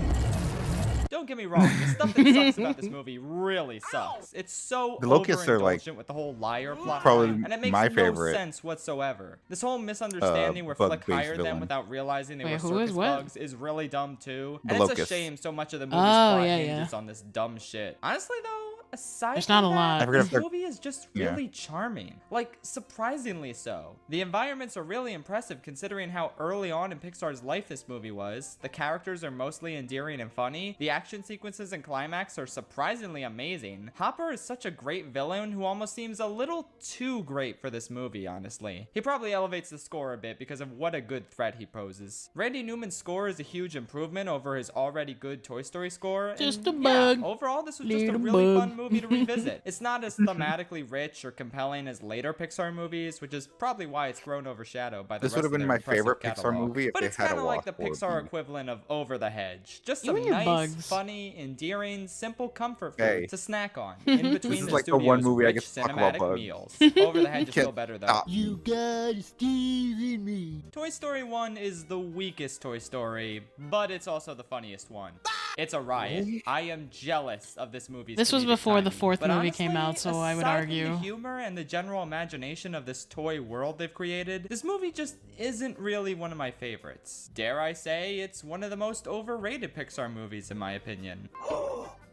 Don't get me wrong, the stuff that sucks about this movie really sucks. It's so The Locusts are, like, overindulgent with the whole liar plot probably line, and it makes my no favorite, sense whatsoever. This whole misunderstanding where Flick bug-based hired them villain. without realizing they Wait, were who is circus what? bugs is really dumb too. The And it's a Locusts. shame so much of the movie's Oh, plot yeah, hinges yeah. on this dumb shit. Honestly though, aside There's from not a lot. I forget this if they're- movie is just Yeah. really charming. Like, surprisingly so. The environments are really impressive considering how early on in Pixar's life this movie was. The characters are mostly endearing and funny. The action sequences and climax are surprisingly amazing. Hopper is such a great villain who almost seems a little too great for this movie, honestly. He probably elevates the score a bit because of what a good threat he poses. Randy Newman's score is a huge improvement over his already good Toy Story score. Just and a bug. Yeah, overall, this was just a Little really bug. fun movie to revisit. It's not as thematically rich or compelling as later Pixar movies, which is probably why it's grown overshadowed by the This rest would have of been their my impressive favorite Pixar catalog. movie if But they it's had kind a of like the Lost Pixar World. equivalent of Over the Hedge. Just You some and your nice, bugs. funny, endearing, simple comfort food Hey. to snack on in between This is the like the one studio's movie I rich get to talk about cinematic bugs. meals. Over the Hedge is still better though. Stop. You got Steve in me. Toy Story 1 is the weakest Toy Story, but it's also the funniest one. It's a riot. I am jealous of this movie's This was comedic before the timing. fourth But movie came honestly, out, so I would aside from argue. the humor and the general imagination of this toy world they've created, this movie just isn't really one of my favorites. Dare I say, it's one of the most overrated Pixar movies in my opinion.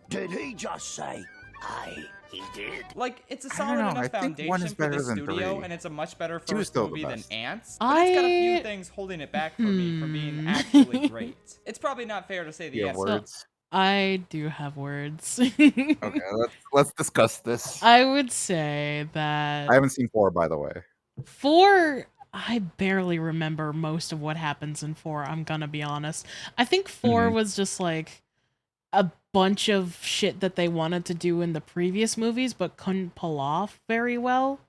Did he just say, aye, he did? Like, it's a I don't solid know, enough I think one foundation is for better this than studio, 3. and it's a much better 2 is first still the movie than best. Ants, but it's got a few I- things holding it back for me from being actually great. It's probably not fair to say the Yeah, Ants words. I do have words. Okay, let's discuss this. I would say that I haven't seen 4, by the way. 4, I barely remember most of what happens in 4, I'm gonna be honest. I think 4 Mhm. was just like a bunch of shit that they wanted to do in the previous movies but couldn't pull off very well.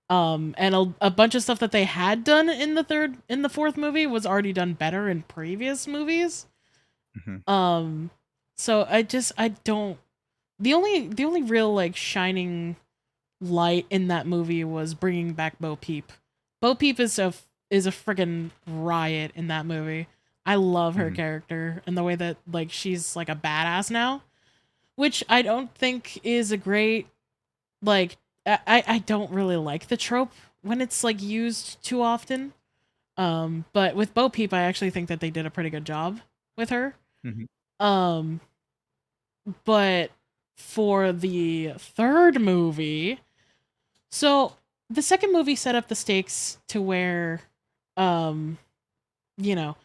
And a bunch of stuff that they had done in the fourth movie was already done better in previous movies. Mhm. So I don't, the only real like shining light in that movie was bringing back Bo Peep. Bo Peep is a friggin' riot in that movie. I love her character and the way that like she's like a badass now, which I don't think is a great, like, I don't really like the trope when it's like used too often. But with Bo Peep, I actually think that they did a pretty good job with her. Mhm. But for the third movie, so the second movie set up the stakes to where, you know,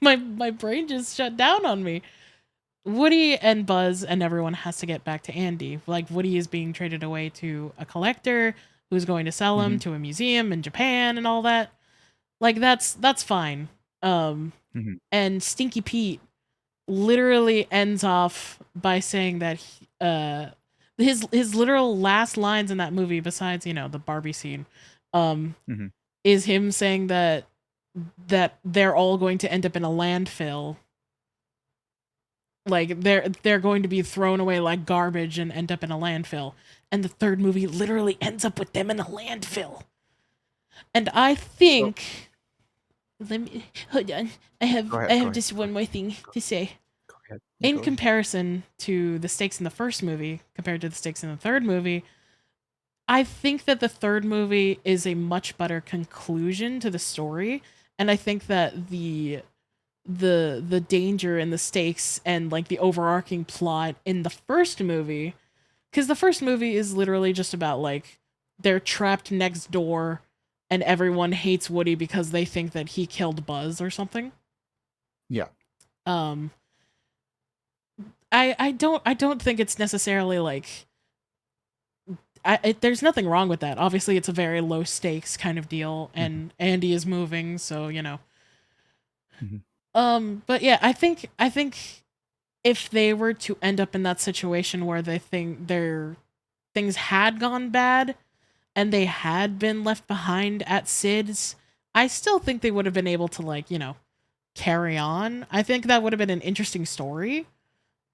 my brain just shut down on me. Woody and Buzz and everyone has to get back to Andy. Like, Woody is being traded away to a collector who's going to sell him to a museum in Japan and all that. Like, that's fine. And Stinky Pete literally ends off by saying that his literal last lines in that movie, besides, you know, the Barbie scene, is him saying that they're all going to end up in a landfill. Like, they're going to be thrown away like garbage and end up in a landfill. And the third movie literally ends up with them in a landfill. And I think, let me hold on. I have just one more thing to say. In comparison to the stakes in the first movie, compared to the stakes in the third movie, I think that the third movie is a much better conclusion to the story, and I think that the danger and the stakes and like the overarching plot in the first movie, because the first movie is literally just about like they're trapped next door and everyone hates Woody because they think that he killed Buzz or something. Yeah. I don't think it's necessarily like there's nothing wrong with that. Obviously, it's a very low stakes kind of deal, and Andy is moving, so you know. But yeah, I think if they were to end up in that situation where they think things had gone bad and they had been left behind at Sid's, I still think they would have been able to, like, you know, carry on. I think that would have been an interesting story.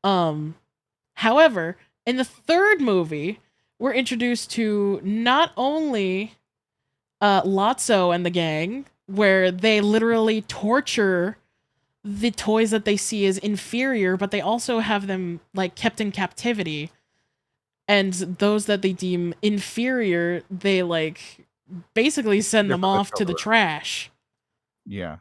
However, in the third movie, we're introduced to not only Lotso and the gang, where they literally torture the toys that they see as inferior, but they also have them like kept in captivity. And those that they deem inferior, they like basically send them off to the trash. Yeah.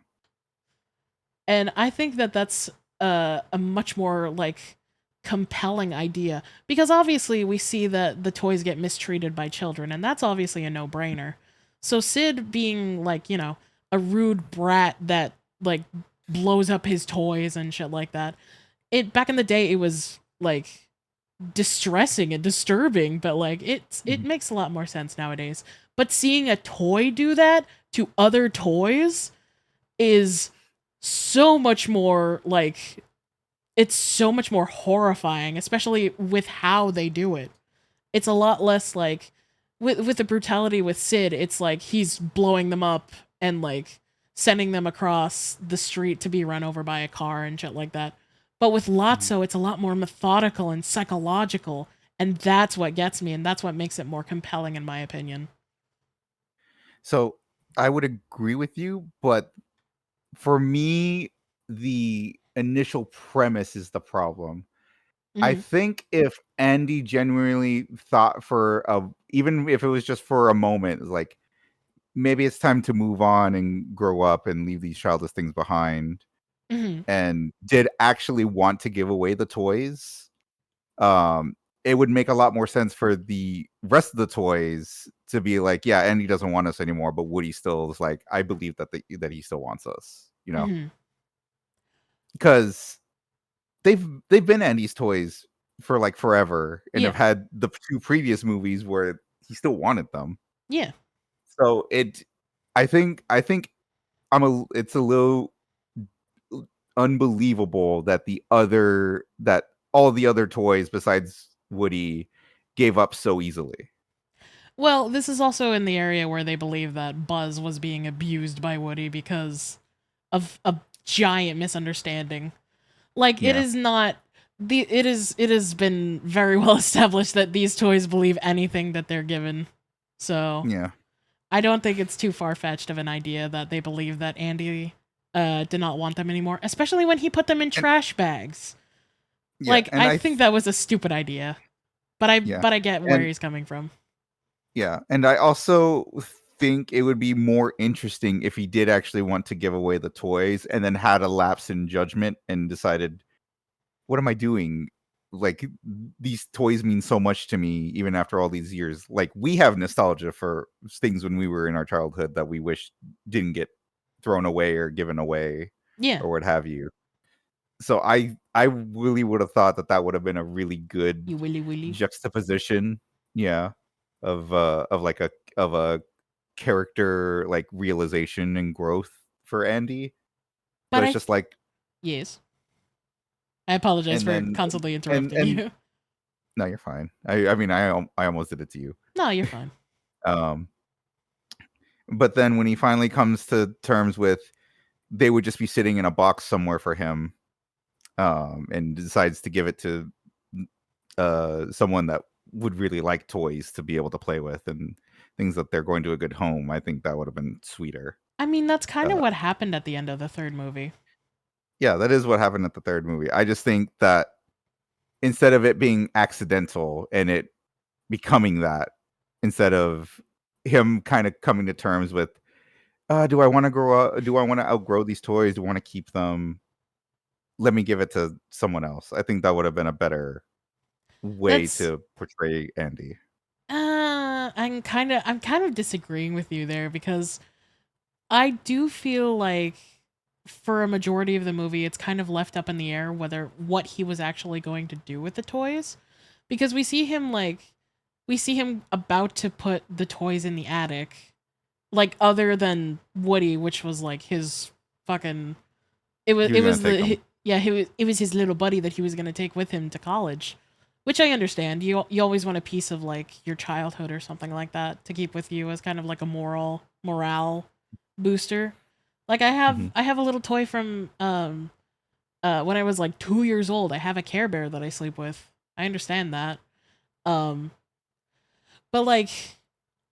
And I think that that's a much more like compelling idea, because obviously we see that the toys get mistreated by children, and that's obviously a no-brainer. So Sid being like, a rude brat that like blows up his toys and shit like that. It back in the day it was like distressing and disturbing, but like it makes a lot more sense nowadays. But seeing a toy do that to other toys is so much more like it's so much more horrifying, especially with how they do it. It's a lot less like with the brutality with Sid, it's like he's blowing them up and like sending them across the street to be run over by a car and shit like that. But with Lotso, it's a lot more methodical and psychological, and that's what gets me, and that's what makes it more compelling in my opinion. So I would agree with you, but for me, the initial premise is the problem. I think if Andy genuinely thought even if it was just for a moment, like maybe it's time to move on and grow up and leave these childish things behind, and did actually want to give away the toys, it would make a lot more sense for the rest of the toys to be like, yeah, Andy doesn't want us anymore, but Woody still is like, I believe that he still wants us, because they've been Andy's toys for like forever and have had the two previous movies where he still wanted them. Yeah. So I think it's a little unbelievable that all the other toys besides Woody gave up so easily. Well, this is also in the area where they believe that Buzz was being abused by Woody because of a giant misunderstanding. Like it is not it has been very well established that these toys believe anything that they're given. So yeah. I don't think it's too far-fetched of an idea that they believe that Andy did not want them anymore, especially when he put them in trash bags. Yeah, like I think that was a stupid idea. But I get where he's coming from. Yeah, and I also think it would be more interesting if he did actually want to give away the toys and then had a lapse in judgment and decided, what am I doing? Like, these toys mean so much to me even after all these years. Like, we have nostalgia for things when we were in our childhood that we wish didn't get thrown away or given away, or what have you. So I really would have thought that would have been a really good juxtaposition, of a character like realization and growth for Andy. But it's just like, yes. I apologize for constantly interrupting you. No, you're fine. I mean, I almost did it to you. No, you're fine. But then when he finally comes to terms with, they would just be sitting in a box somewhere for him, and decides to give it to someone that would really like toys to be able to play with and things that they're going to a good home. I think that would have been sweeter. I mean, that's kind of what happened at the end of the third movie. Yeah, that is what happened at the third movie. I just think that instead of it being accidental and it becoming that, instead of him kind of coming to terms with, do I want to grow up? Do I want to outgrow these toys? Do I want to keep them? Let me give it to someone else. I think that would have been a better way to portray Andy. I'm kind of disagreeing with you there, because I do feel like for a majority of the movie it's kind of left up in the air what he was actually going to do with the toys, because we see him about to put the toys in the attic, like, other than Woody, which was like his fucking it was his little buddy that he was going to take with him to college. Which I understand. You always want a piece of like your childhood or something like that to keep with you as kind of like a morale booster. Like I have a little toy from when I was like 2 years old. I have a Care Bear that I sleep with. I understand that. But like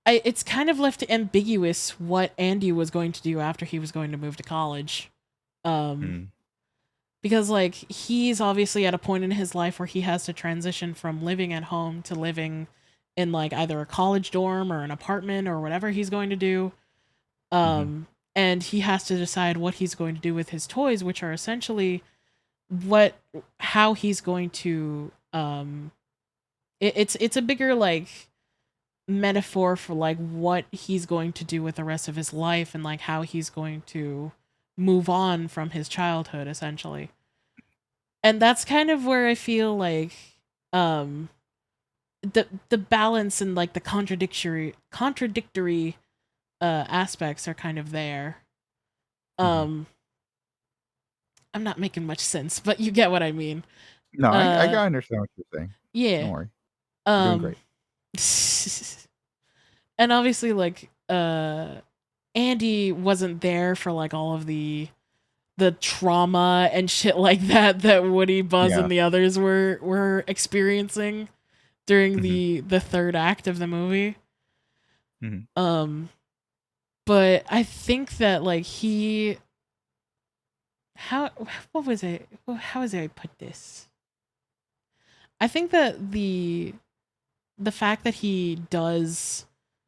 it's kind of left ambiguous what Andy was going to do after he was going to move to college. Because like he's obviously at a point in his life where he has to transition from living at home to living in like either a college dorm or an apartment or whatever he's going to do. And he has to decide what he's going to do with his toys, which are essentially how he's going to it's a bigger like metaphor for like what he's going to do with the rest of his life and like how he's going to move on from his childhood essentially. And that's kind of where I feel like um the balance and like the contradictory aspects are kind of there. I'm not making much sense, but you get what I mean. No, I understand what you're saying. Yeah. Don't worry. You're doing great. And obviously like Andy wasn't there for like all of the trauma and shit like that Woody, Buzz, Yeah. and the others were experiencing during the third act of the movie. But I think that like how was it I put this? I think that the fact that he does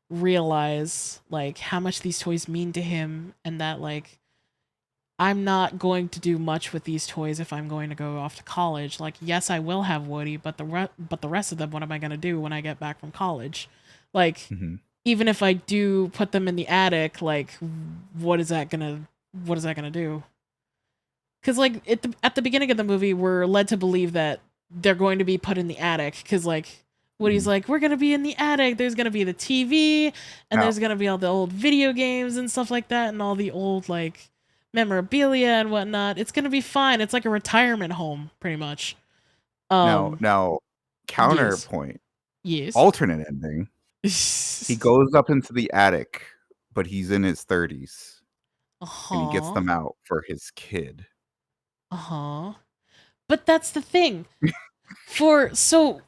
realize like how much these toys mean to him and that like I'm not going to do much with these toys if I'm going to go off to college. Like, yes, I will have Woody, but the rest of them, what am I going to do when I get back from college? Like, even if I do put them in the attic, like, what is that gonna do? Because like at the beginning of the movie, we're led to believe that they're going to be put in the attic. Because like Woody's like, we're gonna be in the attic. There's gonna be the TV, and there's gonna be all the old video games and stuff like that, and all the old like memorabilia and whatnot. It's gonna be fine. It's like a retirement home, pretty much. Now, counterpoint. Yes. Alternate ending. He goes up into the attic, but he's in his 30s. And he gets them out for his kid. But that's the thing. So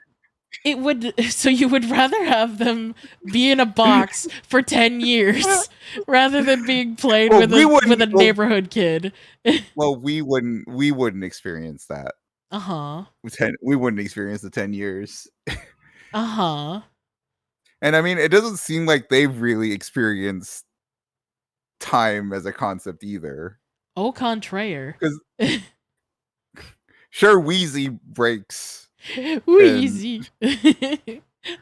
you would rather have them be in a box for 10 years rather than being played with a neighborhood kid. Well, we wouldn't experience that. We wouldn't experience the 10 years. And I mean, it doesn't seem like they've really experienced time as a concept either. Au contraire. Sure, Wheezy breaks. Wheezy.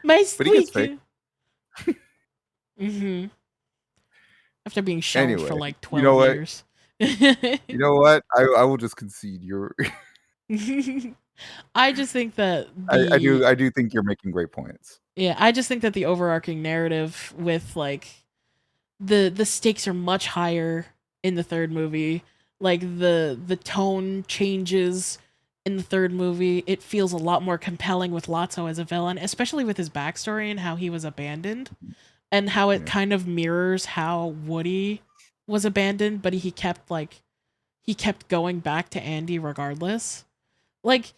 My squeaky. But he gets fixed. After being shelved for like 12 years. You know what? I will just concede you're I just think that I do think you're making great points. Yeah, I just think that the overarching narrative with like the stakes are much higher in the third movie. Like the tone changes in the third movie. It feels a lot more compelling with Lotso as a villain, especially with his backstory and how he was abandoned and how it kind of mirrors how Woody was abandoned, but he kept going back to Andy regardless. Like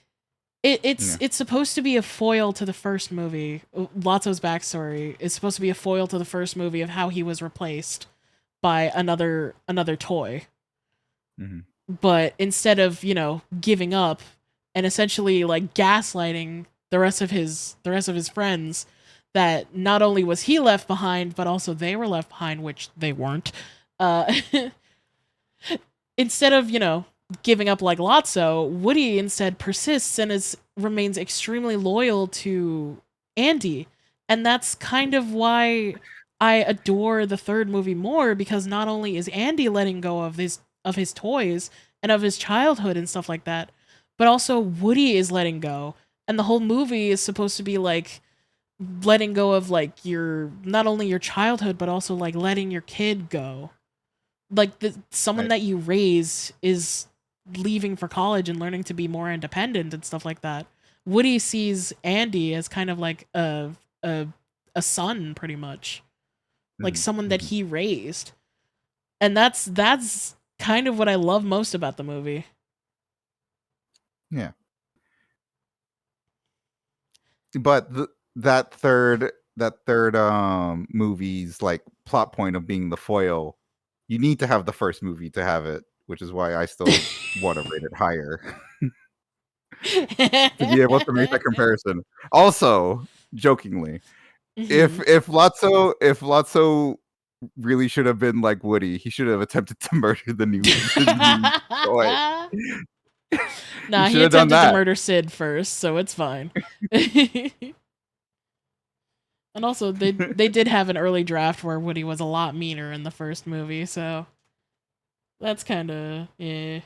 it's supposed to be a foil to the first movie. Lotso's backstory is supposed to be a foil to the first movie of how he was replaced by another toy. But instead of, giving up and essentially like gaslighting the rest of his friends that not only was he left behind, but also they were left behind, which they weren't. Instead of, giving up like Lotso, Woody instead persists and remains extremely loyal to Andy. And that's kind of why I adore the third movie more, because not only is Andy letting go of his toys and of his childhood and stuff like that, but also Woody is letting go. And the whole movie is supposed to be like letting go of like not only your childhood, but also like letting your kid go. Like someone that you raise is leaving for college and learning to be more independent and stuff like that. Woody sees Andy as kind of like a son, pretty much, like someone that he raised, and that's kind of what I love most about the movie. Yeah, but that third movie's like plot point of being the foil, you need to have the first movie to have it, which is why I still want to rate it higher. To be able to make that comparison. Also, jokingly, if Lotso really should have been like Woody, he should have attempted to murder the new toy. Nah, he should've done attempted to that. murder Sid first, so it's fine. And also, they did have an early draft where Woody was a lot meaner in the first movie, so that's kind of yeah.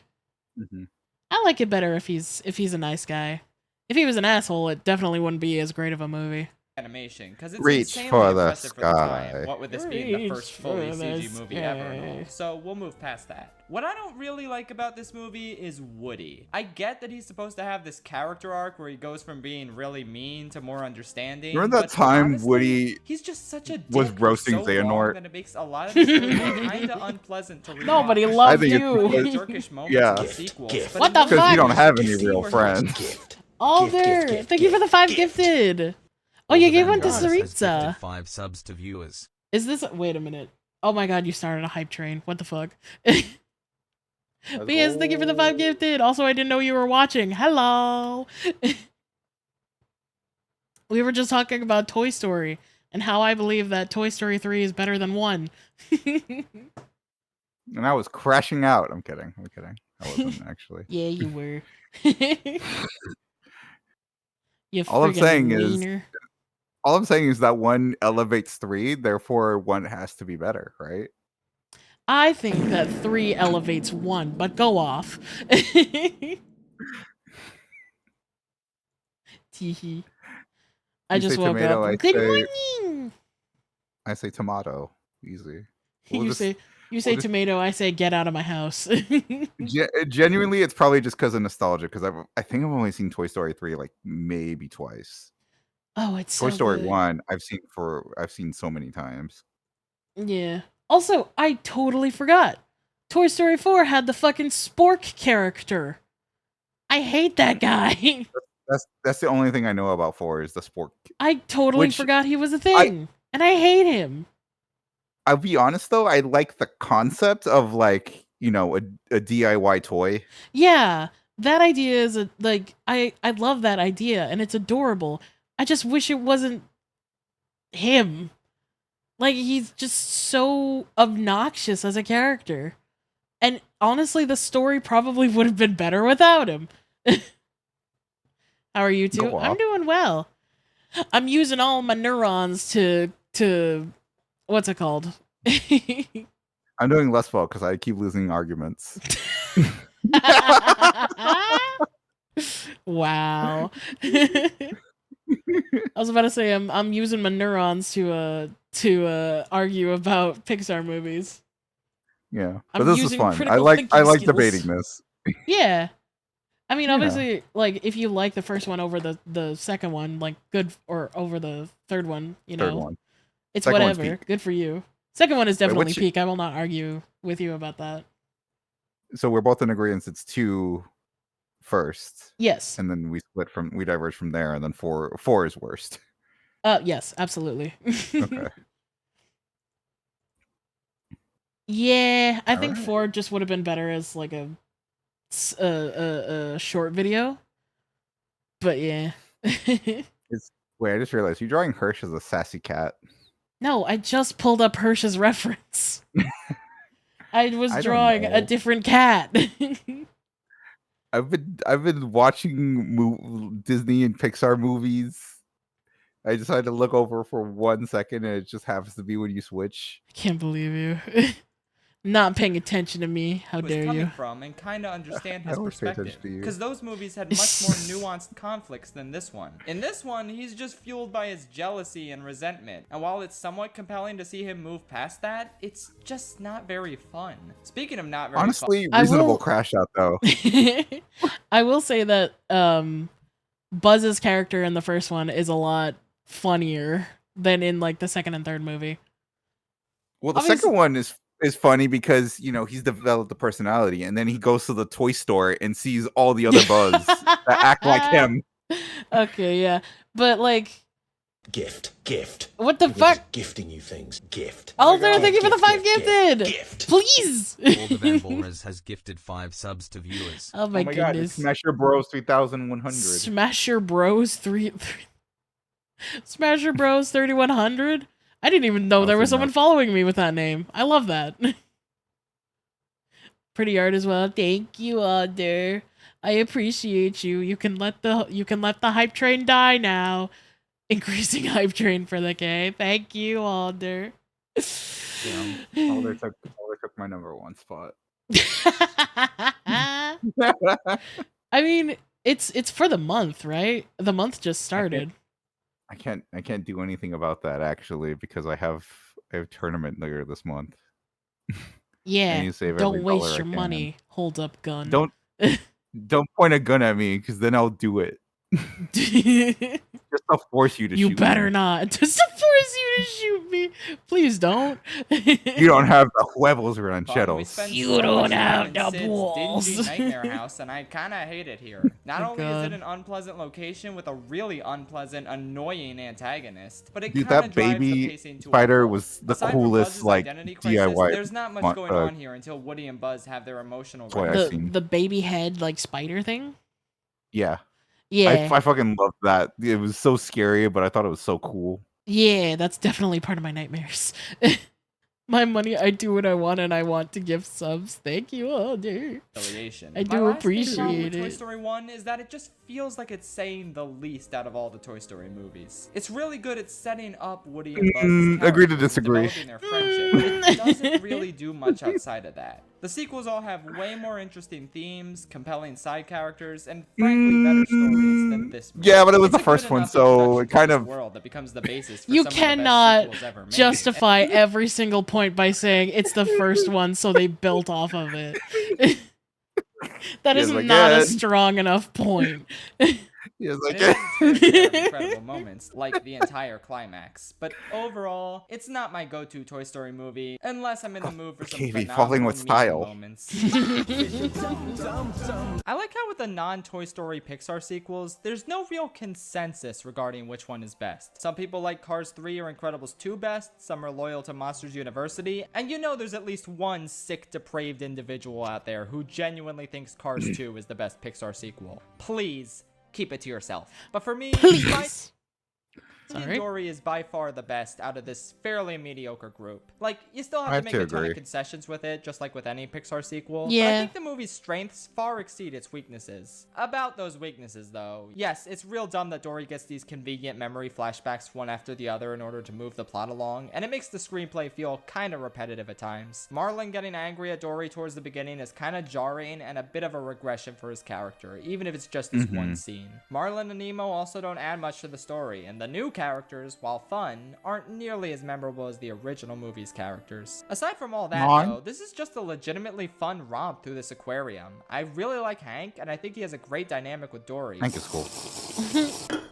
I like it better if he's a nice guy. If he was an asshole, it definitely wouldn't be as great of a movie. Animation, because it's Reach insanely for the impressive for the time. sky. What with this being the Reach first fully for the CG movie ever and all. sky. So we'll move past that. What I don't really like about this movie is Woody. I get that he's supposed to have this character arc where he goes from being really mean to more understanding. Remember that but time honestly, Woody he's just such a was dick for roasting so long Xehanort? that it makes a lot of this movie kind of unpleasant to read. Nobody I loved think you. it's Jerkish moments yeah. in the sequels, but What in the this Because you fuck? don't have any see real where he- friends. Alder, thank you for the 5 gifted. Oh, you gave one to Saritza. 5 subs to viewers. Is this? Wait a minute. Oh my god, you started a hype train. What the fuck? But yes, thank you for the 5 gifted. Also, I didn't know you were watching. Hello. We were just talking about Toy Story and how I believe that Toy Story 3 is better than 1. And I was crashing out. I'm kidding. I wasn't actually. Yeah, you were. You All I'm friggin' saying wiener. is that 1 elevates 3, therefore 1 has to be better, right? I think that 3 elevates 1, but go off. Teehee. I You just say woke tomato, up. I Good say- morning. I say tomato. Easy. You say tomato. I say get out of my house. Genuinely, it's probably just because of nostalgia. Because I think I've only seen Toy Story 3 like maybe twice. Oh, it's Toy so Story good. 1 I've seen so many times. Yeah. Also, I totally forgot. Toy Story 4 had the fucking Spork character. I hate that guy. That's the only thing I know about 4 is the sport. I totally Which forgot he was a thing. And I hate him. I'll be honest though, I like the concept of like, a DIY toy. Yeah, that idea is I love that idea and it's adorable. I just wish it wasn't him. Like he's just so obnoxious as a character. And honestly, the story probably would have been better without him. How are you two? Go I'm off. doing well. I'm using all my neurons to what's it called? I'm doing less well because I keep losing arguments. Wow. I was about to say I'm using my neurons to argue about Pixar movies. Yeah, but I'm this is using fun. I critical like thinking skills. debating this. Yeah. I mean, Yeah. obviously, like if you like the first one over the second one, like good, or over the third one, Third one. it's Second one's whatever. peak. Good for you. Second one is definitely which- peak. I will not argue with you about that. So we're both in agreement. It's 2 first. Yes. And then we diverge from there, and then 4 is worst. Yes, absolutely. Okay. Yeah, I think Alright. 4 just would have been better as like a short video. But yeah. Wait, I just realized you're drawing Hirsch as a sassy cat. No, I just pulled up Hirsch's reference. I was I don't drawing a know. different cat. I've been watching Disney and Pixar movies. I decided to look over for 1 second, and it just happens to be when you switch. I can't believe you. Not paying attention to me. How was dare coming you? from and kind of understand I his always pay attention perspective, to you. because those movies had much more nuanced conflicts than this one. In this one, he's just fueled by his jealousy and resentment, and while it's somewhat compelling to see him move past that, it's just not very fun. Speaking of not very Honestly, fun, reasonable crash out though. I will say that Buzz's character in the first one is a lot funnier than in like the second and third movie. Well, the Obviously- second one is funny because he's developed the personality, and then he goes to the toy store and sees all the other Buzz that act like him. Okay, yeah, but like, Gift. what the fuck? Gifting you things. Gift. Alder, thank you for the 5 gifted. Please. Alder Van Boras has gifted 5 subs to viewers. Oh my God, goodness. Smash Your Bros 3100. Smasher Bros 3 Smasher Bros 3100. I didn't even know there was someone following me with that name. I love that. Pretty art as well. Thank you, Alder. I appreciate you. You can let the hype train die now. Increasing hype train for the K. Thank you, Alder. Yeah, Alder took my #1 spot. I mean, it's for the month, right? The month just started. I can't do anything about that actually because I have tournament later this month. I Yeah, need to save don't every waste dollar I your can. money. Hold up gun. Don't point a gun at me because then I'll do it. Just to force you to You shoot better me. not. Just to force you to shoot me. Please don't. You don't have the huevos, rancheros. You don't have the Sid's balls. dingy nightmare house, and I kinda hate it here. Not Oh, only is God. it an unpleasant location with a really unpleasant, annoying antagonist, but it Dude, kinda that drives the baby pacing to a spider halt. was the Aside from coolest Buzz's like identity crisis, DIY. there's not much going on here until Woody and Buzz have their emotional toy I've growth. seen. The baby head like spider thing. Yeah. Yeah. I fucking loved that. It was so scary, but I thought it was so cool. Yeah, that's definitely part of my nightmares. My money, I do what I want, and I want to give subs. Thank you, Alder. Affiliation. I My do last big problem appreciate with Toy it. Story 1 is that it just feels like it's saying the least out of all the Toy Story movies. It's really good at setting up Woody and Buzz's Agree to characters, disagree. developing their friendship. It doesn't really do much outside of that. The sequels all have way more interesting themes, compelling side characters, and frankly better stories than this movie. Yeah, but it was It's the a good first one, enough so introduction it to kind this of world that becomes the basis for You some of the best cannot sequels ever made. justify every single point by saying it's the first one, so they built off of it. That is Yes, I not a can. strong enough point. Yes, And it doesn't share incredible moments like the entire climax. But overall, it's not my go-to Toy Story movie unless I'm in the mood for some KV, phenomenal falling with Mickey style. moments. I like how with the non-Toy Story Pixar sequels, there's no real consensus regarding which one is best. Some people like Cars 3 or Incredibles 2 best, some are loyal to Monsters University, and you know there's at least one sick, depraved individual out there who genuinely thinks Cars 2 is the best Pixar sequel. Please, keep it to yourself. But for me, Please. Finding Dory is by far the best out of this fairly mediocre group. Like, you still have I to make have a to ton agree. of concessions with it, just like with any Pixar sequel. But I Yeah. think the movie's strengths far exceed its weaknesses. About those weaknesses, though, yes, it's real dumb that Dory gets these convenient memory flashbacks one after the other in order to move the plot along, and it makes the screenplay feel kinda repetitive at times. Marlin getting angry at Dory towards the beginning is kinda jarring and a bit of a regression for his character, even if it's just this one scene. Marlin and Nemo also don't add much to the story, and the new characters, while fun, aren't nearly as memorable as the original movie's characters. Aside from all that, though, this is just a legitimately fun romp through this aquarium. I really like Hank, and I think he has a great dynamic with Dory. Hank is cool.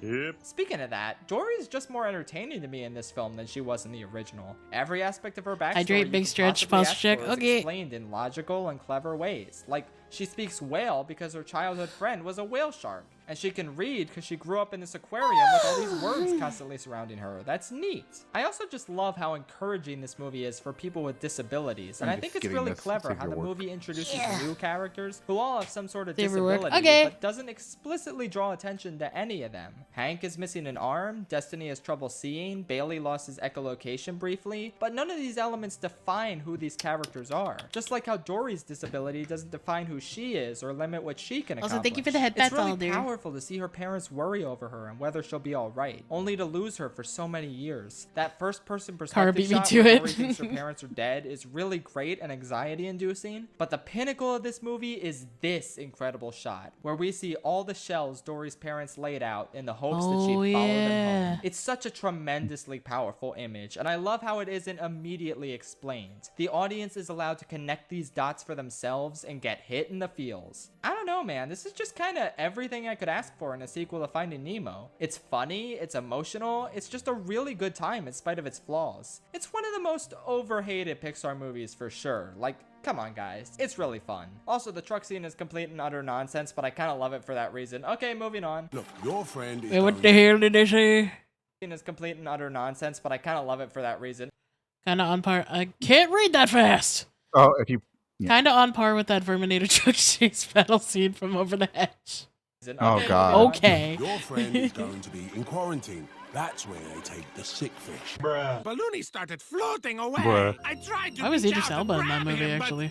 Yep. Speaking of that, Dory is just more entertaining to me in this film than she was in the original. Every aspect of her backstory Hydrate, you big could stretch, possibly posture ask check, for is okay. explained in logical and clever ways. Like, she speaks whale because her childhood friend was a whale shark. And she can read because she grew up in this aquarium with all these words constantly surrounding her. That's neat. I also just love how encouraging this movie is for people with disabilities. And I I'm think just it's getting really this. clever Save how your the work. movie introduces new characters who all have some sort of Save your work. disability, Okay. but doesn't explicitly draw attention to any of them. Hank is missing an arm, Destiny has trouble seeing, Bailey lost his echolocation briefly, but none of these elements define who these characters are. Just like how Dory's disability doesn't define who she is or limit what she can accomplish. Also, thank you for the head It's pats, really Alder. powerful to see her parents worry over her and whether she'll be alright, only to lose her for so many years. That first-person perspective beat me shot to where it. Dory thinks her parents are dead is really great and anxiety-inducing, but the pinnacle of this movie is this incredible shot, where we see all the shells Dory's parents laid out in the hopes that she'd follow them home. It's such a tremendously powerful image, and I love how it isn't immediately explained. The audience is allowed to connect these dots for themselves and get hit in the feels. I don't know, man, this is just kind of everything I could ask for in a sequel to Finding Nemo. It's funny, it's emotional, it's just a really good time in spite of its flaws. It's one of the most overhated Pixar movies for sure. Like, come on guys, it's really fun. Also, the truck scene is complete and utter nonsense, but I kind of love it for that reason. Okay, moving on. Look, your friend is Wait, what the hell did they say? Scene is complete and utter nonsense, but I kind of love it for that reason. Kind of on par. I can't read that fast. Oh, if you. Yeah. Kind of on par with that Verminator truck chase battle scene from Over the Hedge. Oh, God. Okay. Your friend is going to be in quarantine. That's where they take the sick fish. Bruh. Balloony started floating away. Bruh. I tried to Why was reach Idris out Elba to in that grab movie, him, but actually?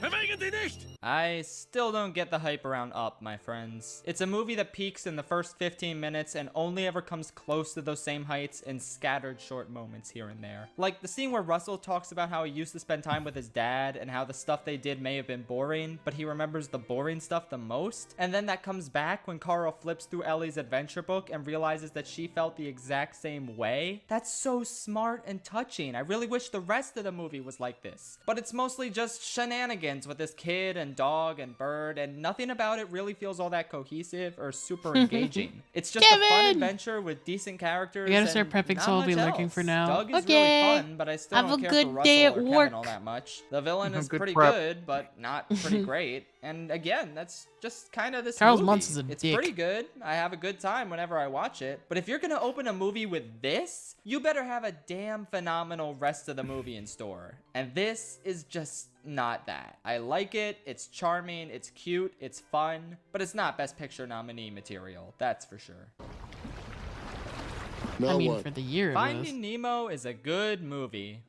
I still don't get the hype around Up, my friends. It's a movie that peaks in the first 15 minutes and only ever comes close to those same heights in scattered short moments here and there. Like the scene where Russell talks about how he used to spend time with his dad and how the stuff they did may have been boring, but he remembers the boring stuff the most. And then that comes back when Carl flips through Ellie's adventure book and realizes that she felt the exact same way. That's so smart and touching. I really wish the rest of the movie was like this. But it's mostly just shenanigans with this kid and dog and bird, and nothing about it really feels all that cohesive or super engaging. It's just a fun adventure with decent characters. We gotta start and prepping, not so I'll be much looking else. for now. Doug is Okay. really fun, but I still Have don't a care good for day Russell at or work. Kevin all that much. The villain is Good pretty prep. good, but not pretty great. And again, that's just kind of this Charles movie. Muntz is a It's dick. pretty good. I have a good time whenever I watch it. But if you're gonna open a movie with this, you better have a damn phenomenal rest of the movie in store. And this is just not that. I like it. It's charming. It's cute. It's fun. But it's not Best Picture nominee material. That's for sure. I mean, for the year it was. Finding Nemo is a good movie.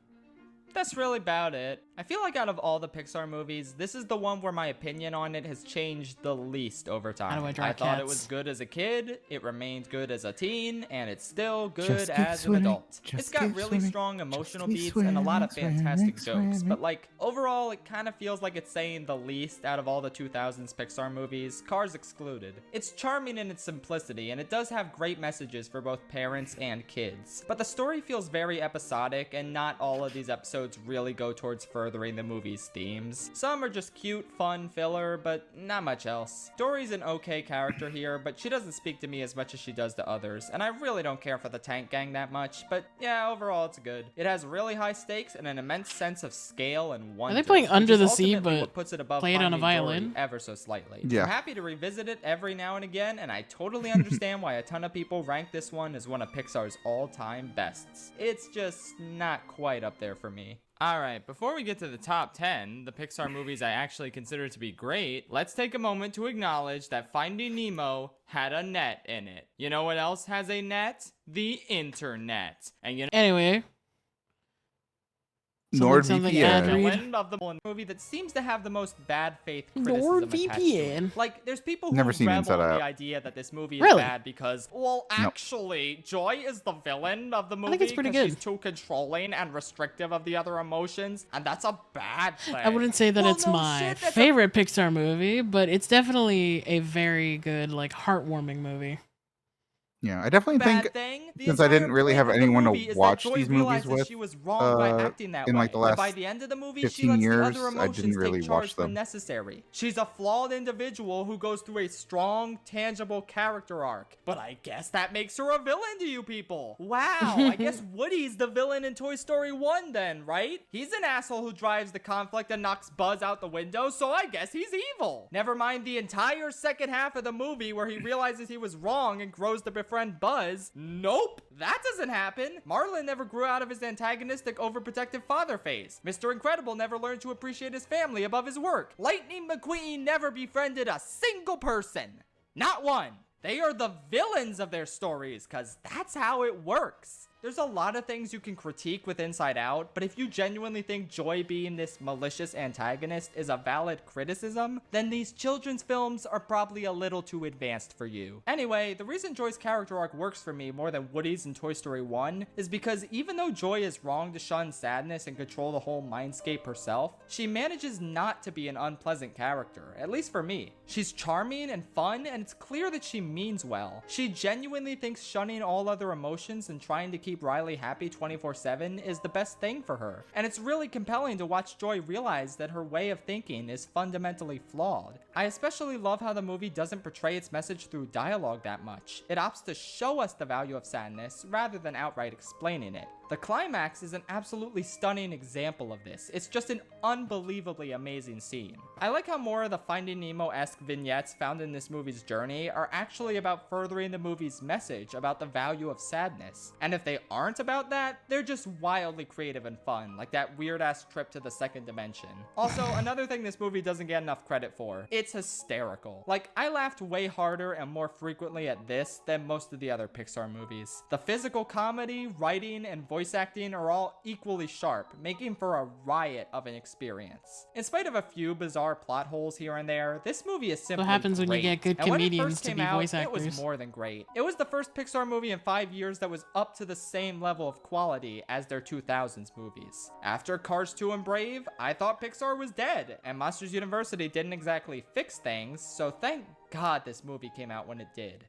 That's really about it. I feel like out of all the Pixar movies, this is the one where my opinion on it has changed the least over time. How do I draw thought it cats? was good as a kid, it remained good as a teen, and it's still good Just keep as swimming, an adult. just It's got keep really swimming, strong emotional keep beats and a lot of swimming, fantastic swimming, jokes, swimming. but like overall it kind of feels like it's saying the least out of all the 2000s Pixar movies, Cars excluded. It's charming in its simplicity, and it does have great messages for both parents and kids. But the story feels very episodic, and not all of these episodes really go towards furthering the movie's themes. Some are just cute, fun filler, but not much else. Dory's an okay character here, but she doesn't speak to me as much as she does to others, and I really don't care for the tank gang that much, but yeah, overall it's good. It has really high stakes and an immense sense of scale and wonder. Are they playing which Under is the Sea, ultimately but what puts it above play it on a Finding Dory violin? ever so slightly. Yeah. I'm happy to revisit it every now and again, and I totally understand why a ton of people rank this one as one of Pixar's all-time bests. It's just not quite up there for me. Alright, before we get to the top 10, the Pixar movies I actually consider to be great, let's take a moment to acknowledge that Finding Nemo had a net in it. You know what else has a net? The internet. And you know Anyway. Something ad read. villain of the movie that seems to have the most bad faith criticism attached to it. NordVPN. Like, there's people who Never seen revel Inside in Out. the idea that this movie is Really? bad because, well, actually, Joy is the villain of the movie. think it's pretty 'cause She's good. too controlling and restrictive of the other emotions, and that's a bad thing. I wouldn't say that Well, it's no my shit, that's a favorite Pixar movie, but it's definitely a very good, like, heartwarming movie. Yeah, I definitely bad think thing. The since I entire didn't really point have of the anyone movie to is that watch Joy these movies realizes with she was wrong by acting that in way. like the But last by the end of the movie, she 15 lets years, the other I emotions didn't really take charge watch them. when necessary. She's a flawed individual who goes through a strong, tangible character arc. But I guess that makes her a villain to you people. Wow, I guess Woody's the villain in Toy Story 1 then, right? He's an asshole who drives the conflict and knocks Buzz out the window, so I guess he's evil. Never mind the entire second half of the movie where he realizes he was wrong and grows to befriend Buzz. Nope, that doesn't happen. Marlin never grew out of his antagonistic, overprotective father phase. Mr. Incredible never learned to appreciate his family above his work. Lightning McQueen never befriended a single person. Not one. They are the villains of their stories, cause that's how it works. There's a lot of things you can critique with Inside Out, but if you genuinely think Joy being this malicious antagonist is a valid criticism, then these children's films are probably a little too advanced for you. Anyway, the reason Joy's character arc works for me more than Woody's in Toy Story 1 is because even though Joy is wrong to shun sadness and control the whole mindscape herself, she manages not to be an unpleasant character, at least for me. She's charming and fun, and it's clear that she means well. She genuinely thinks shunning all other emotions and trying to keep Riley happy 24/7 is the best thing for her. And it's really compelling to watch Joy realize that her way of thinking is fundamentally flawed. I especially love how the movie doesn't portray its message through dialogue that much. It opts to show us the value of sadness rather than outright explaining it. The climax is an absolutely stunning example of this. It's just an unbelievably amazing scene. I like how more of the Finding Nemo-esque vignettes found in this movie's journey are actually about furthering the movie's message about the value of sadness. And if they they aren't about that, they're just wildly creative and fun, like that weird-ass trip to the second dimension. Also, another thing this movie doesn't get enough credit for, it's hysterical. Like, I laughed way harder and more frequently at this than most of the other Pixar movies. The physical comedy, writing, and voice acting are all equally sharp, making for a riot of an experience. In spite of a few bizarre plot holes here and there, this movie is simply What happens great. when you get good And when it comedians first to came be out, voice it was actors? more than great. It was the first Pixar movie in 5 years that was up to the same level of quality as their 2000s movies. After Cars 2 and Brave, I thought Pixar was dead, and Monsters University didn't exactly fix things, so thank God this movie came out when it did.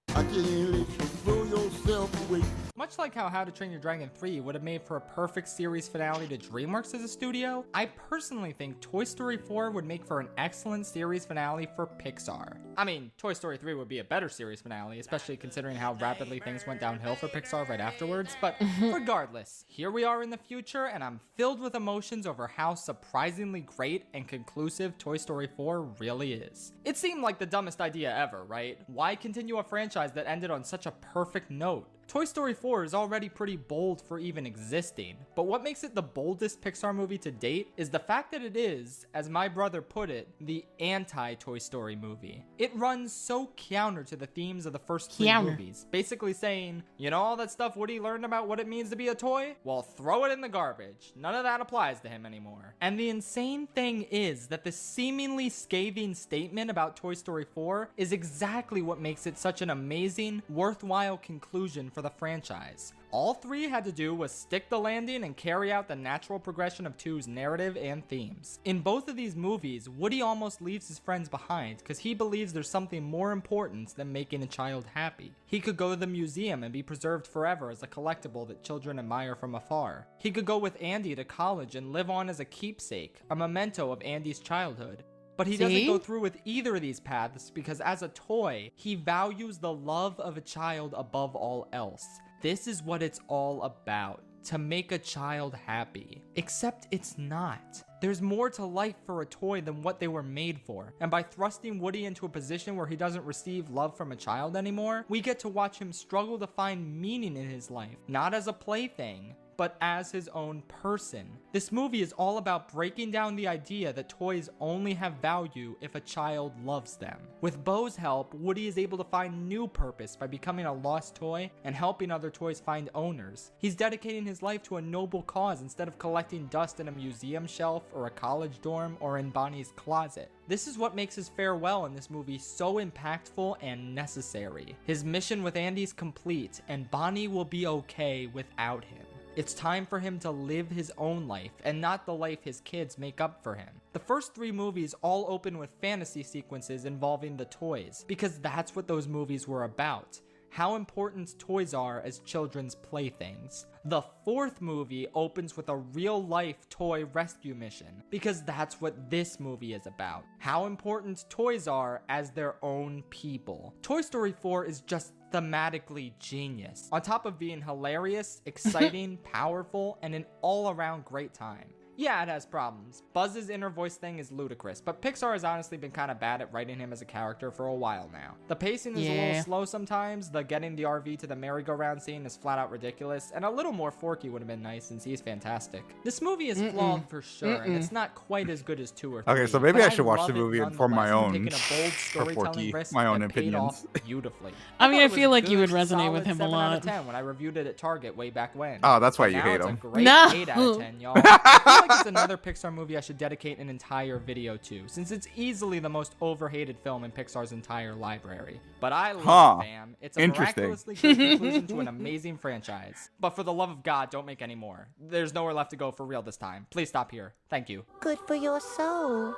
Much like how to Train Your Dragon 3 would have made for a perfect series finale to DreamWorks as a studio, I personally think Toy Story 4 would make for an excellent series finale for Pixar. I mean, Toy Story 3 would be a better series finale, especially considering how rapidly things went downhill for Pixar right afterwards, but regardless, here we are in the future, and I'm filled with emotions over how surprisingly great and conclusive Toy Story 4 really is. It seemed like the dumbest idea ever, right? Why continue a franchise that ended on such a perfect note? Toy Story 4 is already pretty bold for even existing, but what makes it the boldest Pixar movie to date is the fact that it is, as my brother put it, the anti-Toy Story movie. It runs so counter to the themes of the first three movies, basically saying, you know all that stuff Woody learned about what it means to be a toy? Well, throw it in the garbage. None of that applies to him anymore. And the insane thing is that the seemingly scathing statement about Toy Story 4 is exactly what makes it such an amazing, worthwhile conclusion for the franchise. All three had to do was stick the landing and carry out the natural progression of 2's narrative and themes. In both of these movies, Woody almost leaves his friends behind because he believes there's something more important than making a child happy. He could go to the museum and be preserved forever as a collectible that children admire from afar. He could go with Andy to college and live on as a keepsake, a memento of Andy's childhood. But he doesn't go through with either of these paths because as a toy, he values the love of a child above all else. This is what it's all about, to make a child happy. Except it's not. There's more to life for a toy than what they were made for. And by thrusting Woody into a position where he doesn't receive love from a child anymore, we get to watch him struggle to find meaning in his life, not as a plaything, but as his own person. This movie is all about breaking down the idea that toys only have value if a child loves them. With Bo's help, Woody is able to find new purpose by becoming a lost toy and helping other toys find owners. He's dedicating his life to a noble cause instead of collecting dust in a museum shelf or a college dorm or in Bonnie's closet. This is what makes his farewell in this movie so impactful and necessary. His mission with Andy's complete, and Bonnie will be okay without him. It's time for him to live his own life and not the life his kids make up for him. The first three movies all open with fantasy sequences involving the toys, because that's what those movies were about. How important toys are as children's playthings. The fourth movie opens with a real-life toy rescue mission, because that's what this movie is about. How important toys are as their own people. Toy Story 4 is just thematically genius, on top of being hilarious, exciting, powerful, and an all-around great time. Yeah, it has problems. Buzz's inner voice thing is ludicrous, but Pixar has honestly been kind of bad at writing him as a character for a while now. The pacing is a little slow sometimes, the getting the RV to the merry-go-round scene is flat out ridiculous, and a little more Forky would have been nice since he's fantastic. This movie is flawed for sure, and it's not quite as good as 2 or 3. Okay, so maybe I should watch the love it movie and form my nonetheless, own, taking a bold for storytelling Forky, risk my own that paid opinions. off beautifully. I mean, I thought it feel was like you would good, resonate with solid him a 7 out lot. of 10 when I reviewed it at Target way back when. Oh, that's why And you now hate it's him. a great No. 8 out of 10, y'all. I feel like it's another Pixar movie I should dedicate an entire video to, since it's easily the most overhated film in Pixar's entire library. But I love it, fam. It's a Interesting. miraculously good conclusion to an amazing franchise. But for the love of God, don't make any more. There's nowhere left to go for real this time. Please stop here. Thank you. Good for your soul.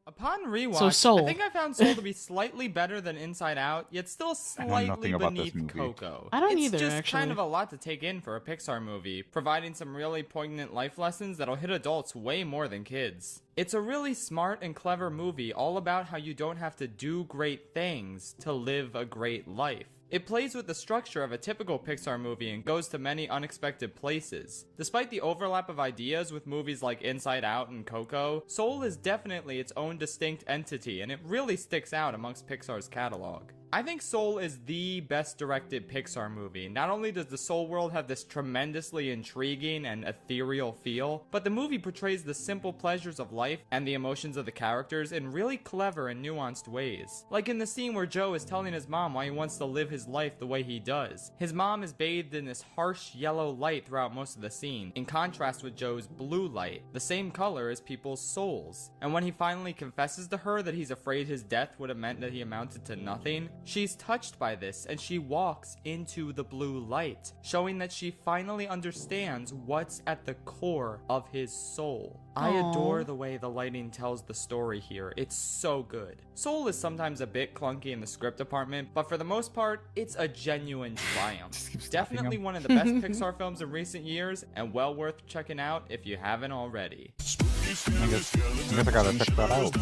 Upon rewatch, So Soul. I think I found Soul to be slightly better than Inside Out, yet still slightly nothing about this beneath movie. Coco. I don't it's either, just actually. kind of a lot to take in for a Pixar movie, providing some really poignant life lessons that'll hit adults way more than kids. It's a really smart and clever movie all about how you don't have to do great things to live a great life. It plays with the structure of a typical Pixar movie and goes to many unexpected places. Despite the overlap of ideas with movies like Inside Out and Coco, Soul is definitely its own distinct entity and it really sticks out amongst Pixar's catalog. I think Soul is the best directed Pixar movie. Not only does the Soul world have this tremendously intriguing and ethereal feel, but the movie portrays the simple pleasures of life and the emotions of the characters in really clever and nuanced ways. Like in the scene where Joe is telling his mom why he wants to live his life the way he does. His mom is bathed in this harsh yellow light throughout most of the scene, in contrast with Joe's blue light, the same color as people's souls. And when he finally confesses to her that he's afraid his death would have meant that he amounted to nothing, she's touched by this and she walks into the blue light, showing that she finally understands what's at the core of his soul. I adore the way the lighting tells the story here. It's so good. Soul is sometimes a bit clunky in the script department, but for the most part, it's a genuine triumph. Definitely one of the best Pixar films in recent years, and well worth checking out if you haven't already. I guess I gotta check that out.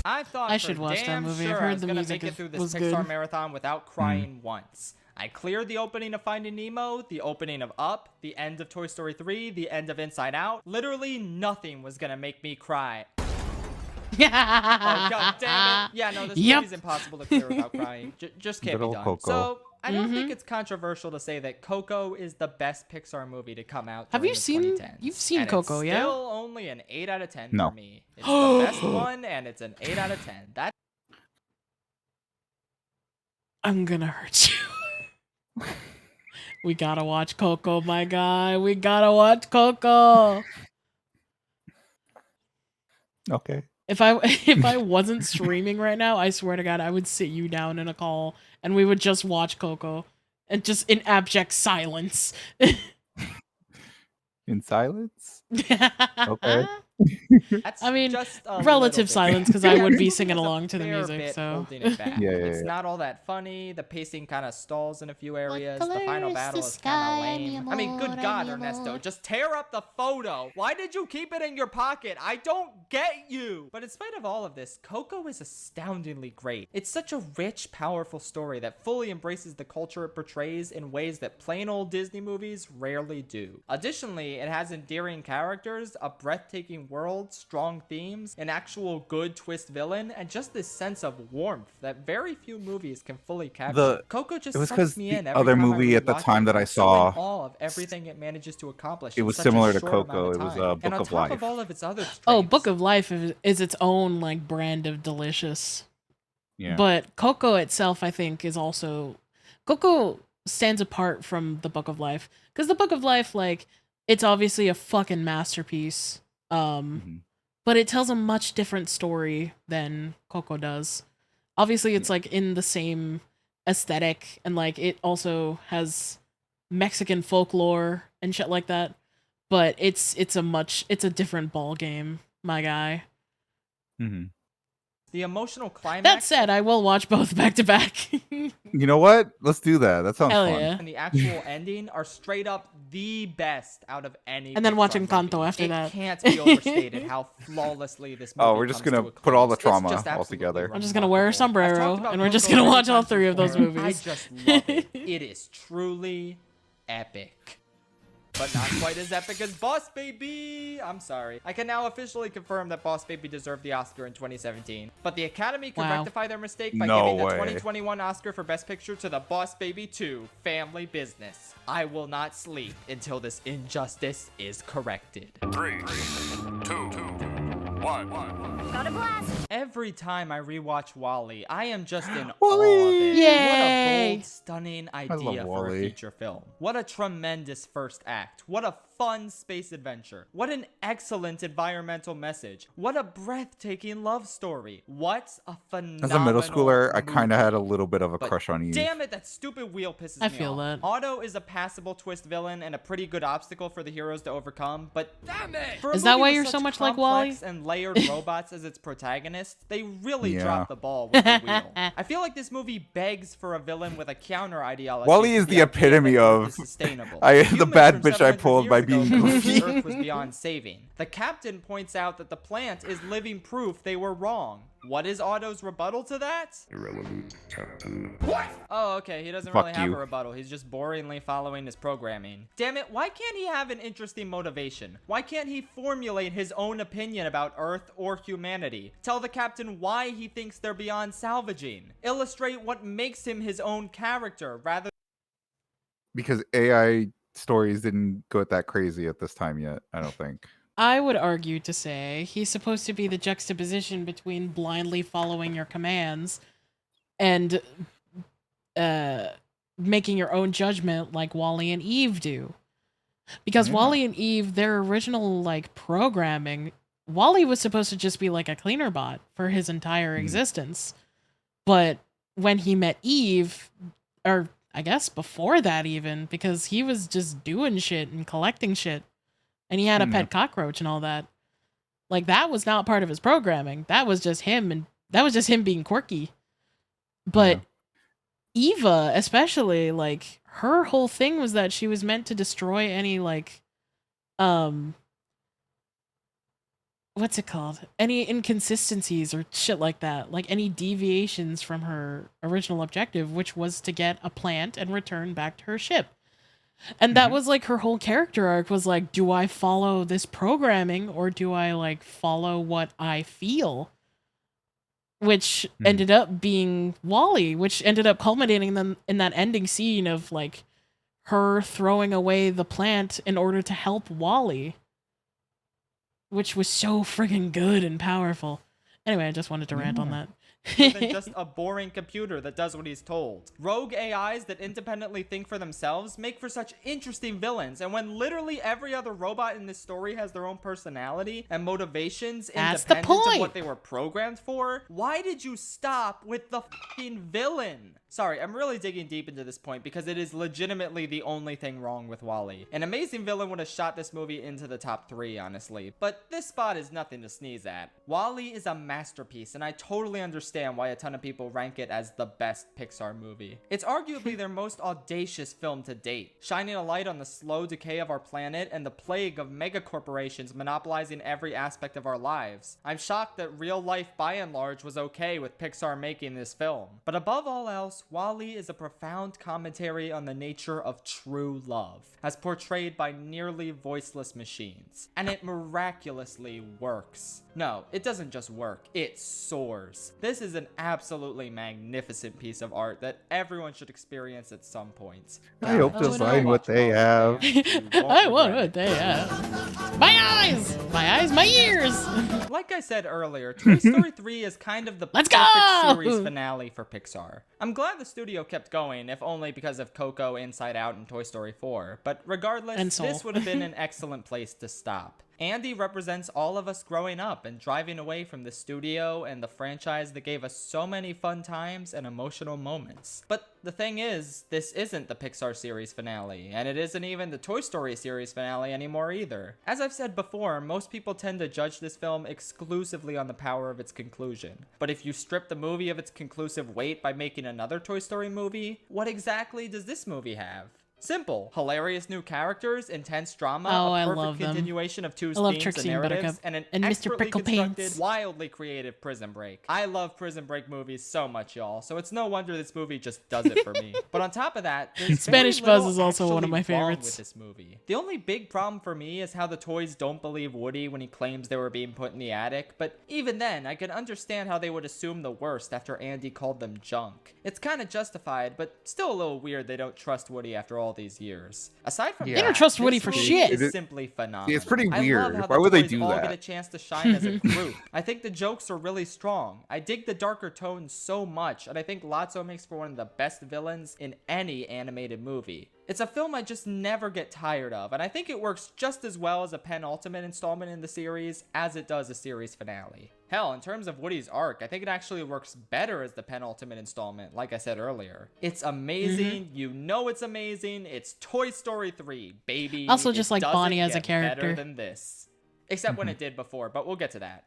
I thought I should watch that movie. I've heard the music make it through this was Pixar good. marathon without crying once. I cleared the opening of Finding Nemo, the opening of Up, the end of Toy Story 3, the end of Inside Out. Literally nothing was gonna make me cry. Oh, god damn it. Yeah, no, this movie's impossible to clear without crying. Just can't be done. Coco. So, I don't think it's controversial to say that Coco is the best Pixar movie to come out. Have you during the seen? 2010s. You've seen And Coco, it's yeah? Still only an 8 out of 10 No. for me. It's the best one, and it's an 8 out of 10. That's I'm gonna hurt you. We gotta watch Coco, my guy. We gotta watch Coco. Okay. If I wasn't streaming right now, I swear to God, I would sit you down in a call and we would just watch Coco, and just in abject silence. In silence? Okay. That's I mean, just a relative little bit. silence, because I Yeah, would the be movie singing has a along to the fair music. bit So holding it back. Yeah, It's yeah. not all that funny. The pacing kind of stalls in a few areas. The color final is battle the is kind sky, of lame. mi I mean, good amor, God, mi Ernesto, amor. just tear up the photo. Why did you keep it in your pocket? I don't get you. But in spite of all of this, Coco is astoundingly great. It's such a rich, powerful story that fully embraces the culture it portrays in ways that plain old Disney movies rarely do. Additionally, it has endearing characters, a breathtaking world, strong themes, an actual good twist villain, and just this sense of warmth that very few movies can fully capture. Coco just It was sucks because me the in every other time I movie at the rewatch time it. that I I'm so saw, in awe of everything it manages to accomplish. it in was such a similar to short amount Coco. of It was time. And Book on of top Life. of all of its other strengths, oh, Book of Life is its own like brand of delicious. Yeah. But Coco itself, I think, is also Coco stands apart from the Book of Life, because the Book of Life, like, it's obviously a fucking masterpiece. But it tells a much different story than Coco does. Obviously, it's like in the same aesthetic, and like it also has Mexican folklore and shit like that. But it's a different ball game, my guy. Mm-hmm. the emotional climax. That said, I will watch both back to back. You know what? Let's do that. That sounds Hell fun. yeah. And the actual ending are straight up the best out of any. And then Pixar watching Encanto movie. after that. It can't be overstated how flawlessly this movie Oh, we're just comes gonna to a put all the close. It's trauma just all absolutely together. I'm just gonna wear a I've sombrero, talked about and we're just Coco gonna many watch all times 3 of those before. movies. I just love it. It is truly epic. But not quite as epic as Boss Baby. I'm sorry. I can now officially confirm that Boss Baby deserved the Oscar in 2017. But the Academy could Wow. rectify their mistake by No giving the way. 2021 Oscar for Best Picture to the Boss Baby 2, Family Business. I will not sleep until this injustice is corrected. 3, 2, 1. Got a blast. Every time I rewatch WALL-E, I am just in WALL-E! awe of it. What Yay! a bold, stunning love idea for a WALL-E. feature film. What a tremendous first act. What a fun space adventure. What an excellent environmental message. What a breathtaking love story. What a phenomenal As a middle schooler, I movie. kind of had a little bit of a But crush on Eve. Damn it, that stupid wheel pisses I me feel off. that. Otto is a passable twist villain and a pretty good obstacle for the heroes to overcome, but damn it! For a Is that movie why with you're such so much like WALL-E? complex and layered robots as its protagonist, they really Yeah. dropped the ball with the wheel. I feel like this movie begs for a villain with a counter ideology. WALL-E to is the the idea epitome that Earth of is sustainable. the Humans bad from bitch I 700 pulled by years ago being believed goofy. the Earth was beyond saving. The captain points out that the plant is living proof they were wrong. What is Otto's rebuttal to that? Irrelevant, Captain. What? Oh, okay, he doesn't Fuck really have you. a rebuttal. He's just boringly following his programming. Damn it, why can't he have an interesting motivation? Why can't he formulate his own opinion about Earth or humanity? Tell the captain why he thinks they're beyond salvaging. Illustrate what makes him his own character, rather Because AI stories didn't go that crazy at this time yet, I don't think. I would argue to say he's supposed to be the juxtaposition between blindly following your commands and making your own judgment like Wally and Eve do. Because Wally and Eve, their original like programming, Wally was supposed to just be like a cleaner bot for his entire existence. But when he met Eve, or I guess before that even, because he was just doing shit and collecting shit, and he had a pet cockroach and all that. Like, that was not part of his programming. That was just him, and that was just him being quirky. But Eva, especially, like, her whole thing was that she was meant to destroy any, like, what's it called? Any inconsistencies or shit like that. Like, any deviations from her original objective, which was to get a plant and return back to her ship. And that was like her whole character arc was like, do I follow this programming or do I like follow what I feel? Which ended up being Wally, which ended up culminating them in that ending scene of like her throwing away the plant in order to help Wally, which was so friggin' good and powerful. Anyway, I just wanted to rant on that. than just a boring computer that does what he's told. Rogue AIs that independently think for themselves make for such interesting villains, and when literally every other robot in this story has their own personality and motivations independent of what they were programmed for, why did you stop with the fucking villain? Sorry, I'm really digging deep into this point because it is legitimately the only thing wrong with Wally. An amazing villain would have shot this movie into the top 3, honestly, but this spot is nothing to sneeze at. Wall-E is a masterpiece, and I totally understand why a ton of people rank it as the best Pixar movie. It's arguably their most audacious film to date, shining a light on the slow decay of our planet and the plague of megacorporations monopolizing every aspect of our lives. I'm shocked that real life by and large was okay with Pixar making this film. But above all else, Wall-E is a profound commentary on the nature of true love, as portrayed by nearly voiceless machines. And it miraculously works. No, it doesn't just work, it soars. This is an absolutely magnificent piece of art that everyone should experience at some point. I hope to find what they have. I want what they have. My eyes! My eyes, my ears! Like I said earlier, Toy Story 3 is kind of the perfect series finale for Pixar. I'm glad the studio kept going, if only because of Coco, Inside Out, and Toy Story 4. But regardless, this would have been an excellent place to stop. Andy represents all of us growing up and driving away from the studio and the franchise that gave us so many fun times and emotional moments. But the thing is, this isn't the Pixar series finale, and it isn't even the Toy Story series finale anymore either. As I've said before, most people tend to judge this film exclusively on the power of its conclusion. But if you strip the movie of its conclusive weight by making another Toy Story movie, what exactly does this movie have? Simple. Hilarious new characters, intense drama, a perfect continuation of two themes and narratives, and an expertly constructed, wildly creative Prison Break. I love Prison Break movies so much, y'all, so it's no wonder this movie just does it for me. But on top of that, there's Spanish Buzz is also one of my favorites. With this movie. The only big problem for me is how the toys don't believe Woody when he claims they were being put in the attic, but even then, I can understand how they would assume the worst after Andy called them junk. It's kind of justified, but still a little weird they don't trust Woody after all these years. Aside from they don't trust Woody for shit. Is simply phenomenal. It's pretty weird. Why would they do all that? Get a chance to shine as a group. I think the jokes are really strong. I dig the darker tones so much, and I think Lotso makes for one of the best villains in any animated movie. It's a film I just never get tired of, and I think it works just as well as a penultimate installment in the series as it does a series finale. Hell, in terms of Woody's arc, I think it actually works better as the penultimate installment, like I said earlier. It's amazing, you know it's amazing, it's Toy Story 3, baby. Also just like Bonnie as a character. Better than this. Except when it did before, but we'll get to that.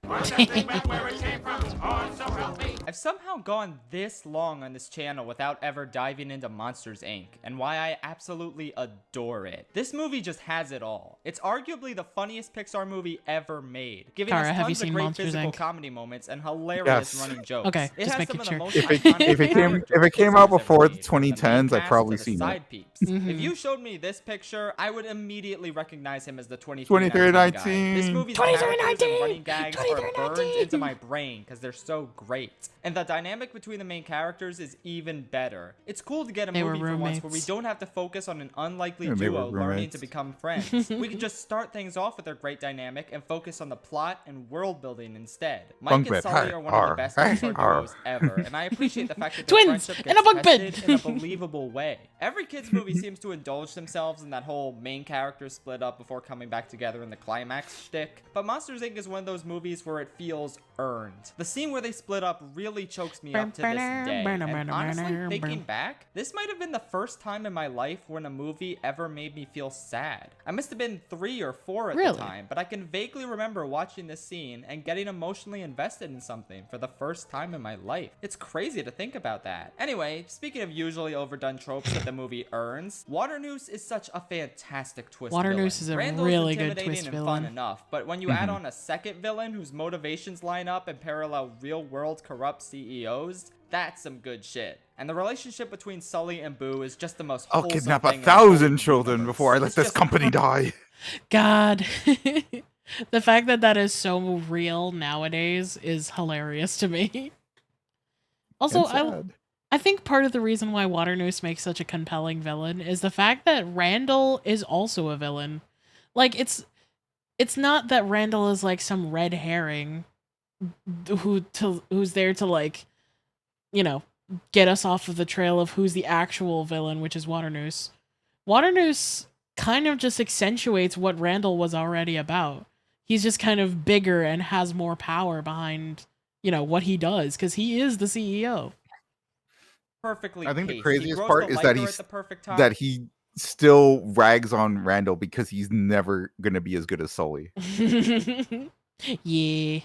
I've somehow gone this long on this channel without ever diving into Monsters, Inc. and why I absolutely adore it. This movie just has it all. It's arguably the funniest Pixar movie ever made, giving Tara, us have you tons of seen great Monsters, physical Inc.? comedy moments and hilarious Yes. running jokes. Okay, It just has making some of sure. the most If it iconic characters came Pixar's out before ever the made, from the main 2010s, I'd cast probably to the seen it. side peeps. If you showed me this picture, I would immediately recognize him as the 2319. 2319 guy. This movie's characters and running gags are burned into my brain because they're so great. And the dynamic between the main characters is even better. It's cool to get a They were movie for once where we roommates. don't have to focus on an unlikely Yeah, they were duo learning roommates. to become friends. We can just start things off with their great dynamic and focus on the plot and world building instead. Mike Bunk and bed. Sully are one of the Arr, best arr, Pixar arr. duos ever, and I appreciate the fact that their Twins friendship in a gets bunk bed. tested in a believable way. Every kid's movie seems to indulge themselves in that whole main characters split up before coming back together in the climax shtick, but Monsters, Inc. is one of those movies where it feels earned. The scene where they split up really chokes me up to this day, and honestly, thinking back, this might have been the first time in my life when a movie ever made me feel sad. I must have been 3 or 4 at the time, but I can vaguely remember watching this scene and getting emotionally invested in something for the first time in my life. It's crazy to think about that. Anyway, speaking of usually overdone tropes that the movie earns, Waternoose is such a fantastic twist villain. Waternoose is a Randall's really good intimidating twist and villain. fun enough, but when you add on a second villain whose motivations line up and parallel real-world corrupt CEOs, that's some good shit. And the relationship between Sully and Boo is just the most I'll wholesome kidnap thing in the 1,000 whole children universe. before I let It's this just company die. God. The fact that that is so real nowadays is hilarious to me. Also, I think part of the reason why Waternoose makes such a compelling villain is the fact that Randall is also a villain. Like, it's not that Randall is like some red herring who's there to, like, you know, get us off of the trail of who's the actual villain, which is Waternoose. Waternoose kind of just accentuates what Randall was already about. He's just kind of bigger and has more power behind, you know, what he does, because he is the CEO. Perfectly I think the paced. craziest He part grows is the that lighter at the perfect time. that he still rags on Randall because he's never gonna be as good as Sully. Yeah.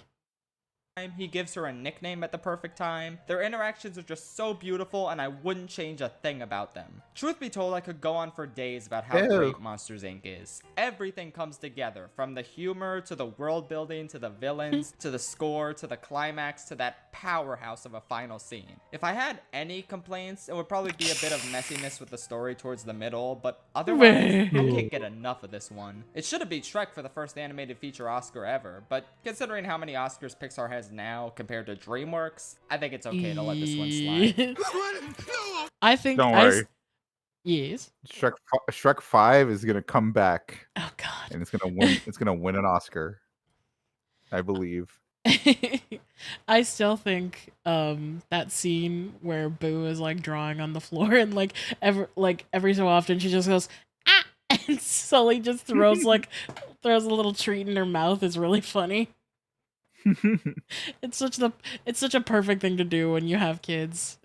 He gives her a nickname at the perfect time. Their interactions are just so beautiful, and I wouldn't change a thing about them. Truth be told, I could go on for days about how great Monsters, Inc. is. Everything comes together, from the humor, to the world building, to the villains, to the score, to the climax, to that powerhouse of a final scene. If I had any complaints, it would probably be a bit of messiness with the story towards the middle, but otherwise, I can't get enough of this one. It should have beat Shrek for the first animated feature Oscar ever, but considering how many Oscars Pixar has now compared to DreamWorks, I think it's okay to let this one slide. I think Don't worry. Yes. Shrek 5 is gonna come back. Oh God. And it's gonna win. It's gonna win an Oscar, I believe. I still think that scene where Boo is like drawing on the floor and like every so often she just goes ah, and Sully just throws a little treat in her mouth is really funny. It's such a perfect thing to do when you have kids.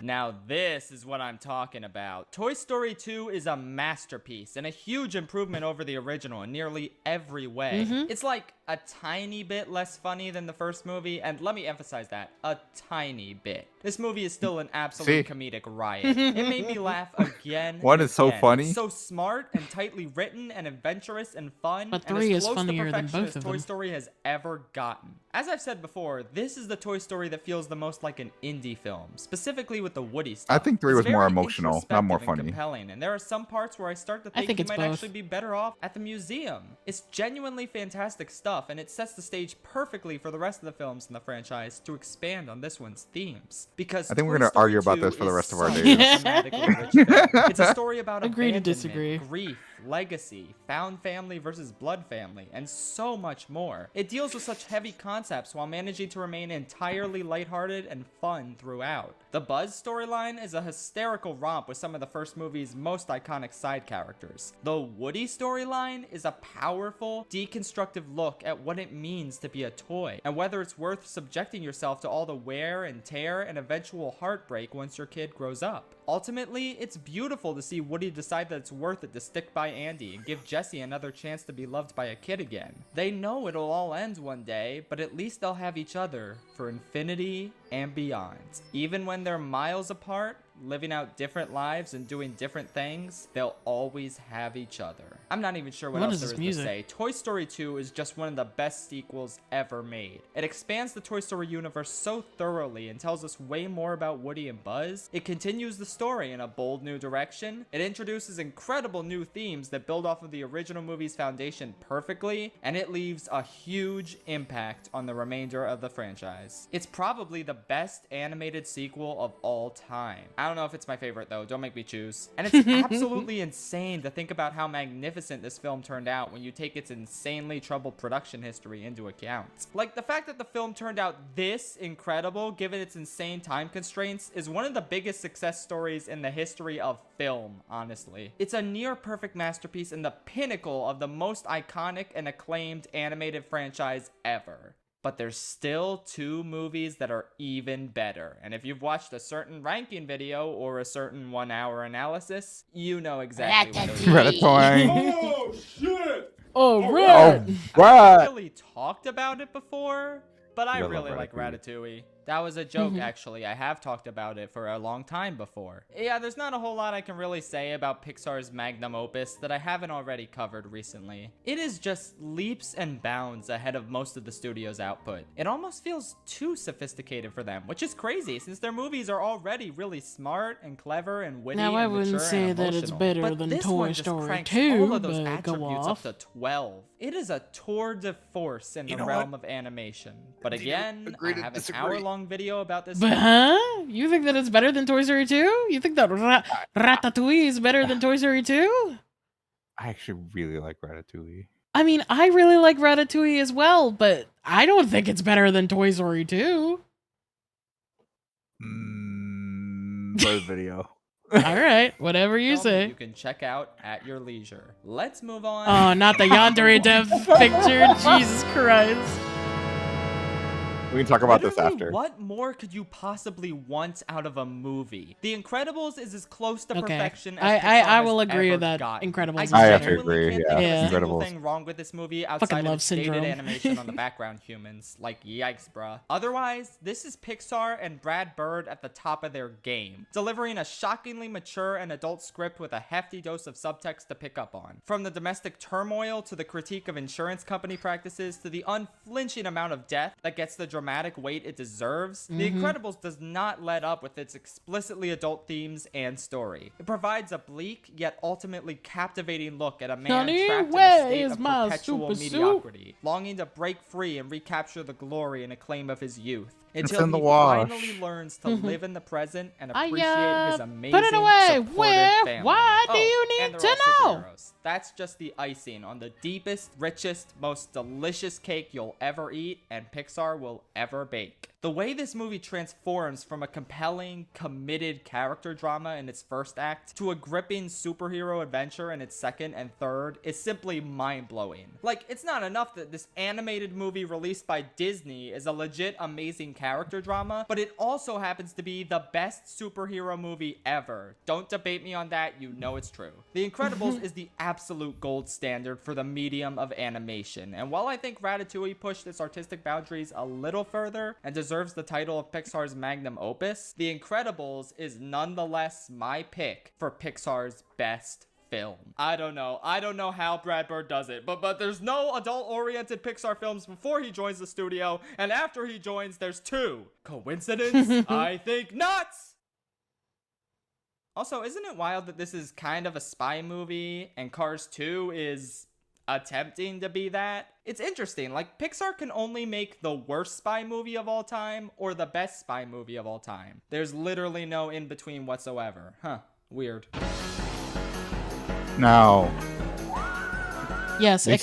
Now this is what I'm talking about. Toy Story 2 is a masterpiece and a huge improvement over the original in nearly every way. It's like a tiny bit less funny than the first movie, and let me emphasize that, a tiny bit. This movie is still an absolute comedic riot. It made me laugh again. One is so funny. It's so smart and tightly written and adventurous and fun. But and 3 as is close to funnier than perfection both as of Toy them. Story has ever gotten. As I've said before, this is the Toy Story that feels the most like an indie film, specifically with the Woody stuff. I think 3 was more emotional, not more introspective and funny. compelling, and there are some parts where I start to I think, think you it's might both. actually be better off at the museum. It's genuinely fantastic stuff, and it sets the stage perfectly for the rest of the films in the franchise to expand on this one's themes. Because I think we're Toy gonna Story argue about 2 this for the is rest of our such days. a thematically rich film. It's a story about Agree to abandonment, disagree. grief, legacy, found family versus blood family, and so much more. It deals with such heavy concepts while managing to remain entirely lighthearted and fun throughout. The Buzz storyline is a hysterical romp with some of the first movie's most iconic side characters. The Woody storyline is a powerful, deconstructive look at what it means to be a toy, and whether it's worth subjecting yourself to all the wear and tear and eventual heartbreak once your kid grows up. Ultimately, it's beautiful to see Woody decide that it's worth it to stick by Andy and give Jessie another chance to be loved by a kid again. They know it'll all end one day, but at least they'll have each other for infinity and beyond. Even when they're miles apart, living out different lives and doing different things, they'll always have each other. I'm not even sure what else there is to say. Toy Story 2 is just one of the best sequels ever made. It expands the Toy Story universe so thoroughly and tells us way more about Woody and Buzz. It continues the story in a bold new direction. It introduces incredible new themes that build off of the original movie's foundation perfectly, and it leaves a huge impact on the remainder of the franchise. It's probably the best animated sequel of all time. I don't know if it's my favorite though, don't make me choose. And it's absolutely insane to think about how magnificent this film turned out when you take its insanely troubled production history into account. Like, the fact that the film turned out this incredible given its insane time constraints is one of the biggest success stories in the history of film, honestly. It's a near perfect masterpiece and the pinnacle of the most iconic and acclaimed animated franchise ever. But there's still 2 movies that are even better. And if you've watched a certain ranking video or a certain 1-hour analysis, you know exactly what those Ratatouille. Oh, shit! Oh, right. I haven't really talked about it before, but I You gotta really love like Ratatouille. Ratatouille. That was a joke, actually. I have talked about it for a long time before. Yeah, there's not a whole lot I can really say about Pixar's magnum opus that I haven't already covered recently. It is just leaps and bounds ahead of most of the studio's output. It almost feels too sophisticated for them, which is crazy since their movies are already really smart and clever and witty Now, I and wouldn't mature say and that it's emotional. better But than this Toy one just Story cranks 2, all of those but go attributes off. up to 12. It is a tour de force in the know realm of animation. But again, I agree to have an disagree. hour-long video about this. But huh? You think that it's better than Toy Story 2? You think that Ratatouille is better than Toy Story 2? I actually really like Ratatouille. I mean, I really like Ratatouille as well, but I don't think it's better than Toy Story 2. Play the video. All right, whatever you Film that say. you can check out at your leisure. Let's move on. Oh, not the yandere dev picture. Jesus Christ. We can talk about this Literally, after. What more could you possibly want out of a movie? The Incredibles is as close to Okay. perfection as I Pixar will has agree ever with that. gotten. Incredibles is I have to better. genuinely agree, can't yeah. think of a single Incredibles. thing wrong with this movie Fucking outside of love its dated syndrome. animation on the background humans. Like, yikes, bruh. Otherwise, this is Pixar and Brad Bird at the top of their game, delivering a shockingly mature and adult script with a hefty dose of subtext to pick up on. From the domestic turmoil to the critique of insurance company practices to the unflinching amount of death that gets the dramatic weight it deserves, The Incredibles does not let up with its explicitly adult themes and story. It provides a bleak yet ultimately captivating look at a man Sonny, trapped in a where state is of my perpetual super suit? mediocrity, longing to break free and recapture the glory and acclaim of his youth. It's Until in the he wash. finally learns to live in the present and I, appreciate his amazing, put it away. supportive Where? family. Why do you and need they're to all know? superheroes. That's just the icing on the deepest, richest, most delicious cake you'll ever eat and Pixar will ever bake. The way this movie transforms from a compelling, committed character drama in its first act to a gripping superhero adventure in its second and third is simply mind-blowing. Like, it's not enough that this animated movie released by Disney is a legit amazing character drama, but it also happens to be the best superhero movie ever. Don't debate me on that, you know it's true. The Incredibles is the absolute gold standard for the medium of animation, and while I think Ratatouille pushed its artistic boundaries a little further and deserves the title of Pixar's magnum opus, The Incredibles is nonetheless my pick for Pixar's best film. I don't know how Brad Bird does it, but there's no adult-oriented Pixar films before he joins the studio, and after he joins, there's 2. Coincidence? I think not! Also, isn't it wild that this is kind of a spy movie, and Cars 2 is attempting to be that? It's interesting, like, Pixar can only make the worst spy movie of all time, or the best spy movie of all time. There's literally no in-between whatsoever. Huh. Weird. Now, Yes, They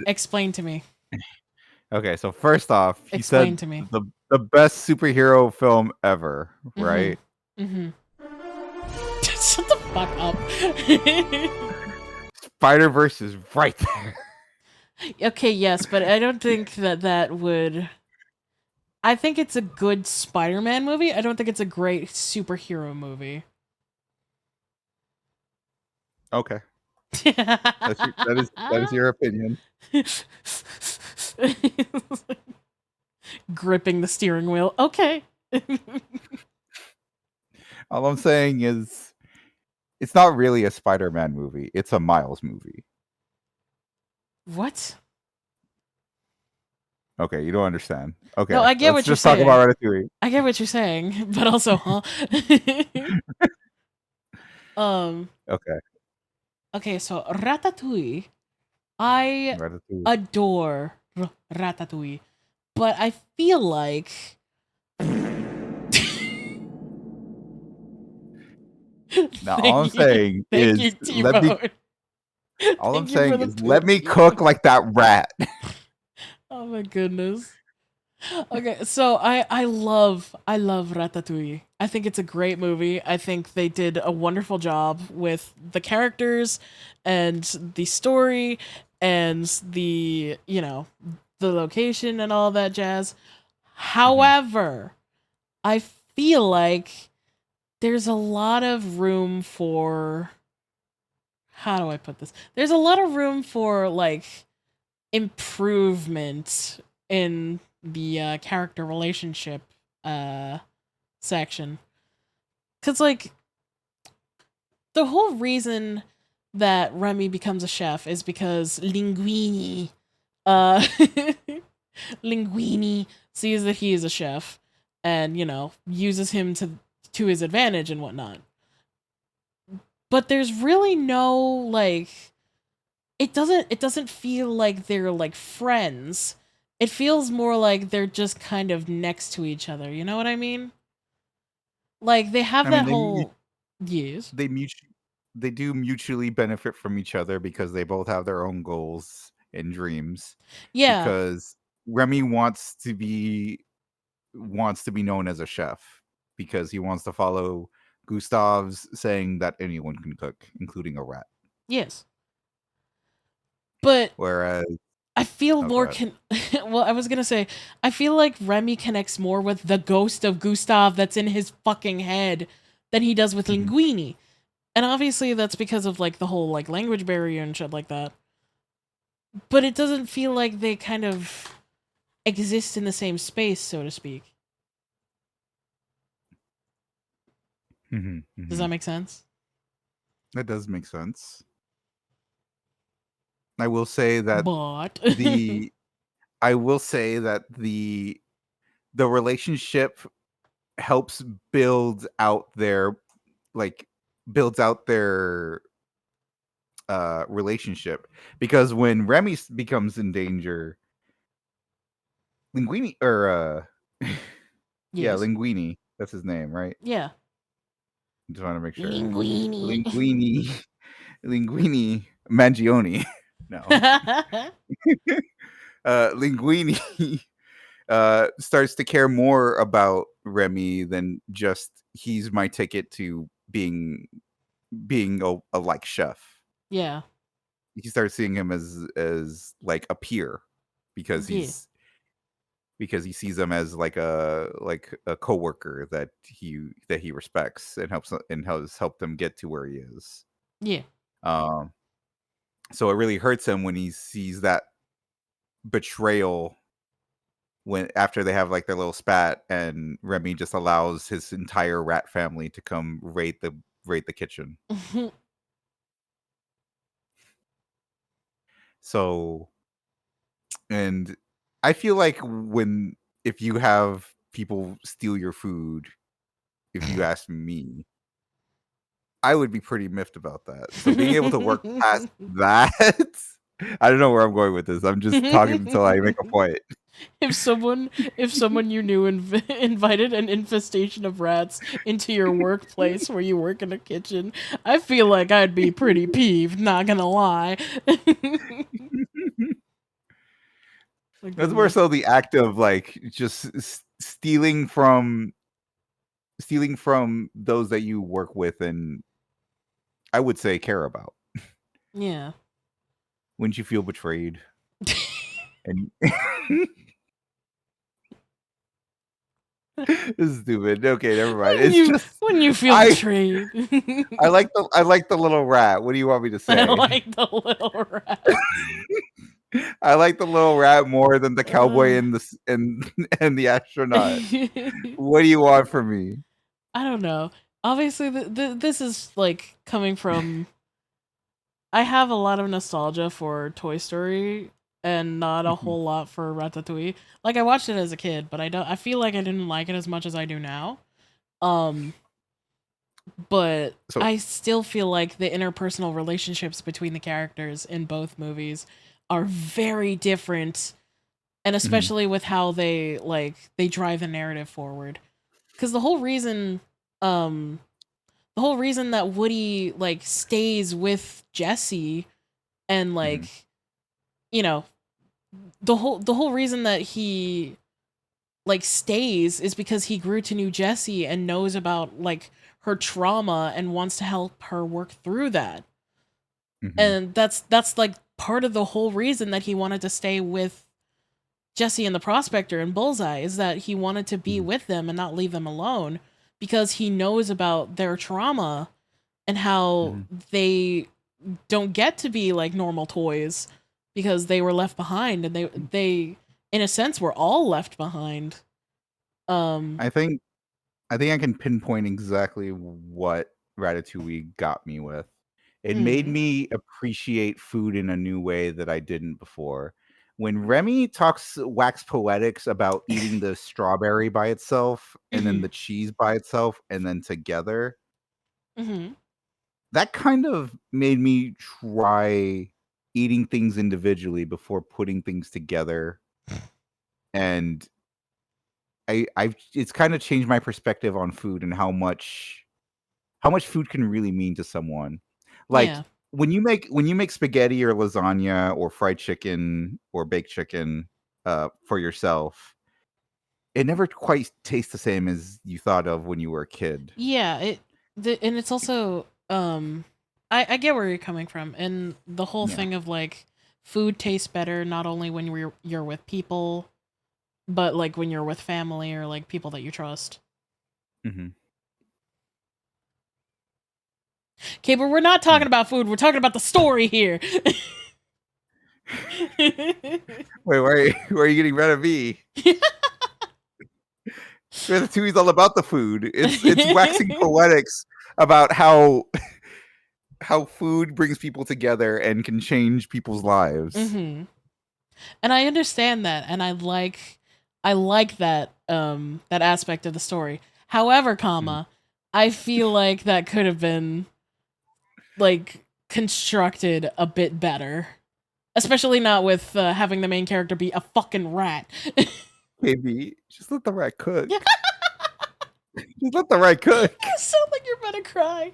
explain to me. okay, so first off, he Explain said to me. the best superhero film ever, right? Mm-hmm. Shut the fuck up. Spider-Verse is right there. Okay, yes, but I don't think that would... I think it's a good Spider-Man movie. I don't think it's a great superhero movie. Okay. That is your opinion. Gripping the steering wheel. Okay. All I'm saying is, it's not really a Spider-Man movie. It's a Miles movie. What? Okay, you don't understand. Okay, No, I get let's what you're just talk saying. about Ratatouille. I get what you're saying, but also, huh? Okay. Okay, so Ratatouille. I Ratatouille. adore Ratatouille, but I feel like Now, all I'm saying thank is, you, let me. T-Bone. All I'm Thank you for saying the is, let me poop, cook like that rat. Oh my goodness. Okay, so I love Ratatouille. I think it's a great movie. I think they did a wonderful job with the characters and the story and the, the location and all that jazz. However, I feel like there's a lot of room for... how do I put this? There's a lot of room for like improvement in the character relationship section. Cause like the whole reason that Remy becomes a chef is because uh Linguini sees that he is a chef and, uses him to his advantage and whatnot. But there's really no like... it doesn't feel like they're like friends. It feels more like they're just kind of next to each other. You know what I mean? Like they have I mean, that whole... yes. They do mutually benefit from each other because they both have their own goals and dreams. Yeah. Because Remy wants to be known as a chef because he wants to follow Gustav's saying that anyone can cook, including a rat. Yes. But Whereas I feel go more ahead. well, I was gonna say, I feel like Remy connects more with the ghost of Gustav that's in his fucking head than he does with Linguini. And obviously that's because of like the whole like language barrier and shit like that. But it doesn't feel like they kind of exist in the same space, so to speak. Does that make sense? That does make sense. I will say that But I will say that the relationship helps build out their relationship, because when Remy becomes in danger, Linguini or yeah, Yes. Linguini, that's his name, right? Yeah. Just want to make sure. Linguini. Linguini Mangione. No. Linguini starts to care more about Remy than just he's my ticket to being a like chef. Yeah. He starts seeing him as like a peer because Yeah. because he sees him as like a coworker that he respects and has helped him get to where he is. Yeah. So it really hurts him when he sees that betrayal after they have like their little spat and Remy just allows his entire rat family to come raid the kitchen. So, and I feel like if you have people steal your food, if you ask me, I would be pretty miffed about that. So being able to work past that, I don't know where I'm going with this. I'm just talking until I make a point. If someone you knew invited an infestation of rats into your workplace where you work in a kitchen, I feel like I'd be pretty peeved, not gonna lie. That's more so the act of like just stealing from stealing from those that you work with and I would say care about. Yeah. Wouldn't you feel betrayed? And this is stupid. Okay, never mind. It's just When you feel betrayed. I like the little rat. What do you want me to say? I like the little rat. I like the little rat more than the cowboy and and the astronaut. What do you want from me? I don't know. Obviously, this is like coming from. I have a lot of nostalgia for Toy Story and not a whole lot for Ratatouille. Like I watched it as a kid, but I don't. I feel like I didn't like it as much as I do now. But I still feel like the interpersonal relationships between the characters in both movies are very different, and especially with how they drive the narrative forward. Because the whole reason that Woody like stays with Jesse and like you know the whole reason that he like stays is because he grew to know Jessie and knows about like her trauma and wants to help her work through that. And that's like part of the whole reason that he wanted to stay with Jesse and the Prospector and Bullseye is that he wanted to be with them and not leave them alone because he knows about their trauma and how they don't get to be like normal toys because they were left behind and they in a sense were all left behind. I think I can pinpoint exactly what Ratatouille got me with. It made me appreciate food in a new way that I didn't before. When Remy talks wax poetics about eating the strawberry by itself and then the cheese by itself and then together, that kind of made me try eating things individually before putting things together. And I've it's kind of changed my perspective on food and how much food can really mean to someone. Like Yeah. when you make spaghetti or lasagna or fried chicken or baked chicken for yourself, it never quite tastes the same as you thought of when you were a kid. Yeah, and it's also I get where you're coming from and the whole Yeah. thing of like food tastes better not only when you're with people but like when you're with family or like people that you trust. Okay, but we're not talking about food. We're talking about the story here. Wait, why are you getting rid of me? Ratatouille's all about the food. It's waxing poetics about how food brings people together and can change people's lives. And I understand that and I like that that aspect of the story. However, I feel like that could have been like constructed a bit better. Especially not with having the main character be a fucking rat. Baby, just let the rat cook. Just let the rat cook. You sound like you're about to cry.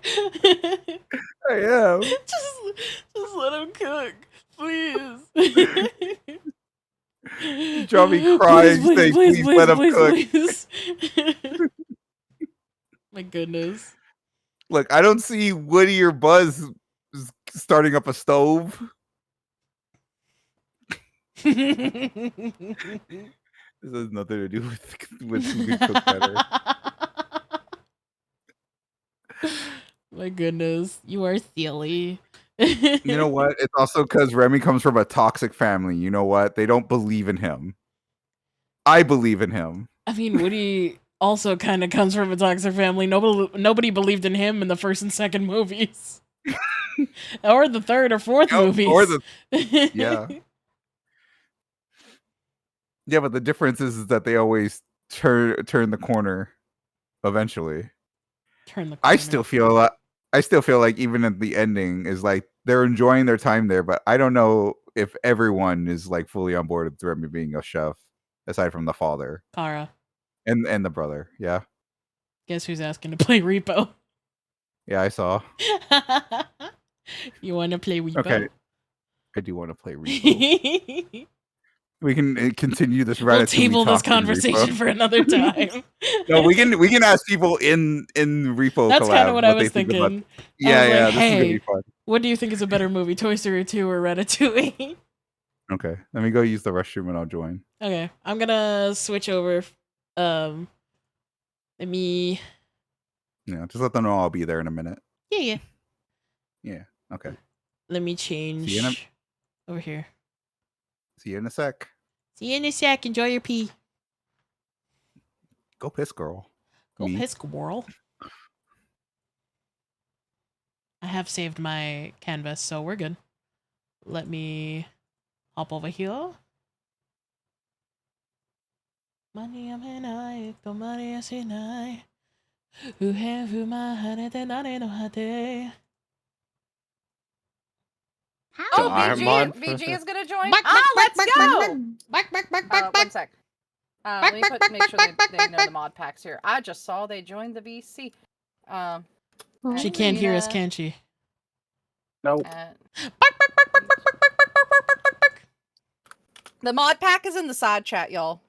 I am. Just let him cook, please. You draw me crying, please let him cook. Please. My goodness. Look, I don't see Woody or Buzz starting up a stove. This has nothing to do with who can cook better. My goodness, you are silly. You know what? It's also because Remy comes from a toxic family. You know what? They don't believe in him. I believe in him. I mean, Woody also kind of comes from a toxic family. Nobody believed in him in the first and second movies, or the third or fourth movies. Yeah. Yeah, but the difference is that they always turn the corner eventually. Turn the corner. I still feel like even at the ending is like they're enjoying their time there, but I don't know if everyone is like fully on board with Remy being a chef, aside from the father. Kara. And the brother, yeah. Guess who's asking to play Repo? Yeah, I saw. You want to play Repo? Okay. I do want to play Repo. We can continue this We'll Ratatouille table this talk in conversation Repo. for another time. No, we can ask people in Repo That's kind collab of what I they was think about. thinking. I Yeah, was like, this is gonna be hey, fun. what do you think is a better movie, Toy Story 2 or Ratatouille? Okay, let me go use the restroom and I'll join. Okay, I'm gonna switch over. Let me. Yeah, just let them know I'll be there in a minute. Yeah. Yeah. Okay. Let me See you in change over here. See you in a sec. See you in a sec. Enjoy your pee. Go piss, girl. Go piss, girl. I have saved my canvas, so we're good. Let me hop over here. Money I'm in I, the money I see I. Who have who my honey then I know how they. Oh, BG is gonna join. Let's go. One sec. Let me make sure they know the mod packs here. I just saw they joined the VC. She can't hear us, can she? Nope. The mod pack is in the side chat, y'all.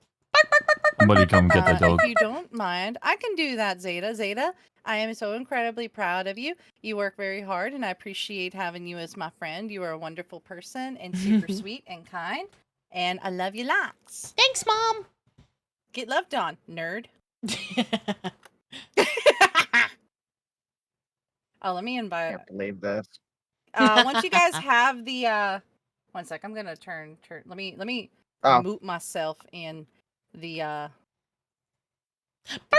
Somebody come get the dog. If you don't mind, I can do that, Zeta. Zeta, I am so incredibly proud of you. You work very hard, and I appreciate having you as my friend. You are a wonderful person and super sweet and kind, and I love you lots. Thanks, Mom. Get loved on, nerd. Oh, let me invite. I can't believe this. Once you guys have the one sec, I'm gonna turn. Let me mute myself in the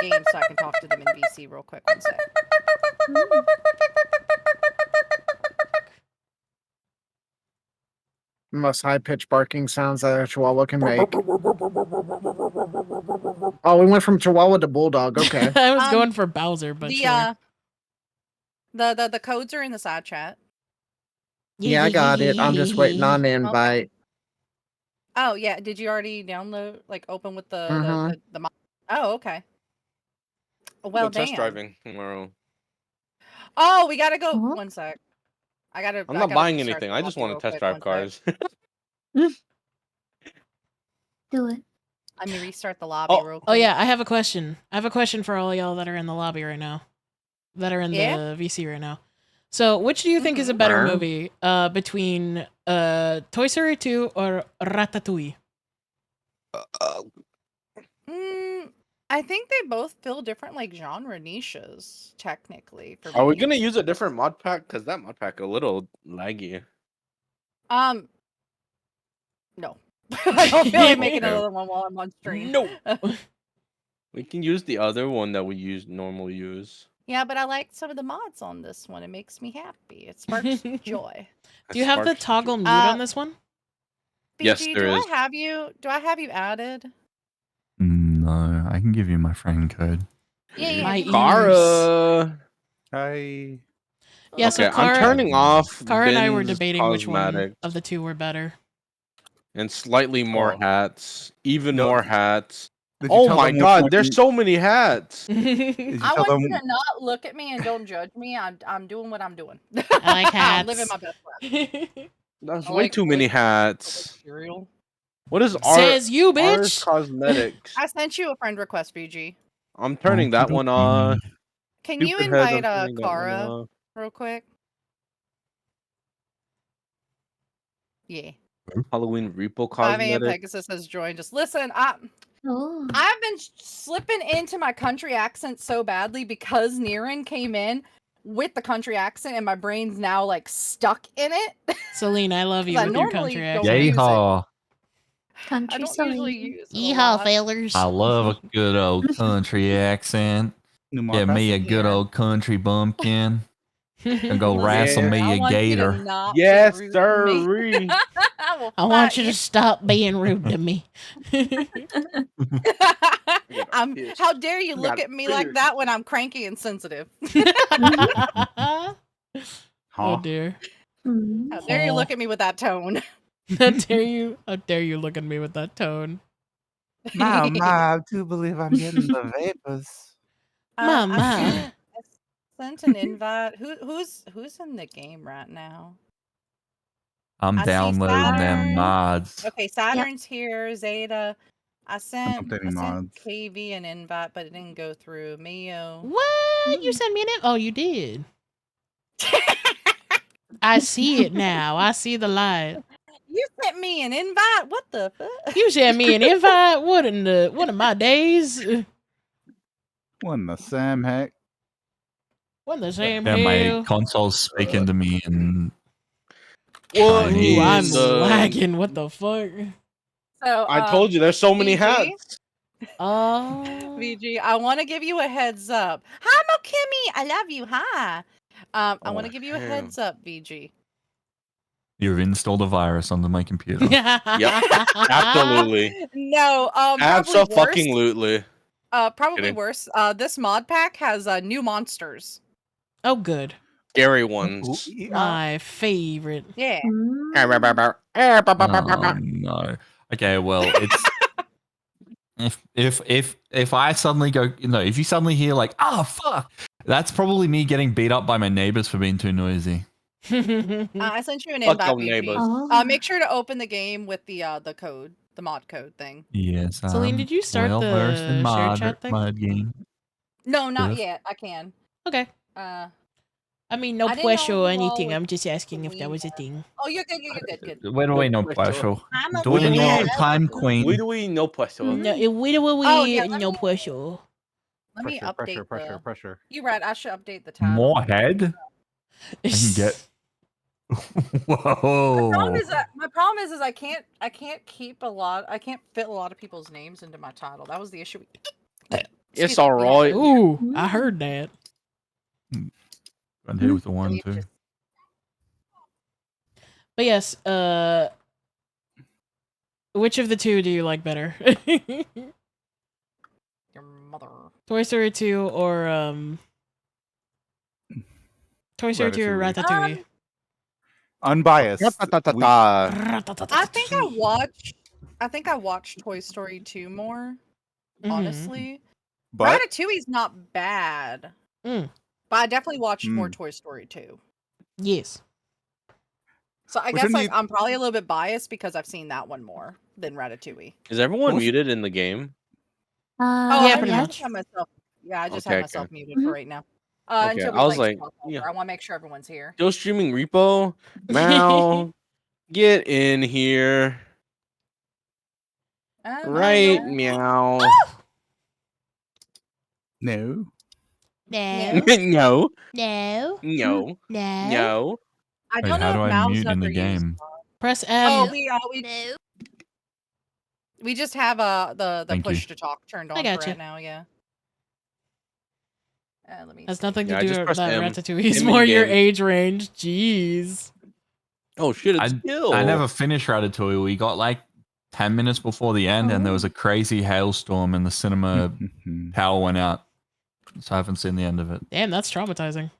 game so I can talk to them in VC real quick. One sec. Most high-pitched barking sounds that a Chihuahua can make. Oh, we went from Chihuahua to Bulldog. Okay. I was going for Bowser, but sure. The codes are in the side chat. Yeah, I got it. I'm just waiting on the invite. Okay. Oh yeah, did you already download? Like open with the Oh, okay. Well, test damn. driving tomorrow. Oh, we gotta go. One sec. I'm not buying anything. I just want to test drive cars. Do it. Let me restart the lobby real quick. Oh yeah, I have a question. I have a question for all y'all that are in the lobby right now, that are in the VC right now. So, which do you think is a better movie, between Toy Story 2 or Ratatouille? I think they both fill different like genre niches, technically. For Are we me. gonna use a different mod pack? Cause that mod pack a little laggy. No. I don't feel like making another one while I'm on stream. No. We can use the other one that we normally use. Yeah, but I like some of the mods on this one. It makes me happy. It sparks joy. Do you have the toggle mute on this one? BG, Yes, there is. Do I have you added? No, I can give you my friend code. Yeah, My Kara. Hi. Yeah, so Okay, Kara, I'm turning off. Kara and I were Ben's debating which one cosmetics of the two were better. and slightly more hats, even No, more hats. did you Oh tell my them which god, one there's you- so many hats. I want you to not look at me and don't judge me. I'm doing what I'm doing. I like hats. I'm living my best life. That's I way like too many hats. cereal. What is Says you, bitch. R's Cosmetics? I sent you a friend request, BG. I'm turning that one on. Can you Stupid heads, I'm invite turning that one Kara off. real quick? Yeah. Halloween Repo 5 a.m. Cosmetics. Pegasus has joined us. Listen, I've been slipping into my country accent so badly because Niren came in with the country accent, and my brain's now like stuck in it. Celine, I love you I with your normally country don't accent. use it. Yeehaw. I don't usually use it a Yeehaw, lot. failers. I love a good old country accent. Give me a good old country bumpkin. And go wrestle Listen, me I a want you to gator. not be Yes, rude to me. sir. I want you to stop being rude to me. How dare you look got at me like that when I'm cranky and sensitive? Oh dear. How dare you look at me with that tone? How dare you? How dare you look at me with that tone? I do believe I'm getting the vapors. Mama. I sent an invite. Who's in the game right now? I'm I see downloading them Saturn. mods. Okay, Saturn's here. Zeta. I sent updating mods. KV an invite, but it didn't go through. Mio. What? You sent me an Oh, you did. I see it now. I see the light. You sent me an invite. What the fuck? You sent me an invite. What in my days? What in the Sam heck? What in the same Yeah, my hell? console's speaking to me in What Chinese. Ooh, I'm is lagging. What the fuck? So I told you there's so many VG? hats. Oh. VG, I want to give you a heads up. Hi, Mokimi. I love you. Hi. I want to give you a heads up, VG. You've installed a virus onto my computer. Yep. Absolutely. No, probably Abso-fucking-lutely. Probably Kidding. worse. This mod pack has new monsters. Oh, good. Scary ones. My favorite. Yeah. Oh no. Okay, well, it's if I suddenly go, if you suddenly hear like, oh fuck, that's probably me getting beat up by my neighbors for being too noisy. I sent you an Fuck invite, your neighbors. VG. Make sure to open the game with the code, the mod code thing. Yes. Celine, did you start well versed in the shared mod, chat thing? mod game. No, not Yes. yet. I can. Okay. I mean, no I didn't pressure know or you all anything. would I'm just asking if that was a thing. Oh, you're good. You're good. Where do we know pressure? I'm a Do we know cat. time queen? We do no pressure. No, Oh, yeah, let no me- pressure. Let me update pressure. You're right. I should update the title. More head? I can get. Whoa. My problem is I can't keep a lot. I can't fit a lot of people's names into my title. That was the issue. It's all right. Ooh, I heard that. I'm here with the 1, 2. But yes, which of the two do you like better? Your mother. Toy Story 2 or Toy Story 2 or Ratatouille? Unbiased. I think I watched Toy Story 2 more. Honestly, But Ratatouille's not bad. But I definitely watched more Toy Story 2. Yes. So I Which guess one do you- I'm probably a little bit biased because I've seen that one more than Ratatouille. Is everyone muted in the game? Oh, yeah, I pretty just much. have myself. Yeah, I just Okay, have myself okay. muted for right now. Okay, Until we I was like, like, yeah. I want to make sure everyone's here. Still streaming repo? Mal, get in here. Right, meow. no. No. No. No. No. No. No. I Wait, don't how know do if I Mal's mute in ever the used. game? Press Oh, M. we just have the Thank push you. to talk turned I on for gotcha. right now. Yeah. Let me. Has nothing to Yeah, I do just with pressed that. M. Ratatouille is M more in your game. age range. Jeez. Oh shit, it's Gil. I never finished Ratatouille. We got like 10 minutes before the end, and there was a crazy hailstorm, and the cinema power went out. So I haven't seen the end of it. Damn, that's traumatizing.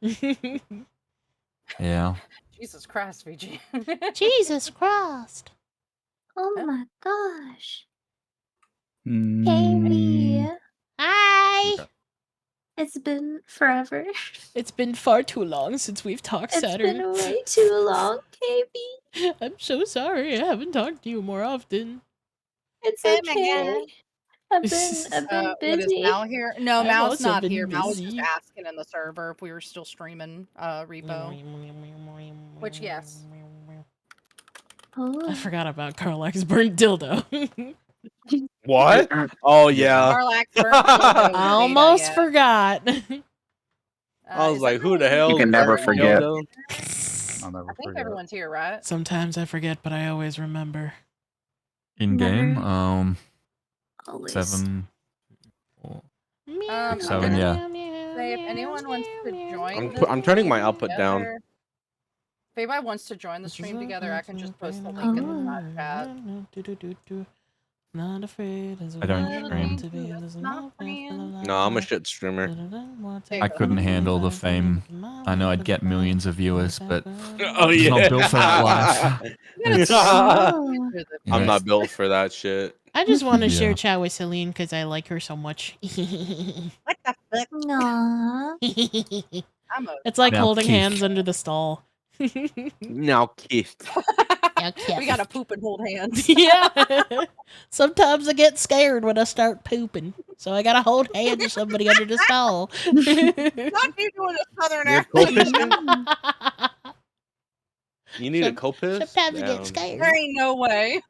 Yeah. Jesus Christ, VG. Jesus Christ. Oh my gosh. Mm, Katie. Hi. It's been forever. It's been far too long since we've talked, It's Saturn. been way too long, Katie. I'm so sorry. I haven't talked to you more often. It's Oh my okay. I've been What is busy. Mal here? No, I've Mal's also not been here. Mal was just busy. asking in the server if we were still streaming repo. Which yes. Oh. I forgot about Carlax's burnt dildo. What? Oh yeah. Carlax burnt dildo I with almost Zeta, forgot. I was is like, who the everyone hell? You can never burnt forget. dildo? I'll never I think forget. everyone's here, right? Sometimes I forget, but I always remember. In game, Always. 7, 4, I'm 6, 7, gonna yeah. say if anyone wants to join. I'm turning my stream output down. together- If anybody wants to join the stream together, I can just post the link in the chat. Not afraid as a I don't wild stream. to be, there's Not enough No, I'm a shit streamer. I couldn't handle the fame. I know I'd get millions of viewers, but Oh just yeah. not built for that life. It's- Oh. I'm Yeah. not built for that shit. I just want to share Yeah. chat with Celine because I like her so much. What the fuck? Aw. It's like Now holding kiss. hands under the stall. Now kiss. Okay. We gotta poop and hold hands. Yeah. Sometimes I get scared when I start pooping, so I gotta hold hands with somebody under the stall. Not you doing a southern You're accent. co-pissing? You need a co-piss? Sometimes I get Damn. scared. There ain't no way.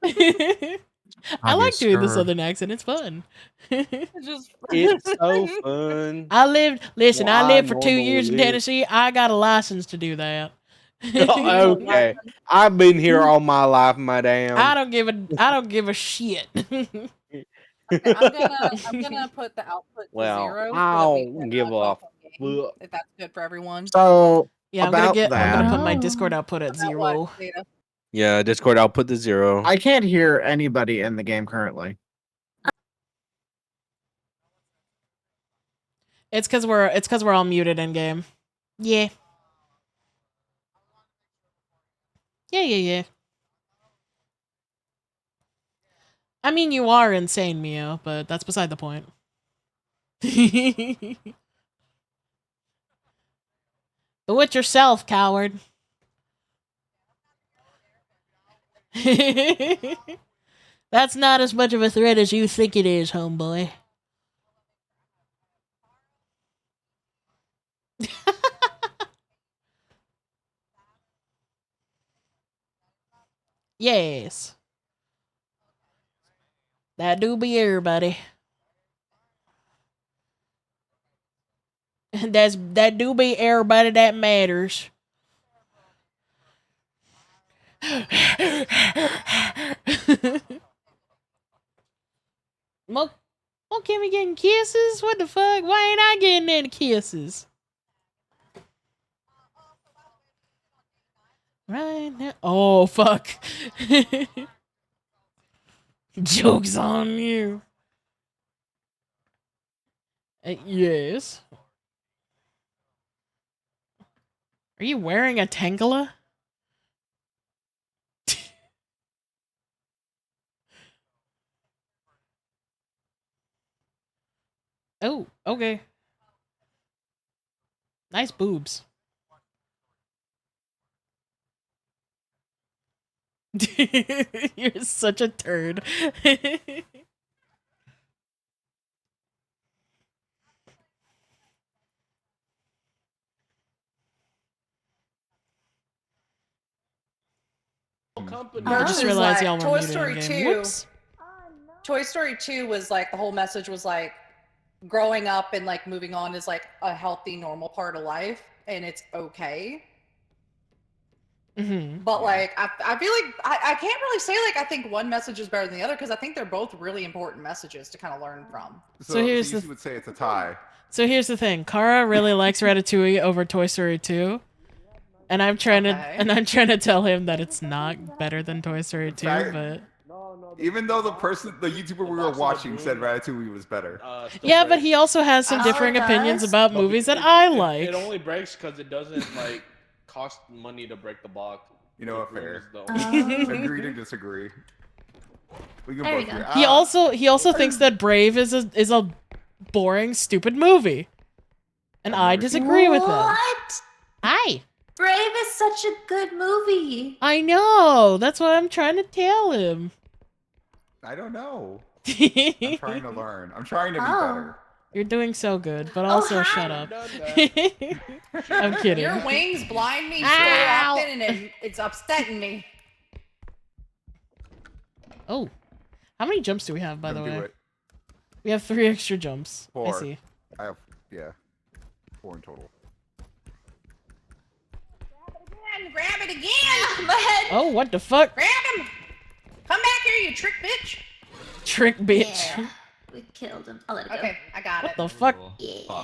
I like get doing the scared. southern accent. It's fun. It's so fun. I lived Well, I for 2 years in normally live. Tennessee. I got a license to do that. Okay. I've been here all my life, madam. I don't give a shit. Okay, I'm gonna put the output to Well, 0 so I that we don't can give a talk on game, fuck. if that's good for everyone. So Yeah, I'm about that, gonna put my Discord output at About 0. what, Zeta? Yeah, Discord, I'll put the 0. I can't hear anybody in the game currently. It's cause we're all muted in game. Yeah. Yeah. I mean, you are insane, Mio, but that's beside the point. Do it yourself, coward. That's not as much of a threat as you think it is, homeboy. Yes. That do be everybody. That do be everybody that matters. Well, can't we getting kisses? What the fuck? Why ain't I getting any kisses? Right now. Oh, fuck. Joke's on you. Yes. Are you wearing a Tangela? Oh, okay. Nice boobs. You're such a turd. I just realized y'all were Toy muted Story in 2. game. Whoops. Toy Story 2 was like the whole message was like growing up and like moving on is like a healthy, normal part of life, and it's okay. Mm-hmm. But like I feel like I can't really say like I think one message is better than the other because I think they're both really important messages to kind of learn from. So here's you would say it's a tie. So here's the thing. Kara really likes Ratatouille over Toy Story 2. And I'm trying to tell him that it's not better than Toy Story 2, but Even though the YouTuber we were watching said Ratatouille was better. yeah, but he also has some differing opinions about movies that I like. It only breaks because it doesn't like cost money to break the box. You know what? Fair. The Agree to disagree. We can There we both go. agree. He also thinks that Brave is a boring, stupid movie, and I disagree with him. What? Hi. Brave is such a good movie. I know. That's what I'm trying to tell him. I don't know. I'm trying to learn. I'm trying to be better. You're doing so good, but also shut up. I'm kidding. Your wings blind me so often, and it's upsetting me. Oh, how many jumps do we have, by the Don't do way? it. We have 3 extra jumps. 4. I see. I have 4 in total. Grab it again! My head! Oh, what the fuck? Grab him! Come back here, you trick bitch! Trick bitch. Yeah, we killed him. I'll let it go. Okay, I got What it. the fuck? Yeah. How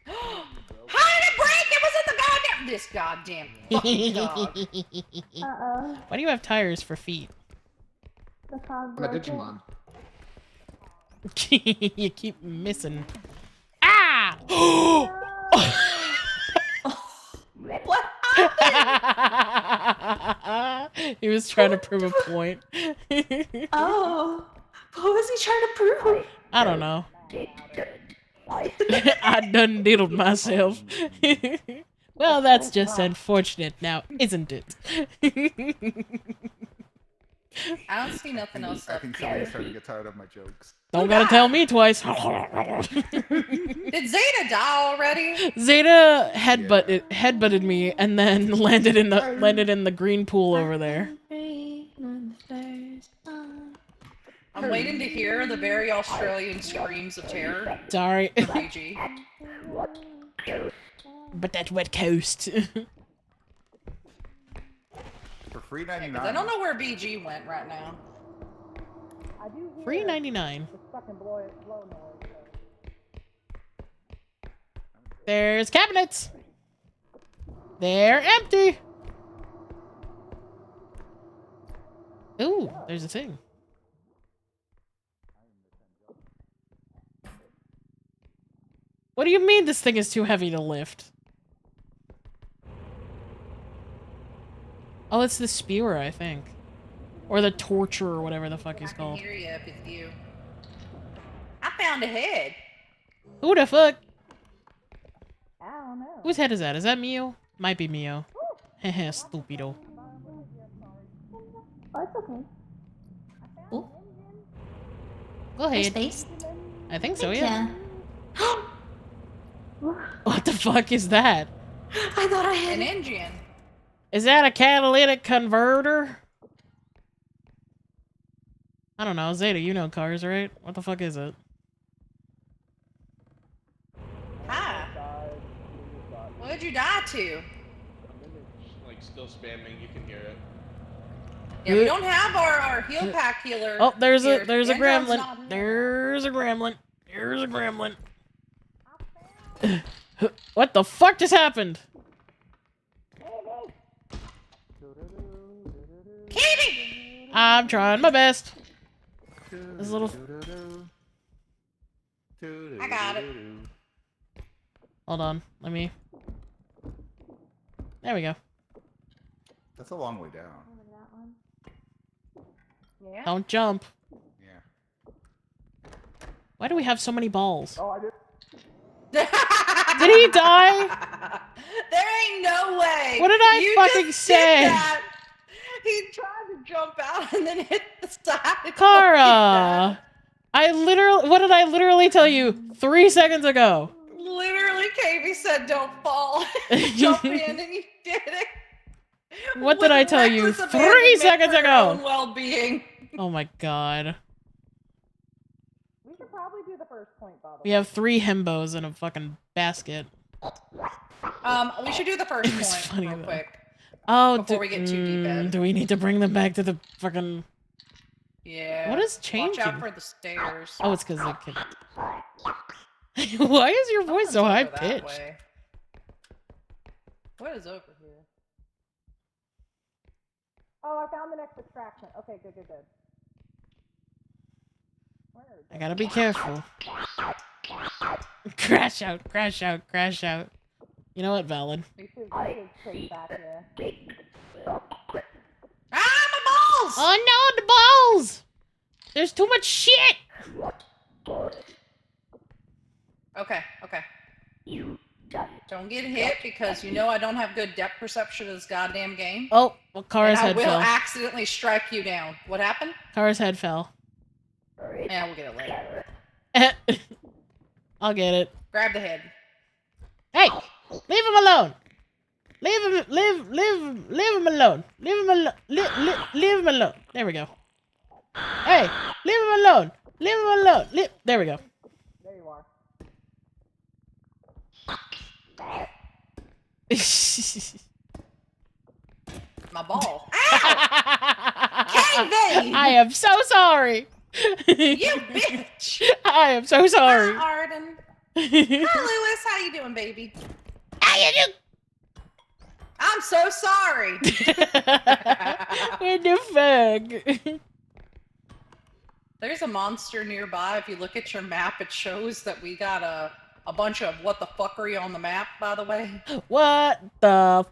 did it break? It was in the goddamn. This goddamn fucking dog. Why do you have tires for feet? I'm a Digimon. You keep missing. Ah! What? He was trying to prove a point. Oh, what was he trying to prove? I don't know. I done diddled myself. Well, that's just unfortunate now, isn't it? I don't see nothing else I up think here. somebody's starting to get tired of my jokes. Don't gotta tell me twice. Did Zeta die already? Zeta headbutted me and then landed in the green pool over there. I'm waiting to hear the very Australian screams of terror. Sorry. From BG. But that wet coast. For free 99. I don't know where BG went right now. I do hear Free 99. the fucking blow noise. There's cabinets. They're empty. Ooh, there's a thing. What do you mean this thing is too heavy to lift? Oh, it's the spewer, I think. Or the torture, or whatever the fuck he's called. I can hear you if it's you. I found a head. Who the fuck? I don't know. Whose head is that? Is that Mio? Might be Mio. Hehe, stupido. Oh, it's okay. Ooh. Go ahead. Space? I think so, Thank yeah. ya. What the fuck is that? I thought I had an engine. Is that a catalytic converter? I don't know. Zeta, you know cars, right? What the fuck is it? Hi. What did you die to? Like still spamming, you can hear it. Yeah, we don't have our heal pack healer. Oh, there's here. a Androm's gremlin. not here. There's a gremlin. There's a gremlin. What the fuck just happened? Katie! I'm trying my best. This little. I got it. Hold on. Let me. There we go. That's a long way down. Yeah. Don't jump. Yeah. Why do we have so many balls? Oh, I did. Did he die? There ain't no way. What did I You fucking just say? did that. He tried to jump out and then hit the side. Kara! What did I literally tell you 3 seconds ago? Literally, KB said, "Don't fall." Jump in, and he did it. What did I tell you Reckless 3 abandonment seconds for your ago? own well-being. Oh my god. We should probably do the first point, by the We have 3 himbos in a fucking basket. We should do the first It was point funny, real though. quick. Oh, Before we get too deep in. do we need to bring them back to the fucking... Yeah. What is changing? Watch out for the stairs. Oh, it's because they can... Why is your voice so high pitched? What is over here? Oh, I found the next extraction. Okay, good. I gotta be careful. Crash out. You know what, valid. We should take back here. Ah, my balls! Oh no, the balls! There's too much shit! Okay. Don't get hit because you know I don't have good depth perception of this goddamn game. Oh, well, Kara's and head I will fell. accidentally strike you down. What happened? Kara's head fell. Yeah, we'll get it later. I'll get it. Grab the head. Hey! Leave him alone! Leave him alone! Leave him alone! There we go. Hey! Leave him alone! There we go. There you are. My ball. Ow! KB! I am so sorry! You bitch! I am so sorry. Hi, Arden. Hi, Lewis. How you doing, baby? How you do? I'm so sorry. What the fuck? There's a monster nearby. If you look at your map, it shows that we got a bunch of what the fuckery on the map, by the way. What the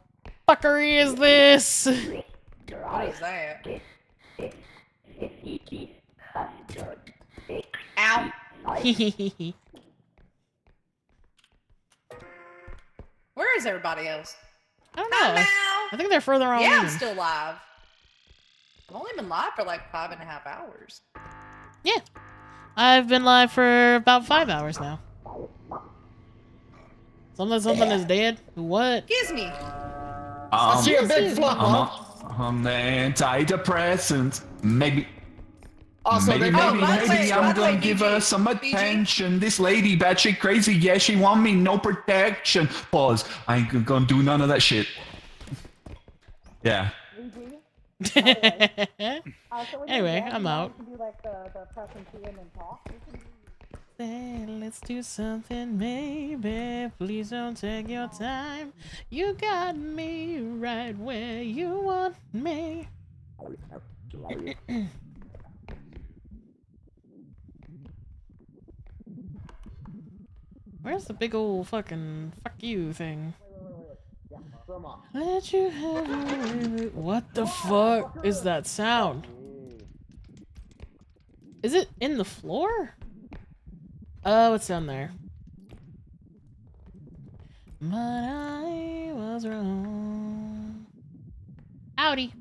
fuckery is this? What is that? Ow. Where is everybody else? I don't know. I think they're further on. Yeah, I'm still live. I've only been live for like 5.5 hours. Yeah. I've been live for about 5 hours now. Something is dead? What? Excuse me. I see a big flop. I'm antidepressant. Maybe. Also, maybe I'm gonna give her some attention. This lady batshit crazy, yeah, she want me no protection. Pause. I ain't gonna do none of that shit. Yeah. Anyway, I'm out. Let's do something, maybe. Please don't take your time. You got me right where you want me. Where's the big old fucking fuck you thing? Let you have it. What the fuck is that sound? Is it in the floor? Oh, it's down there. But I was wrong. Howdy.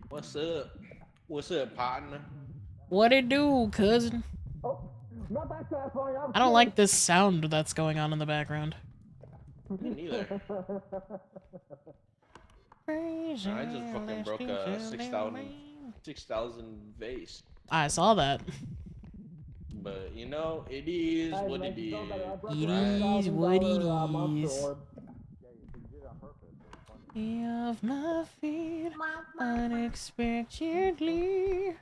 What's up? What's up, partner? What it do, cousin? I don't like this sound that's going on in the background. Me neither. I just fucking broke a 6,000 vase. I saw that. But you know, it is what it is. It is what it is. Off my feet unexpectedly.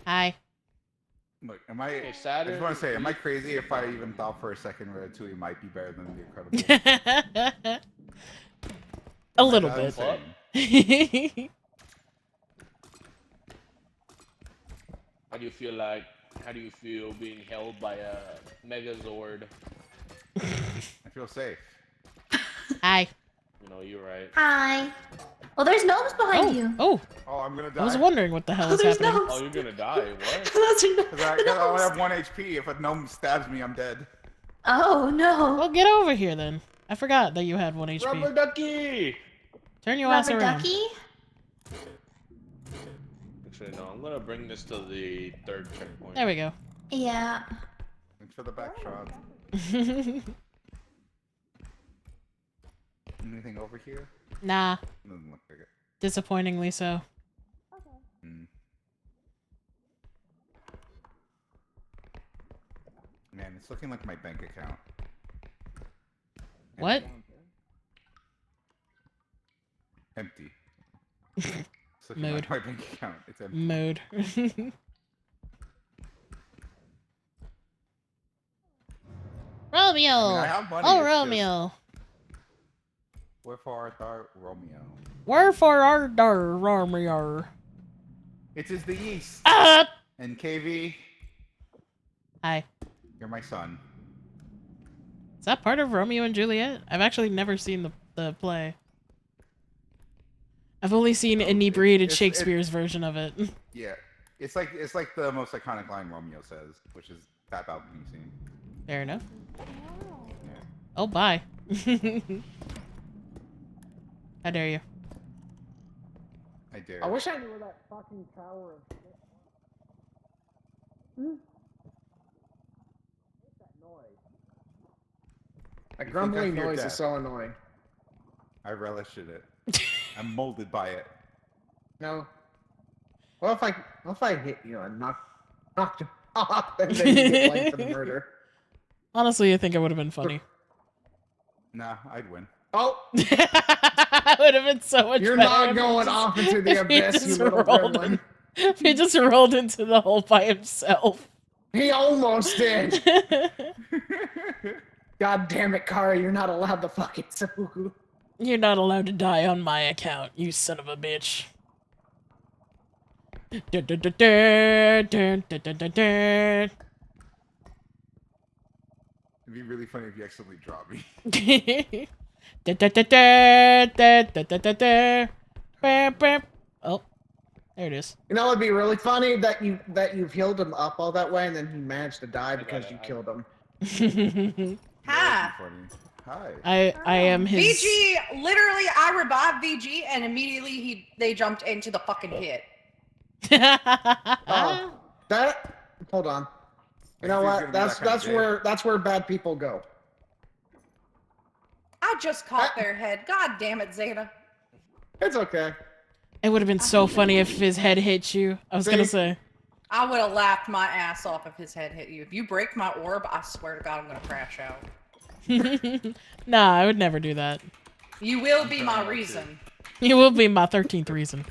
Hi. Look, am I? Okay, I Saturn, just want to say, am I crazy if I even thought for a second Ratatouille might be better than The Incredibles? A little That's bit. insane. How do you feel like? How do you feel being held by a Megazord? I feel safe. Hi. You know, you're right. Hi. Oh, there's gnomes behind you. Oh. Oh, I'm gonna die. I was wondering what the hell is there's happening. gnomes. Oh, you're gonna die. What? Those are Because I only have 1 HP. If a gnome stabs me, I'm dead. Oh no. Well, get over here then. I forgot that you had 1 HP. Rubber ducky. Turn your ass Rubber around. ducky? Actually, no. I'm gonna bring this to the 3rd checkpoint. There we go. Yeah. Thanks for the back shot. Anything over here? Nah. Doesn't look like it. Disappointingly so. Hmm. Man, it's looking like my bank account. What? Empty. It's looking Mood. like my bank account. It's empty. Mood. Romeo! I have money, Oh, it's Romeo! Wherefore art thou, Romeo? Wherefore art thou, Romeo? It is the East. Ah! And KV, Hi. you're my son. Is that part of Romeo and Juliet? I've actually never seen the play. I've only seen inebriated Shakespeare's version of it. Yeah, it's like the most iconic line Romeo says, which is that balcony scene. Fair enough. Yeah. Oh, bye. How dare you? I dare. I wish I knew where that fucking tower is. That grumbling fear noise death? is so annoying. I relish in it. I'm molded by it. No. What if I hit you and knocked you off and then you get blamed for the murder? Honestly, I think it would have been funny. Nah, I'd win. Oh! It would have been so much You're better not if going he off into the if he abyss, you just little rolled gremlin. If he just rolled into the hole by himself. He almost did! God damn it, Kara, you're not allowed to fucking seppuku. You're not allowed to die on my account, you son of a bitch. Dun, dun, dun, dun, dun, dun, dun, dun, dun. It'd be really funny if you accidentally drop me. Da, da, da, da, da, da, da, da, da. Bam, bam. Oh, There it is. You know, it'd be really funny that you've healed him up all that way, and then he managed to die because you killed him. Ha! I am his. VG, literally, I revived VG, and immediately they jumped into the fucking hit. Oh, that. Hold on. You know what? That's where bad people go. I just caught their head. God damn it, Zeta. It's okay. It would have been so funny if his head hit you. I was gonna say. I would have laughed my ass off if his head hit you. If you break my orb, I swear to God, I'm gonna crash out. Nah, I would never do that. You will be my reason. You will be my 13th reason.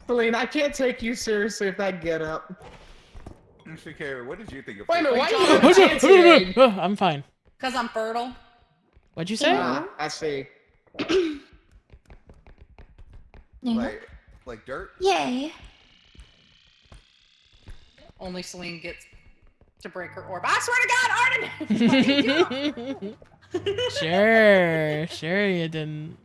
Feline, I can't take you seriously if that get up. Shakira, what did you think of Wait a minute, why you I'm fine. Because I'm fertile. What'd you say? I see. Like dirt? Yay. Only Celine gets to break her orb. I swear to God, Arden! Sure you didn't.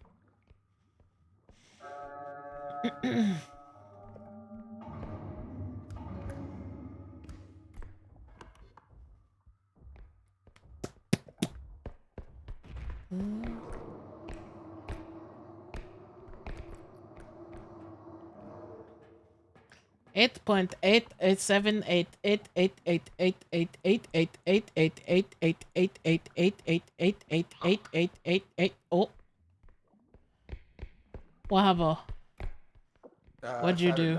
Eight point 8.8788888888888888888888888888888888888888888888888888888888888888888888888888888888888888888888888888888888888888888888888888888888888888888888888888888888888888888888888888888888888888888888888888888888888888888888888888888888888888888888. What'd you do?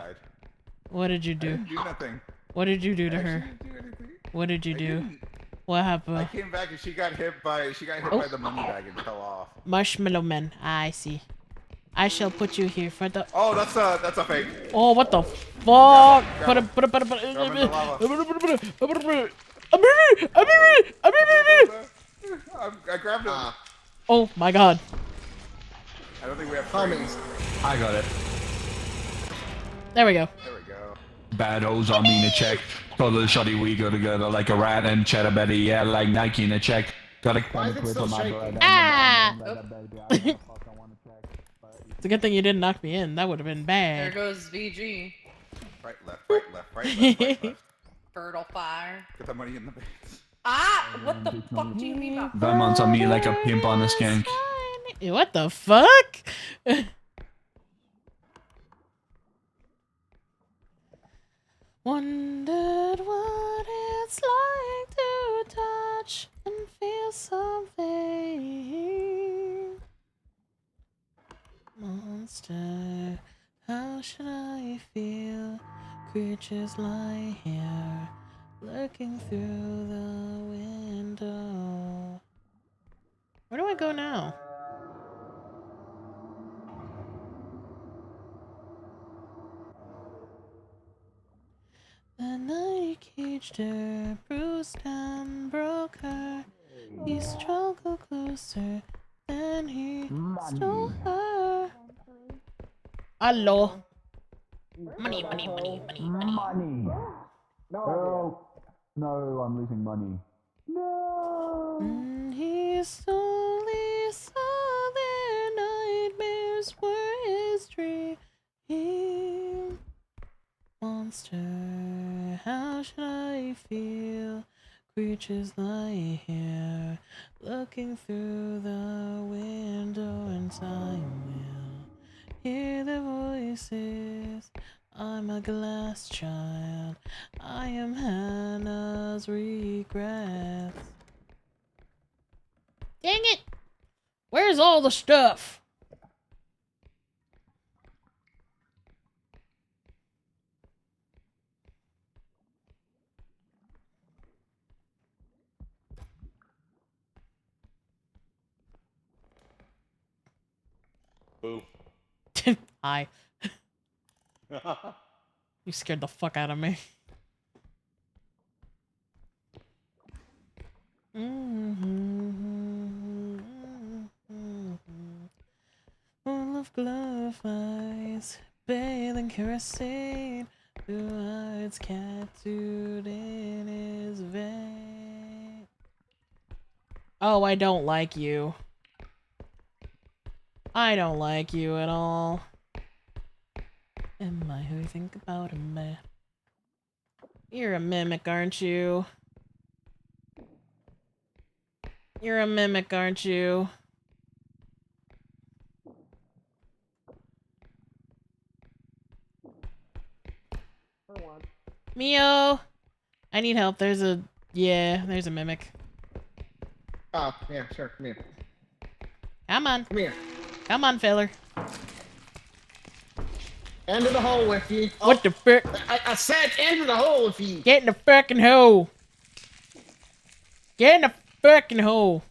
What did you do? I didn't do nothing. What did you do to her? Didn't do anything. What did you do? What happened? I came back and she got hit by the money bag and fell off. Marshmallow Man. I see. I shall put you here for the. Oh, that's a fake. Oh, what the fuck? Put it. I grabbed him. Oh my God. I don't think we have frames. I got it. There we go. There we go. Bad hoes on me in a check. Told the shawty we go together like a rat and cheddar Betty. Yeah, like Nike in a check. Got a clip on my bread. Ah! It's a good thing you didn't knock me in. That would have been There bad. goes VG. Right, left, right, left, right, left, right, left. Fertile fire. Get the money in the banks. Ah! What the fuck do you mean by Vermont's on me like a pimp on a skank. What the fuck? Wondered what it's like to touch and feel something. Monster, how should I feel? Creatures lie here, looking through the window. Where do I go now? The night caged her, bruised and broke her. He struggled closer, then he stole her. Hello. Money. No, I'm losing money. He slowly saw their nightmares were his dream. Monster, how should I feel? Creatures lie here, looking through the window, and time will hear their voices. I'm a glass child. I am Hannah's regrets. Dang it! Where's all the stuff? Boo. Hi. You scared the fuck out of me. Full of glove eyes, bathing kerosene, blue eyes tattooed in his vein. Oh, I don't like you. I don't like you at all. Am I who you think about him? You're a mimic, aren't you? You're a mimic, aren't you? Mio! I need help. There's a mimic. Oh, yeah, sure. Come here. Come on. Come here. Come on, filler. Into the hole with you. What the frick? I said into the hole with you. Get in the frickin' hole. Get in the frickin' hole.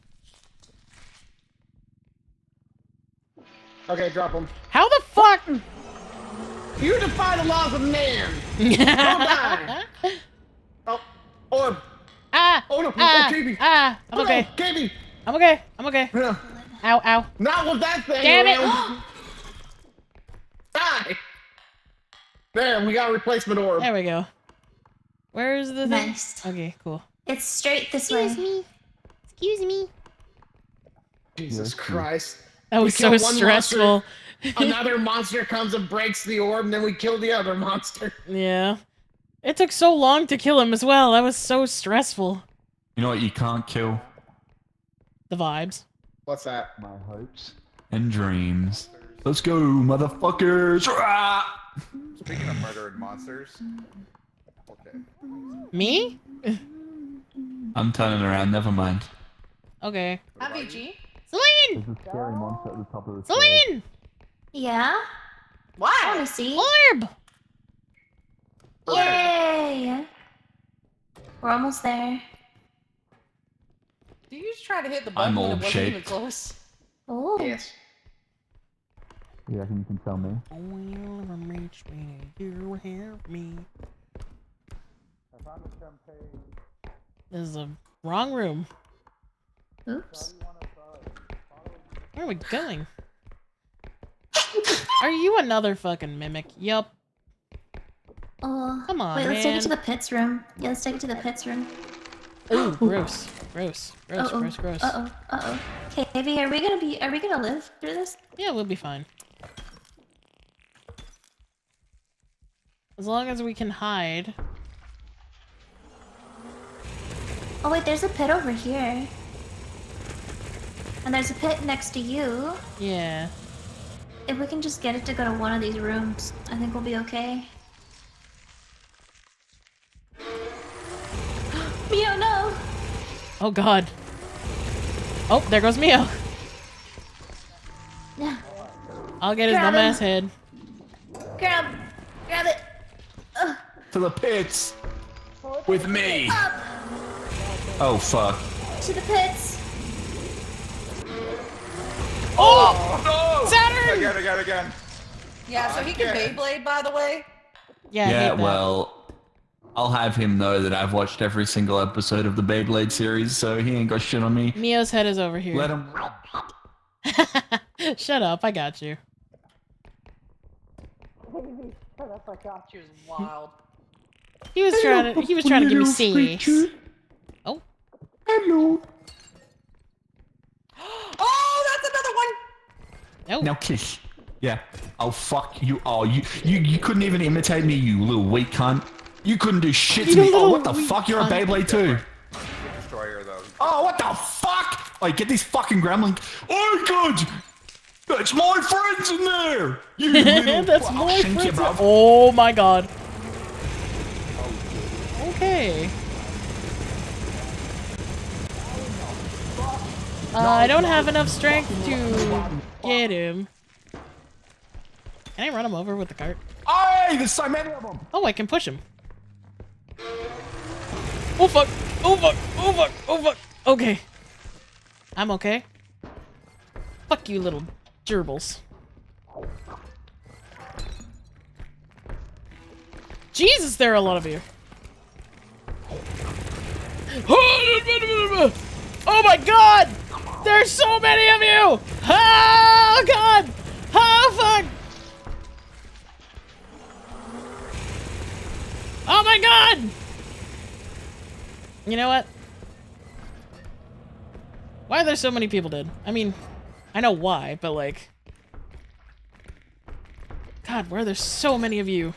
Okay, drop him. How the fuck? You defy the laws of man. Don't die. Oh, orb. Ah! Oh no! Ah! Oh, KB. Ah! I'm Oh, okay. No, KB. I'm okay. I'm okay. No. Ow! Ow! Not with that thing. Damn it! around. Die. There, we got a replacement orb. There we go. Where's the thing? Nice. Okay, cool. It's straight this way. Excuse me. Jesus Christ. That was We kill so one stressful. monster, another monster comes and breaks the orb, and then we kill the other monster. Yeah. It took so long to kill him as well. That was so stressful. You know what you can't kill? The vibes. What's that? My hopes and dreams. Let's go, motherfuckers! Ah! Speaking of murdering monsters. Okay. Me? I'm turning around, never mind. Okay. Happy G? Celine! There's a scary monster at the top of the Celine! Yeah? Why? I want to see. Orb! Yay! We're almost there. Do you just try to hit the button I'm when it old wasn't even shaped. close? Oh. Yes. You reckon you can tell me? You help me. This is a wrong room. Oops. Where are we going? Are you another fucking mimic? Yup. Oh. Come on, Wait, let's take man. it to the pits room. Yeah, let's take it to the pits room. Ooh, gross. Gross. Gross, Uh-oh. gross, gross. Uh-oh. Uh-oh. Okay, Evie, are we gonna live through this? Yeah, we'll be fine. As long as we can hide. Oh wait, there's a pit over here. And there's a pit next to you. Yeah. If we can just get it to go to one of these rooms, I think we'll be okay. Mio, no! Oh god. Oh, there goes Mio. Yeah. I'll get his Grab dumbass him. head. Grab it! Ugh. To the pits! With me! Up! Oh fuck. To the pits! Oh! No! Saturn! Again. Yeah, so he can Beyblade, by the way. Yeah, I hate that. Well, I'll have him know that I've watched every single episode of the Beyblade series, so he ain't got shit on me. Mio's head is over here. Let him. Shut up, I got you. Shut up, I got you is wild. He was trying to give me serious. Oh. Hello. Oh, that's another one! Oh. Now kiss. Yeah. Oh fuck you. Oh you couldn't even imitate me, you little weak cunt. You couldn't do shit to You me. Oh little what the weak fuck? You're a cunt. Beyblade too. Destroyer though. Oh what the fuck? Like get these fucking gremlin. Oh god. That's my friends in there. You little That's fuck. my Thank you, friends. bruv. Oh my god. Okay. I don't have enough strength to get him. Can I run him over with the cart? Hey, there's so many of them. Oh, I can push him. Oh fuck! Oh fuck! Oh fuck! Oh fuck! Okay. I'm okay. Fuck you, little gerbils. Jesus, there are a lot of you. Oh my god! There's so many of you! Oh god! Oh fuck! Oh my god! You know what? Why are there so many people dead? I mean, I know why, but like... God, God, why are there so many of you?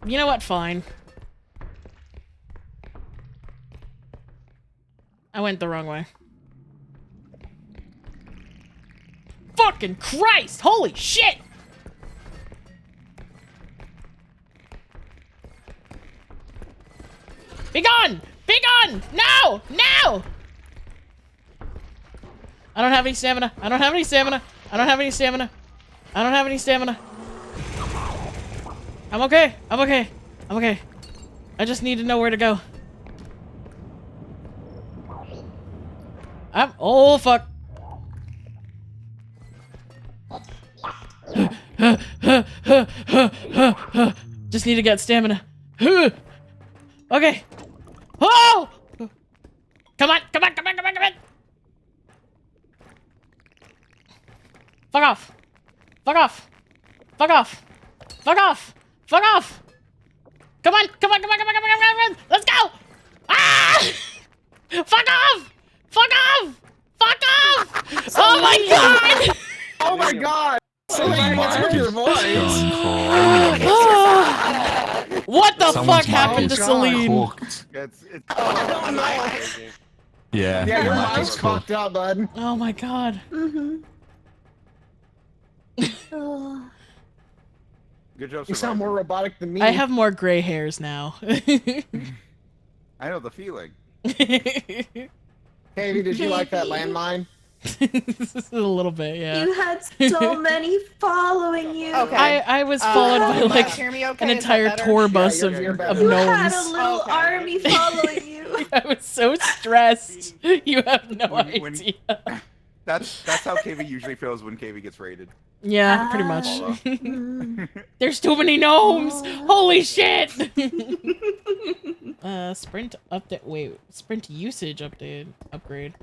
You know what? Fine. I went the wrong way. Fucking Christ! Holy shit! Be gone! Be gone! No! No! I don't have any stamina. I don't have any stamina. I don't have any stamina. I don't have any stamina. I'm okay. I'm okay. I'm okay. I just need to know where to go. Oh fuck. Just need to get stamina. Okay. Oh! Come on, come on, come on, come on, come on! Fuck off! Fuck off! Fuck off! Fuck off! Fuck off! Come on, come on, come on, come on, come on, come on! Let's go! Ah! Fuck off! Fuck off! Fuck off! Oh my god! Oh my god! Celine, what's with your voice? What the Someone's fuck happened to mic is Celine? cooked. Yeah, Yeah, your mic is mic's cooked. fucked up, bud. Oh my god. Mm-hmm. Good job. You sound more robotic than me. I have more gray hairs now. I know the feeling. Katie, did you like that landmine? A little bit, yeah. You had so many following you. Okay. I was followed by like hear me okay? an Is that entire better? tour bus Yeah, of you're better. You gnomes. had a little army following you. I was so stressed. You have no When- idea. That's how KV usually feels when KV gets raided. Yeah, pretty much. Mm. There's too many gnomes. Holy shit. Sprint update. Wait, sprint usage upgrade.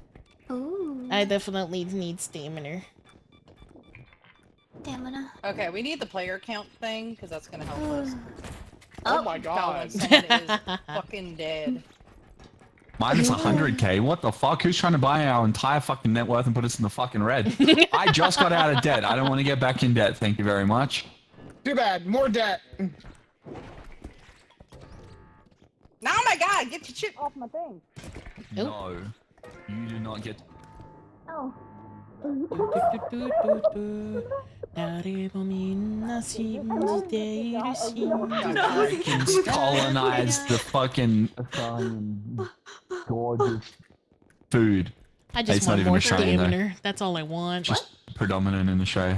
Ooh. I definitely need stamina. Stamina. Okay, we need the player count thing because that's gonna help us. Oh my God, when god. someone is fucking dead. Mine is 100k. What the fuck? Who's trying to buy our entire fucking net worth and put us in the fucking red? I just got out of debt. I don't want to get back in debt. Thank you very much. Too bad. More debt. Now, oh my god, get your shit off my thing. No, you do not get. Oh. Americans colonized the fucking Italian gorgeous food. I just It's not want even more Australian, though. stamina. That's all I want. Just predominant in the show.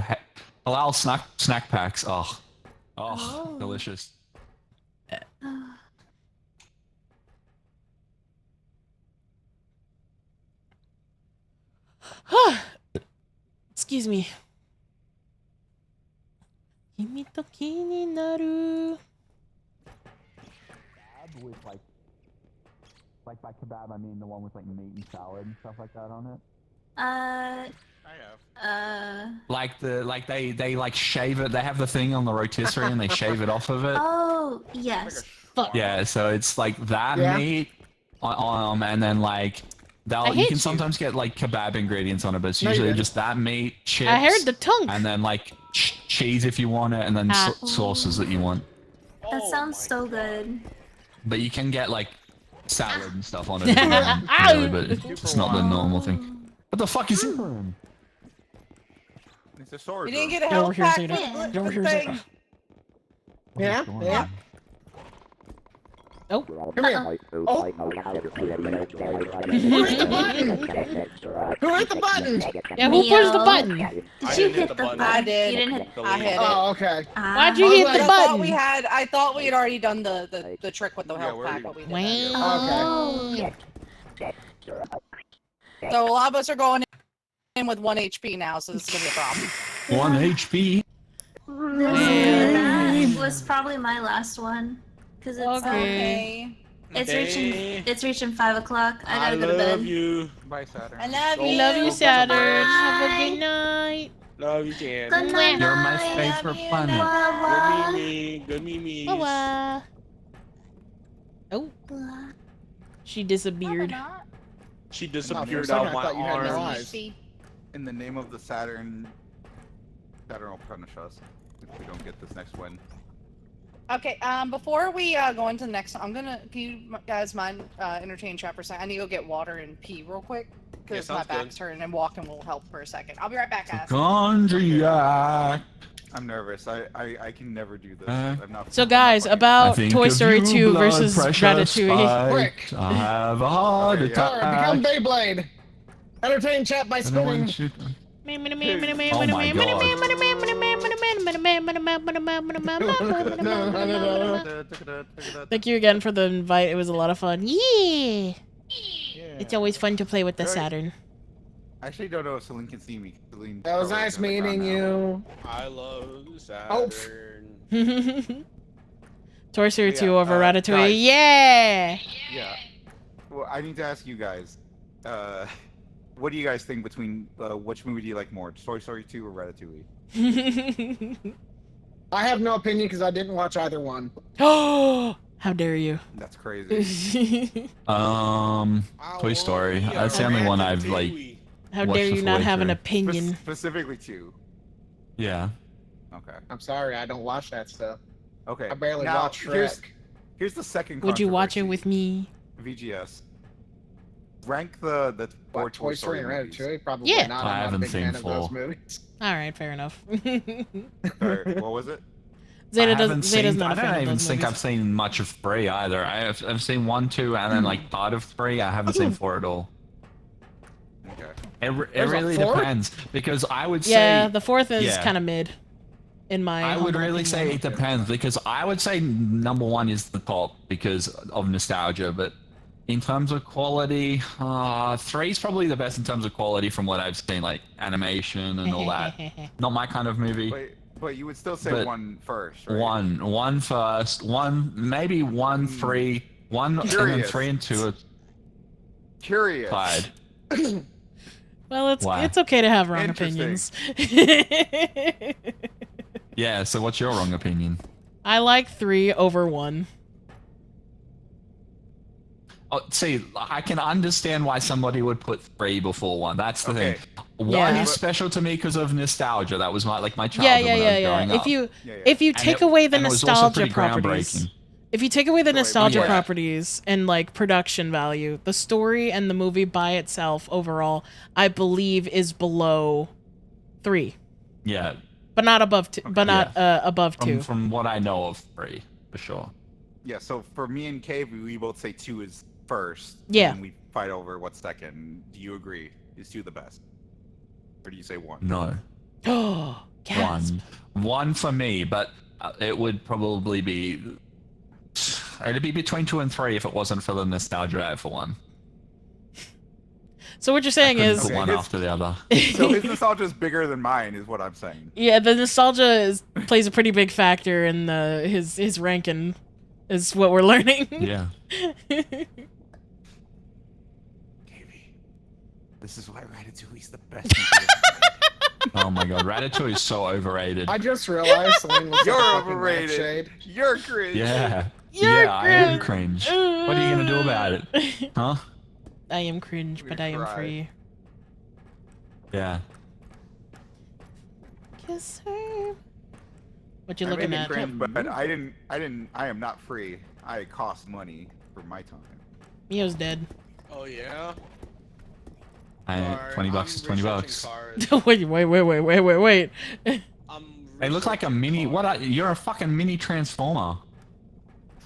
Halal snack packs. Oh, delicious. Excuse me. Kimi to ki ni naru. With like by kebab, I mean the one with like meat and salad and stuff like that on it. Like they like shave it. They have the thing on the rotisserie and they shave it off of it. Oh, yes. Fuck. Yeah, so it's like that Yeah. meat, and then like I you hate can you. sometimes get like kebab ingredients on it, but it's No, you usually didn't. just that meat, chips. I heard the tongue. And then like cheese if you want it, and then Ah. sauces that you want. That sounds so good. But you can get like salad and stuff on it, if you want, really, but it's not the normal thing. What the fuck is in room? It's a sword. You didn't get a Get health over here, pack Zeta. with Get over the here, thing. Zeta. Yeah? Yeah? Oh. Come here. Oh. Who hit the button? Who hit the button? Yeah, who pushed the Neo. button? Did I you didn't hit hit the the button. button? I did. You didn't hit. I hit it. Oh, okay. Why'd you Ah. hit I the thought button? I thought we had already done the trick with the Yeah, health we pack, already- but we didn't. Wow. So a lot of us are going in with 1 HP now, so this is gonna be a problem. 1 HP. This was probably my last one. Cause it's Okay. it's reaching 5 o'clock. I gotta go to love bed. you. Bye, Saturn. I love We you. Love you, Saturn. Have a Bye. good night. Love you, Jan. Good night. You're my Bye. favorite you. planet. Bye. Good Mimi. Good Mimi. Bye. Oh. Bye. She disappeared. She For a disappeared second, out of my I thought you had no arms. eyes. In the name of the Saturn will punish us if we don't get this next win. Okay, before we go into the next, I'm gonna, can you guys mind entertain chat for a second? I need to go get water and pee real quick because my sounds back's good. hurting and walking will help for a second. I'll be right back, guys. Gondriac. I'm nervous. I can never do this. I'm not. So guys, about I think Toy of Story you, 2 blood versus pressure Ratatouille. Quick. spiked. I have a heart Okay, yeah. attack. Alright, become Beyblade. Entertain chat by spinning. Oh my god. Thank you again for the invite. It was a lot of fun. Yeah. It's always fun to play with the Saturn. I actually don't know if Celine can see me. Celine That was probably nice is on the ground meeting now. you. I love Oh, Saturn. Toy Story 2 Yeah, over Ratatouille. guys. Yeah. Yeah. Well, I need to ask you guys. What do you guys think between which movie do you like more, Toy Story 2 or Ratatouille? I have no opinion because I didn't watch either one. Oh, how dare you? That's crazy. Toy Story. That's the only one I've like. How watched dare the you full not way have an through. opinion? Specifically 2. Yeah. Okay. I'm sorry, I don't watch that stuff. Okay. I barely now, watch Shrek. Here's the second. Would you watch it controversy. with me? VGS. Rank the four What, Toy Story and movies. Ratatouille? Probably Yeah. not. I I'm not a haven't big seen fan of those 4. movies. All right, fair enough. Sorry, what was it? Zeta I haven't Zeta's seen, not a I fan don't of even those think movies. I've seen much of 3 either. I've seen 1, 2, and then like part of 3. I haven't seen 4 at all. Okay. It There's a really 4th? depends because I would say Yeah, the 4th is yeah. kind of mid. In my I would humble really say opinion. it depends because I would say number 1 is the top because of nostalgia, but in terms of quality, 3 is probably the best in terms of quality from what I've seen, like animation and all that. Not my kind of movie. But you would still say But 1 first, right? One first, 1 maybe 1 3, 1 and then Curious. 3 and 2 are Curious. tied. Well, Why? it's okay to have wrong Interesting. opinions. Yeah. So what's your wrong opinion? I like 3 over 1. Oh, see, I can understand why somebody would put 3 before 1. That's the Okay. thing. 1 Yeah. is special to me because of nostalgia. That was my Yeah, childhood yeah, when I yeah, was yeah. growing up. If you And take it- away the and it was also nostalgia pretty properties, groundbreaking. if you take away the nostalgia yeah. properties and like production value, the story and the movie by itself overall, I believe, is below 3, Yeah. but not above 2. But not above 2. From what I know of 3, for sure. Yeah, so for me and Cave, we both say 2 is first. Yeah. And we fight over what's second. Do you agree? Is 2 the best? Or do you say 1? No. Oh, gasp. 1 for me, but it would probably be. It'd be between 2 and 3 if it wasn't for the nostalgia out for 1. So what you're saying Couldn't is, put one after the other. So his nostalgia is bigger than mine, is what I'm saying. yeah, the nostalgia plays a pretty big factor in his ranking, is what we're learning. Yeah. This is why Ratatouille's the best movie ever made. Oh my god, Ratatouille is so overrated. I just realized Celine looks You're like a fucking overrated. lampshade. You're cringe. Yeah. You're I am cringe. What are you gonna do about it? Huh? I am cringe, but I am cry. free. Yeah. Kiss her. What you I looking may be at? cringe, but I am not free. I cost money for my time. Mio's dead. Oh yeah. $20 is $20. Wait. They look like a mini. You're a fucking mini transformer.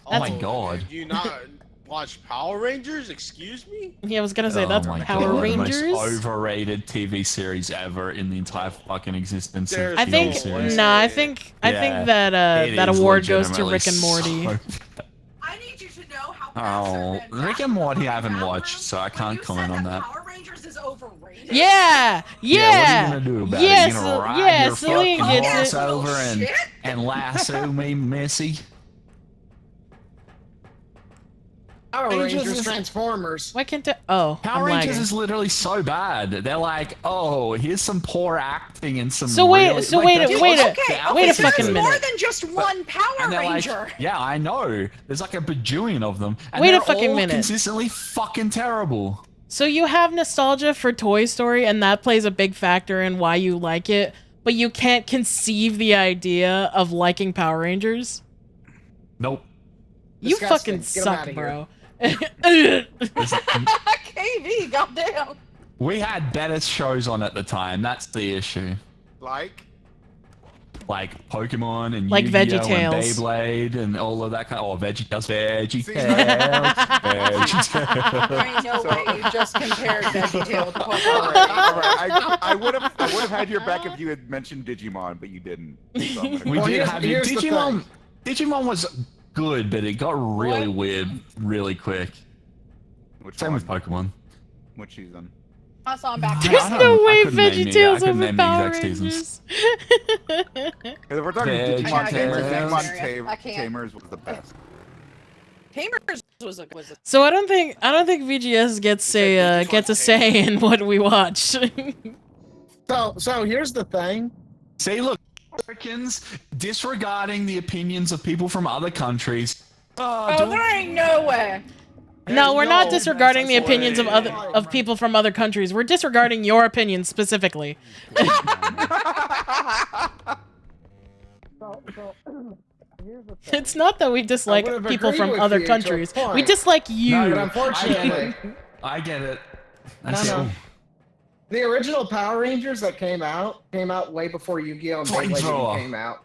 Oh my god. Do you not watch Power Rangers? Excuse me? Yeah, I was gonna say Oh that's my Power God, Rangers. The most overrated TV series ever in the entire fucking existence. There's of I TV think series. I think Yeah, that it that is award goes to legitimately Rick and Morty. so- I need you to know how Oh, Rick and Morty I haven't watched, so I can't comment on that. Power Rangers is overrated. Yeah. What are you gonna do about it? You gonna ride your Celine fucking gets horse it. over and lasso me, Missy? Power Rangers Rangers, is- Transformers. Why can't I? Oh, Power I'm Rangers lagging. is literally so bad. They're like, oh, here's some poor acting and some. So wait, really, so like, wait, the- wait, the wait a outfits are fucking good. minute. More than just one Power And they're like, Ranger. yeah, I know. There's like a bajillion of them. And Wait a they're fucking all minute. consistently fucking terrible. So you have nostalgia for Toy Story, and that plays a big factor in why you like it, but you can't conceive the idea of liking Power Rangers? Nope. You Disgusting. fucking Get 'em suck, outta bro. KV, goddamn. We had better shows on at the time. That's the issue. Like Pokemon and Like Yu-Gi-Oh! And VeggieTales. Beyblade and all of that kind of. Oh, VeggieTales. There ain't no way you just compared VeggieTale to Pokemon. Alright, I would have had your back if you had mentioned Digimon, but you didn't. So I'm gonna We go. did have it. Digimon. Digimon was good, but it got really weird really quick. Same with Pokemon. Which season? I saw him back. There's no way VeggieTales couldn't over name the Power exact Rangers. seasons. If we're talking Digimon VeggieTales. Tamers, I can't. Tamers was the best. Tamers was a So I don't think VGS gets a say in what we watch. So here's the thing. See, look, Americans disregarding the opinions of people from other countries. Oh, there ain't no way. No, we're not disregarding the opinions of people from other countries. We're disregarding your opinion specifically. It's not that we dislike would've people agreed from with other you to a countries. We point. dislike you. No, but unfortunately, I get it. no. The original Power Rangers that came out way before Yu-Gi-Oh! And Beyblade Flamethrower. came out.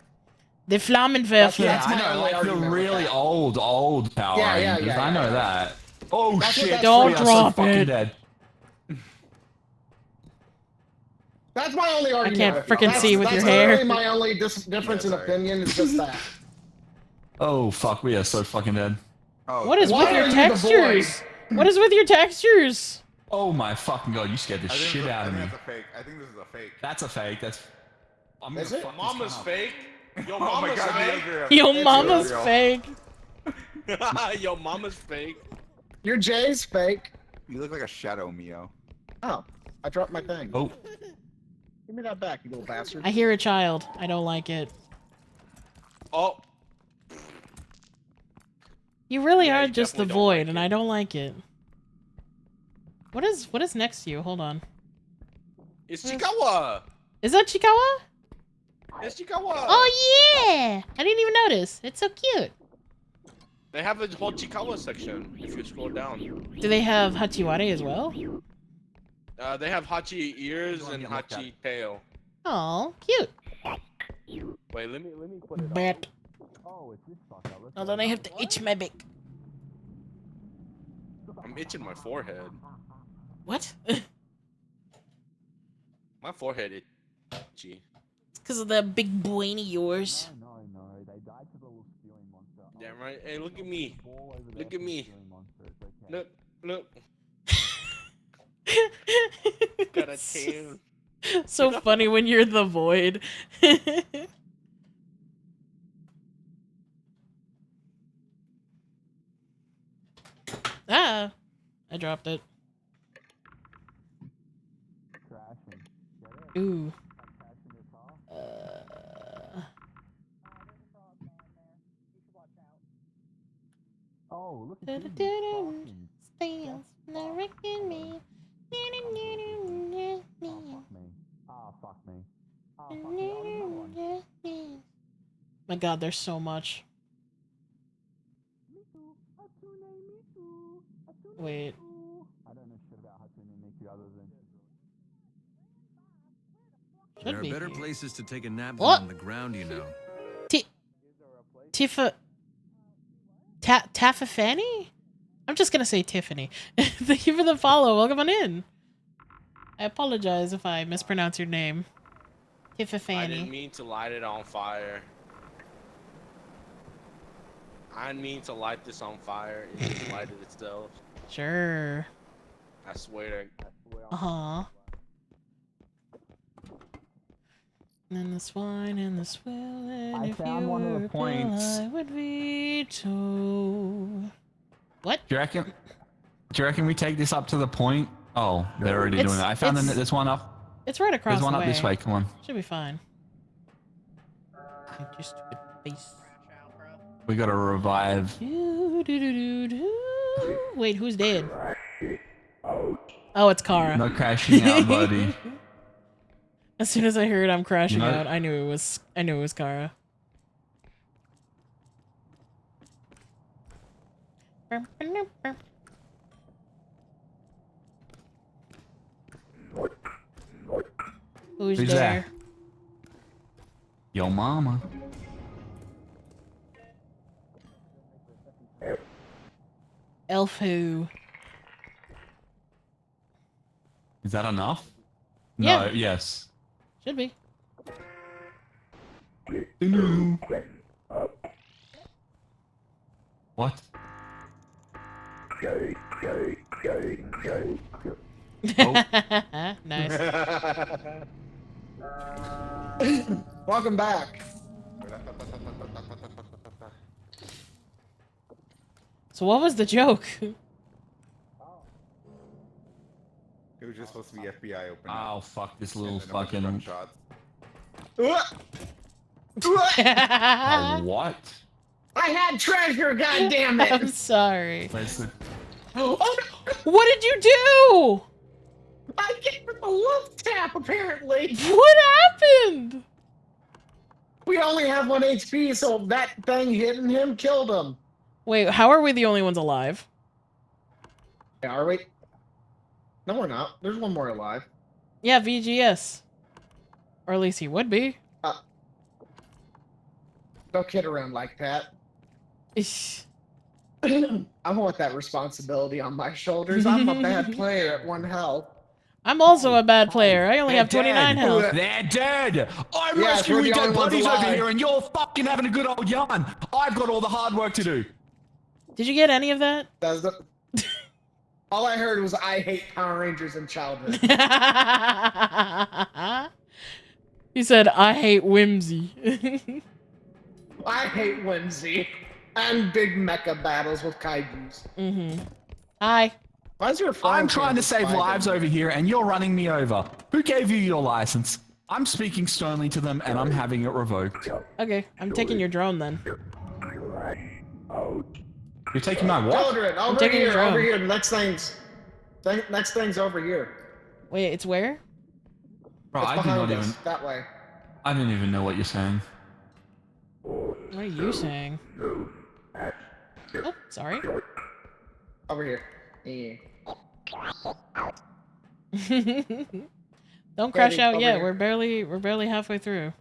The Flammenwerfer. Yeah, That's I my know, only like the argument with really that. old Power Yeah, yeah, Rangers. yeah, I know yeah. that. Oh That's what shit! that's Don't we are so drop fucking it. dead. That's my only argument. can't with it. frickin' That's- see with that's your hair. literally my only difference in opinion is just that. Oh fuck, we are so fucking dead. Oh, What is Why with your are you the textures? What is with your textures? Oh my fucking god, you scared the I think shit this- out of I me. think that's a fake. I think this is a fake. That's a fake. That's. I'm Is gonna it? fuck this Mama's guy up. fake. Yo, Oh my mama's god, fake. that's real. Yo, It's mama's real. fake. Yo, mama's fake. Your Jay's fake. You look like a shadow, Mio. Oh, I dropped my thing. Oh, Give me that back, you little bastard. I hear a child. I don't like it. Oh, You really Yeah, are you just the definitely don't void, like and it. I don't like it. What is next to you? Hold on. it's Chikawa. Is that Chikawa? It's Chikawa. Oh yeah! I didn't even notice. It's so cute. They have a whole Chikawa section if you scroll down. Do they have Hachiware as well? They have Hachi ears and Hachi tail. Oh, cute. Wait, let me put it up. Bet. Oh, then I have to itch my back. I'm itching my forehead. What? My forehead is itchy. It's because of that big brain of yours. Damn right. Hey, look at me. Look at me. Look, look. Got a tail. So funny when you're the void. Ah, I dropped it. Ooh. oh, look Stales, not wrecking me. fuck me. My god, there's so much. Wait. I don't know shit about Hatsune Miku other than. Should There are be better here. places to take a nap What? than on the ground, you know. Tifa. Taffafani? I'm just gonna say Tiffany. Thank you for the follow. Welcome on in. I apologize if I mispronounce your name. I didn't Tiffany. mean to light it on fire. I didn't mean to light this on fire. It just lighted itself. Sure. I swear. Uh-huh. And the swine and the swill, and I if found you one of the were points. I would be told. What? Do you reckon we take this up to the point? Oh, they're already doing it. I found this one up. It's right across There's one the up this way. Come on. Should be fine. Your stupid face. We gotta revive. Wait, who's dead? Oh, it's Kara. No crashing out, buddy. As soon as I heard I'm crashing No. out, I knew it was Kara. Who's Who's there? there? Yo mama. Elf who? Is that enough? Yeah. No, yes. Should be. What? Nice. Welcome back. So what was the joke? It was just supposed to be FBI open. Oh fuck this little fucking shots. what? I had treasure, goddammit! I'm sorry. Listen. What did you do? I gave him a love tap, apparently. What happened? We only have 1 HP, so that thing hitting him killed him. Wait, how are we the only ones alive? Yeah, are we? No, we're not. There's one more alive. Yeah, VGS. Or at least he would be. Don't kid around like that. Ish. I want that responsibility on my shoulders. I'm a bad player at 1 health. I'm also a bad player. I only have 29 health. They're dead. I'm Yeah, rescuing we're the dead only ones bodies over alive. here, and you're fucking having a good old yarn. I've got all the hard work to do. Did you get any of that? That's the... All I heard was I hate Power Rangers in childhood. He said, I hate whimsy. I hate whimsy. And big mecha battles with kaijus. Mm-hmm. Hi. Why is your I'm trying to save lives over here, and you're running me over. Who gave you your license? I'm speaking sternly to them, and I'm having it revoked. Okay, I'm taking your drone then. You're taking my what? Children, over taking your here, drone. over here. Next thing's over here. Wait, it's where? Bro, It's I do behind not us, even. that way. I don't even know what you're saying. What are you saying? Oh, sorry. Over here. Yeah. Don't crash out over yet. here. We're barely halfway through.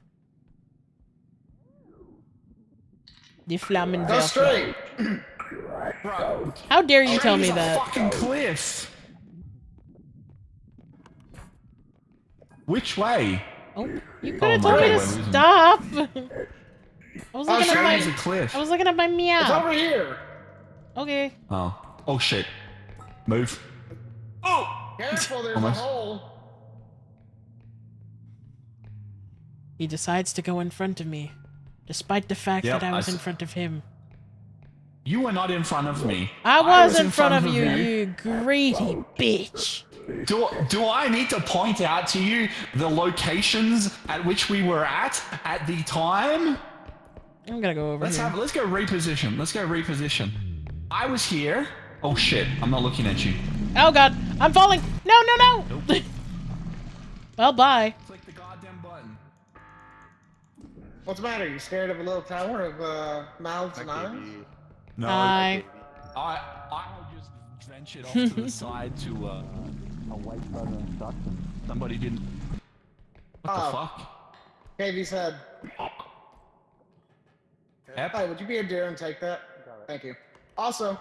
Die Flammen Go straight. Bro, How dare you tell me a that? fucking cliff. Which way? Oh, you could have my told me God, to we're losing. stop. I was looking Straight at as a my. cliff. I was looking at my It's meow. over here. Okay. Oh shit. Move. Careful, there's Almost. a hole. He decides to go in front of me, despite the fact Yep, that I was I in s- front of him. You were not in front of me. I was in front of you, you greedy bitch. Do I need to point out to you the locations at which we were at the time? I'm gonna go over Let's here. go reposition. Let's go reposition. I was here. Oh shit, I'm not looking at you. Oh god, I'm falling. No, no, no. Well, bye. Click the goddamn button. What's the matter? You scared of a little tower of mouths and eyes? No. Hi. I'll just ventured off to the side to away further instructions. Somebody didn't. What the fuck? KV's head. Yep. Hi, would you be a dear and take that? Thank you. Also,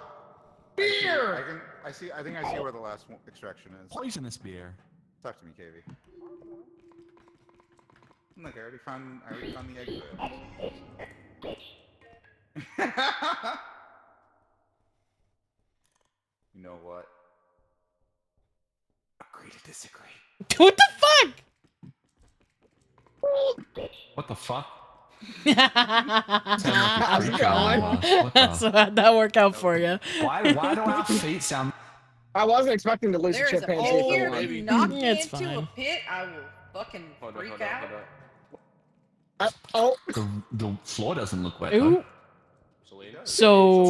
beer! I think I see where the last extraction is. Poisonous beer. Talk to me, KV. Look, I already found the exit. You know what? Agree to disagree. What the fuck? What the fuck? How's it going? So how'd that work out for you? Why do our feet sound? I wasn't expecting to lose There a is a chimpanzee pit for here. one. If you knock me It's into a fine. pit, I will fucking freak out. Oh, The floor doesn't look wet. Ooh. Though. So.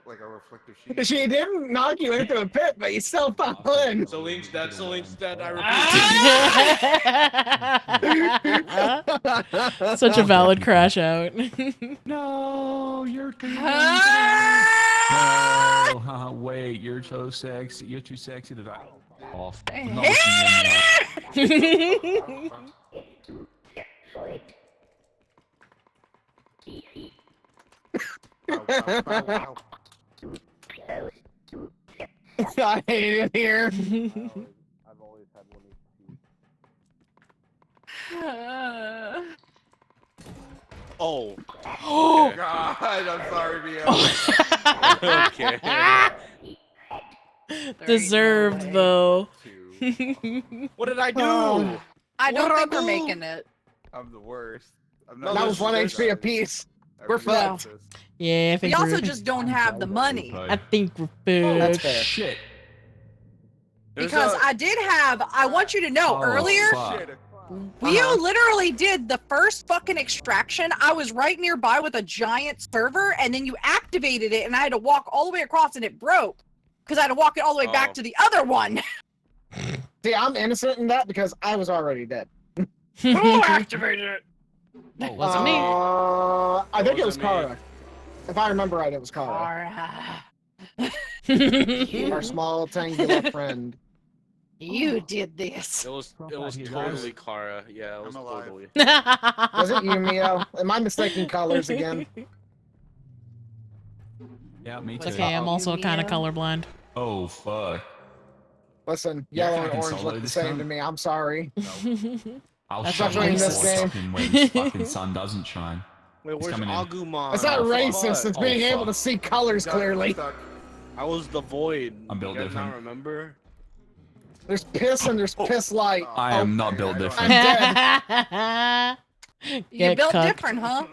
Like a reflective sheet. she didn't knock you into a pit, but you still fell in. Celine's dead. Celine's dead. I repeat. Such a valid crash out. No, you're too. No, wait, you're so sexy. You're too sexy to die. Off. I'm not looking in I hate it here. I've always had one Oh. Oh God! I'm sorry, Mia. Okay. Deserved though. What did I do? I don't What think did I we're do? making it. I'm the worst. I'm No, That was this- 1 this- HP apiece. We're No. fucked. Yeah, I We think also we're. just don't have the money. I think we're That's food. fair. Shit. Because I did have, I want you to know, Oh, earlier, fuck. you literally did the first fucking extraction. I was right nearby with a giant server, and then you activated it, and I had to walk all the way across, and it broke. Because I had to walk it all the way back to the other one. See, I'm innocent in that because I was already dead. Who activated it? Wasn't me. I think it was Wasn't me. Kara. If I remember right, it was Kara. Our small, tangular friend. You did this. It was He totally Kara. Yeah, it was totally. Was it you, Mio? Am I mistaking colors again? Yeah, me It's too. okay, I'm also kind of colorblind. Oh fuck. Listen, Yeah, yellow I and can orange solo look the this same cunt. to me. I'm sorry. I'll That's show not you racist. what's This up in when the fucking sun doesn't shine. Wait, where's coming in. Agumon? It's not Oh, fuck. racist. It's Oh, being able fuck. to see colors clearly. I was the void. I'm built You guys different. not remember? There's piss and there's piss light. I am not built I'm different. dead. You Get built cucked. different, huh?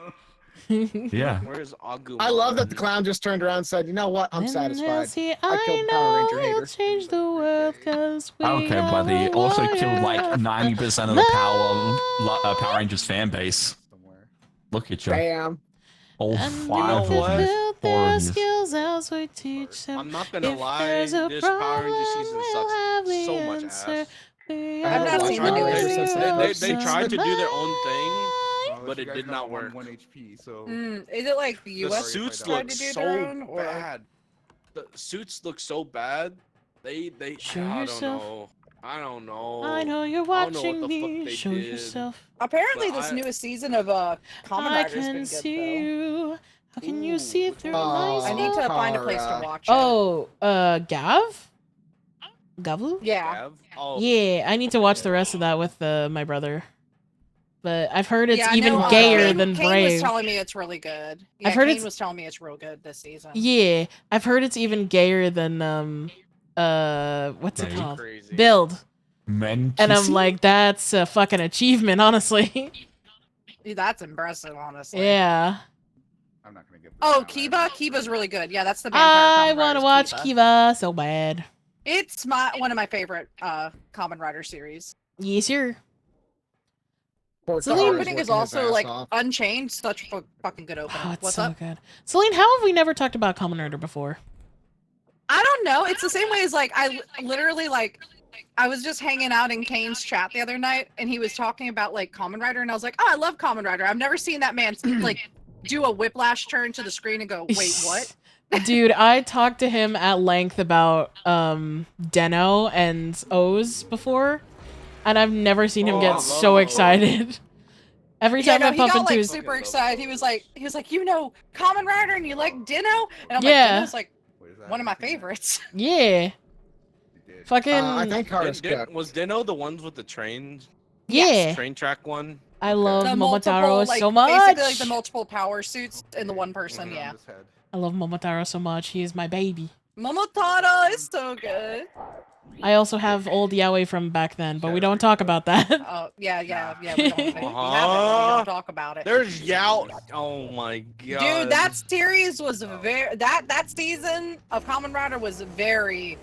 Yeah. Where's Agumon? I love that the clown just turned around and said, "You know what? I'm satisfied. I killed the Power Ranger We'll hater." change the world because we Okay, are buddy. the Also killed like warriors. 90% of the Power Rangers fan base. Look at you. Bam. All And what? five to of you. build 4 their of you. skills as we teach them. I'm not gonna If lie, there's a this Power Ranger problem, season we'll have sucks the so much answer. ass. We I've are not the seen the new They, ever since the warriors they first tried to do their of own thing, but you it guys did know not I'm work. 1 HP, so Is it like the The U.S. suits tried look to do so their own, or- bad. The suits look so bad. They Show I don't yourself. know. I don't know. I know you're I don't know watching what the fuck me. they Show did. yourself. Apparently, But this I- newest season of Kamen I Rider's been can good, see though. you. How can you see through my Oh, I need to stuff? find a place to Kara. watch it. Oh, Gav? Gavu? Yeah. Gav? Oh, Yeah, I need to watch the rest of that with my brother. But I've heard it's Yeah, I even know, gayer Kane- than Kane Brave. was telling me it's really good. Yeah, I've heard Kane it's- was telling me it's real good this season. Yeah, I've heard it's even gayer than what's it Brave? called? crazy. Build. Men And I'm kissing? like, that's a fucking achievement, honestly. That's impressive, honestly. Yeah. I'm not gonna get. This Oh, down. Kiba? Kiba's really good. Yeah, that's the vampire. I Kamen want to Riders, watch Kiva so bad. It's one of my favorite Kamen Rider series. Yes, sir. Poor So The Celine- Kara's opening is working his also ass like off. Unchained, such a fucking good opening. Oh, it's What's so up? good. Celine, how have we never talked about Kamen Rider before? I don't know. It's the same way as like I literally like I was just hanging out in Kane's chat the other night, and he was talking about like Kamen Rider, and I was like, oh, I love Kamen Rider. I've never seen that man like do a whiplash turn to the screen and go, wait, what? Dude, I talked to him at length about Deno and O's before, and I've never seen him Oh, I get love so O's. excited. Every Yeah, time no, I he pop got into like his super excited. He was like, you know, Kamen Rider, and you like Dino, and I'm Yeah. like, Dino's like one of my favorites. yeah, fucking I think Kara's cooked. Was Dino the ones with the train? yeah. Train track one? I love The Momotaro multiple, like, so much. basically like the multiple power suits in the one person. Yeah, I love Momotaro so much. He is my baby. Momotaro is so good. I also have old yaoi from back then, but we don't talk about that. Oh, yeah. We don't, we have it, but we don't talk about it. There's Yao. Oh my god. Dude, that series was very that season of Kamen Rider was very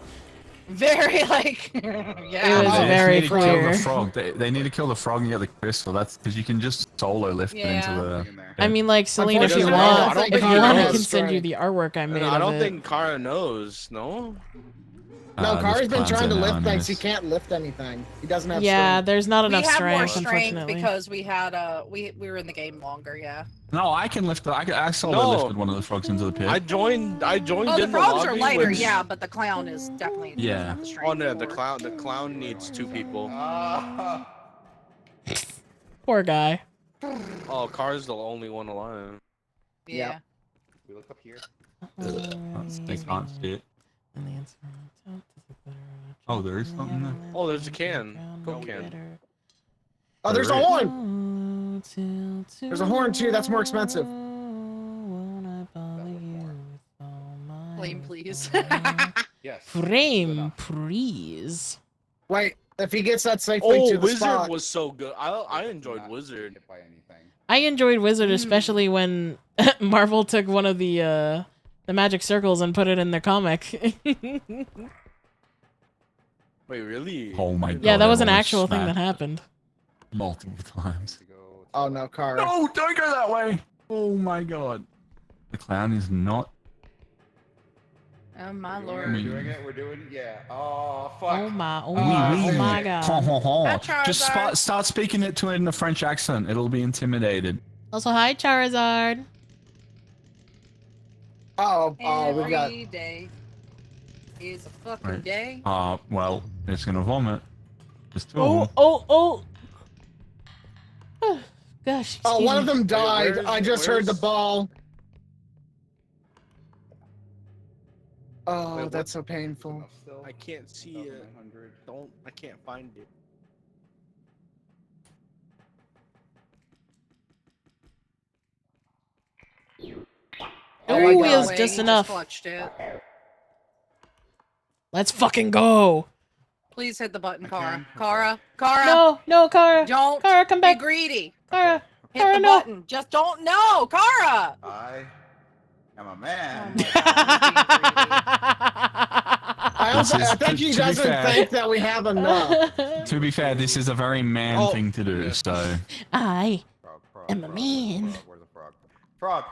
like yeah. It was They very need to kill clear. the frog. They need to kill the frog and get the crystal. That's because you can just solo lift it into the. I mean, like, Celine, if you Unfortunately, want, I don't if think you want, I Kara can knows. send you the artwork I made I don't of it. think Kara knows. No. No, Kara's been trying to lift things. He He can't lift anything. He doesn't have Yeah, strength. there's not We enough had more strength, strength unfortunately. because we had we were in the game longer, yeah. No, I can lift. I solo No. lifted one of the frogs into the pit. I joined. Oh, the in frogs the are lobby lighter, with- yeah, but the clown is definitely Yeah. the strength. Oh no, the clown needs 2 people. Poor guy. Oh, Kara's the only one alive. Yeah. We look up here. They can't see it. Oh, there is something there. Oh, there's a can. Coke can. Oh, there's a horn. There's a horn too. That's more expensive. Flame, please. Yes. Frame, please. Wait, if he gets that safely Oh, to the Wizard spot. was so good. I enjoyed Wizard. I enjoyed Wizard, especially when Marvel took one of the magic circles and put it in their comic. Wait, really? Oh my god. Yeah, that was an almost actual thing that smacked happened. multiple times. Oh no, Kara. No, don't go that way. Oh my god. The clown is not. Oh my lord. I mean, We're doing it. Yeah. Oh fuck. Oh my, oh my god. Hi, Just Charizard. start speaking it to it in a French accent. It'll be intimidated. Also, hi Charizard. Oh, we got. Every day is a fucking Right. day. Well, it's gonna vomit. There's 2 of Oh, them. oh. Gosh. Oh, excuse one of me. them died. where's- I just heard the where's- ball. Oh, Wait, that's so painful. I can't see it. I can't find it. Oh my Ooh, God. is just He enough. clutched it. Let's fucking go. Please hit the button, Kara. Kara. No, Kara. Don't Kara, come be back. greedy. Kara. Hit Kara, the no. button. Just don't. No, Kara. I am a man. I think he to be doesn't fair- think that we have enough. To be fair, this is a very man thing to do, so. I am a man. Where's the frog? Frog.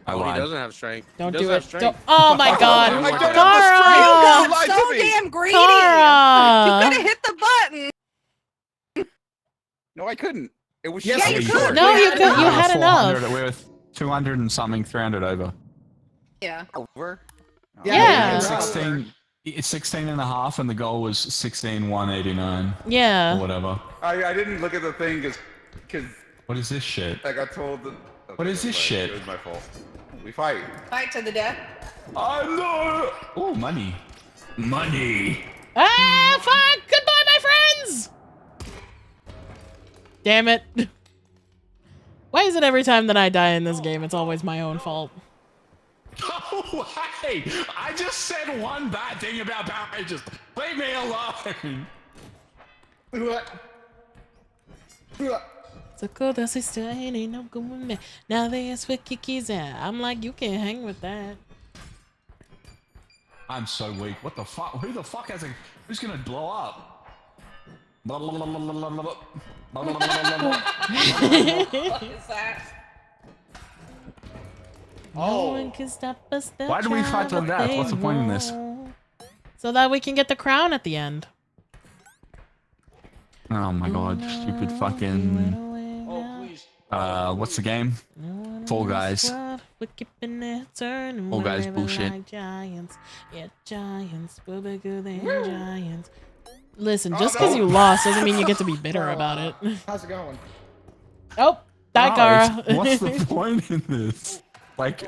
I Oh, he lied. doesn't have strength. Don't he does do have it. strength. Don't. Oh my god. I don't have Kara. the strength. You got so damn greedy. Kara. You could have hit the button. No, I couldn't. It was Yes, so you short. could. No, you could. You We're had 400 enough. We're 200 and something, 300 over. Yeah. Over. Yeah. It's 16. It's 16 and a half, and the goal was 16,189. Or Yeah. whatever. I didn't look at the thing because What is this shit? I got told that. What is this shit? It was my fault. We fight. Fight to the death. Oh no! Oh, money. Money. Ah, fuck! Goodbye, my friends! Damn it. Why is it every time that I die in this game, it's always my own fault? Oh, hey! I just said one bad thing about Power Rangers. Leave me alone. So cool, that's his style, ain't no going back. Now they ask for kickies out. I'm like, you can't hang with that. I'm so weak. What the fuck? Who the fuck has a... Who's gonna blow up? Blah, blah, blah, blah, blah, blah, blah, blah, blah, blah, blah. What is that? No one can stop us. the Why do we fight to child death? they What's the point in this? want. So that we can get the crown at the end. Oh my god, stupid fucking... Oh, please. What's the game? Fall Guys. All Guys bullshit. Like giants. Yeah, giants. We're bigger than giants. Listen, just because you lost doesn't mean you get to be bitter about it. How's it going? Oh, die, Kara. What's the point in this? Like...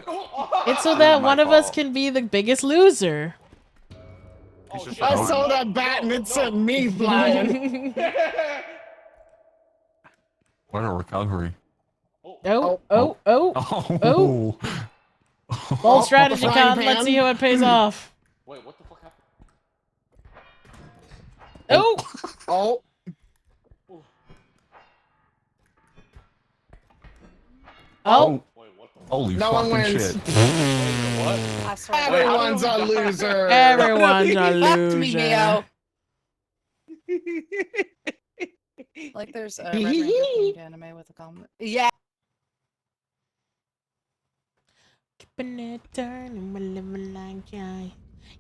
It's so that one of us can be the biggest loser. I saw that bat and it sent me flying. What a recovery. Oh. Bold strategy, frying Con. Let's pan. see how it pays off. Wait, what the fuck happened? Oh. Oh. Oh. Holy No one fucking wins. shit. I swear. Everyone's a loser. Everyone's a Left me, loser. Mio. Like there's a Red Ranger themed anime with a comment. Yeah. Keeping it turning, we're living like giants.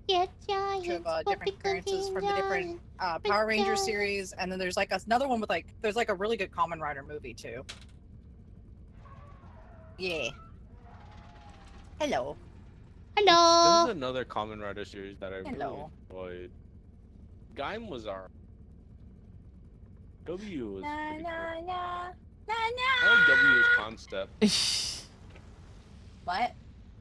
Yeah, Of giants. different appearances from the different Power Ranger series, and then there's like another one with there's like a really good Kamen Rider movie too. Yeah. Hello. Hello. There's another Kamen Rider series that I Hello. really enjoyed. Gaim was our W was pretty cool. I like W's concept. What?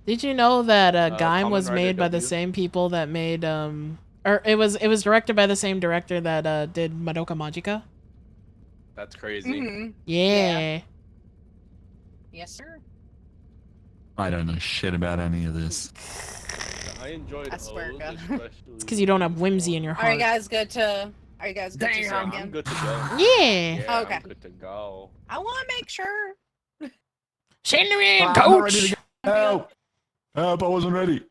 Did you know that Gaim Kamen was Rider made by the W. same people that made or it was directed by the same director that did Madoka Magica? That's crazy. Yeah. Yes, sir. I don't know shit about any of this. I enjoyed I swear, O's, God. especially. It's because you don't have whimsy in your Are you heart. guys good to? Are you guys good to start I'm again? good to go. Yeah. Okay. I'm good to go. I want to make sure. Send him in, I'm not ready coach. to go. Help! Help! I wasn't ready.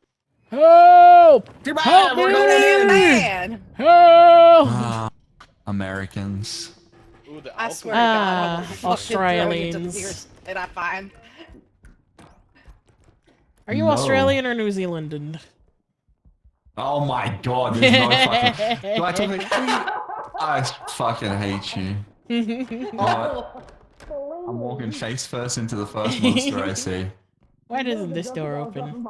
Help! Too bad, Help we're me! going in. Man. Help! Americans. Ooh, the I swear to God, I will fucking Australians. throw you into the tears that I find. Are you No. Australian or New Zealand? Oh my god, there's no fucking. Do I talk like. I fucking hate you. I'm walking face first into the first monster I see. Why doesn't this door open?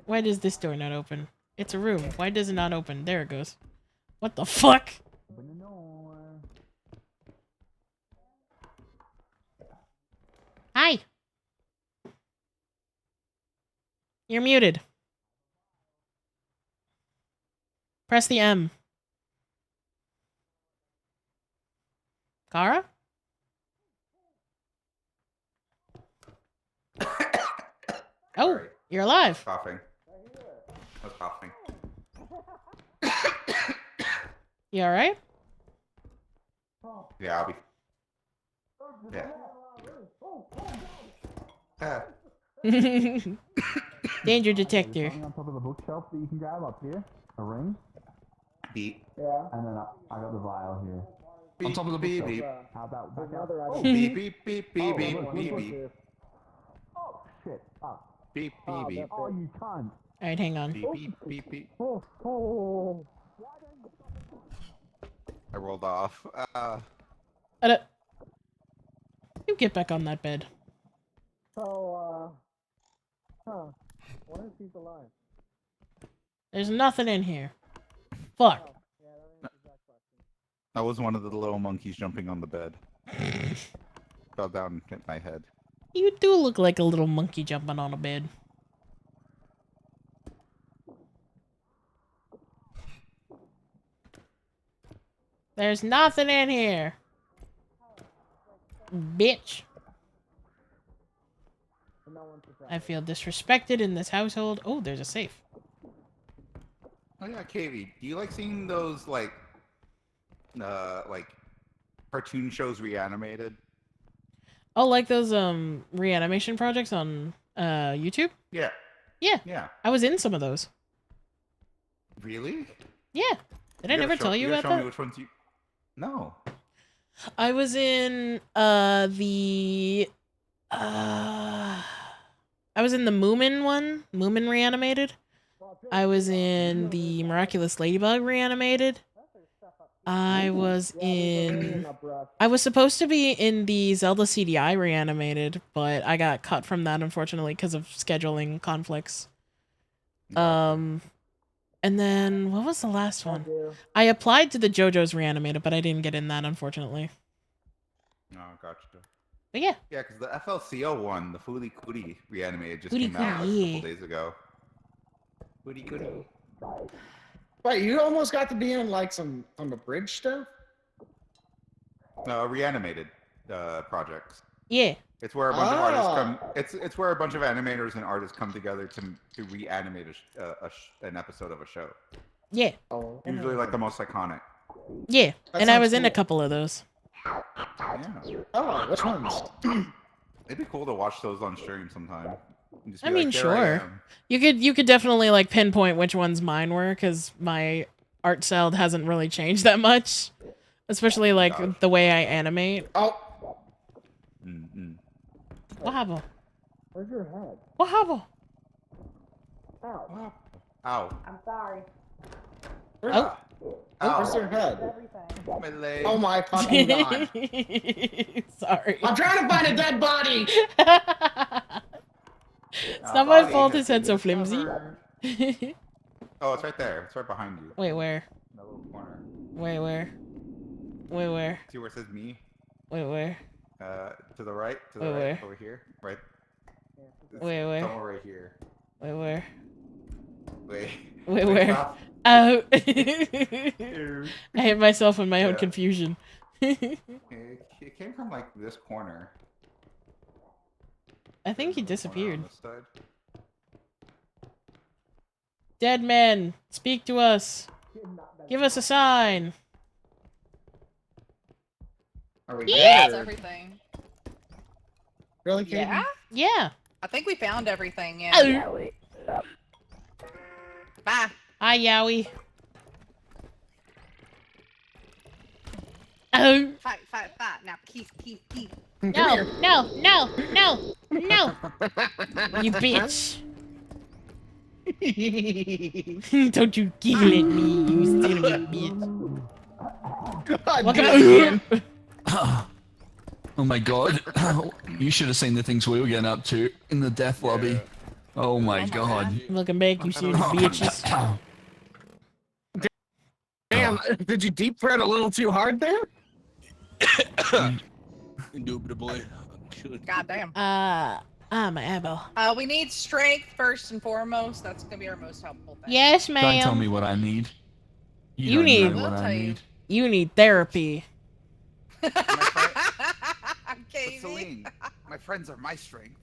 Why does this door not open? It's a room. Why does it not open? There it goes. What the fuck? Hi. You're muted. Press the M. Kara? Oh, you're alive. Coughing. I was coughing. You alright? Yeah, I'll be. Yeah. Danger detector. On top of the bookshelf that you can grab up here. A ring. Beep. Yeah. And then I got the vial here. Beep, On top of the beep, bookshelf. beep. How about back out? Oh, beep, beep, beep, beep, Oh, beep, look, beep, look, beep. look. Oh shit! Up. Beep, beep, beep. Oh, you cunt. Alright, hang on. Beep, beep, beep, beep. Oh. I rolled off. You get back on that bed. So, what if he's alive? There's nothing in here. Fuck. That was one of the little monkeys jumping on the bed. Fell down and hit my head. You do look like a little monkey jumping on a bed. There's nothing in here. Bitch. I feel disrespected in this household. Oh, there's a safe. Oh yeah, KV, do you like seeing those like cartoon shows reanimated? Oh, like those reanimation projects on YouTube? Yeah. Yeah. Yeah. I was in some of those. Really? Yeah. Did I never tell you about show that? me which ones you. No. I was in the I was in the Moomin one, Moomin Reanimated. I was in the Miraculous Ladybug Reanimated. I was supposed to be in the Zelda CDI Reanimated, but I got cut from that unfortunately because of scheduling conflicts. And then what was the last one? I applied to the JoJo's Reanimated, but I didn't get in that unfortunately. No, gotcha. But yeah. Yeah, because the FLCL one, the Fooly Cootie Reanimated, just Fooly came out like, a Cootie. couple days ago. Fooly Cootie. Wait, you almost got to be in like some abridged stuff? No, Reanimated projects. Yeah. It's where a bunch of artists come. It's where a bunch of animators and artists come together to reanimate an episode of a show. Yeah. Usually like the most iconic. Yeah, That and I sounds was in a cool. couple of those. Yeah. Oh, which ones? It'd be cool to watch those on stream sometime. And just I be mean, like, there I sure. am. You could definitely like pinpoint which ones mine were because my art style hasn't really changed that much, especially like the way I animate. Oh. What happened? Where's your head? What happened? Ow. Ow. I'm sorry. Oh. Where's your head? My leg. Oh my fucking god. Sorry. I'm trying to find a dead body. It's not my fault his head's so flimsy. Oh, it's right there. It's right behind you. Wait, where? In that little corner. Wait, where? Wait, where? See where it says me? Wait, where? To the right. To the Wait, right. where? Over here. Right. It's Wait, where? somewhere right here. Wait, where? Wait. Wait, where? Stop. Oh. I hit myself in my own confusion. It came from like this corner. I think he disappeared. On this side. Dead men, speak to us. Give us a sign. Are we Yeah, dead? that's everything. Really, Katie? Yeah? Yeah. I think we found everything, yeah. Oh. Bye. Hi, Yowie. Oh. Fight. Now keep. No, no, no, no, no. You bitch. Don't you giggle at me, you son of a bitch. God, Oh my god. You should have seen the things we were getting up to in the death lobby. Oh my god. Looking back, you see the bitches. Damn, did you deep thread a little too hard there? Indubitably. God damn. My elbow. We need strength first and foremost. That's gonna be our most helpful thing. Yes, ma'am. Don't tell me what I need. You don't need know what I need. You need therapy. Celine, my friends are my strength.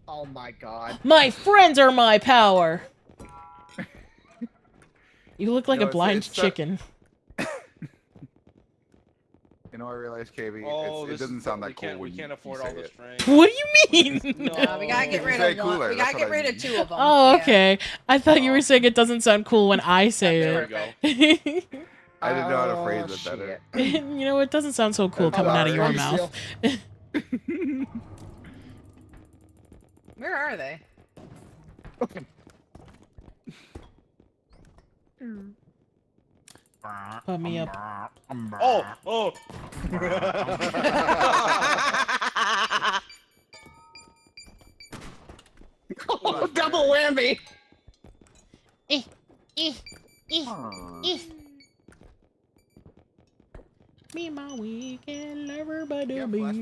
Oh my god. My friends are my power. You look like No, a blind it's chicken. You know, I realized, KB, Oh, it doesn't sound that cool. We can't afford all this strength. What do you mean? No, we gotta get rid Say of one. cooler, We that's gotta get what I rid of mean. 2 of them. Oh, Yeah. okay. I thought you were saying it doesn't sound cool when I say There we it. go. I didn't know how to phrase it better. You know, it doesn't sound so cool I'm coming out of sorry. your mouth. Where are they? Put me up. Oh. Oh, double whammy. Be my weekend lover, but be my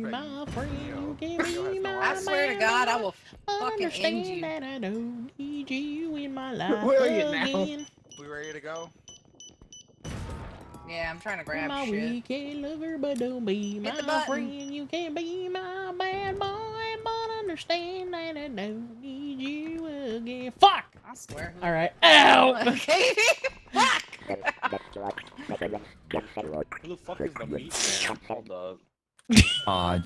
friend. You can be my I swear to God, I will fucking end understand you. that I don't need you in my life Will you now? again. We ready to go? Yeah, I'm trying to Be grab my shit. weekend lover, but don't be Hit the my button. friend. You can be my bad boy, but understand that I don't need you again. Fuck! I swear. All right. Ow! Okay. Fuck! Who the fuck is the meat man? Hold up. Oh, I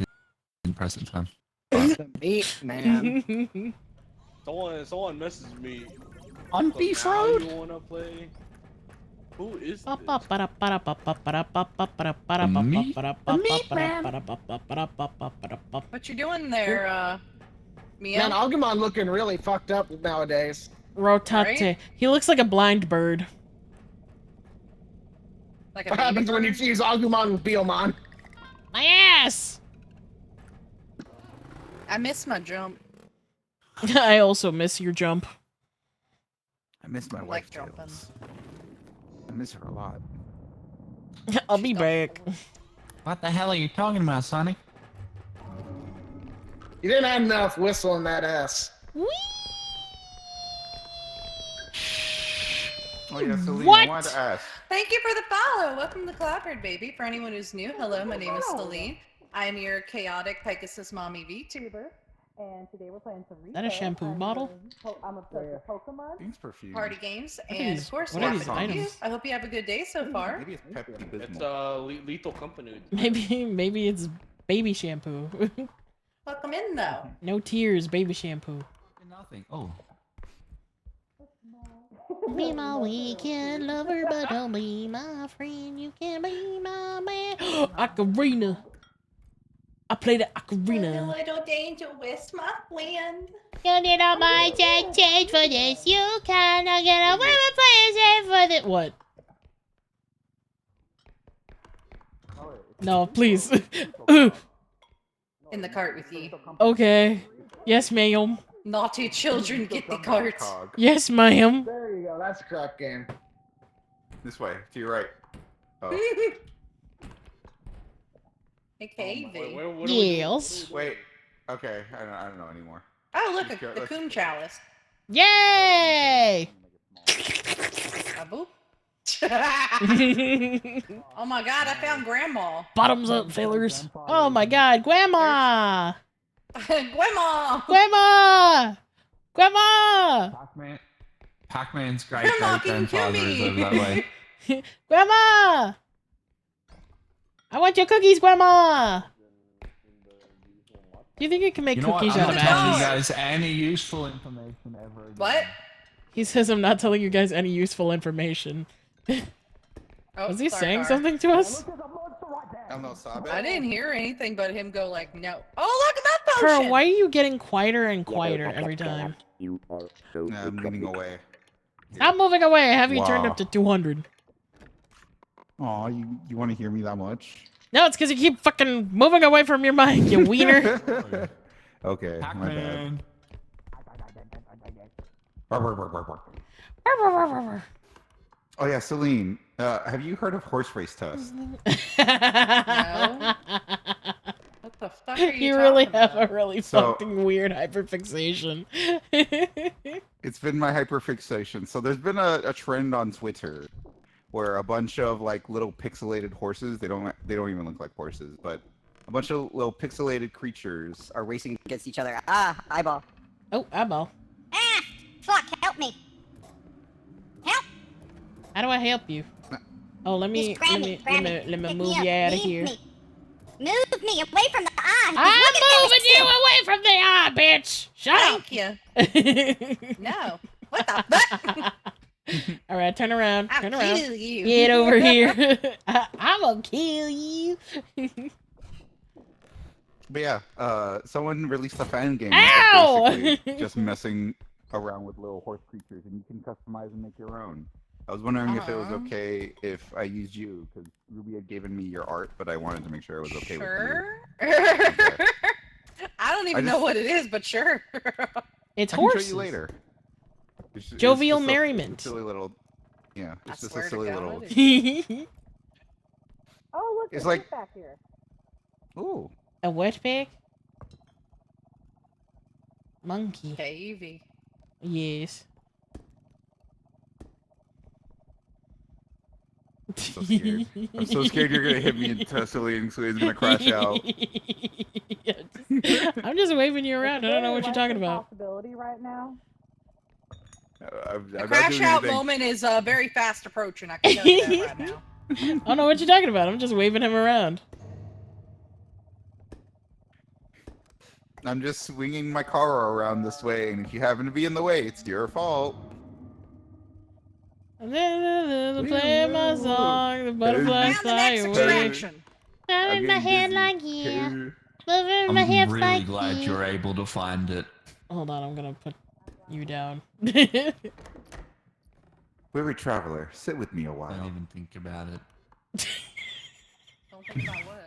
didn't press it in time. The meat man. Someone messaged me. On So Beef now Road? You wanna play? Who is this? What you doing there, Mia? Man, Agumon looking really fucked up nowadays. Rotate. Right? He looks like a blind bird. Like a What baby happens when you bird? fuse Agumon with Biomon? My ass! I miss my jump. I also miss your jump. I miss my I like wife. jumping. Tails. I miss her a lot. I'll be back. What the hell are you talking about, Sonic? You didn't have enough whistle in that ass. Oh yeah, Celine, What? I wanted to ask. Thank you for the follow. Welcome to Clapboard, baby. For anyone who's new, hello, my name is Celine. I'm your chaotic Pegasus mommy VTuber. And today we're playing some Is that a shampoo bottle? I'm obsessed with Pokemon. It's perfume. Party games, What are and these- of course, what are these laughing with you. items? I hope you have a good day so far. Maybe it's Pepsi It's Bismol. Lethal Company. Maybe it's baby shampoo. Welcome in, though. No tears, baby shampoo. Nothing. Oh. Be my weekend lover, but don't be my friend. You can be my man. Ocarina. I play the ocarina. Little danger with my friend. You need all my change for this. You cannot get away with playing for this. What? No, please. In the cart with you. Okay. Yes, ma'am. Naughty children get the cart. Yes, ma'am. There you go. That's the correct game. This way, to your right. Oh. Hey, KV. Yes. Wait. Okay, I don't know anymore. Oh, look, Let's go- the let's- Coon Chalice. Yay! Abu? Oh my god, I found Grandma. Bottoms up, failures. Oh my god, Grandma! Grandma! Grandma! Grandma! Pac-Man's great Grandma, great can you grandfather hear is me? over that way. Grandma! I want your cookies, Grandma! Do you think you can make You know what? cookies I'm out not of telling you ashes? guys any useful information ever again. What? He says I'm not telling you guys any useful information. Oh, Was he sorry, saying Gar. something to us? I didn't hear anything but him go like, no. Oh, look at that Pearl, potion! why are you getting quieter and quieter every time? Yeah, I'm leaning away. Stop moving away. I have you turned Wow. up to 200. Aw, you want to hear me that much? No, it's because you keep fucking moving away from your mic, you wiener. Okay, my bad. Oh yeah, Celine, have you heard of horse race test? No. What the fuck are you You really talking have about? a really So- fucking weird hyperfixation. It's been my hyperfixation. So there's been a trend on Twitter where a bunch of like little pixelated horses, they don't even look like horses, but a bunch of little pixelated creatures are racing Against each other. Ah, eyeball. Oh, eyeball. Ah, fuck, help me. Help. How do I help you? Oh, let me Just grab me, grab me. let me Pick move me up, you out of leave here. me. Move me away from the eye. I'm moving you away from the eye, bitch. Shut Thank you. No. What the fuck? All right, turn around. I'll Turn around. kill you. Get over here. I'm gonna kill you. But yeah, someone released a fan game Ow! that's basically just messing around with little horse creatures, and you can customize and make your own. I was wondering if it was okay if I used you, because Ruby had given me your art, but I wanted to make sure it was okay Sure. with you. I don't even I know just- what it is, but sure. It's I can show horses. you later. It's Jovial just a merriment. silly little, yeah, it's just a swear to silly God, little. Oh, look, It's like- back here. Ooh. A what pig? Monkey. KV. Yes. I'm so scared. I'm so scared you're gonna hit me and Celine Celine's gonna crash out. I'm just waving you around. I don't know what you're talking about. Possibility right now. I'm The not crash doing out anything. moment is very fast approaching. I can tell you that right now. I don't know what you're talking about. I'm just waving him around. I'm just swinging my car around this way, and if you happen to be in the way, it's your fault. Play my song, the butterflies fly away. Moving my head like you. Moving my hips I'm really like glad you. you're able to find it. Hold on, I'm gonna put you down. Weary traveler, sit with me a while. Don't even think about it. Don't think about what?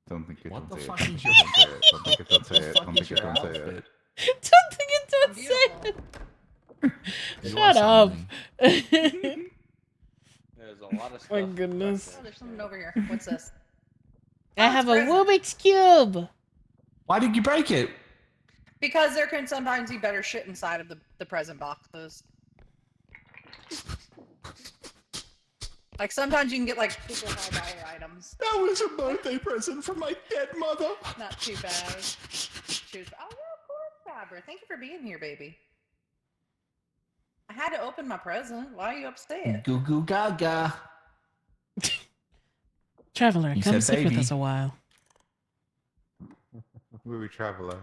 Don't think it, What don't the say fuck it. is your Don't think it, don't say it. Don't think it, don't say it. outfit? Don't think it, don't say it. You Shut are up. something. There's a lot of stuff. My goodness. Oh, there's something over here. What's this? I have a Rubik's Cube. Why did you break it? Because there can sometimes be better shit inside of the present boxes. Like sometimes you can get like super high dollar items. That was a birthday present from my dead mother. Not too bad. Cheers. Oh, yeah, of course, Fabra. Thank you for being here, baby. I had to open my present. Why are you upset? Goo goo gaga. Traveler, You come said sit with baby. us a while. Movie traveler.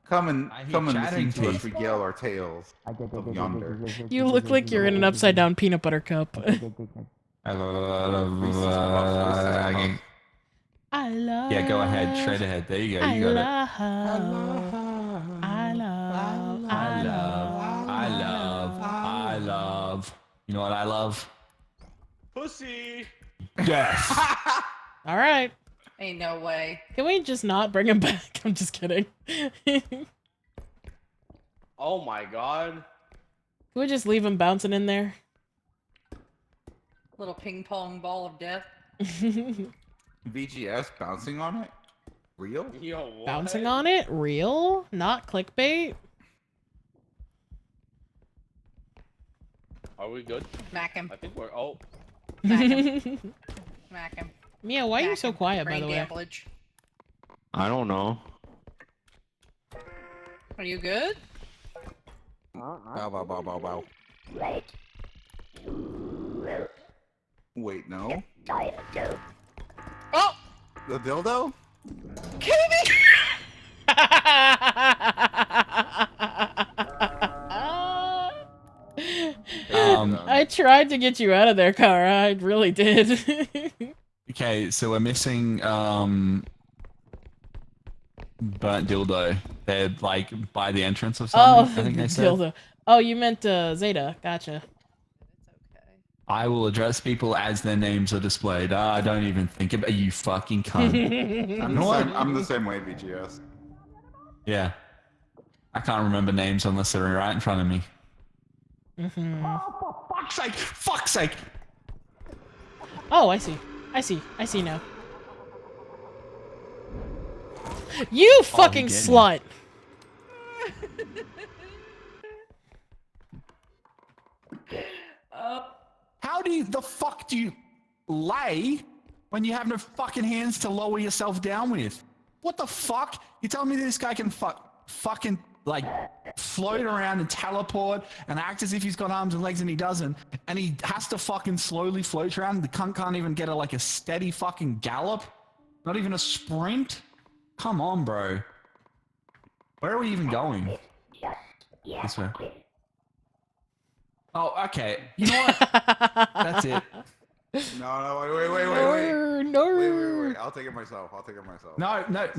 Come and I hear come and listen chattering to us teeth. regale our tales of yonder. You look like you're in an upside down peanut butter cup. I love. I love. Yeah, go ahead. Straight ahead. There you go. You got it. I love. You know what I love? Pussy. Death. All right. Ain't no way. Can we just not bring him back? I'm just kidding. Can Oh my god. we just leave him bouncing in there? Little ping pong ball of death. VGS bouncing on it? Real? Yo, what? Bouncing on it? Real? Not clickbait? Are we good? Smack him. I think we're. Oh. Smack him. Smack him. Mia, why are you Smack so him. quiet, by Brain the way? damage. I don't know. Are you good? Bow, bow, bow, bow, bow. Wait, no? Oh! The dildo? I tried to get you out of there, Kara. I really did. Okay, so we're missing burnt dildo. They're like by the entrance or Oh, something. I think they said. dildo. Oh, you meant Zeta. Gotcha. I will address people as their names are displayed. Don't even think about you, fucking cunt. I'm the same way, VGS. Yeah. I can't remember names unless they're right in front of me. Mm-hmm. For fuck's sake! Fuck's sake! Oh, I see. I see now. You fucking slut! How the fuck do you lay when you have no fucking hands to lower yourself down with? What the fuck? You telling me this guy can fucking like float around and teleport and act as if he's got arms and legs and he doesn't, and he has to fucking slowly float around? The cunt can't even get a steady fucking gallop, not even a sprint. Come on, bro. Where are we even going? This way. Oh, okay. You know what? That's it. No, wait. Wait. I'll take it myself. No. Let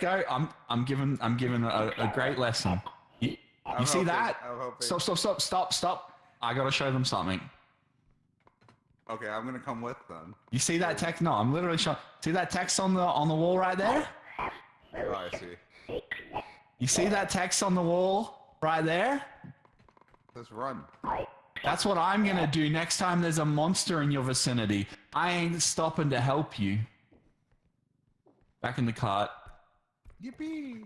go. I'm giving a great lesson. You see that? Stop. I gotta show them something. Okay, I'm gonna come with them. You see that text? No, I'm literally showing. See that text on the wall right there? Oh, I see. You see that text on the wall right there? Let's run. That's what I'm gonna do next time there's a monster in your vicinity. I ain't stopping to help you. Back in the cart. Yippee!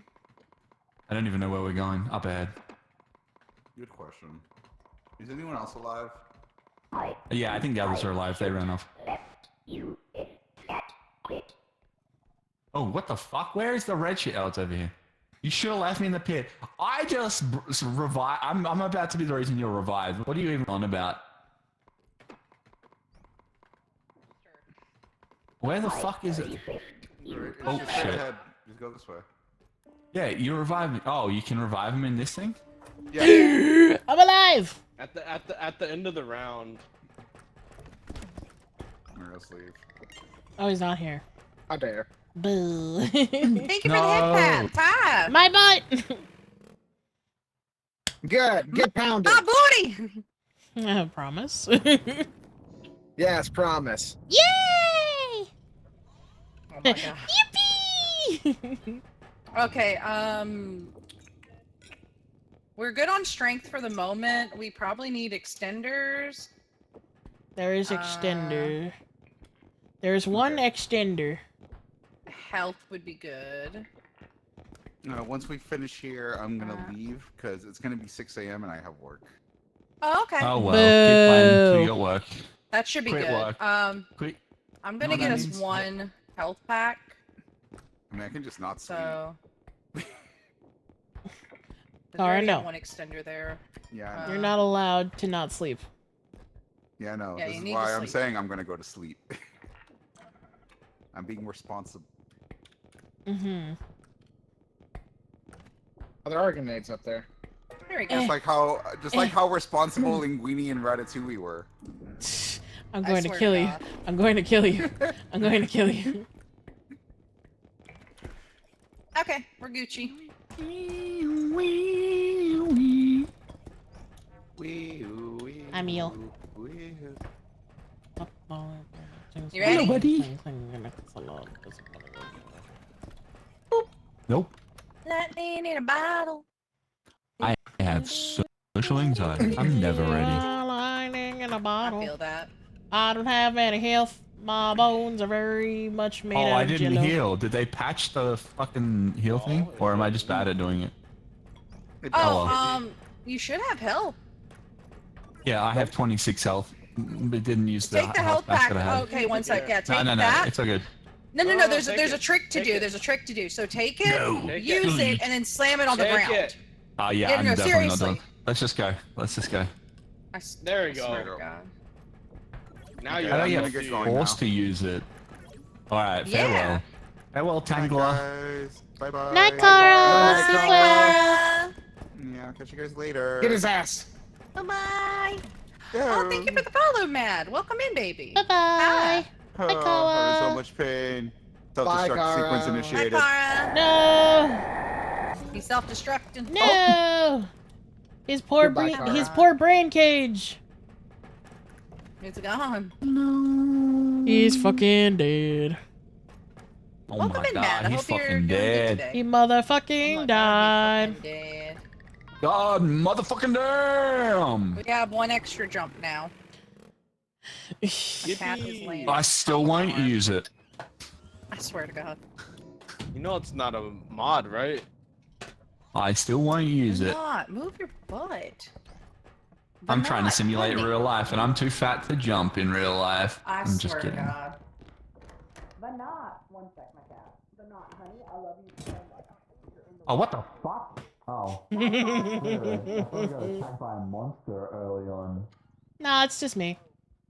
I don't even know where we're going. Up ahead. Good question. Is anyone else alive? Yeah, I think the others are alive. They ran off. Oh, what the fuck? Where is the red shit? Oh, it's over here. You should have left me in the pit. I just revived. I'm about to be the reason you're revived. What are you even on about? Where the fuck is it? Oh, shit. Just go this way. Yeah, you revived me. Oh, you can revive him in this thing? Yeah. I'm alive! At the end of the round. Let's leave. Oh, he's not here. I dare. Boo. Thank you for the head pat. My butt! Good. Get pounded. My booty! Promise. Yes, promise. Yay! Oh my god. Yippee! Okay, we're good on strength for the moment. We probably need extenders. There is extender. There's one extender. Health would be good. Once we finish here, I'm gonna leave because it's gonna be 6 a.m. and I have work. Oh, okay. Oh well, keep playing. Do your work. That should be Quit good. work. Quit. I'm gonna get us one health pack. I mean, I can just not sleep. So They Oh, I already have know. one extender there. Yeah, I know. You're not allowed to not sleep. Yeah, I know. Yeah, This you is need to why I'm sleep. saying I'm gonna go to sleep. I'm being responsible. Mm-hmm. Oh, there are grenades up there. There we go. Just like how responsible Linguini and Ratatouille were. I'm I going to swear kill to you. God. I'm going to kill you. I'm going to kill you. Okay, we're Gucci. I'm Eel. You ready? Hello, buddy. Nope. Lightning in a bottle. I have social anxiety. I'm never ready. Lightning in a bottle. I feel that. I don't have any health. My bones are very much made Oh, out I of didn't jello. heal. Did they patch the fucking heal thing? Or am I just bad at doing it? Oh, well. you should have health. Yeah, I have 26 health. But didn't use the Take the health pack. that I had. Okay, one sec. Yeah, take No, that. it's all good. No. There's take a it. trick to Take do. it. There's a trick to do. So take it, No. use it, and then slam it on the Take ground. it. Oh yeah, Yeah, I'm no, definitely seriously. not done. Let's just go. Let's just go. There you Swear to go. God. Now I you're don't on get your feet. forced to use it. Alright, Yeah. farewell. Farewell, Tangler. Guys, bye bye. Night, Cara. Night, Sleep Cara. well. Yeah, I'll catch you guys later. Get his ass. Bye bye. Oh, thank you for the follow, Mad. Welcome in, baby. Bye bye. Oh, Hi, I'm in Cara. so much pain. Bye, Self-destruct sequence Cara. initiated. Hi, Cara. No. He's self-destructing. No. His poor Goodbye, brain. Cara. His poor brain cage. It's gone. He's fucking dead. Oh Welcome my in, god, Matt. I he's hope you're fucking doing good dead. today. He Oh motherfucking my God, died. he's fucking dead. God, motherfucking damn! We have one extra jump now. A cat is laying. I still won't use it. I swear to God. You know it's not a mod, right? I still won't use Do it. not move your butt. I'm But trying to not, simulate honey. real life, and I'm too fat to jump in real life. I I'm swear just kidding. to God. But not. One sec, my cat. But not, honey. I love you so much. Oh, what the fuck? Oh. I thought I got attacked by a monster early on. Nah, it's just me.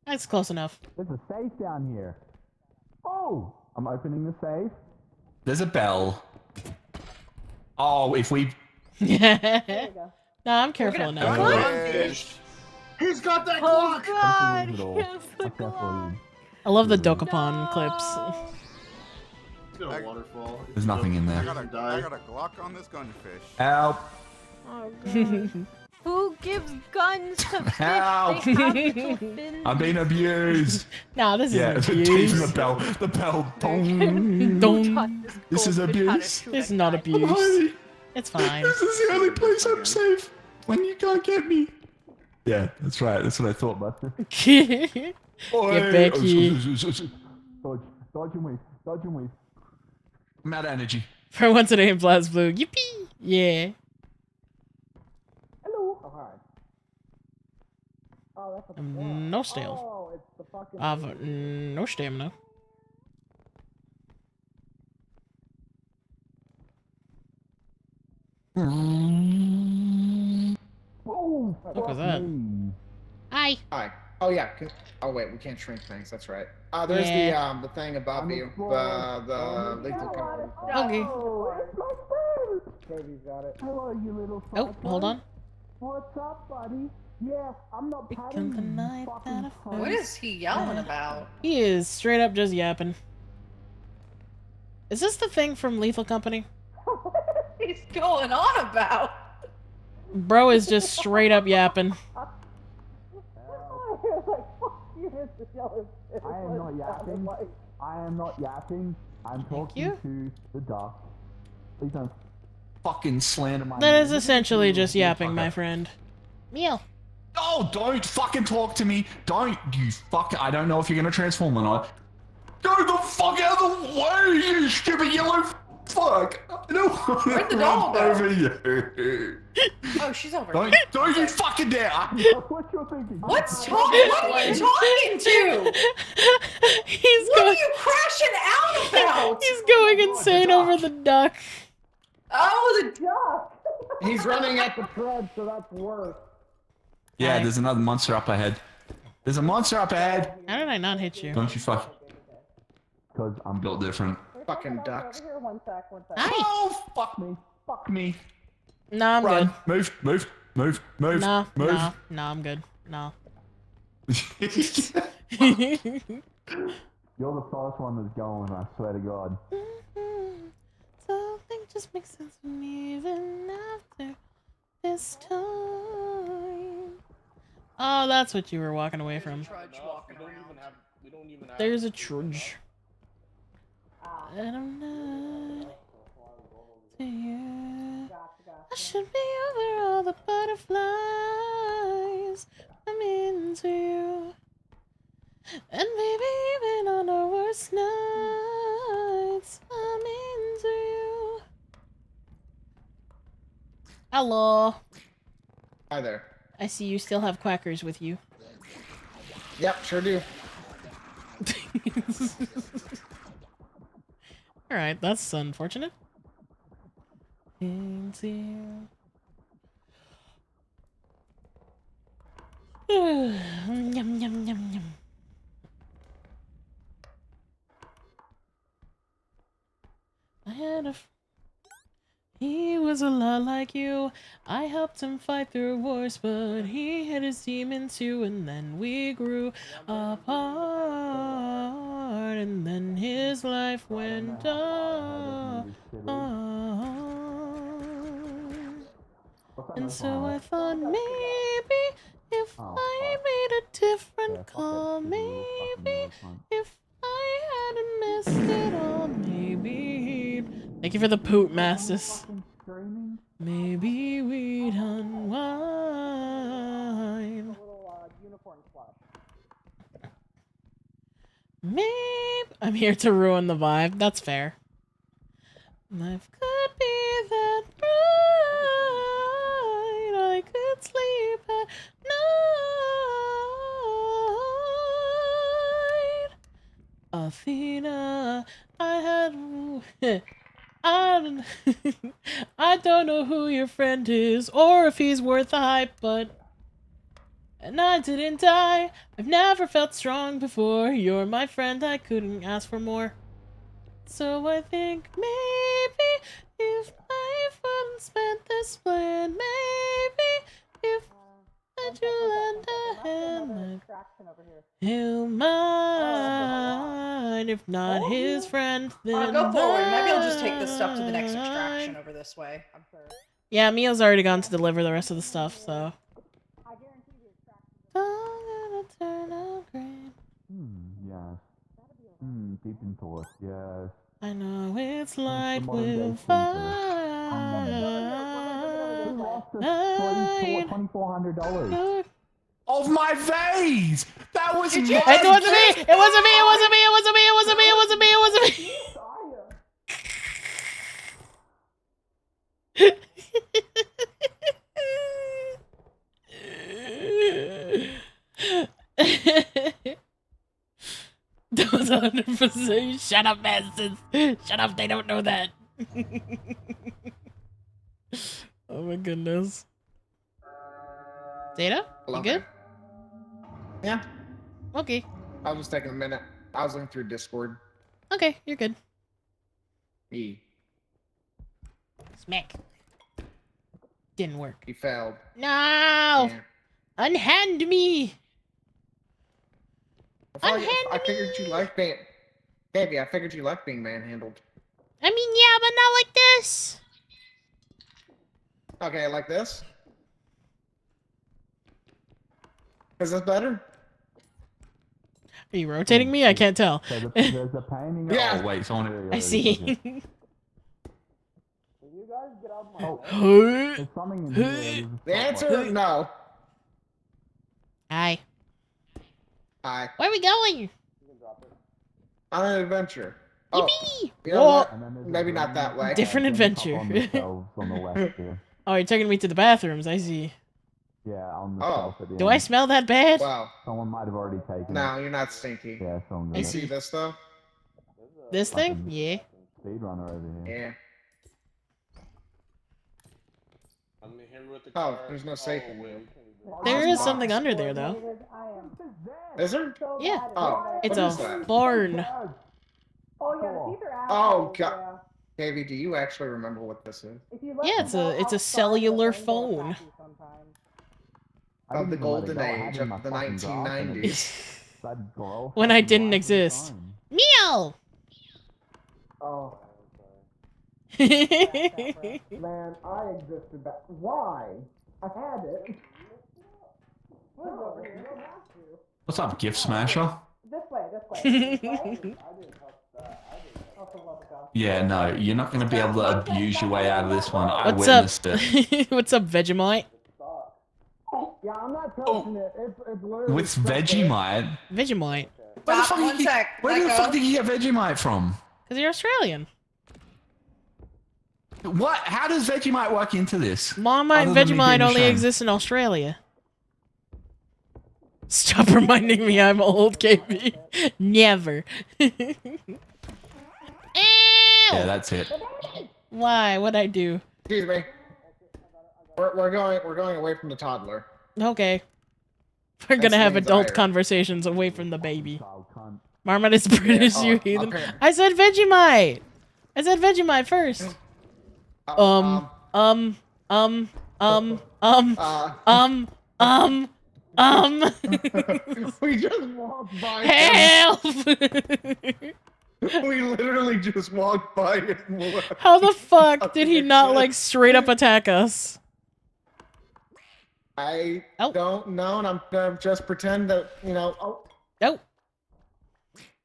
That's close enough. There's a safe down here. Oh! I'm opening the safe. There's a bell. Oh, if we... Yeah. Nah, I'm careful enough. He's got that Oh clock. God! At all. Yes, the Watch out for clock. you. I love the Dokapon clips. It's got a waterfall. There's nothing in I there. got a Glock on this gunfish. Help! Oh God. Who gives guns to fish? Help! They have little fins. I'm being abused. Nah, this Yeah, is even abuse. the bell. The bell. Dong. Dong. This is abuse. It's not I'm abuse. hiding. It's fine. This is the only place I'm safe when you can't get me. Yeah, that's right. That's what I thought, Buster. Get back here. Dodge. Dodge and weave. Dodge and weave. I'm out of energy. For once it ain't Blast Blue. Yippee! Yeah. Hello. Oh, hi. Oh, that's a No stamina. Oh, it's the fucking. I've no stamina. What was that? Hi. Hi. Oh yeah. Oh wait, we can't shrink things. That's right. There's Yeah. the thing above you. The lethal company. Okay. Baby's got it. Oh, hold on. What's up, buddy? Yeah, I'm not Become the knife that I What is he yelling about? He is straight up just yapping. Is this the thing from Lethal Company? He's going on about? Bro is just straight up yapping. I am not yapping. I am not yapping. I'm talking you. to the duck. Please don't fucking slander my That is name. essentially just yapping, my friend. Meow. Oh, don't fucking talk to me. Don't, you fuck. I don't know if you're gonna transform or not. Go the fuck out of the way, you stupid yellow fuck. I don't want to Where'd the run dog go? over you. Oh, she's over. Don't you fucking dare. What you're thinking. What's talking? What are you talking to? He's What are going. you crashing out about? He's going insane over the duck. Oh, the duck. He's running at the tread, so that's worse. Yeah, Hi. there's another monster up ahead. There's a monster up ahead. How did I not hit you? Don't you fuck. Because I'm built different. Fucking ducks. Hi. Oh, fuck me. Fuck me. No, I'm Run. good. Move. No, move. no, I'm good. No. You're the first one that's going, I swear to God. Something just makes sense to me even after this time. Oh, that's what you were walking away from. There's a trudge. And I'm not to you. I should be over all the butterflies. I'm into you. And maybe even on our worst nights, I'm into you. Hello. Hi there. I see you still have quackers with you. Yep, sure do. Alright, that's unfortunate. Into you. Yum, yum, yum, yum. I had he was a lot like you. I helped him fight through wars, but he had his demons too, and then we grew apart, and then his life went on. And so I thought maybe if I made a different call, maybe if I hadn't missed it all, maybe. Thank you for the poop, Mastis. Maybe we'd unwind. Maybe I'm here to ruin the vibe. That's fair. Life could be that bright. I could sleep at night. Athena, I had. I don't know who your friend is or if he's worth the hype, but. And I didn't die. I've never felt strong before. You're my friend, I couldn't ask for more. So I think maybe if life wasn't spent this plan, maybe if that you lend a hand, he'll mine. If not his friend, then Go forward. Maybe I'll just take this stuff to the next mine. extraction over this way. I'm sure. Yeah, Mio's already gone to deliver the rest of the stuff, so. Yes. Deep into it, yes. I know it's life will find. $2,400 of my vase. That was It wasn't me. It wasn't me. It wasn't me. It wasn't me. It wasn't me. It wasn't me. It wasn't me. That was 100%. Shut up, Masses. Shut up. They don't know that. Oh my goodness. Zeta? You good? Yeah. Okay. I was taking a minute. I was looking through Discord. Okay, you're good. He Smack. Didn't work. failed. No! Yeah. Unhand me! I figured you liked being... Baby, I figured you liked being manhandled. I mean, yeah, but not like this. Okay, like this? Is this better? Are you rotating me? I can't tell. There's a painting. Yeah. Oh, wait, someone. I see. You guys get out of my way. There's something in here. The answer is no. Hi. Hi. Where are we going? On an adventure. Yippee! You know what? Maybe not that way. Different adventure. On the left here. Oh, you're taking me to the bathrooms. I see. Yeah, on the Oh. shelf at the Do end. I smell that bad? Wow. Someone might have already taken No, you're not stinky. it. Yeah, someone I You got see. see this though? This thing? Yeah. Speedrunner over here. Yeah. I'm here with the Oh, car. there's no safe in here. There is something under there, though. Is there? Yeah. Oh, It's what is a that? barn. Oh god. KV, do you actually remember what this is? Yeah, it's a cellular phone. Of the golden age of the 1990s. When I didn't exist. Meow! Oh. Man, I existed back. Why? I had it. What's up, Gift Smasher? This way. Yeah, no, you're not going to be able to abuse your way out of this one. I What's up? witnessed it. What's up, Vegemite? Yeah, I'm not touching it. It's literally. With Vegemite? Vegemite. Where the Stop, one sec. Where the fuck did you get Vegemite from? Because you're Australian. What? How does Vegemite work into this? Marmite and Vegemite only exist in Australia. Stop reminding me I'm old, KB. Never. Yeah, that's it. Why? What'd I do? Excuse me. We're going away from the toddler. Okay. We're gonna That's have the adult desire. conversations away from the baby. Marmite is British, you heathen. okay. I said Vegemite! I said Vegemite first. Um. We just walked by. Help! We literally just walked by him. How the fuck did he not, like, straight up attack us? I don't know, and I'm gonna just pretend that, you know. Oh. Nope.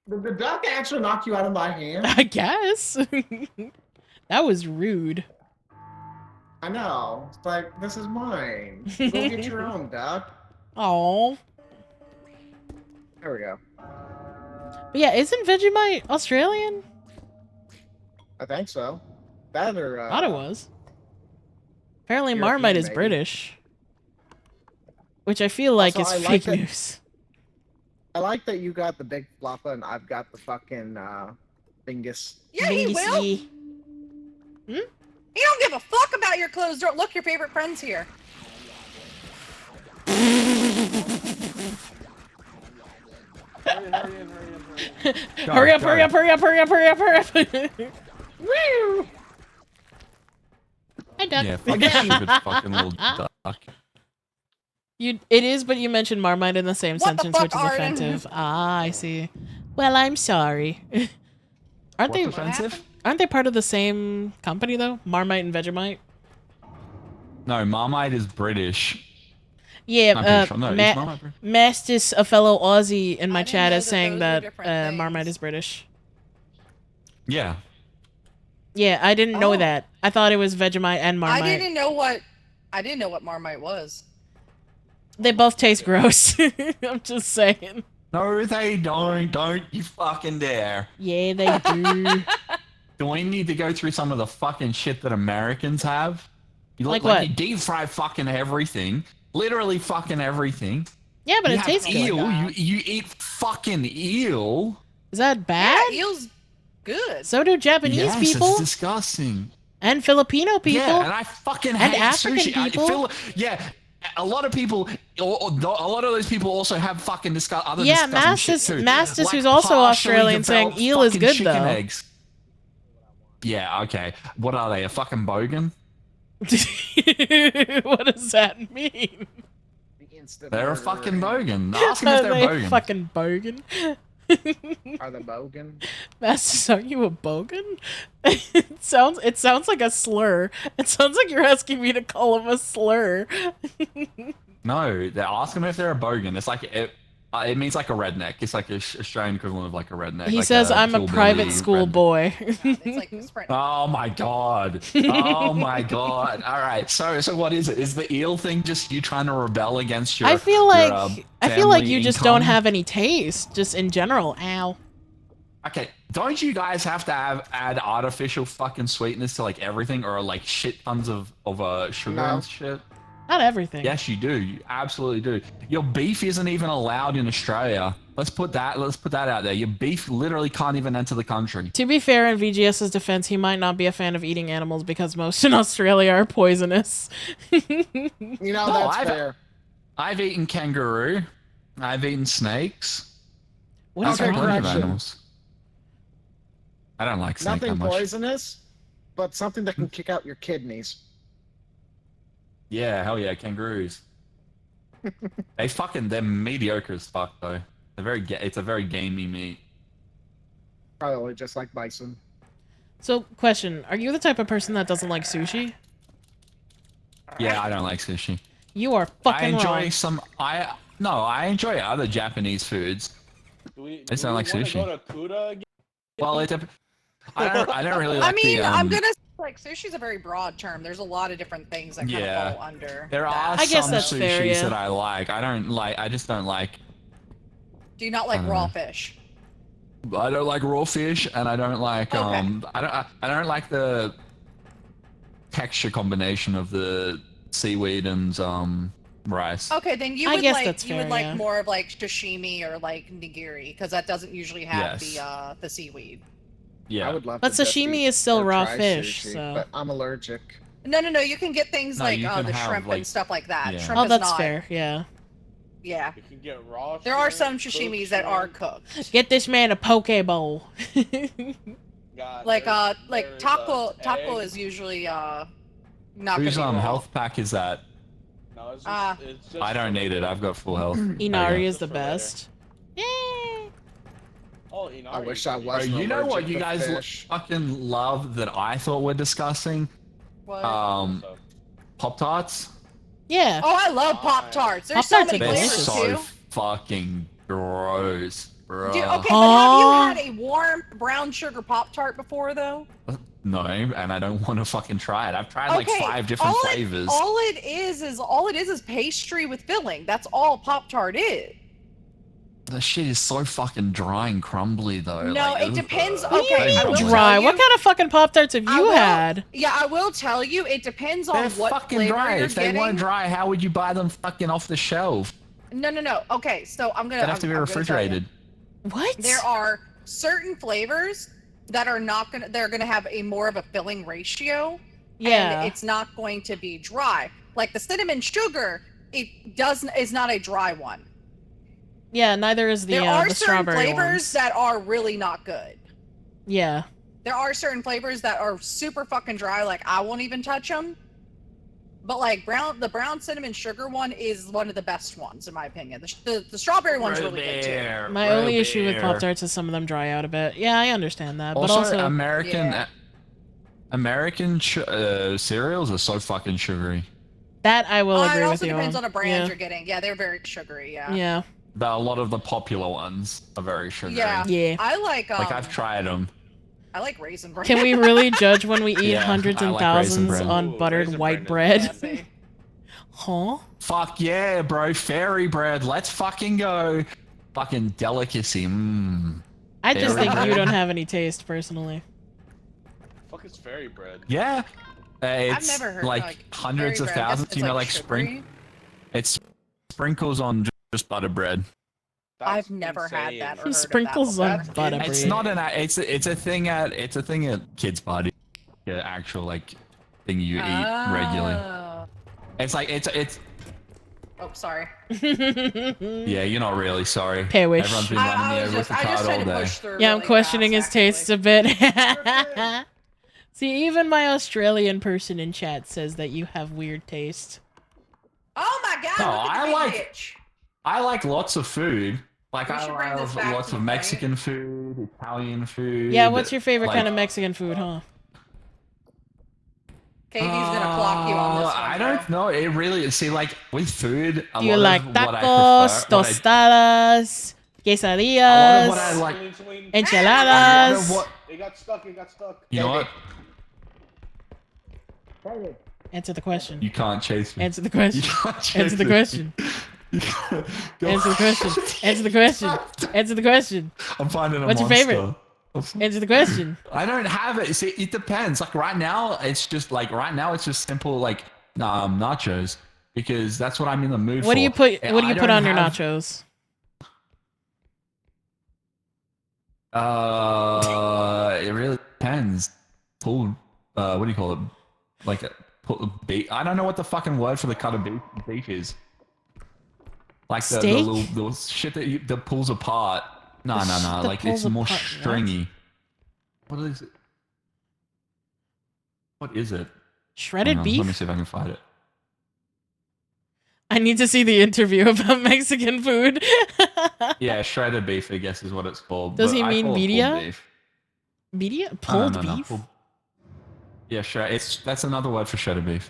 Did the duck actually knock you out of my hand? I guess. That was rude. I know. It's like, this is mine. Go get your own, duck. Aw. There we go. But yeah, isn't Vegemite Australian? I think so. That or Thought it was. Apparently European, Marmite is maybe. British. Which I feel like Also, is I like fake that- news. I like that you got the big floppa and I've got the fucking fingus. Yeah, he will. Dingy. He don't give a fuck about your closed door. Look, your favorite friend's here. Hurry up, hurry up, hurry up, hurry up, hurry up, hurry up. Woo! Hi, duck. Yeah, fucking stupid fucking little duck. It is, but you mentioned Marmite in the same What the sentence, fuck, which is Arden? offensive. Ah, I see. Well, I'm sorry. Aren't they What's offensive? Aren't they part of the same company though? Marmite and Vegemite. No, Marmite is British. Yeah, I'm pretty sure. No, it's Marmite British. Mastis, a fellow Aussie in my chat, know is that saying those were that different Marmite things. is British. Yeah. Yeah, I didn't know Oh. that. I thought it was Vegemite and Marmite. I didn't know what Marmite was. They both taste gross. I'm just saying. No, they don't. Don't you fucking dare. Yeah, they do. Do we need to go through some of the fucking shit that Americans have? You look Like like what? you deep fry fucking everything. Literally fucking everything. Yeah, but you it have tastes eel. good. You eat fucking eel. Is that bad? Yeah, eel's good. So do Japanese Yes, people it's disgusting. and Filipino people. Yeah, and I fucking and hate African sushi. people. Yeah, a lot of people, a lot of those people also have fucking other Yeah, disgusting shit too. Mastis, Like who's also partially Australian, saying developed eel is fucking good chicken though. Eggs. Yeah, okay. What are they? A fucking bogan? What does that mean? They're a fucking bogan. Ask them if Are they're they bogan. fucking bogan? Are the bogan? Mastis, are you a bogan? It sounds like a slur. It sounds like you're asking me to call him a slur. No, they ask them if they're a bogan. It's like it means like a redneck. It's like a Australian equivalent of like a redneck. He like says I'm a hillbilly private school redneck. boy. It's like the sprint. Oh my god. Oh my god. All right. So what is it? Is the eel thing just you trying to rebel against your I feel like family you just don't income? have any taste, just in general. Ow. Okay, don't you guys have to add artificial fucking sweetness to like everything or like shit tons of sugar No. and shit? Not everything. Yes, you do. You absolutely do. Your beef isn't even allowed in Australia. Let's put that out there. Your beef literally can't even enter the country. To be fair, in VGS's defense, he might not be a fan of eating animals because most in Australia are poisonous. You know, that's fair. I've eaten kangaroo. I've eaten snakes. What is I've wrong plenty with of you? animals. I don't like snake that Nothing much. poisonous, but something that can kick out your kidneys. Yeah, hell yeah, kangaroos. They're mediocre as fuck though. It's a very gamey meat. Probably just like bison. So, question: are you the type of person that doesn't like sushi? Yeah, I don't like sushi. You are fucking I enjoy wrong. I enjoy other Japanese foods. I just don't like sushi. Go to Kuda again? Well, I don't really like I mean, the, I'm gonna say, like, sushi's a very broad term. There's a lot of different things that kind Yeah. of fall under. There are I guess some that's sushis fair, yeah. that I like. I just don't like. Do you not like raw fish? I don't like raw fish, and I don't like I don't like the texture combination of the seaweed and rice. Okay, then you I would guess like that's you would fair, like yeah. more of like sashimi or like nigiri because that doesn't usually have Yes. the seaweed. Yeah. I would love But to just sashimi eat is still or raw try fish, sushi, so- but I'm allergic. No, you can get things No, like you can the have, shrimp like- and stuff like that. yeah. Shrimp Oh, is that's not. fair. Yeah. Yeah. You can get raw. There are some shrimp, sashimis cooked that are shrimp. cooked. Get this man a poke bowl. God, Like there's, taco egg. is usually not gonna Whose be raw. health pack is that? No, it's Ah. just, it's just I don't need it. I've got full health. Inari Okay. is the For later. best. Yay! Oh, Inari. I wish I Bro, wasn't you know what allergic you to guys fish. fucking love that I thought were disgusting? What? Pop-Tarts? Yeah. Oh, I love Pop Tarts. There's so Pop-Tarts many are They're delicious. flavors so too. fucking gross, bro. Dude, okay, but have you had a warm brown sugar Pop Tart before though? No, and I don't want to fucking try it. I've tried like 5 different flavors. All it is pastry with filling. That's all Pop Tart is. The shit is so fucking dry and crumbly though. No, like, it depends. ugh. Okay, I will Dry. tell What you- kind of fucking Pop Tarts have I you will- had? Yeah, I will tell you. It depends on They're what fucking flavor dry. you're If they getting. weren't dry, how would you buy them fucking off the shelf? No. Okay, so I'm gonna. They'd have to be I'm gonna tell you. refrigerated. What? There are certain flavors that are not gonna. They're gonna have a more of a filling ratio. Yeah. And it's not going to be dry. Like the cinnamon sugar, is not a dry one. Yeah, neither is the There are the certain strawberry flavors ones. that are really not good. Yeah. There are certain flavors that are super fucking dry, like I won't even touch them. But like the brown cinnamon sugar one is one of the best ones in my opinion. The strawberry one's really good too. My only issue with Pop Tarts is some of them dry out a bit. Yeah, I understand that, but Also, also American cereals are so fucking sugary. that I will agree It with also you depends on. on the brand Yeah. you're getting. Yeah, they're very sugary. Yeah. Yeah. But a lot of the popular ones are very sugary. Yeah. Yeah. I like. Like I've tried them. I like raisin bran. Can we really judge when we eat Yeah, hundreds I and like Raisin thousands Bran. on buttered Raisin white Bran bread? Huh? Fuck yeah, bro. Fairy bread. Let's fucking go. Fucking delicacy. Mmm. I just Fairy think you bread. don't have any taste personally. Fuck is fairy bread? Yeah. It's never heard, like, like, hundreds fairy of bread. I guess thousands. it's, You know, like, like spring. sugary? It's sprinkles on just butter bread. I've never had that. Or heard Sprinkles of that on before. butter It's bread. not an. It's a thing at kids party. Yeah, actual like thing you eat regularly. Oh. It's like it's. Oh, sorry. Yeah, you're not really sorry. Pay wish. Everyone's been running me over with the card all day. Yeah, I'm questioning his tastes a bit. See, even my Australian person in chat says that you have weird taste. Oh my god! No, look at I the like- big bitch. I like lots of food. Like We I should bring this love back lots to of the fight. Mexican food, Italian food. Yeah, what's your favorite like- kind of Mexican food, huh? Katie's gonna clock you on this one. I bro. don't know. It really see like with food. A Do you lot like of what I tacos, prefer, tostadas, a lot of what I quesadillas, like. A enchiladas? lot of what It got stuck. It got stuck. you know what? Answer the question. You can't chase me. Answer the question. You can't chase Answer the me. question. Answer the question. Answer the question. Answer the question. I'm finding a What's your monster. favorite? Answer the question. I don't have it. See, it depends. Like right now, it's just simple like nachos. because that's what I'm in the mood for. What do you put? What do you I put don't on your have- nachos? It really depends. Pulled, what do you call it? Like beef. I don't know what the fucking word for the cut of beef is. Like the Steak? little shit that pulls apart. No. That Like it's pulls more apart, stringy. What is it? What is it? Shredded Hang on, beef? Let me see if I can find it. I need to see the interview about Mexican food. Yeah, shredded beef, I guess, is what it's called. Does but he I mean call it pulled media? beef. Media? Pulled No. beef? Yeah, that's another word for shredded beef.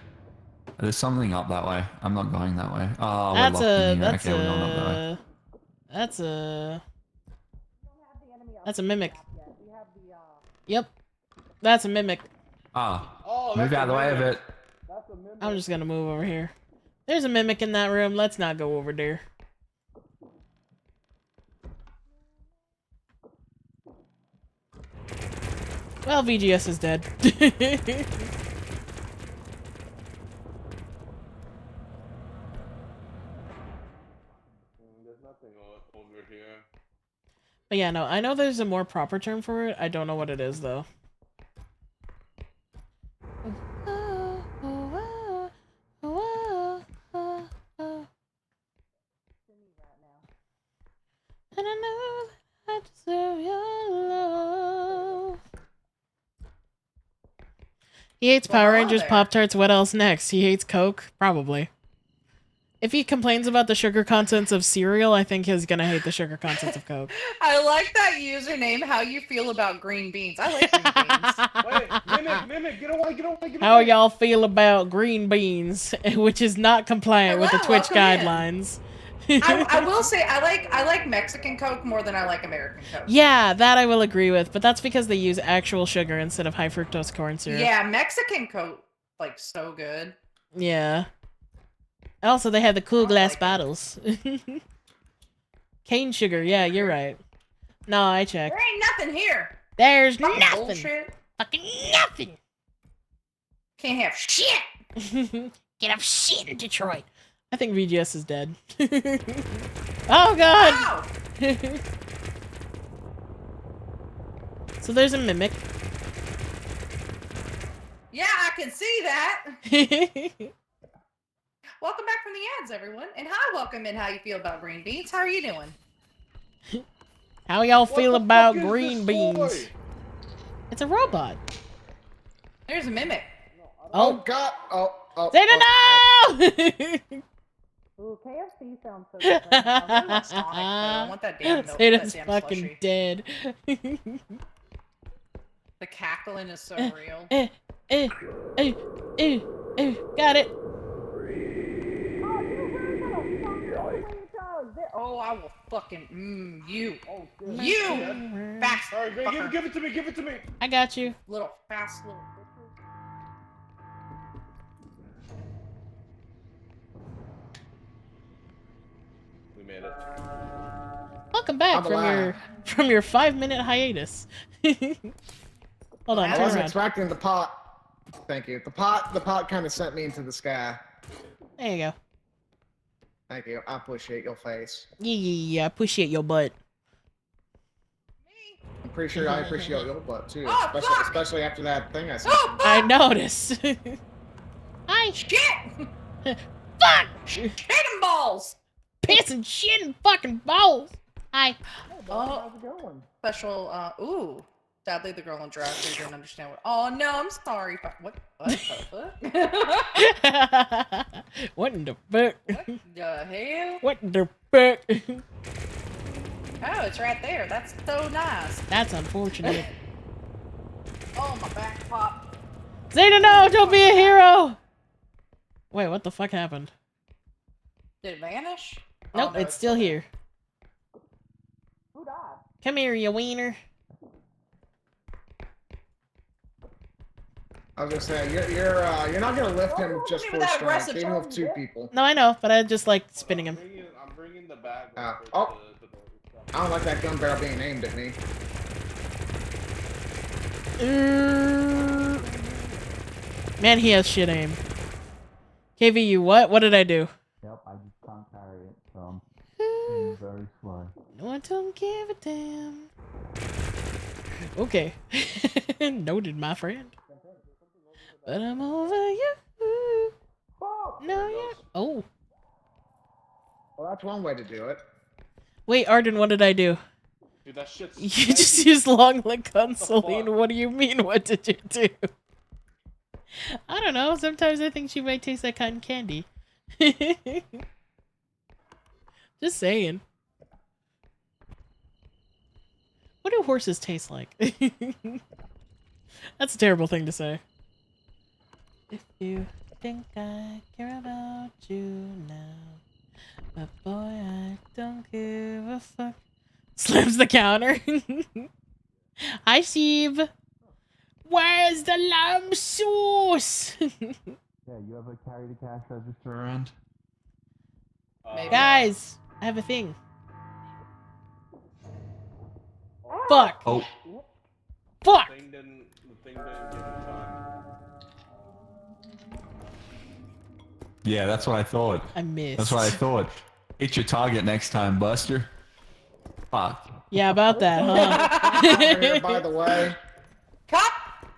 There's something up that way. I'm not going that way. Oh, we're locked in here. Okay, we're going up that way. That's a mimic. Yep. That's a mimic. Move out of the way of it. I'm just gonna move over here. There's a mimic in that room. Let's not go over there. Well, VGS is dead. There's nothing over here. But yeah, no, I know there's a more proper term for it. I don't know what it is, though. And I know that I deserve your love. He hates Power Rangers, Pop-Tarts. What else next? He hates Coke? Probably. If he complains about the sugar contents of cereal, I think he's gonna hate the sugar contents of Coke. I like that username. How you feel about green beans? I like green beans. Wait, mimic, get away. How y'all feel about green beans, which is not compliant with the Twitch guidelines? I will say I like Mexican Coke more than I like American Coke. Yeah, that I will agree with, but that's because they use actual sugar instead of high fructose corn syrup. Yeah, Mexican Coke, like, so good. Yeah. Also, they have the cool glass bottles. Cane sugar, yeah, you're right. No, I checked. There ain't nothing here. There's Fucking nothing. bullshit. Fucking nothing. Can't have shit. Can't have shit in Detroit. I think VGS is dead. Oh god! So there's a mimic. Yeah, I can see that. Welcome back from the ads, everyone. And hi, welcome in. How you feel about green beans? How are you doing? How y'all feel about green beans? It's a robot. There's a mimic. Oh God! Zeta, no! Ooh, KFC sounds so good. I really want Sonic, though. I want that damn milk. Zeta's that damn fucking slushy. dead. The cackling is so real. Got it. Oh, I will fucking you. Oh, good. You fast. All right, give it to me. Give it to me. I got you. Little fast little. We made it. Welcome back from your 5-minute hiatus. Hold on, I turn wasn't around. expecting the pot. Thank you. The pot kind of sent me into the sky. There you go. Thank you. I appreciate your face. Yeah, I appreciate your butt. I'm pretty sure I appreciate your butt too, Oh, especially after that thing I said. Oh, I noticed. Hi. Shit! Fuck! Shit and balls! Piss and shit and fucking balls. Hi. Oh, how's it going? Special, ooh. Sadly, the girl in drag didn't understand what. Oh no, I'm sorry. What? What the fuck? What in the fuck? What the hell? What in the fuck? Oh, it's right there. That's so nice. That's unfortunate. Oh, my back pop. Zeta, no! Don't be a hero! Wait, what the fuck happened? Did it vanish? Nope, Oh, no, it's still here. Who died? Come here, you wiener. I was gonna say you're not gonna lift him with just 4 strength, even with 2 people. No, I know, but I just like spinning him. I'm bringing the bag. Oh, I don't like that gun barrel being aimed at me. Man, he has shit aim. KV, you what? What did I do? Yep, I just can't carry it, so I'm very slow. No, I don't give a damn. Okay. Noted, my friend. But I'm over you. No, yeah. Oh. Well, that's one way to do it. Wait, Arden, what did I do? Dude, that shit's You just used long lick on Celine. What do you mean? What did you do? I don't know. Sometimes I think she might taste like cotton candy. Just saying. What do horses taste like? That's a terrible thing to say. If you think I care about you now, but boy, I don't give a fuck. Slams the counter. Hi, Steve. Where's the lamb sauce? Yeah, you ever carry the cash register around? Guys, I have a thing. Fuck. Oh. Fuck. The thing didn't give him time. Yeah, that's what I thought. I missed. That's what I thought. Hit your target next time, Buster. Fuck. Yeah, about that, huh? Here, by the way. Cut!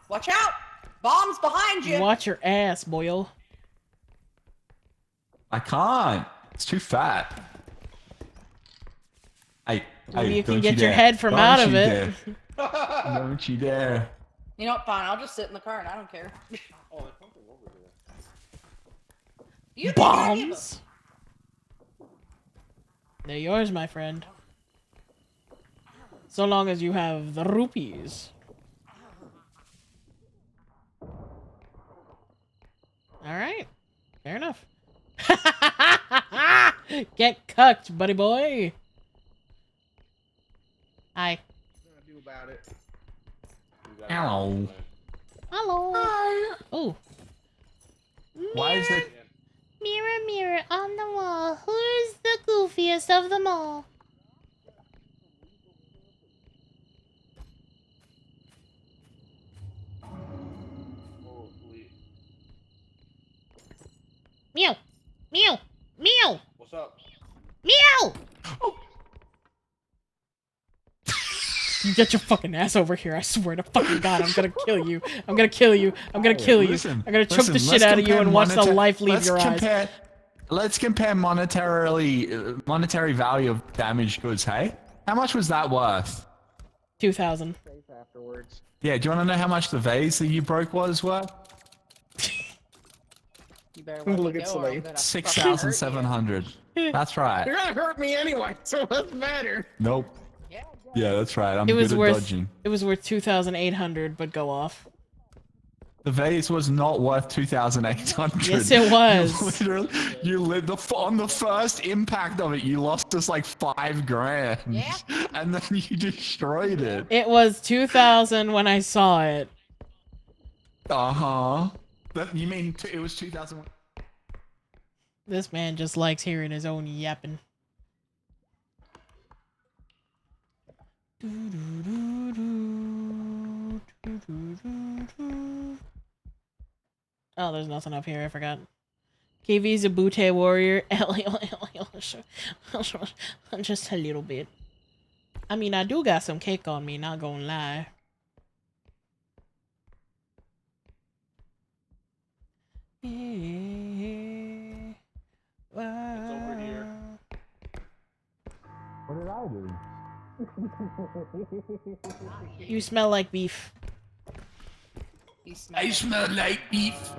Watch out! Bombs behind you! Watch your ass, boyo. I can't. It's too fat. Hey, Maybe you can don't get your dare. head from Don't out of you it. dare. Don't you dare. You know what? Fine, I'll just sit in the car and I don't care. Oh, there's something over here. You Bombs. They're yours, my friend. So long as you have the rupees. Alright. Fair enough. Get cucked, buddy boy. Hi. What do about it? Hello. Hello. Hi. Oh. Why is it? Mirror, mirror on the wall, who's the goofiest of them all? Meow, meow, meow, What's up? meow. You get your fucking ass over here. I swear to fucking God, I'm gonna kill you. I'm gonna kill you. I'm gonna kill you. Listen, I'm gonna choke the listen, shit let's out of you compare and watch the life leave let's your eyes. compare, Let's compare monetary value of damaged goods, hey? How much was that worth? 2,000. Afterwards. Yeah, do you want to know how much the vase that you broke was worth? You better let Look me at go or I'm Celine. gonna 6,700. That's right. You're gonna hurt me anyway, so what's the matter? Nope. Yeah, that's right. I'm It was good at worth. dodging. It was worth 2,800, but go off. The vase was not worth 2,800. Yes, it was. You lived on the first impact of it. You lost us like $5,000. Yeah. And then you destroyed it. It was 2,000 when I saw it. Uh-huh. You mean it was 2,000? This man just likes hearing his own yapping. Oh, there's nothing up here. I forgot. KV's a Butte warrior. Just a little bit. I mean, I do got some cake on me, not gonna lie. It's over here. What did I do? You smell like beef. I smell like beef.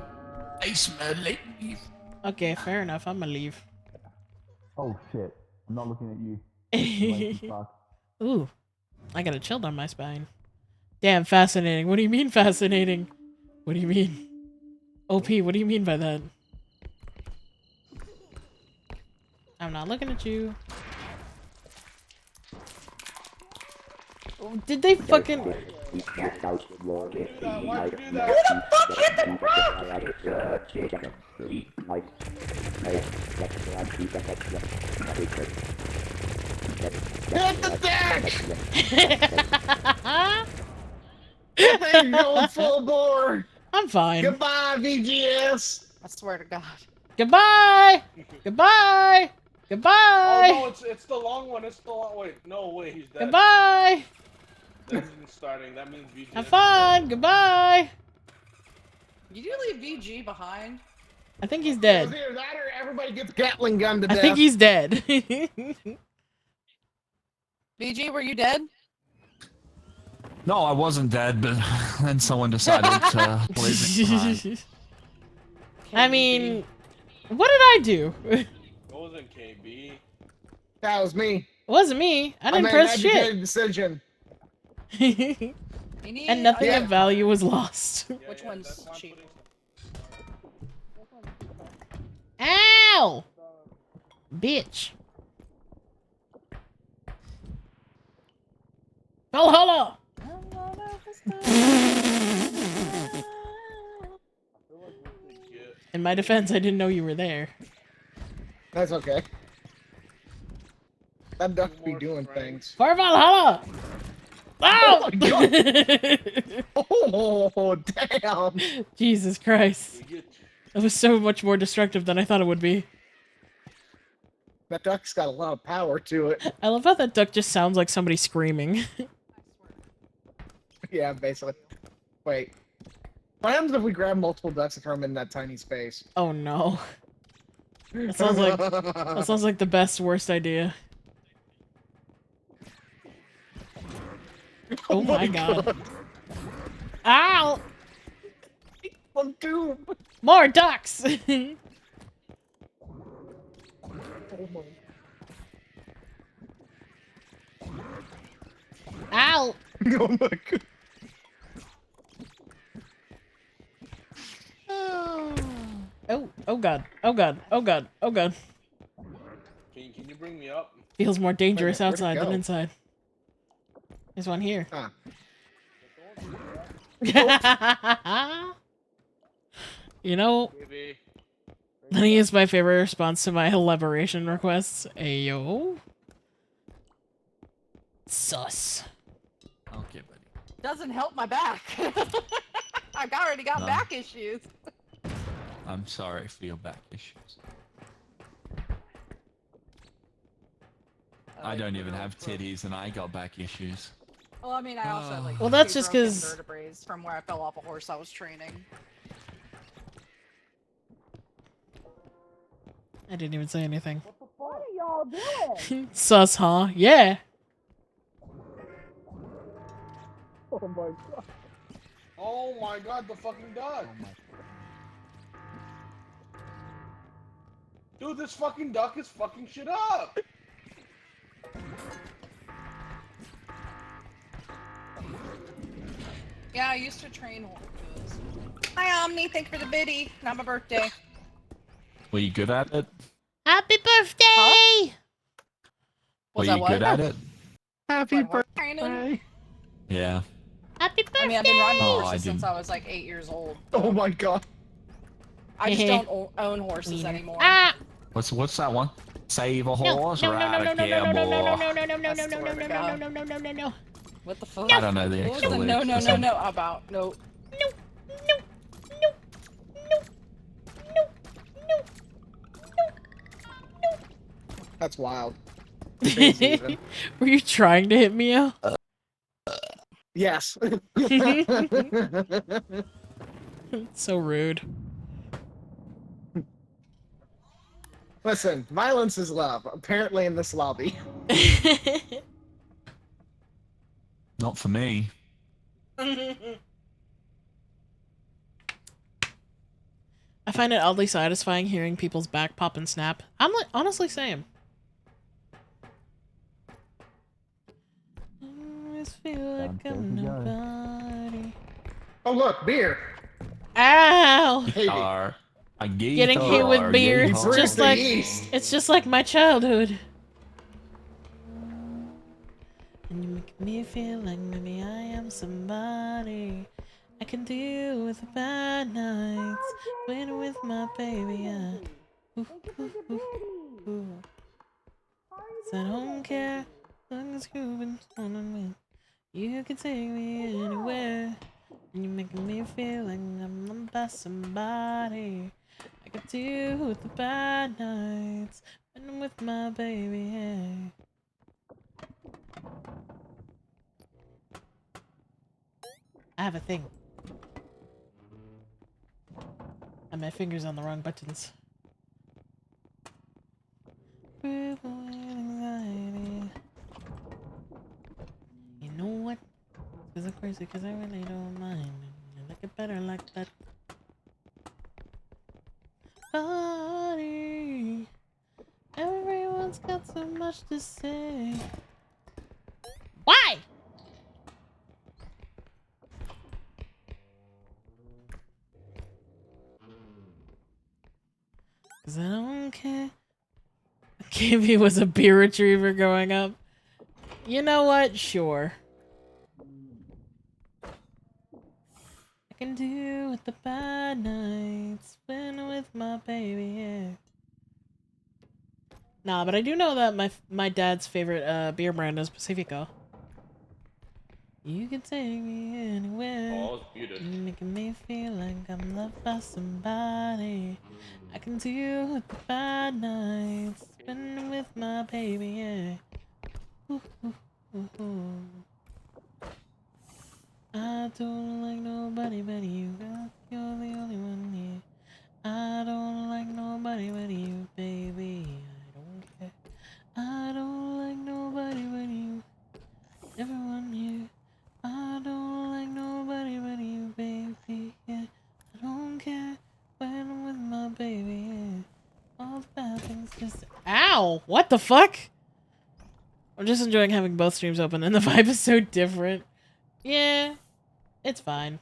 I smell like beef. Okay, fair enough. I'm gonna leave. Oh shit. I'm not looking at you. Ooh, I got a chill down my spine. Damn, fascinating. What do you mean fascinating? What do you mean? OP, what do you mean by that? I'm not looking at you. Did they fucking... Who the fuck hit the Hit the deck! Thing going full bore! I'm fine. Goodbye, VGS! I swear to God. Goodbye! Goodbye! Goodbye! Oh no, it's the long one. It's the long. Wait, no, wait, he's dead. Goodbye! That means starting. That means VG. Have fun! Goodbye! Did you leave VG behind? I think he's dead. Either that or everybody gets Gatling gun to I death. think he's dead. VG, were you dead? No, I wasn't dead, but then someone decided to leave me behind. I mean, what did I do? It wasn't KB. That was me. It wasn't me. I didn't made press an educated shit. decision. And nothing of value was lost. Which one's cheap? Ow! Bitch. Valhalla! In my defense, I didn't know you were there. That's okay. That duck be doing things. For Valhalla! Oh Ow! my god! Oh, damn! Jesus Christ. That was so much more destructive than I thought it would be. That duck's got a lot of power to it. I love how that duck just sounds like somebody screaming. Yeah, basically. Wait. What happens if we grab multiple ducks and throw them in that tiny space? Oh no. That sounds like the best worst idea. Oh my god. Ow! I'm doomed. More ducks! Ow! Oh my god. Oh god. Oh god. Oh god. Oh god. Can you bring me up? Feels more dangerous Where'd it outside than go? inside. There's one here. Huh. You know, I think it's my favorite response to my elaboration requests. Ayo. Sus. Okay, buddy. Doesn't help my back. I already got No. back issues. I'm sorry for your back issues. I don't even have titties and I got back issues. Well, I mean, I also had, like Well, that's two just broken 'cause- vertebrae from where I fell off a horse I was training. I didn't even say anything. What are y'all doing? Sus, huh? Yeah. Oh my god. Oh my god, the fucking duck. Dude, this fucking duck is fucking shit up. Yeah, I used to train horses. Hi, Omni. Thank you for the biddy. Not my birthday. Were you good at it? Happy birthday! Were Was you that what? good at it? Happy Training. Yeah. Happy birthday! I mean, I've been riding Oh, I horses since didn't. I was like 8 years old. Oh my god. I just don't own horses anymore. Ah! What's that one? Save a No, horse, no, no, ride no, a no, no, no, camel. no, no, no, no, no, no, no, I no, no, swear no, to no, God. no, no, no, no, no. What the fuck? I don't know the What was actual the no, lyrics no, or no, something. no about? No. That's wild. Were you trying to hit me out? Yes. So rude. Listen, violence is love. Apparently in this lobby. Not for me. I find it oddly satisfying hearing people's back pop and snap. I'm like, honestly, same. I always feel like I'm nobody. Oh look, beer. Ow! Guitar. A guitar. Getting hit with beer. guitar. It's just like my childhood. And you make me feel like maybe I am somebody. I can deal with the bad nights. When with my baby, ooh, ooh, ooh, ooh. So I don't care. Long as you've been on me. You can take me anywhere. And you're making me feel like I'm by somebody. I could deal with the bad nights when I'm with my baby. Yeah. I have a thing. And my fingers on the wrong buttons. You know what? Cause I'm crazy, cause I really don't mind. I like it better like that. Body. Everyone's got so much to say. Why? Cause I don't care. KV was a beer retriever growing up. You know what? Sure. I can do with the bad nights when with my baby, yeah. Nah, but I do know that my dad's favorite beer brand is Pacifico. You can take me anywhere. Oh, it's beautiful. You're making me feel like I'm loved by somebody. I can deal with the bad nights when I'm with my baby, yeah. Ooh, ooh, ooh, ooh. I don't like nobody but you, girl. You're the only one here. I don't like nobody but you, baby. I don't care. I don't like nobody but you. Everyone here. I don't like nobody but you, baby. Yeah, I don't care when I'm with my baby. Yeah, all the bad things just. Ow! What the fuck? I'm just enjoying having both streams open, and the vibe is so different. Yeah, it's fine.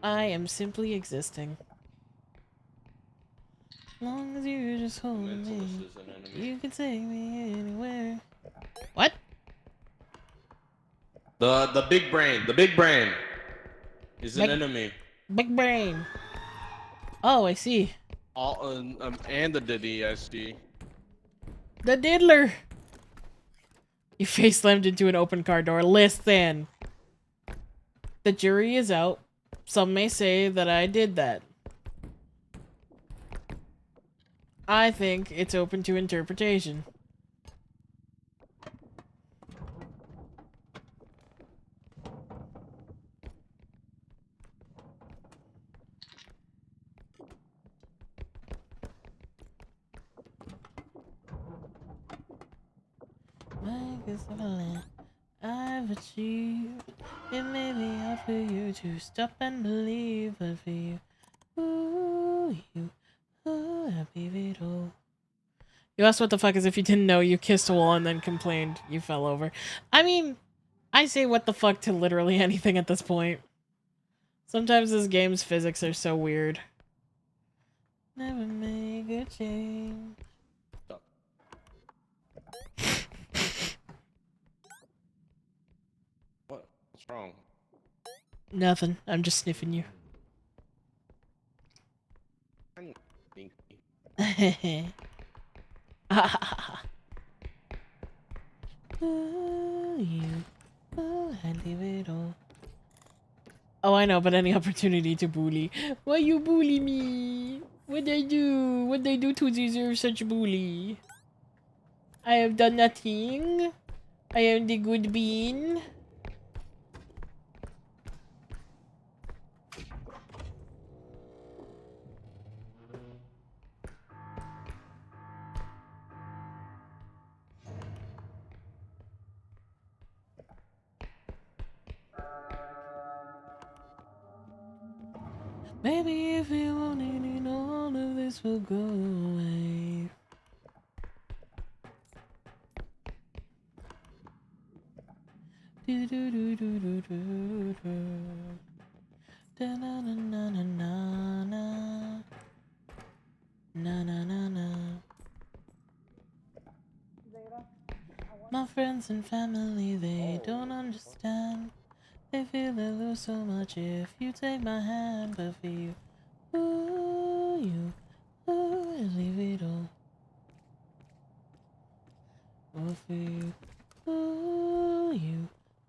I am simply existing. As long as you're just holding me, you can take me anywhere. What? The big brain is an Big- enemy. Big brain. Oh, I see. All and the Diddy, I see. The diddler. You face slammed into an open car door. Listen. The jury is out. Some may say that I did that. I think it's open to interpretation. I've achieved. It may be hard for you to stop and believe, but for you, ooh, happy Vito. You asked what the fuck as if you didn't know. You kissed a wall and then complained you fell over. I mean, I say what the fuck to literally anything at this point. Sometimes this game's physics are so weird. Never make a change. What's wrong? Nothing. I'm just sniffing you. Oh, I know, but any opportunity to bully. Why you bully me? What'd I do? What'd I do to deserve such bully? I have done nothing. I am the good bean. Maybe if you wanted it, all of this will go away. Do do do do do do do. Da na na na na na na. Na na na na. My friends and family, they don't understand. They feel they lose so much if you take my hand, but for you, ooh, I leave it all. Oh, for you,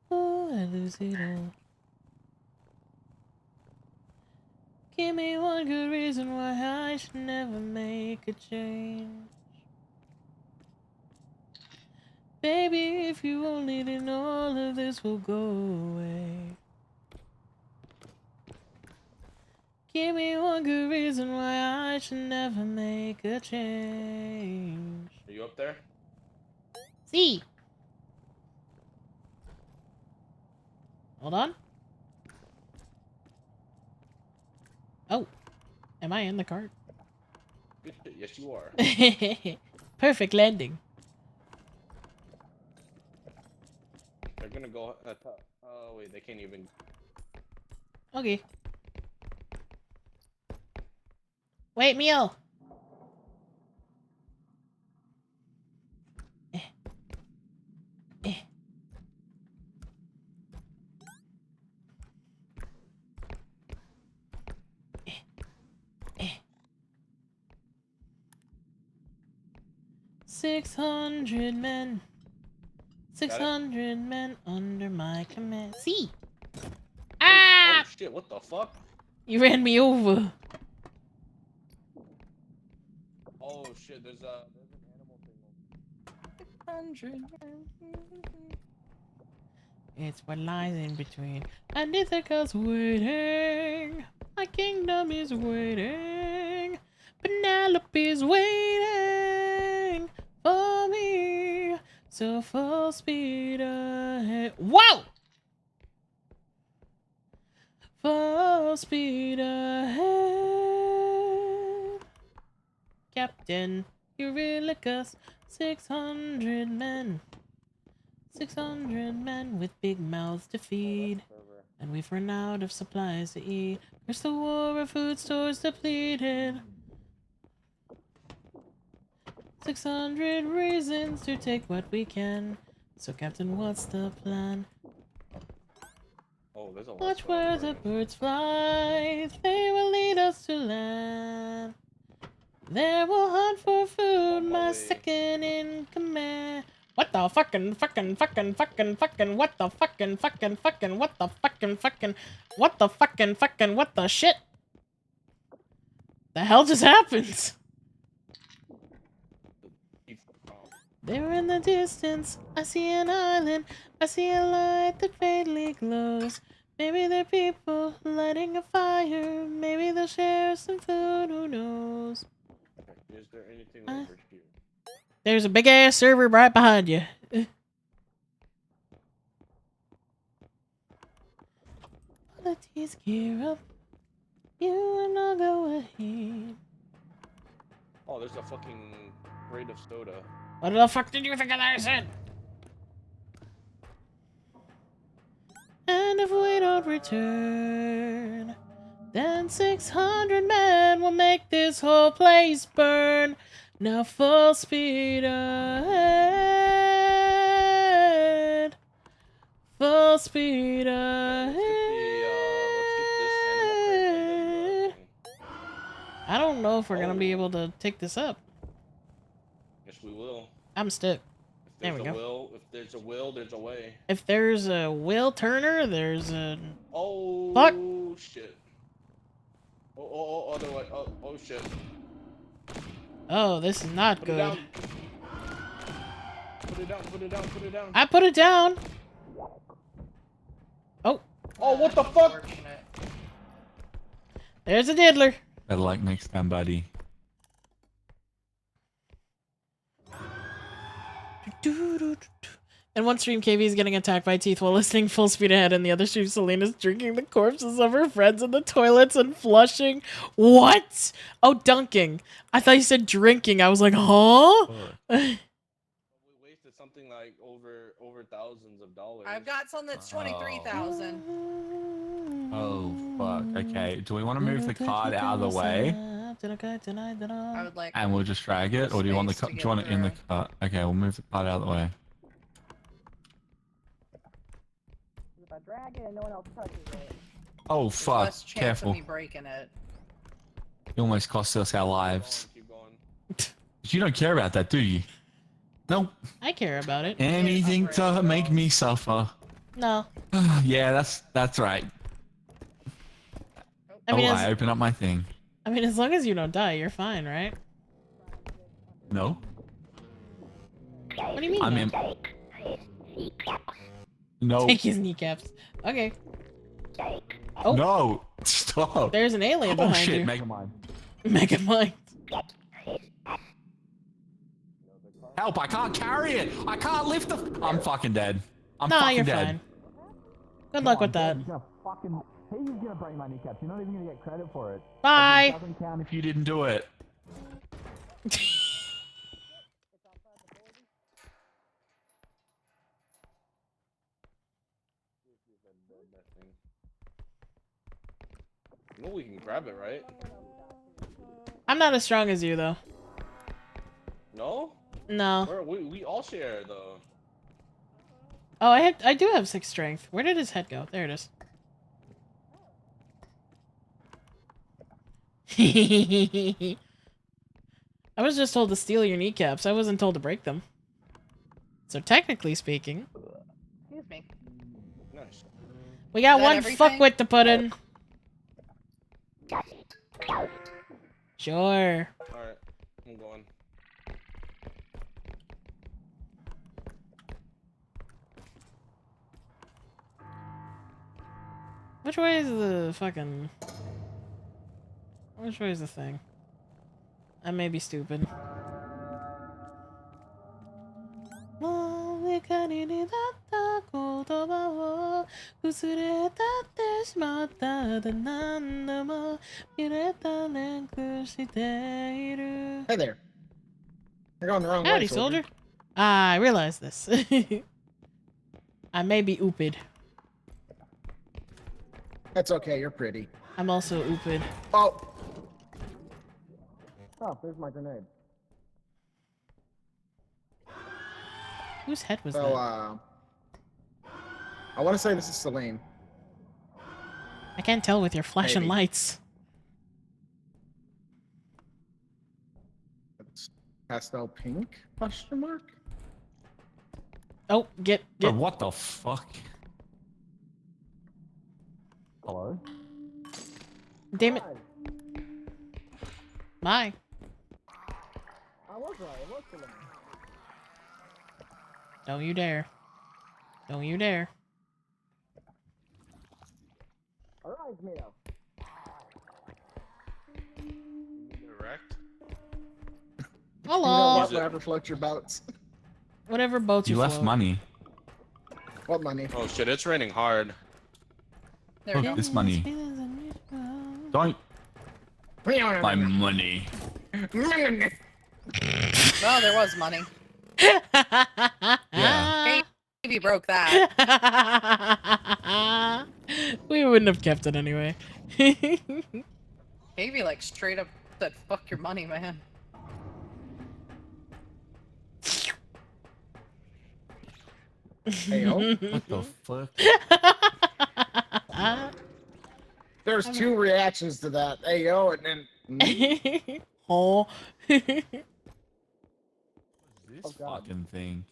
I lose it all. Give me one good reason why I should never make a change. Baby, if you only didn't, all of this will go away. Give me one good reason why I should never make a change. Are you up there? See. Hold on. Oh, am I in the cart? Yes, you are. Perfect landing. They're gonna go at top. Oh wait, they can't even. Okay. Wait, meal. 600 men. 600 men under my command. See? Ah! Oh shit! What the fuck? You ran me over. Oh shit! There's an animal thing. 600. It's what lies in between. And Ithaca's waiting. My kingdom is waiting. Penelope's waiting for me. So full speed ahead. Whoa! Full speed ahead. Captain Eurylicus, 600 men. 600 men with big mouths to feed. And we've run out of supplies to eat. There's the war of food stores depleted. 600 reasons to take what we can. So Captain, what's the plan? Oh, there's a lot. Watch where the birds fly. They will lead us to land. There we'll hunt for food, my second in command. What the fucking, what the fucking, what the shit? The hell just happened? There in the distance, I see an island. I see a light that faintly glows. Maybe they're people lighting a fire. Maybe they'll share some food, who knows? Is there anything over here? There's a big ass server right behind you. Let's gear up. You and I'll go ahead. Oh, there's a fucking crate of soda. What the fuck did you think of that, said? And if we don't return, then 600 men will make this whole place burn. Now full speed ahead. Full speed ahead. I don't know if we're gonna be able to take this up. Yes, we will. I'm stuck. If There we there's a go. will, if there's a will, there's a way. If there's a Will Turner, there's a... Oh, fuck. Shit. Oh, other way. Oh, shit. Oh, this is not Put it good. down. Put it down, put it down, put it down. I put it down. Oh. Oh, what the fuck? There's a diddler. Better luck next time, buddy. In one stream, KV is getting attacked by teeth while listening full speed ahead. In the other stream, Selena's drinking the corpses of her friends in the toilets and flushing. What? Oh, dunking. I thought you said drinking. I was like, huh? We wasted something like over thousands of dollars. I've got some that's 23,000. Oh, fuck. Okay. Do we want to move the card out of the way? I would like. And we'll just drag it? Or do you want the space to do you want it in the cart? Okay, we'll move the card out of the way. If I drag it and no one else touches it, Oh, there's fuck. less chance Careful. of me breaking it. You almost cost us our lives. You don't care about that, do you? Nope. I care about it. Anything to make me suffer. No. Yeah, that's right. I mean, I open up my thing. I mean, as long as you don't die, you're fine, right? No. What do you mean? I'm no? in. No. Take his kneecaps. Okay. Oh. No. Stop. There's an alien behind shit, you. Megamind. Megamind. Help! I can't carry it. I can't lift the. I'm fucking dead. I'm Nah, fucking you're dead. fine. Good luck with that. He's gonna break my kneecaps. You're not even gonna get credit for it. Bye. It doesn't count if you didn't do it. No, we can grab it, right? I'm not as strong as you, though. No? No. We all share, though. Oh, I do have 6 strength. Where did his head go? There it is. I was just told to steal your kneecaps. I wasn't told to break them. So technically speaking, Excuse me. Nice. we got Is that one everything? fuckwit to put in. Sure. Alright, I'm going. Which way is the fucking... Which way is the thing? I may be stupid. Hey there. You're going the wrong Howdy, way, soldier. Ah, I realize this. I may be ooped. That's okay, you're pretty. I'm also ooped. Oh! Oh, there's my grenade. Whose head was So, that? I want to say this is Celine. I can't tell with your flashing Maybe. lights. It's pastel pink? Question mark? Oh, get. Bro, what the fuck? Hello? Damn it. My. I was right, it was Celine. Don't you dare. Don't you dare. Alright, Mio. Direct. Hello. Whatever floats your boats. Whatever boat you You left float. money. What money? Oh shit, it's raining hard. There we Look, go. this money. Don't. My money. Well, there was money. Yeah. Maybe broke that. We wouldn't have kept it anyway. Maybe like straight up said, "Fuck your money, man." Hey, oh. What the fuck? There's two reactions to that. Ayo, and then. Oh. This fucking thing.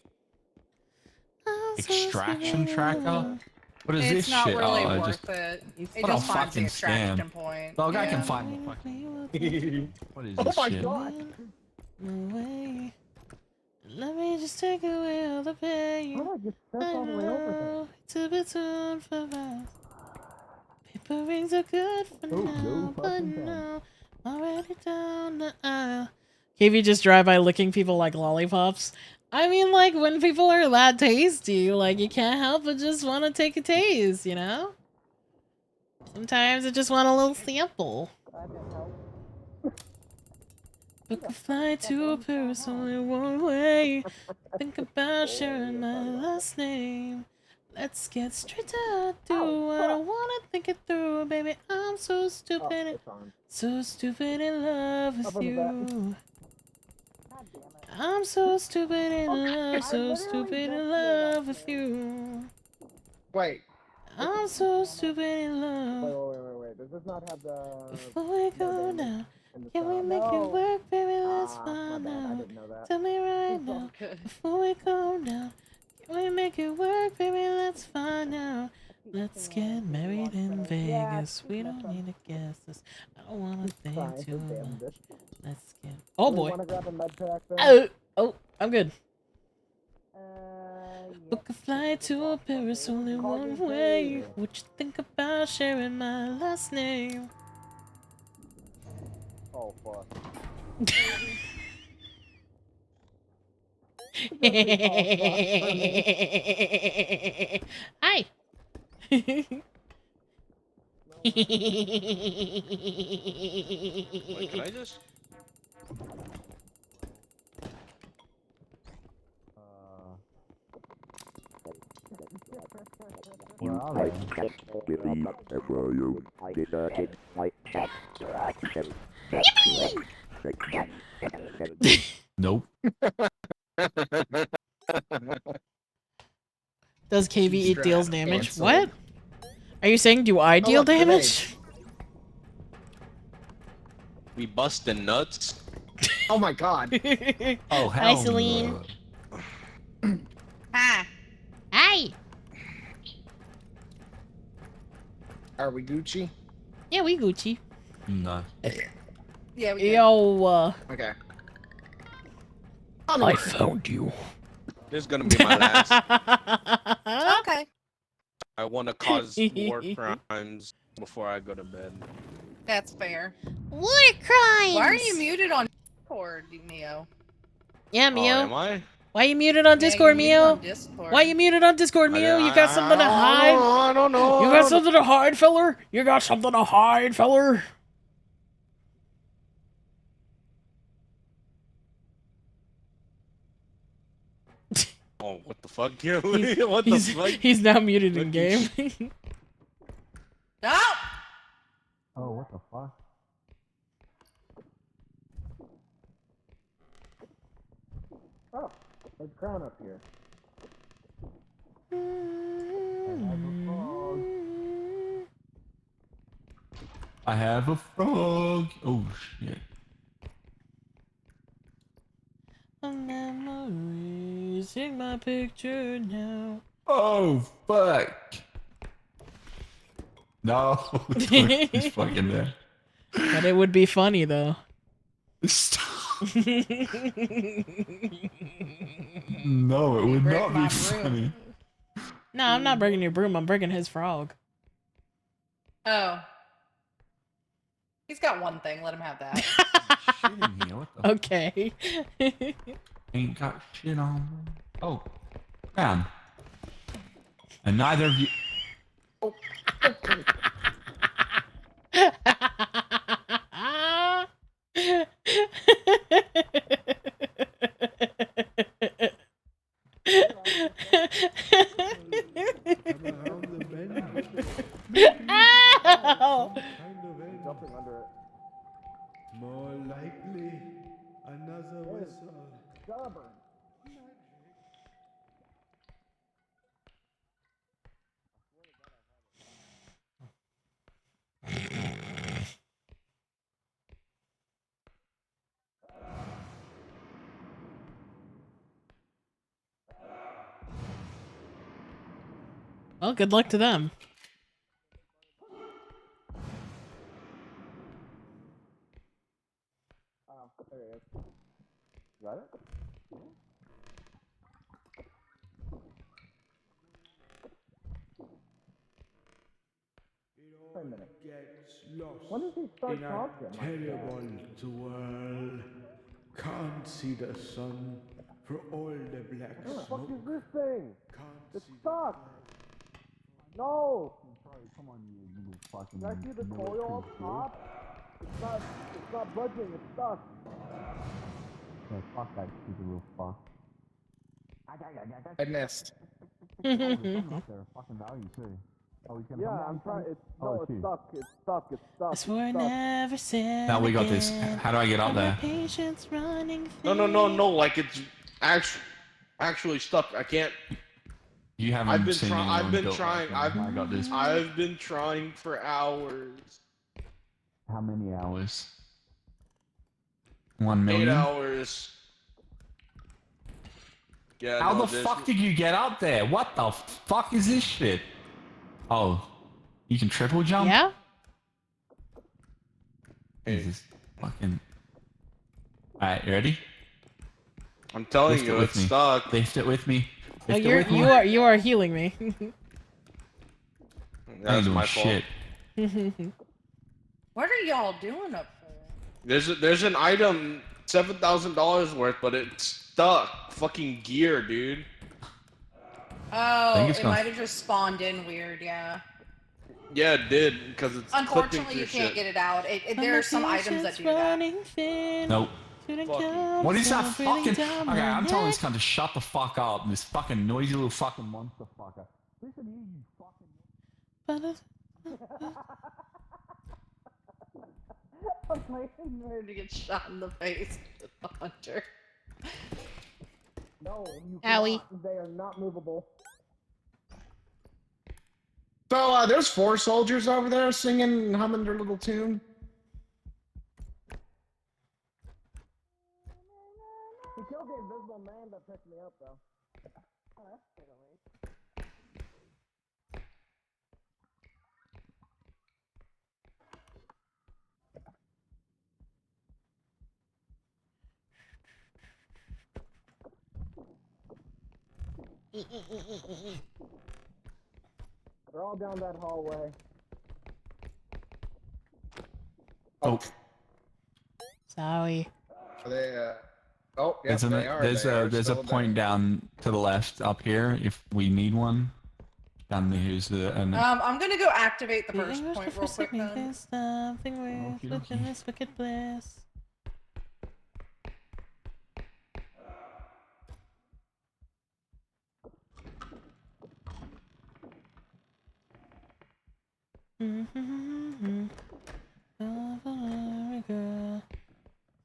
Extraction tracker? What is It's this not shit? really Oh, I worth just. it. It What a just finds the fucking extraction scam. point. Dog, I Yeah. can find the fucking. What is Oh this my shit? god! Away. Let me just take away all the pain. How do I get stuck all the way over there? It's a bit soon for us. Paper rings are good for now, but no, already down the aisle. KV just drive by licking people like lollipops. I mean, like, when people are that tasty, like, you can't help but just want to take a taste, you know? Sometimes I just want a little sample. Book a flight to Paris only one way. Think about sharing my last name. Let's get straight to do. I don't wanna think it through, baby. I'm so stupid, so stupid in love with you. I'm so stupid in love, so stupid in love with you. Wait. I'm so stupid in love. Wait. Does this not have the. Before we go down, can we make it work, baby? Let's find out. Tell me right now. Before we go down, can we make it work, baby? Let's find out. Let's get married in Vegas. We don't need to guess this. I don't want to think too much. Let's get. Oh boy. Oh, I'm good. Book a flight to Paris, only one way. What you think about sharing my last name? Oh fuck. Hi. Wait, can I just? Nope. Does KV eat deals Strapped, damage? cancel. What? Are you saying do I deal look, grenade. damage? We busting nuts. Oh my god. Oh, Hi, hell Celine. no. Hi. Hi. Are we Gucci? Yeah, we Gucci. No. Yeah, we Yo, Okay. I found you. This is gonna be my last. Okay. I want to cause war crimes before I go to bed. That's fair. War crimes. Why are you muted on Discord, Mio? Yeah, Oh, Mio. am I? Why you muted on Discord, you're muted Mio? on Discord. Why you muted on Discord, Mio? You got something to hide? I don't know. You got something to hide, feller? You got something to hide, feller? Oh, what the fuck, Gilly? What the fuck? He's now muted in game. No! Oh, what the fuck? Oh, there's a crown up here. I have a frog. Oh shit. Memories, take my picture now. Oh fuck. No. He's fucking there. But it would be funny though. No, it would Break not my be funny. No, I'm not breaking your broom. I'm breaking his frog. Oh. He's got one thing. Let him have that. Shit in here, what the Okay. ain't got shit on me. Oh, man. And neither of you. Ow! Jumping under it. More likely, another whistle. Stubborn. Well, good luck to them. There it is. Got it? Wait a minute. Gets lost When does he start in a talking like that? terrible swirl. Can't see the sun for all the black What the fuck smoke. is this thing? Can't It's see the stuck. No. Come on, you little fucking. Can I see the coil up top? It's not budging. It's stuck. Yeah, fuck that stupid little fuck. I missed. There's something up there, fucking value too. Oh, he's gonna Yeah, come down, I'm trying. come- It's Oh, no, it's it's you. stuck. It's stuck. It's stuck. I swore I It's stuck. never said. Now we got this. again. How do I get up My there? patience running No. Like it's actually stuck. I can't. You haven't I've been seen trying. anyone I've been built trying. like that. I got this. I've been trying for hours. How many hours? 1 8 million? hours. Yeah. How no, the this- fuck did you get up there? What the fuck is this shit? Oh, you can triple jump? Yeah? Jesus. Fucking. Alright, you ready? I'm telling Lift you, it with it's me. stuck. Lift it with me. Oh, Lift it with me. you are healing me. I ain't That's doing my fault. shit. What are y'all doing up there? There's an item $7,000 worth, but it's stuck. Fucking gear, dude. Oh, it's it gonna- might have just spawned in weird, yeah. Yeah, it did because it's clipping Unfortunately, through you can't shit. get it out. There are some items that do that. Nope. Fucking. What is that fucking? Okay, I'm telling this cunt to shut the fuck up. This fucking noisy little fucking monster fucker. Listen here, you fucking. I'm waiting to get shot in the face with the hunter. No, you Owie. cannot. They are not movable. So, there's 4 soldiers over there singing and humming their little tune. He killed the invisible man that picked me up, though. Oh, that's pretty late. They're all down that hallway. Oh. Sorry. Are they, oh, yeah, they are. There's a point down to the left up here if we need one. Down there, here's the. I'm gonna go activate the The burst English point real professor quick me then. this something weird within this wicked bliss. Girl,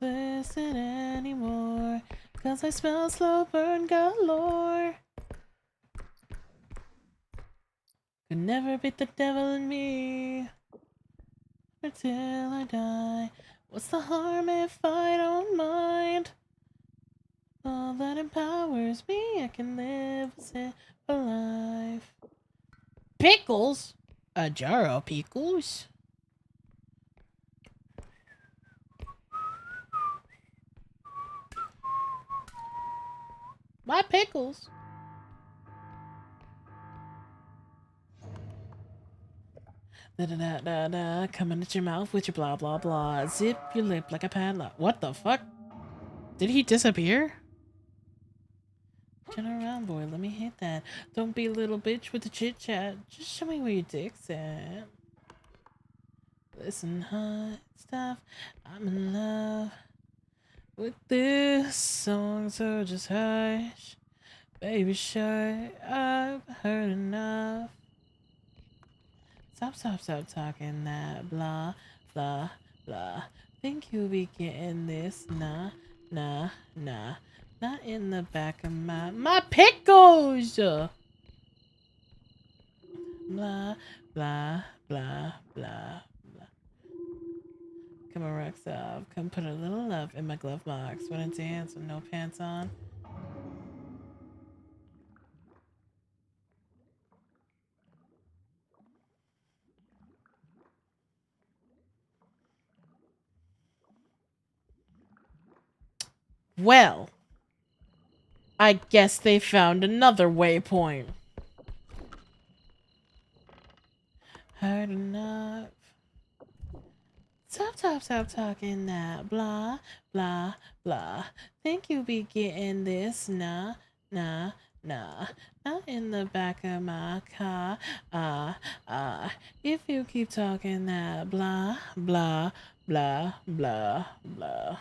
listen anymore, 'cause I smell slow burn galore. Could never beat the devil in me until I die. What's the harm if I don't mind? All that empowers me, I can live a simple life. Pickles? A jar of pickles? My pickles. Da da da da da, coming at your mouth with your blah blah blah. Zip your lip like a padlock. What the fuck? Did he disappear? Turn around, boy. Let me hit that. Don't be a little bitch with the chit chat. Just show me where your dick's at. Listen, hot stuff. I'm in love with this song, so just hush. Baby, shut up. Heard enough. Stop talking that blah, blah, blah. Think you'll be getting this? Nah, nah, nah. Not in the back of my pickles! Blah, blah, blah, blah, blah. Come on, rocks off. Come put a little love in my glove box. Wanna dance with no pants on? Well, I guess they found another waypoint. Heard enough. Stop talking that blah, blah, blah. Think you be getting this? Nah, nah, nah. Not in the back of my car. If you keep talking that blah, blah, blah, blah, blah.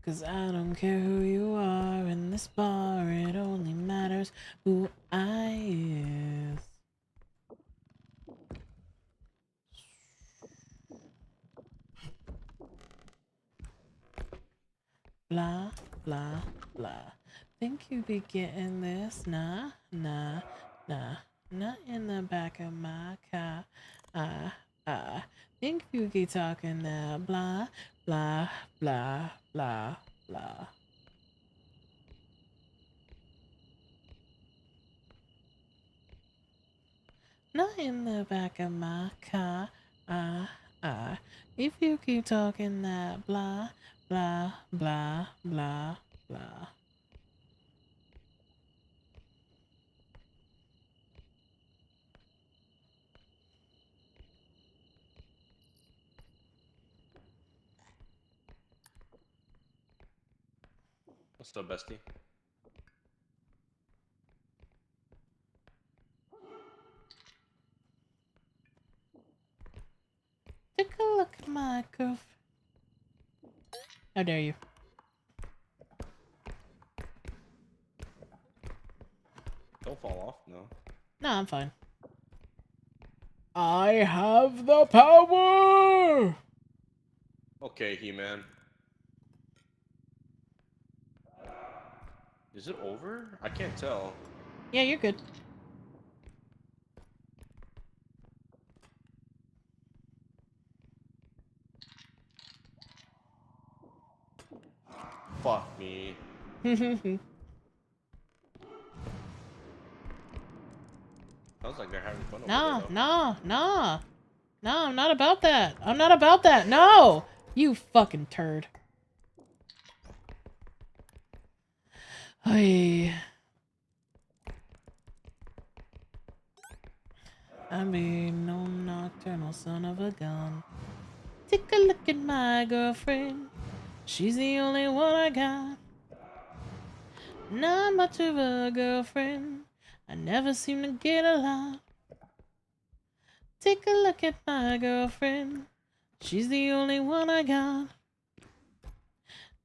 Cause I don't care who you are in this bar, it only matters who I is. Blah, blah, blah. Think you be getting this? Nah, nah, nah. Not in the back of my car. Think you keep talking that blah, blah, blah, blah, blah. Not in the back of my car, if you keep talking that blah, blah, blah, blah, blah. What's up, bestie? Take a look at my curve. How dare you? Don't fall off, no. No, I'm fine. I have the power! Okay, He-Man. Is it over? I can't tell. Yeah, you're good. Fuck me. Sounds like they're having fun over No, there, though. no, no. No, I'm not about that. I'm not about that. No! You fucking turd. Hey. I be no nocturnal son of a gun. Take a look at my girlfriend. She's the only one I got. Not much of a girlfriend. I never seem to get a lot. Take a look at my girlfriend. She's the only one I got.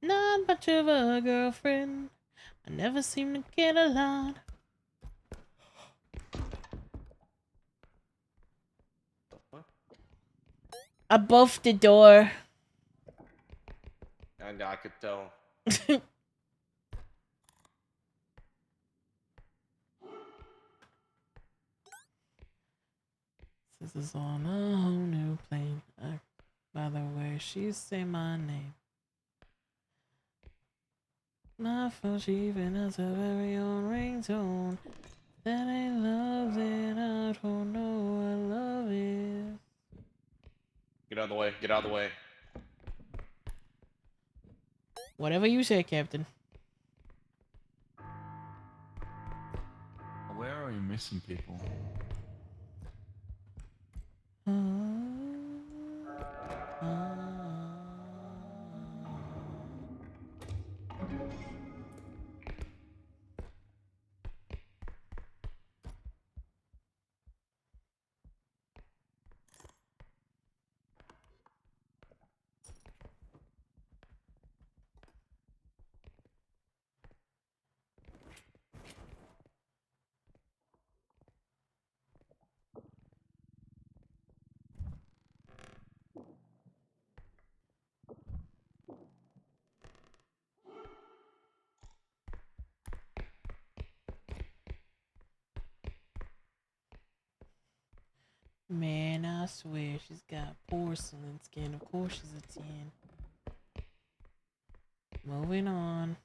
Not much of a girlfriend. I never seem to get a lot. Above the door. I could tell. This is on a whole new plane. By the way, she say my name. My phone, she even has her very own ringtone. That ain't love, then I don't know what love is. Get out of the way. Get out of the way. Whatever you say, Captain. Where are you missing people? Man, I swear she's got porcelain skin. Of course she's a 10. Moving on.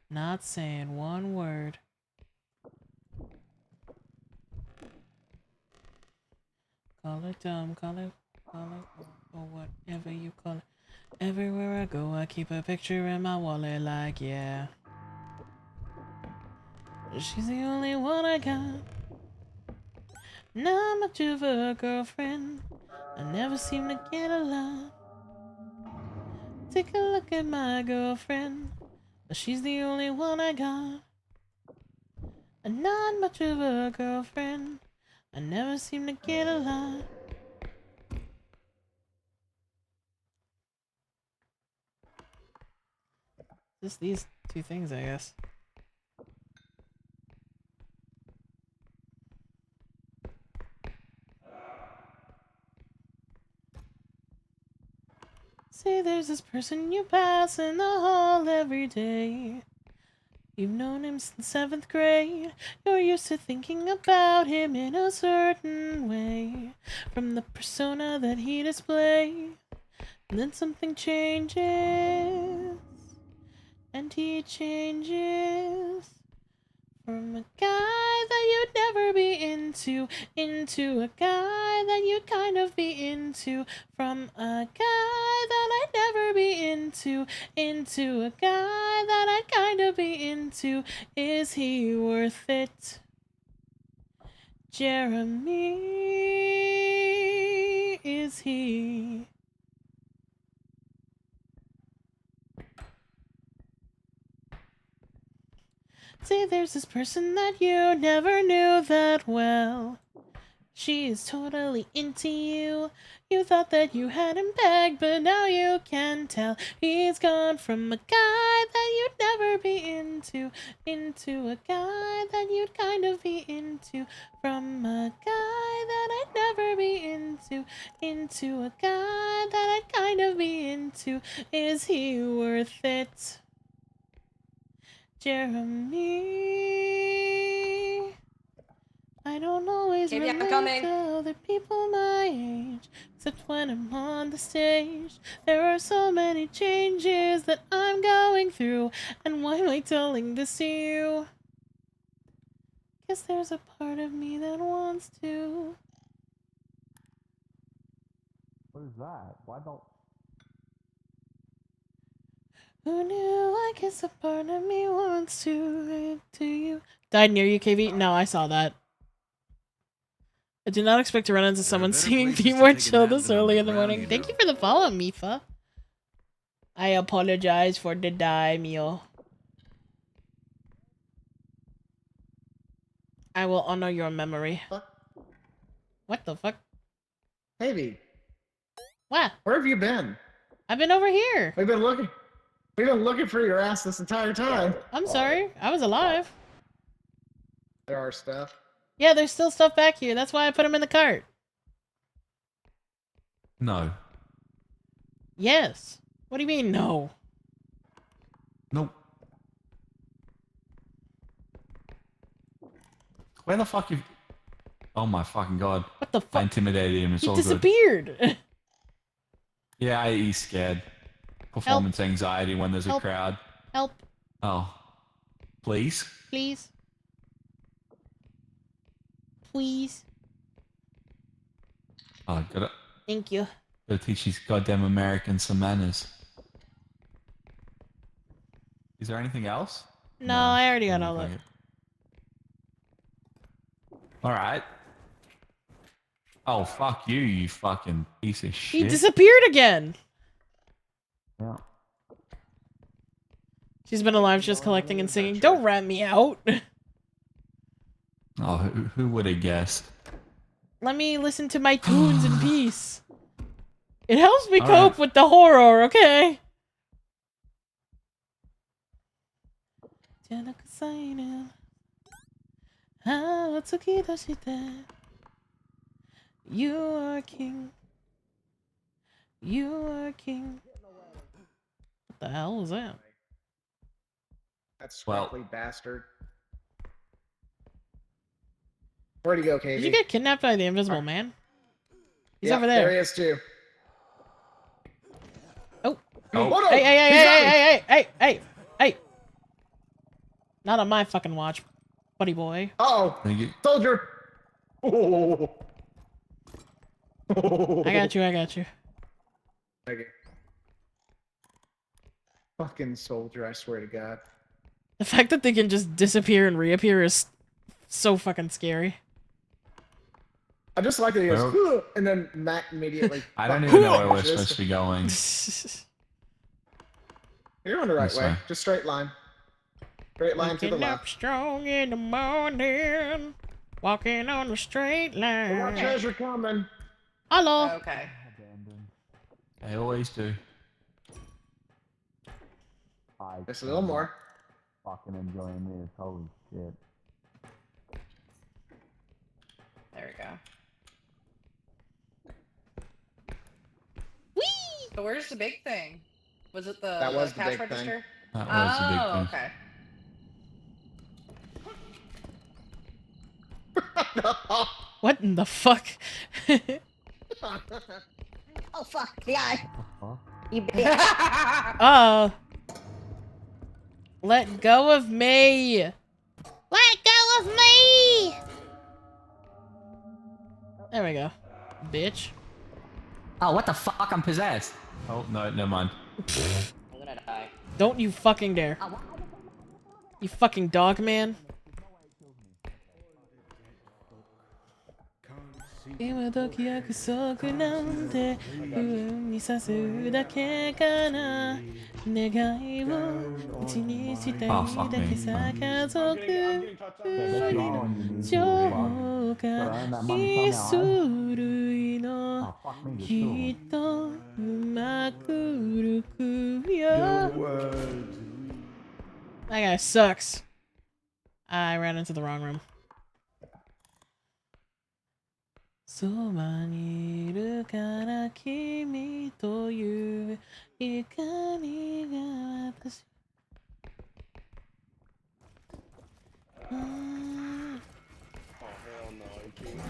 Not saying one word. Call it dumb, call it, or whatever you call it. Everywhere I go, I keep a picture in my wallet like, yeah. She's the only one I got. Not much of a girlfriend. I never seem to get a lot. Take a look at my girlfriend. She's the only one I got. Not much of a girlfriend. I never seem to get a lot. Just these two things, I guess. See, there's this person you pass in the hall every day. You've known him since 7th grade. You're used to thinking about him in a certain way. From the persona that he displayed. And then something changes. And he changes. From a guy that you'd never be into a guy that you'd kind of be into. From a guy that I'd never be into a guy that I'd kind of be into. Is he worth it? Jeremy, is he? Say there's this person that you never knew that well. She is totally into you. You thought that you had him pegged, but now you can tell he's gone from a guy that you'd never be into a guy that you'd kind of be into. From a guy that I'd never be into a guy that I'd kind of be into. Is he worth it? Jeremy, I don't always Katie, I'm relate coming. to other people my age, except when I'm on the stage. There are so many changes that I'm going through, and why am I telling this to you? Guess there's a part of me that wants to. What is that? Why don't... Who knew? I guess a part of me wants to relate to you. Died near you, KV? No, I saw that. I did not expect to run into someone singing Be More Chill this early in the morning. Thank you for the follow, Mifa. I apologize for the daimyo. I will honor your memory. What the fuck? Baby. What? Where have you been? I've been over here. We've been looking for your ass this entire time. I'm sorry. I was alive. There are stuff. Yeah, there's still stuff back here. That's why I put them in the cart. No. Yes. What do you mean, no? Nope. Where the fuck you... Oh my fucking god. What the fuck? I intimidated him. It's He all disappeared. good. Yeah, he's scared. Performance anxiety when there's a Help. crowd. Help. Oh. Please? Please. Please. Oh, gotta Thank you. teach these goddamn Americans some manners. Is there anything else? No, I already got all that. Alright. Oh, fuck you, you fucking piece of shit. He disappeared again. Yeah. She's been alive just collecting and singing. Don't rat me out. Oh, who would have guessed? Let me listen to my tunes in peace. It helps me All cope with the horror, okay? You are king. You are king. What the hell was that? That scrappy bastard. Where'd he go, KV? Did you get kidnapped by the invisible man? He's Yep, over there. There he is too. Oh. Oh. Hey. Not on my fucking watch, buddy boy. Uh-oh. Soldier. Oh. I got you. Thank you. Fucking soldier, I swear to God. The fact that they can just disappear and reappear is so fucking scary. I just like that he goes, "Huh," and then Matt immediately. I don't even know where we're supposed to be going. You're on the right This way. way. Just straight line. Straight line to the Waking up left. strong in the morning, walking on the straight We got line. treasure coming. Hello. Okay. They always do. Just a little more. Fucking enjoying this. Holy shit. There we go. Whee! So where's the big thing? Was it the That was the cash big thing. register? That was the big Oh, thing. okay. What in the fuck? Oh fuck, the eye. You Oh. Let go of me. Let go of me! There we go. Bitch. Oh, what the fuck? I'm possessed. Oh, no, never mind. I'm gonna die. Don't you fucking dare. You fucking dog man. Oh, fuck me. That guy sucks. I ran into the wrong room. そばにいるから君という光が私 Oh, hell no, I can't.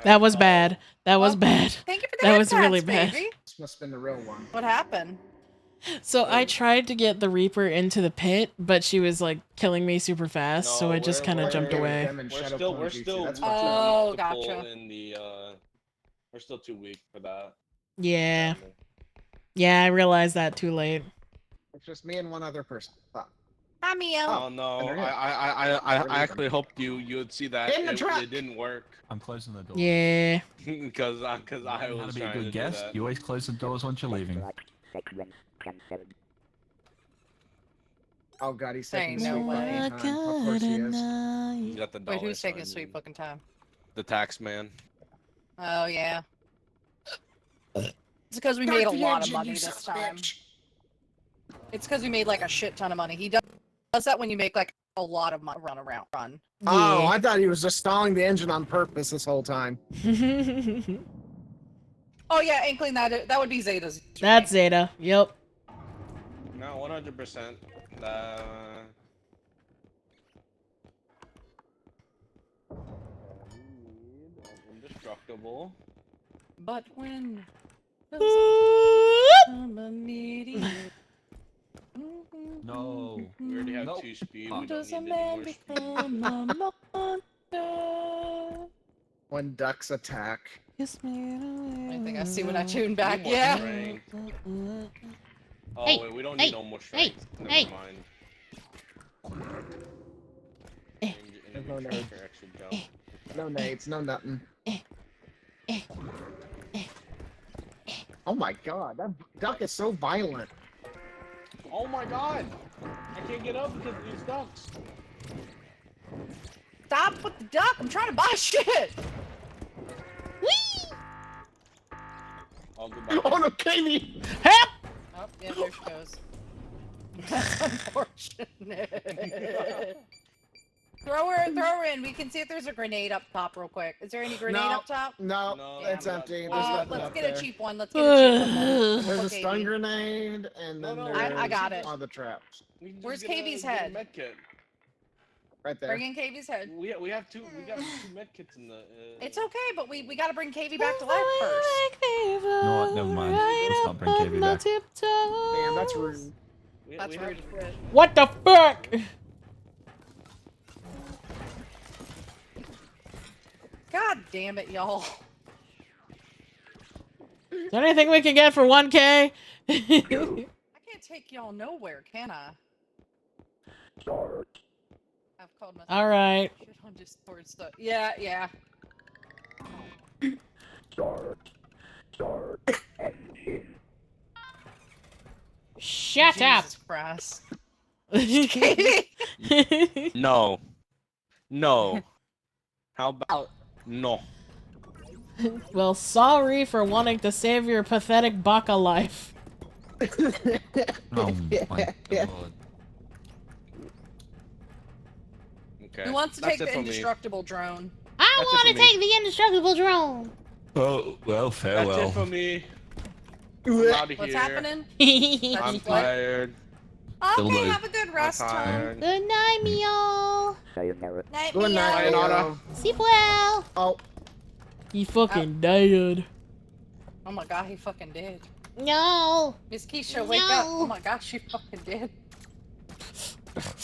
That was bad. That was bad. Thank you for the That head was really pats, bad. baby. This must have been the real one. What happened? So I tried to get the Reaper into the pit, but she was like killing me super fast, so I just kind of jumped away. We're still Oh, to gotcha. pull in the, we're still too weak for that. Yeah. Yeah, I realized that too late. It's just me and one other person. Hi, Mio. Oh no, I actually hoped you would see that In the truck. it didn't work. I'm closing the door. Yeah. Because I How was to be a trying to good do guest? that. You always close the doors once you're leaving. Oh god, he's Ain't taking no sweet way. fucking time. Of course he is. You got the Wait, dollar who's taking sign, sweet fucking time? The tax man. Oh, yeah. It's because we made a lot of money this time. It's because we made like a shit ton of money. He does that when you make like a lot of money run. Oh, I thought he was just stalling the engine on purpose this whole time. Oh yeah, Inkling, that would be Zeta's. That's Zeta. Yep. No, 100%. Indestructible. But when No. We already have 2 speed. We does a don't need man any more speed. become a monster? When ducks attack. I think I see when I tune back. More Yeah. strength. Oh Hey, wait, we don't hey, need no more strength. Never hey. mind. There's no nades. No nades, no nothing. Oh my god, that duck is so violent. Oh my god! I can't get up because of these ducks. Stop with the duck! I'm trying to buy shit. Oh, goodbye. Oh no, Katie! Help! Oh, yeah, there she goes. That's unfortunate. Throw her in. We can see if there's a grenade up top real quick. Is there any grenade No. up top? No, Damn. it's empty. There's nothing Let's up get there. a cheap one. Let's get a cheap one. Then. There's a Okay, stun grenade, and then there's I got it. all the traps. We can just Where's get a- KV's get a head? med kit. Right there. Bring in KV's head. We have two med kits in the. It's okay, but we gotta bring KV back to life first. No, what? Never mind. Let's not bring KB back. Damn, that's rude. That's rude as shit. What the fuck? God damn it, y'all. Is there anything we can get for 1K? I can't take y'all nowhere, can I? I've called myself All right. shit on Discord stuff. Yeah. Shut up. Jesus Christ. No. No. How about no? Well, sorry for wanting to save your pathetic baka life. Oh my god. Okay. Who wants to That's take it the for me. indestructible drone? I That's it want to for me. take the indestructible drone. Oh, well, That's farewell. it for me. I'm out of What's here. happening? I'm tired. Okay, have a good rest, Tom. Good night, meow. Night, Good night, meow. Sayonara. Sleep well. Oh. He fucking died. Oh my god, he fucking did. No. Miss Keisha, wake up. Oh my gosh, she fucking did.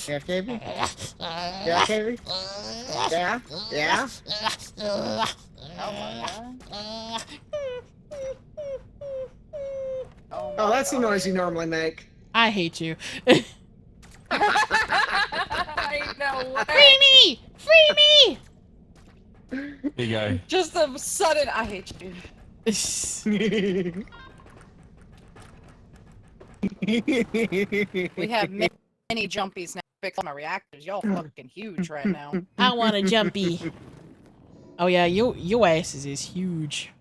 Yeah, baby? Yeah, baby? Yeah? Yeah? Oh my god. Oh, that's the noise you normally make. I hate you. I know what. Free me! Free me! Here you go. Just a sudden, I hate you. We have many jumpies now. Fix my reactors. Y'all fucking huge right now. I want a jumpy. Oh yeah, your asses is huge.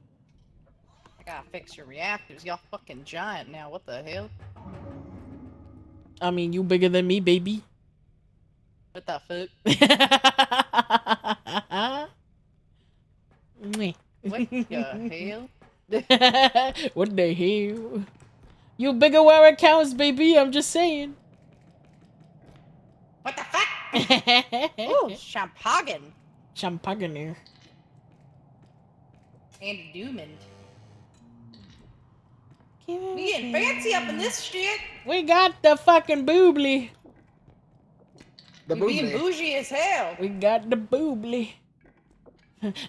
I gotta fix your reactors. Y'all fucking giant now. What the hell? I mean, you bigger than me, baby. What the fuck? What the hell? What the hell? You bigger where it counts, baby. I'm just saying. What the fuck? Ooh, champagne. Champagne. And Dooman. We getting fancy up in this shit. We got the fucking boobly. The We being bougie as hell. We got the boobly.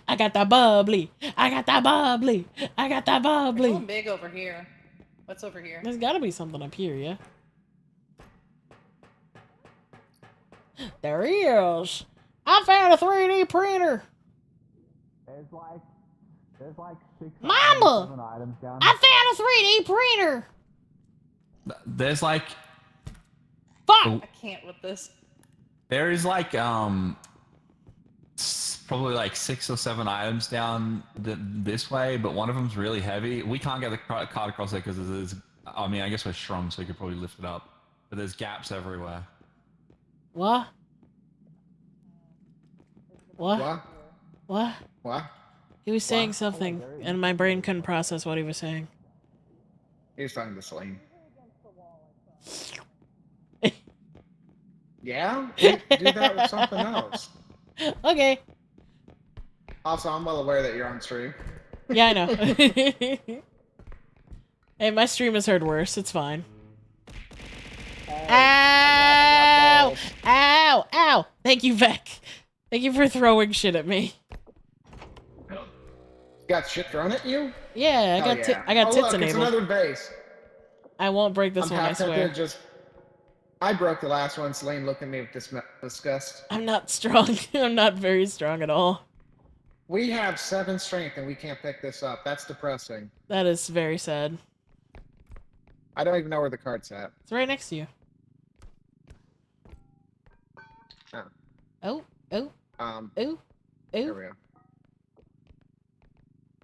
I got the bubbly. I got the bubbly. I got the It's bubbly. going big over here. What's over here? There's gotta be something up here, yeah? There is. I found a 3D printer. There's like 6 Mama! 7 items down. I found a 3D printer. There's like Fuck! I can't with this. there is like probably like 6 or 7 items down this way, but one of them's really heavy. We can't get the cart across there because there's. I mean, I guess we're strong, so we could probably lift it up. But there's gaps everywhere. What? What? What? What? What? He was saying something, and my brain couldn't process what he was saying. He was talking to Selene. Yeah? Do that with something else. Okay. Also, I'm well aware that you're on stream. Yeah, I know. Hey, my stream has heard worse. It's fine. Ow! Ow! Ow! Thank you, Vec. Thank you for throwing shit at me. Got shit thrown at you? Yeah, I got I got oh, tits look, enabled. It's another base. I won't break this I'm one, I half tempted swear. to just. I broke the last one. Selene looked at me with disgust. I'm not strong. I'm not very strong at all. We have 7 strength and we can't pick this up. That's depressing. That is very sad. I don't even know where the cart's at. It's right next to you. Oh. Oh, oh, ooh, There ooh, we go.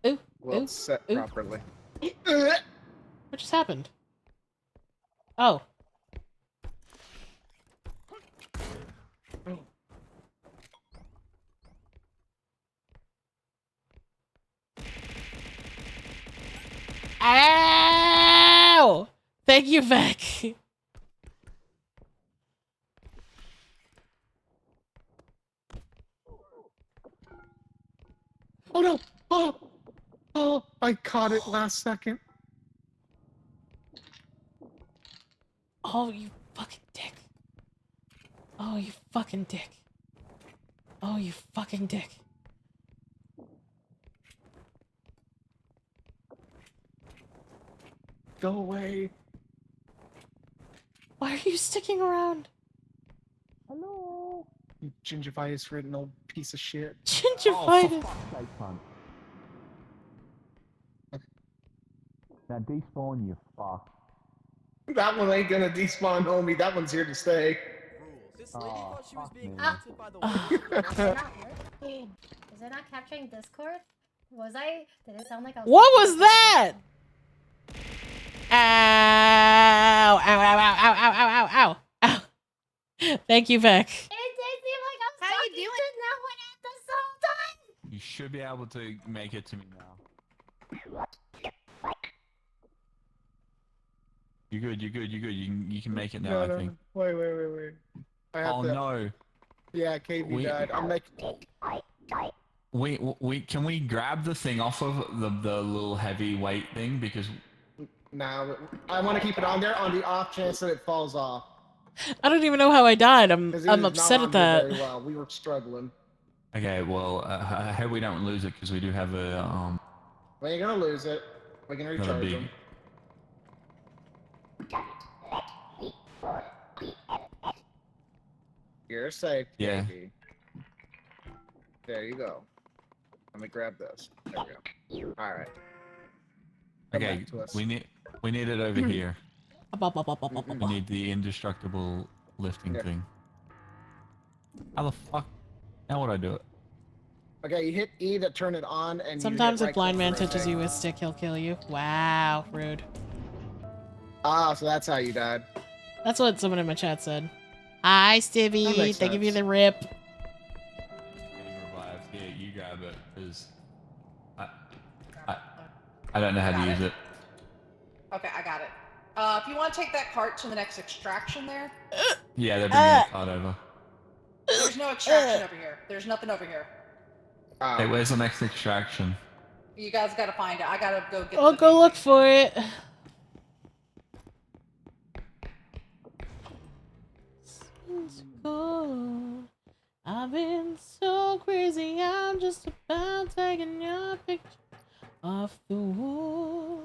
ooh, Well, ooh, it's set ooh. properly. What just happened? Oh. Ow! Thank you, Vec. Oh no! Oh! Oh! I caught it last second. Oh, you fucking dick. Oh, you fucking dick. Oh, you fucking dick. Go away. Why are you sticking around? Hello. You gingivitis ridden old piece of shit. Gingivitis. Now despawn, you fuck. That one ain't gonna despawn, homie. That one's here to stay. This lady thought she was being me. haunted by the Is it not capturing Discord? Was I? Did it sound like I was? What was that? Ow! Ow! Ow! Ow! Ow! Ow! Ow! Ow! Ow! Thank you, Vec. It did seem like I was How you talking doing? to no one at the same time. You should be able to make it to me now. good. You can make it now. No, I no. think. Wait. I have Oh to. no. Yeah, KV died. I'm making. We can we grab the thing off of the little heavy weight thing because Now I want to keep it on there on the off chance that it falls off. I don't even know how I died. I'm 'Cause it was not upset on at there that. Very well. We were struggling. okay, well I hope we don't lose it because we do have a We ain't gonna lose it. We can another recharge big. them. You're safe, Yeah. KV. There you go. Let me grab this. There we go. All right. Come Okay, back to us. we need it over here. We need the indestructible lifting Yeah. thing. How the fuck? How would I do it? Okay, you hit E to turn it on, and Sometimes you if hit Blind right Man click to touches you rotate. with stick, he'll kill you. Wow, rude. Ah, so that's how you died. That's what someone in my chat said. Hi, That Stibby. makes They give you sense. the rip. Getting revived. Yeah, you grab it because I don't know how to use it. Okay, I got it. If you want to take that cart to the next extraction there, Yeah, they're bringing a card over. there's no extraction over here. There's nothing over here. Hey, where's the next extraction? You guys gotta find it. I gotta go get I'll the go look for it. Since gone, I've been so crazy. I'm just about taking your picture off the wall.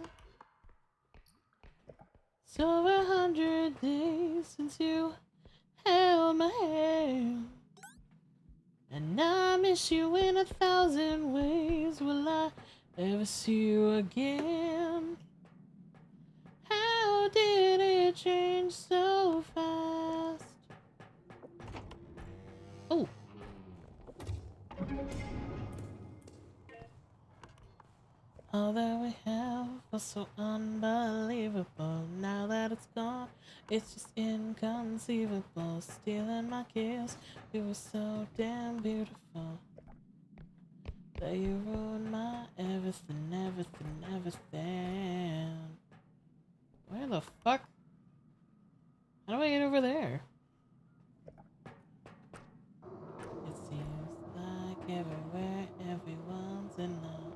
It's over 100 days since you held my hand, and I miss you in 1,000 ways. Will I ever see you again? How did it change so fast? Oh. All that we have was so unbelievable. Now that it's gone, it's just inconceivable. Stealing my kiss, you were so damn beautiful. That you ruined my everything. Where the fuck? How do I get over there? It seems like everywhere, everyone's in love.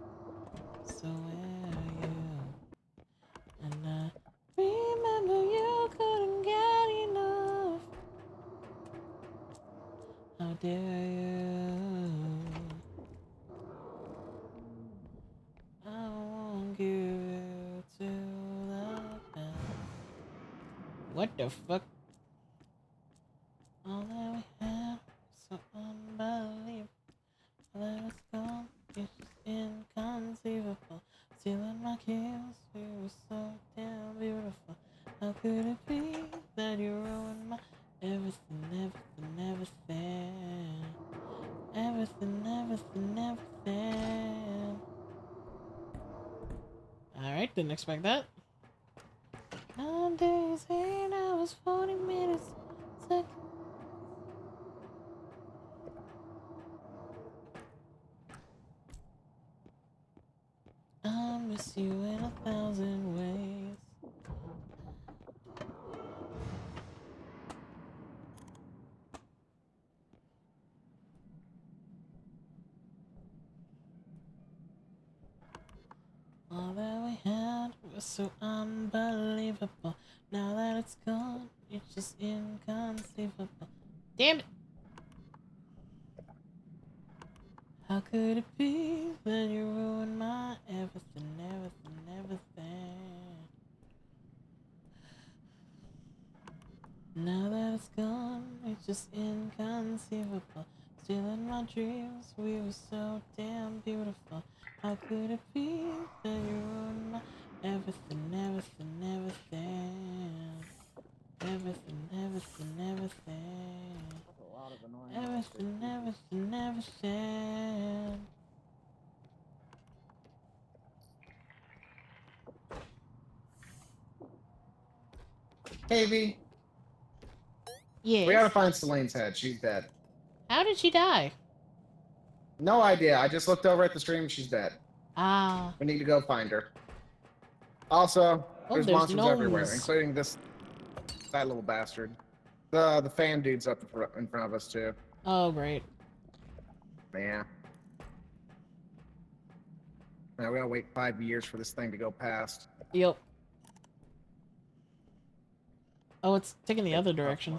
So where are you? And I remember you couldn't get enough. How dare you? I won't give you to the past. What the fuck? All that we had so unbelievable. That it's gone, it's just inconceivable. Stealing my kiss, you were so damn beautiful. How could it be that you ruined my everything? Everything. Alright, didn't expect that. 9 days, 8 hours, 40 minutes, seconds. I miss you in 1,000 ways. All that we had was so unbelievable. Now that it's gone, it's just inconceivable. Damn it! How could it be that you ruined my everything? Now that it's gone, it's just inconceivable. Stealing my dreams, we were so damn beautiful. How could it be that you ruined my everything? Everything. KV. Yes. We gotta find Celine's head. She's dead. How did she die? No idea. I just looked over at the stream. She's dead. Ah. We need to go find her. Also, Oh, There's there's monsters everywhere, gnomes. including that little bastard. The fan dude's up in front of us too. Oh, great. Yeah. Now we gotta wait 5 years for this thing to go past. Yep. Oh, it's taking the other direction.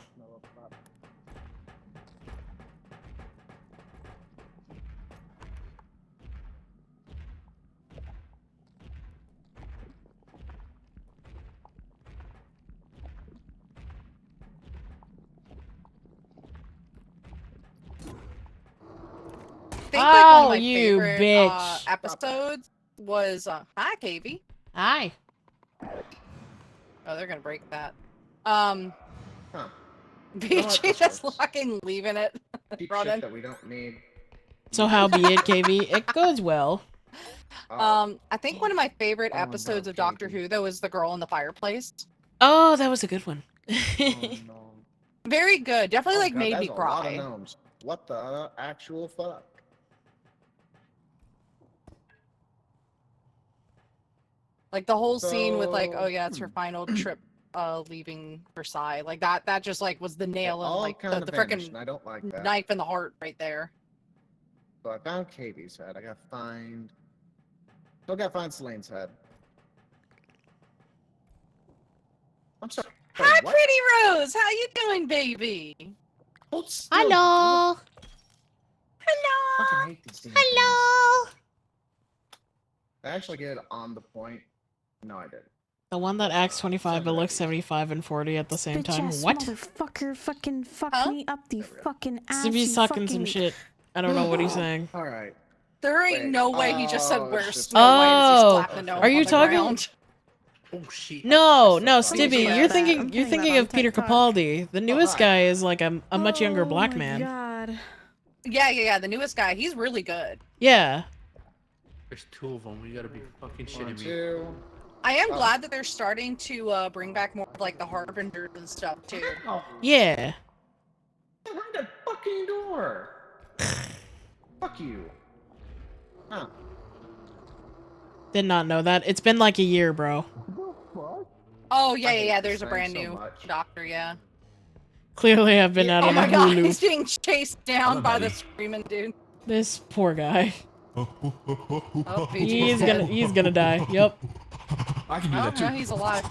I think like one of my you favorite bitch. episodes was hi KV. Hi. Oh, they're gonna break that. Huh. BG just locking, leaving it. Cheap Brought shit in. that we don't need. So how be it, KV? It goes well. I think one of my favorite episodes of Doctor Who though is the girl in the fireplace. Oh, that was a good one. Very good. Definitely like God, made that's me a lot of cry. gnomes. What the actual fuck? Like the whole scene with like, oh So- yeah, it's her final trip leaving Versailles. Like that just like was the nail in all like kind the of vanished, freaking and I don't like that. knife in the heart right there. So I found Katie's head. I gotta find. Still gotta find Selene's head. I'm sorry. Hi, what? Pretty Rose. How you doing, baby? Hello. Fucking hate these damn Hello. things. I actually get it on the point. No, I didn't. The one that acts 25 but looks 75 and 40 at the same time. Bitch-ass What? motherfucker fucking fuck me up the fucking ass. Stevie's you talking some fucking- shit. I don't know what he's saying. All right. There ain't no way he just said Oh, where's it's just- Snow White as he's Oh, slapping the gnome are you on the talking? ground. Oh shit. No, no, I'm Stevie, playing you're that. thinking I'm you're playing thinking that of on Peter TikTok. Capaldi. The newest hi. guy is like a much younger black Oh my man. God. Yeah. The newest guy. He's really good. Yeah. There's two of them. You gotta be fucking One, shitting me. two. I am glad that they're starting to bring back more of like the Harbingers and stuff too. Yeah. Behind that fucking door. Fuck you. Huh. Did not know that. It's been like a year, bro. Oh I yeah. hate There's this a brand thing so new much. doctor. Yeah. Clearly I've been out Oh on my the God, Hulu. he's being chased down Hello, by the buddy. screaming dude. This poor guy. Oh, BG's dead. He's gonna die. Yep. I can do Oh that too. no, he's alive.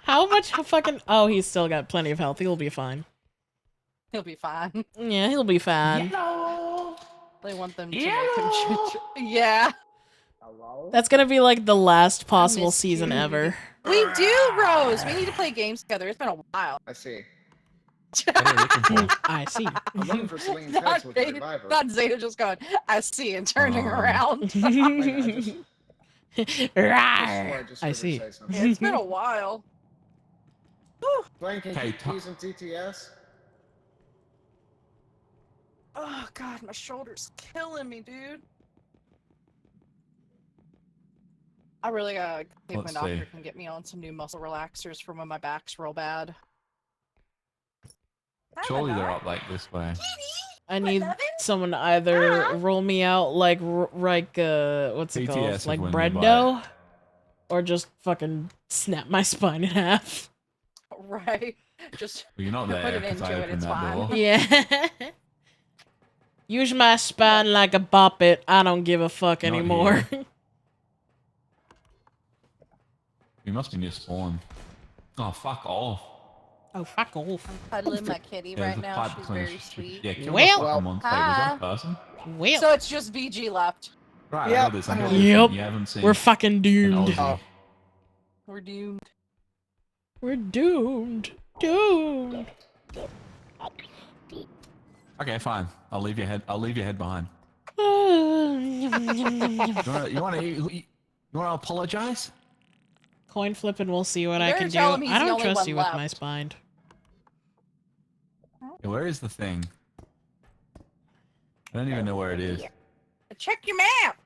How much fucking... Oh, he's still got plenty of health. He'll be fine. He'll be fine. Yeah, he'll be fine. They want them to make him shoot. Yeah. That's gonna be like the last possible miss season you. ever. We do, Rose. We need to play games together. It's been a while. I see. What are you looking for? I see. I'm looking for Selene's head Not, so we can revive her. not Zeta just going, I see, and turning around. Wait, I just I heard her see. say something. It's been a while. Blaine, can Okay, you use some TTS? Oh God, my shoulder's killing me, dude. I really gotta see if my Let's doctor see. can get me on some new muscle relaxers for when my back's real bad. Surely they're up like this way. I need someone to either roll me out like what's it TTS called? is Like when bread you buy dough, or just fucking snap my spine in half. Right. Just Well, you're not put there it because I into it, opened it's that fine. door. Yeah. Use my spine like a bop it. I don't give a fuck Not anymore. You must be near spawn. Oh, fuck off. Oh, fuck off. Cuddling my kitty Yeah, right there's a now. pipe She's between us. very sweet. Yeah, kill Well- the fucking monster. Was that a person? Well, So it's just VG left. Right, Yep. I know this. I know this. Yep. You haven't seen we're fucking an doomed. Aussie. We're doomed. We're doomed. Doomed. Okay, fine. I'll leave your head. I'll leave your head behind. Coin You want to apologize? flip and we'll see what You I better can do. tell him he's I the don't only trust one you with my left. spine. Yeah, where is the thing? I don't even know where it is. Check your map.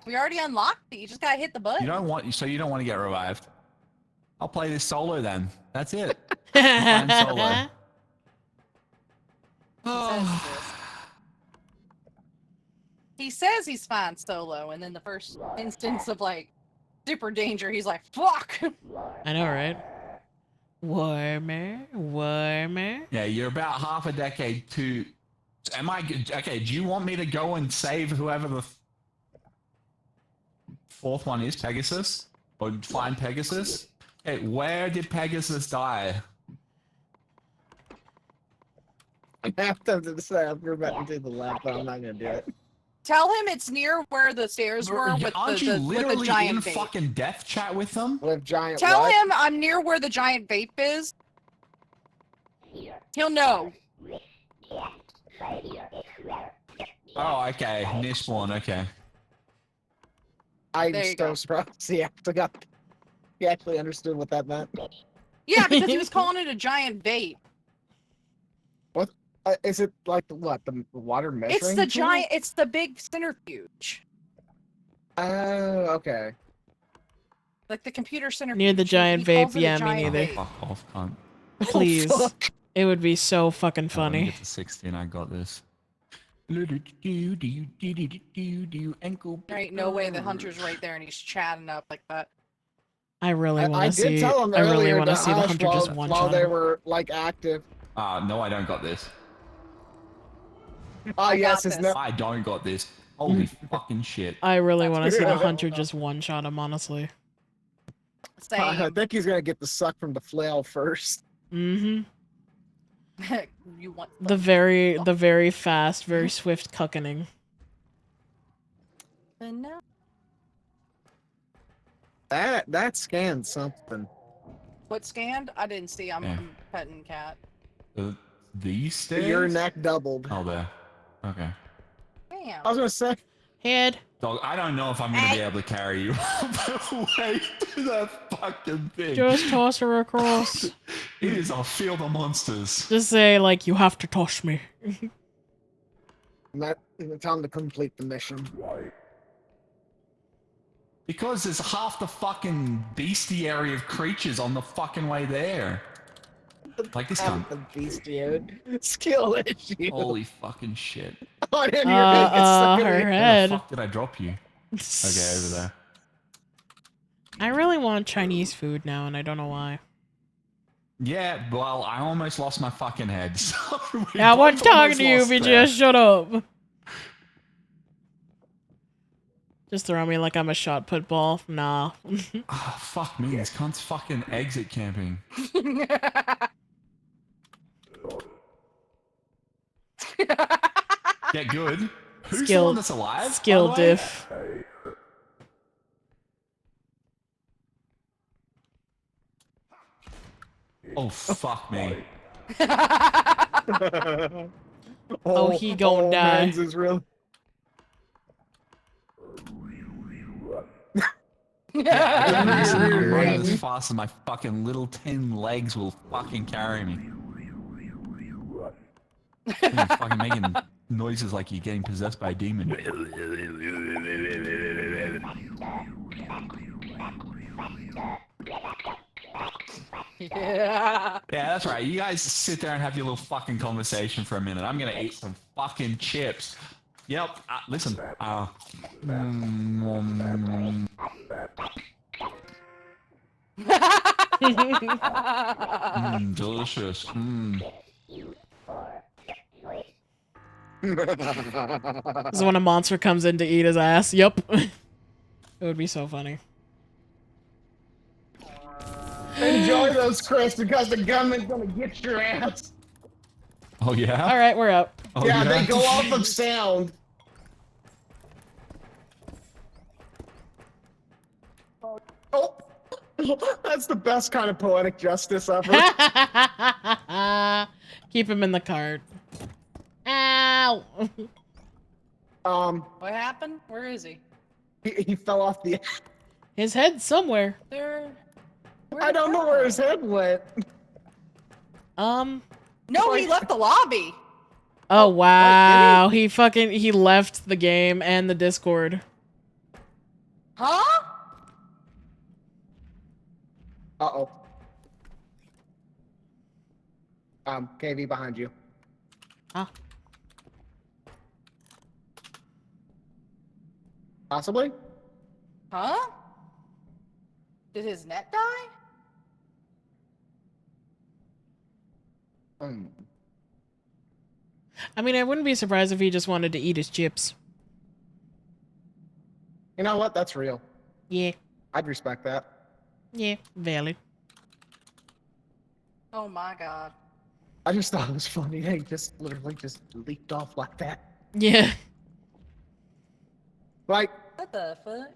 We already unlocked it. You just gotta hit the button. You don't want. So you don't want to get revived. I'll play this solo then. That's it. I'm playing solo. He says this. He says he's fine solo, and then the first instance of like super danger, he's like, "Fuck." I know, right? Warmer, warmer. Yeah, you're about half a decade too. Am I okay? Do you want me to go and save whoever the fourth one is, Pegasus, or find Pegasus? Okay, where did Pegasus die? I have to decide if we're about to do the left, but I'm not gonna do it. Tell him it's near where the stairs were with Aren't you with the literally giant in vape. fucking death chat with them? With giant. Tell what? him I'm near where the giant vape is. He'll know. Oh, okay. Nishborn, okay. I'm There you so go. surprised he actually understood what that meant. Yeah, because he was calling it a giant vape. What? Is it like what? The water measuring? It's the tool? giant. It's the big centrifuge. Oh, okay. Like the computer centrifuge. Near the giant He calls vape, it a yeah, me giant neither. vape. Fuck off, cunt. Please. Oh, fuck. It would be so fucking Let me funny. get to 16. I got this. There ain't no way the hunter's right there and he's chatting up like that. I really want I to see. did tell him I really earlier want to to see the hush hunter just one while shot they him. were like active. No, I don't got this. Oh yes, got his this. I don't got this. Holy fucking shit. I really want to see the good. hunter just one shot him, honestly. I Same. think he's gonna get the suck from the flail first. Mm-hmm. You want The very fast, very swift cuckening. no. That scanned something. What scanned? I didn't see. I'm Yeah. petting cat. These stairs? Your neck doubled. Oh, there. Okay. Damn. I was gonna say. Head. Dog, I don't know if I'm gonna be able to carry you away to that fucking thing. Just toss her across. It is a field of monsters. Just say, like, you have to toss me. Tell him to complete the mission. Because there's half the fucking bestiary of creatures on the fucking way there. Like this Have cunt. the bestiary skill issue. Holy fucking shit. On your head, it's stuck in her your- Where head. the fuck did I drop you? Okay, over there. I really want Chinese food now, and I don't know why. Yeah, well, I almost lost my fucking head. So we I wasn't both talking almost to you, lost BGS. there. Shut up. Just throw me like I'm a shot put ball. Nah. Ah, fuck me, this cunt's fucking exit camping. Get good. Who's the Skill- one that's alive? skill by the way? diff. Oh, fuck me. Oh, he gon' die. Mans is real. I'm running as fast as my fucking little 10 legs will fucking carry me. You're fucking making noises like you're getting possessed by a demon. Yeah. Yeah, that's right. You guys sit there and have your little fucking conversation for a minute. I'm gonna eat some fucking chips. Yep. Listen. Delicious. This is when a monster comes in to eat his ass. Yep. It would be so funny. Enjoy those, Chris, because the gunman's gonna get your ass. Oh yeah. All right, we're up. Oh, yeah, they go off of sound. Oh, that's the best kind of poetic justice ever. Keep him in the cart. Ow! What happened? Where is he? He fell off the. His head's somewhere. There. I don't know where his head went. No, he left the lobby. Oh wow, he left the game and the Discord. Huh? Uh-oh. KV behind you. Huh? Possibly? Huh? Did his net die? I mean, I wouldn't be surprised if he just wanted to eat his chips. You know what? That's real. Yeah. I'd respect that. Yeah, valid. Oh my god. I just thought it was funny. He just literally just leaped off like that. Yeah. Like, What the fuck?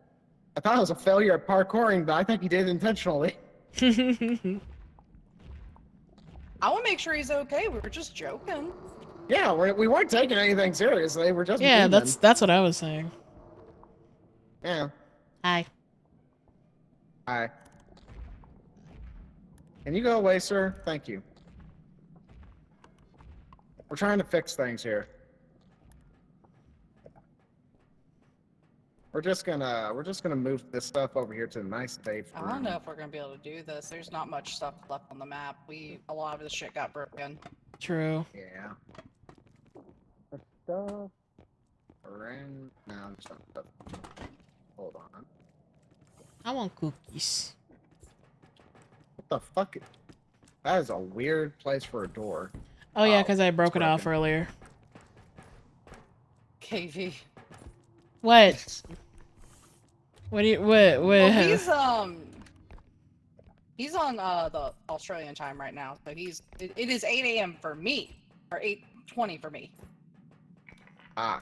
I thought it was a failure at parkouring, but I think he did it intentionally. I want to make sure he's okay. We were just joking. Yeah, we weren't taking anything seriously. We're just Yeah, human. that's what I was saying. Yeah. Hi. Hi. Can you go away, sir? Thank you. We're trying to fix things here. We're just gonna move this stuff over here to the nice safe I room. don't know if we're gonna be able to do this. There's not much stuff left on the map. A lot of the shit got broken. True. Yeah. Stuff around. No, there's not stuff. Hold on. I want cookies. What the fuck? That is a weird place for a door. Oh yeah, because I broke it off broken. earlier. KV. What? What do you what? Well, he's on the Australian time right now, so it is 8 a.m. for me, or 8:20 for me. Ah. I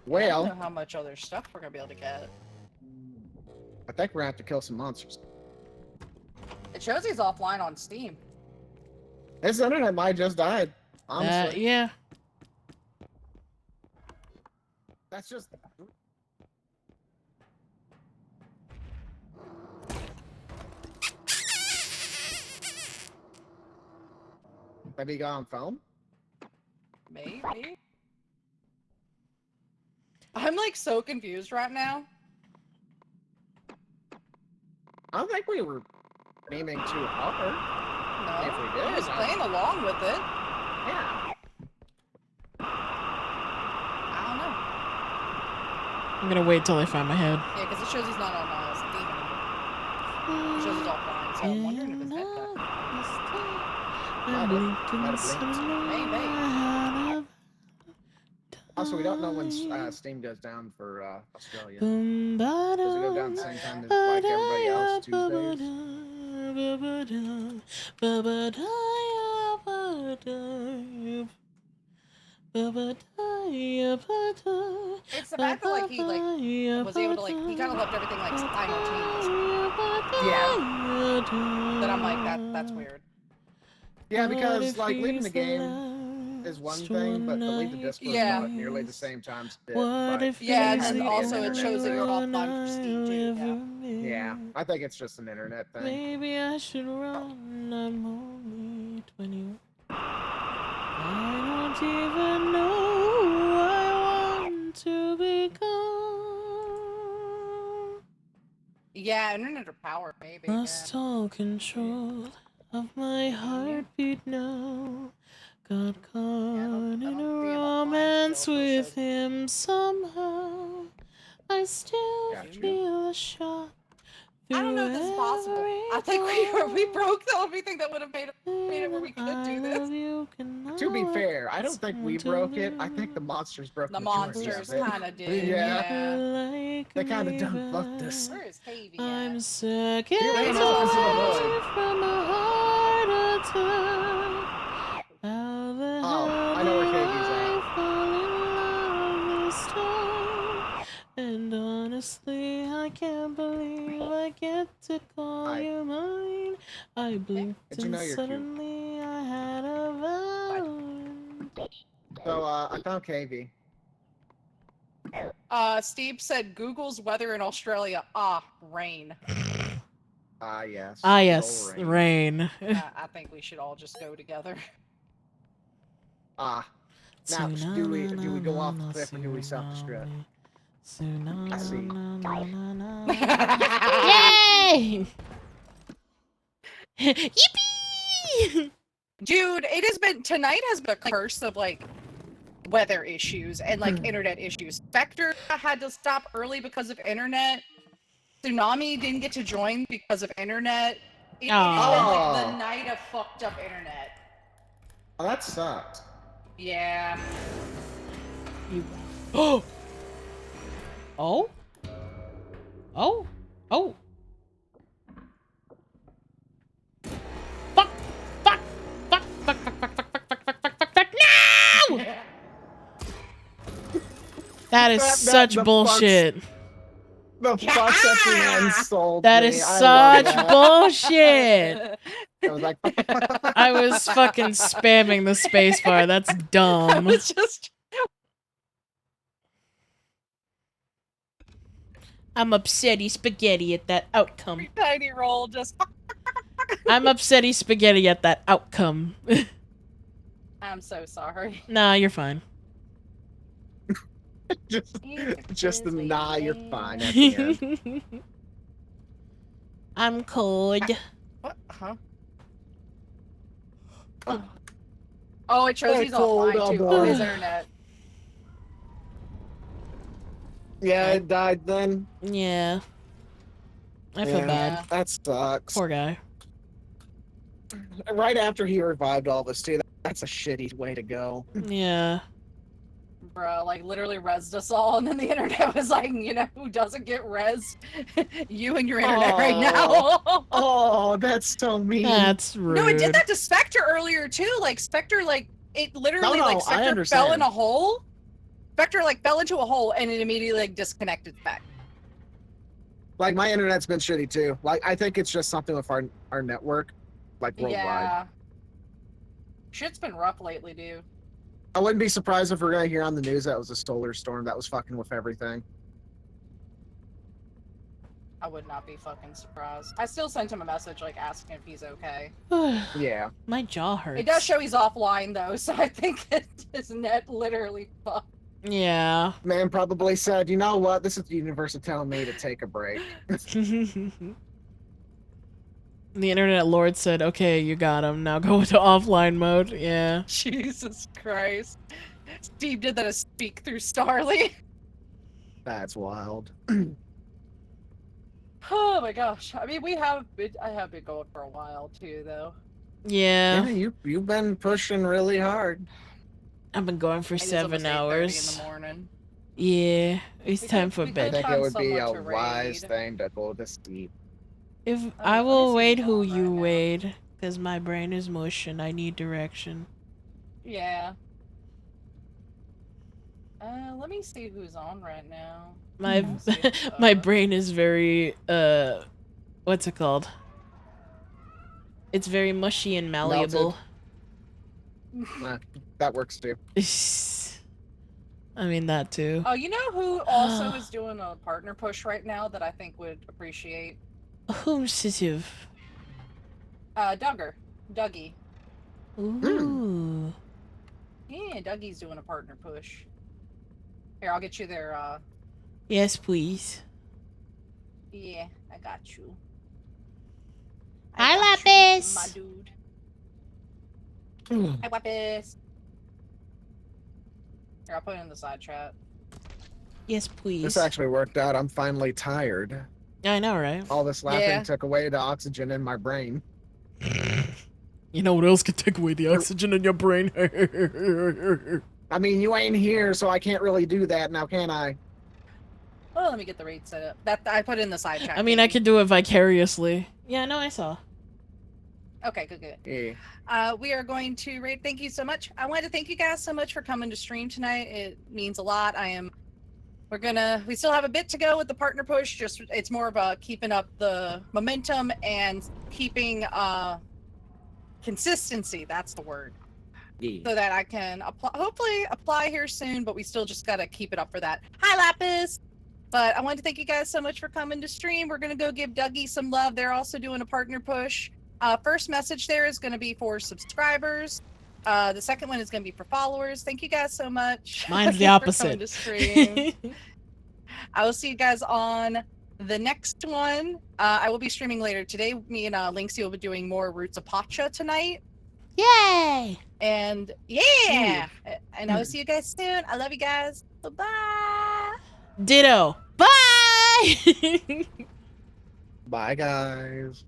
Well, don't know how much other stuff we're gonna be able to get. I think we're gonna have to kill some monsters. It shows he's offline on Steam. His internet might just died. Honestly. Yeah. That's just. Maybe he got on phone? Maybe. I'm like so confused right now. I don't think we were aiming too hard. No, If we did, he was playing along with it. Yeah. I don't know. I'm gonna wait till I find my head. Yeah, because it shows he's not on Steam anymore. It shows he's offline, so I'm wondering if his net died. Maybe. Also, we don't know when Steam goes down for Australia. Does it go down at the same time as like everybody else, It's the fact that like he was able to he kind of left everything like simultaneous. Yeah. That I'm like that's weird. Yeah, because like leaving the game is one thing, but to leave the Discord not nearly the same time. Yeah, and then also it shows that you're offline for Steam too. Yeah, I think it's just an internet thing. Maybe I should run. I'm only 21. I don't even know who I want to become. Yeah, internet or power maybe. Lost all control of my heartbeat now. Got caught in a romance with him somehow. I still feel a shot. I don't know if this is possible. I think we broke the only thing that would have made it where we could do this. To be fair, I don't think we broke it. I think the monsters broke The majority monsters of it. kind of did. Yeah. They kind of done fucked us. Where is Havy I'm at? sick He ran off into the void. from a heart attack. How the Oh, I know where Kavy's at. fall in love this time. And honestly, I can't believe I get to call you mine. I blinked Did you and know you're cute? suddenly I had a vow. So, I found Kavy. Steve said Google's weather in Australia. Ah, rain. Ah, yes. Ah, yes, Rain. rain. I think we should all just go together. Ah. Now, do we go off the cliff or do we self-destruct? I see. Yay! Yippee! Dude, tonight has been a curse of like weather issues and like internet issues. Spectre had to stop early because of internet. Tsunami didn't get to join because of internet. It's been like the night of fucked up internet. Oh, that sucks. Yeah. Oh. Oh. Oh. Oh. Fuck. Fuck. Fuck. Fuck. Fuck. Fuck. Fuck. Fuck. Fuck. Fuck. Fuck. Fuck. No! That is such bullshit. The fucks at the end sold That me. is I love such that. bullshit. I was like, I was fucking spamming the space bar. That's dumb. It's just. I'm upsetty spaghetti at that outcome. Tiny roll just. I'm upsetty spaghetti at that outcome. I'm so sorry. Nah, you're fine. just the nah, you're fine at the end. I'm cold. What? Huh? Oh, it shows he's offline too on his internet. Yeah, it died then. Yeah. I feel bad. That sucks. Poor guy. Right after he revived all of us too. That's a shitty way to go. Yeah. Bro, like literally rezzed us all, and then the internet was like, you know, who doesn't get res? You and your internet right now. Oh, that's so mean. That's rude. No, it did that to Spectre earlier too. Like Spectre, like it literally like Spectre fell in a hole. Spectre like fell into a hole and it immediately like disconnected back. Like my internet's been shitty too. Like I think it's just something with our network, like worldwide. Yeah. Shit's been rough lately, dude. I wouldn't be surprised if we're gonna hear on the news that was a solar storm that was fucking with everything. I would not be fucking surprised. I still sent him a message like asking if he's okay. Yeah. My jaw hurts. It does show he's offline though, so I think that his net literally fucked. Yeah. Man probably said, you know what, this is the universe telling me to take a break. The internet lord said, okay, you got him. Now go into offline mode. Yeah. Jesus Christ. Steve did that to speak through Starly. That's wild. Oh my gosh. I mean, I have been going for a while too, though. Yeah. You've been pushing really hard. I've been going for 7 hours. In the morning. Yeah. It's time for bed. I think it would be a wise thing to go to sleep. If I will wait who you wait, because my brain is mush and I need direction. Yeah. Let me see who's on right now. My my brain is very what's it called? It's very mushy and malleable. That works too. I mean that too. Oh, you know who also is doing a partner push right now that I think would appreciate? Whom sensitive? Dougie. Ooh. Yeah, Dougie's doing a partner push. Here, I'll get you their Yes, please. Yeah, I got you. Hi, Lapis. My dude. Hi, Lapis. Here, I'll put it in the side chat. Yes, please. This actually worked out. I'm finally tired. I know, right? All this laughing took away the oxygen in my brain. You know what else could take away the oxygen in your brain? I mean, you ain't here, so I can't really do that now, can I? Oh, let me get the raid set up. That I put it in the side chat. I mean, I could do it vicariously. Yeah, no, I saw. Okay, good. Yeah. We are going to raid. Thank you so much. I wanted to thank you guys so much for coming to stream tonight. It means a lot. We still have a bit to go with the partner push. Just it's more about keeping up the momentum and keeping consistency. That's the word. Yeah. So that I can hopefully apply here soon. But we still just gotta keep it up for that. Hi, Lapis. But I wanted to thank you guys so much for coming to stream. We're gonna go give Dougie some love. They're also doing a partner push. First message there is gonna be for subscribers. The second one is gonna be for followers. Thank you guys so much. Mine's the for opposite. coming to stream. I will see you guys on the next one. I will be streaming later today. Me and Linksy will be doing more Roots of Pacha tonight. Yay! And yeah, and I will see you guys soon. I love you guys. Bye. Ditto. Bye. Bye, guys.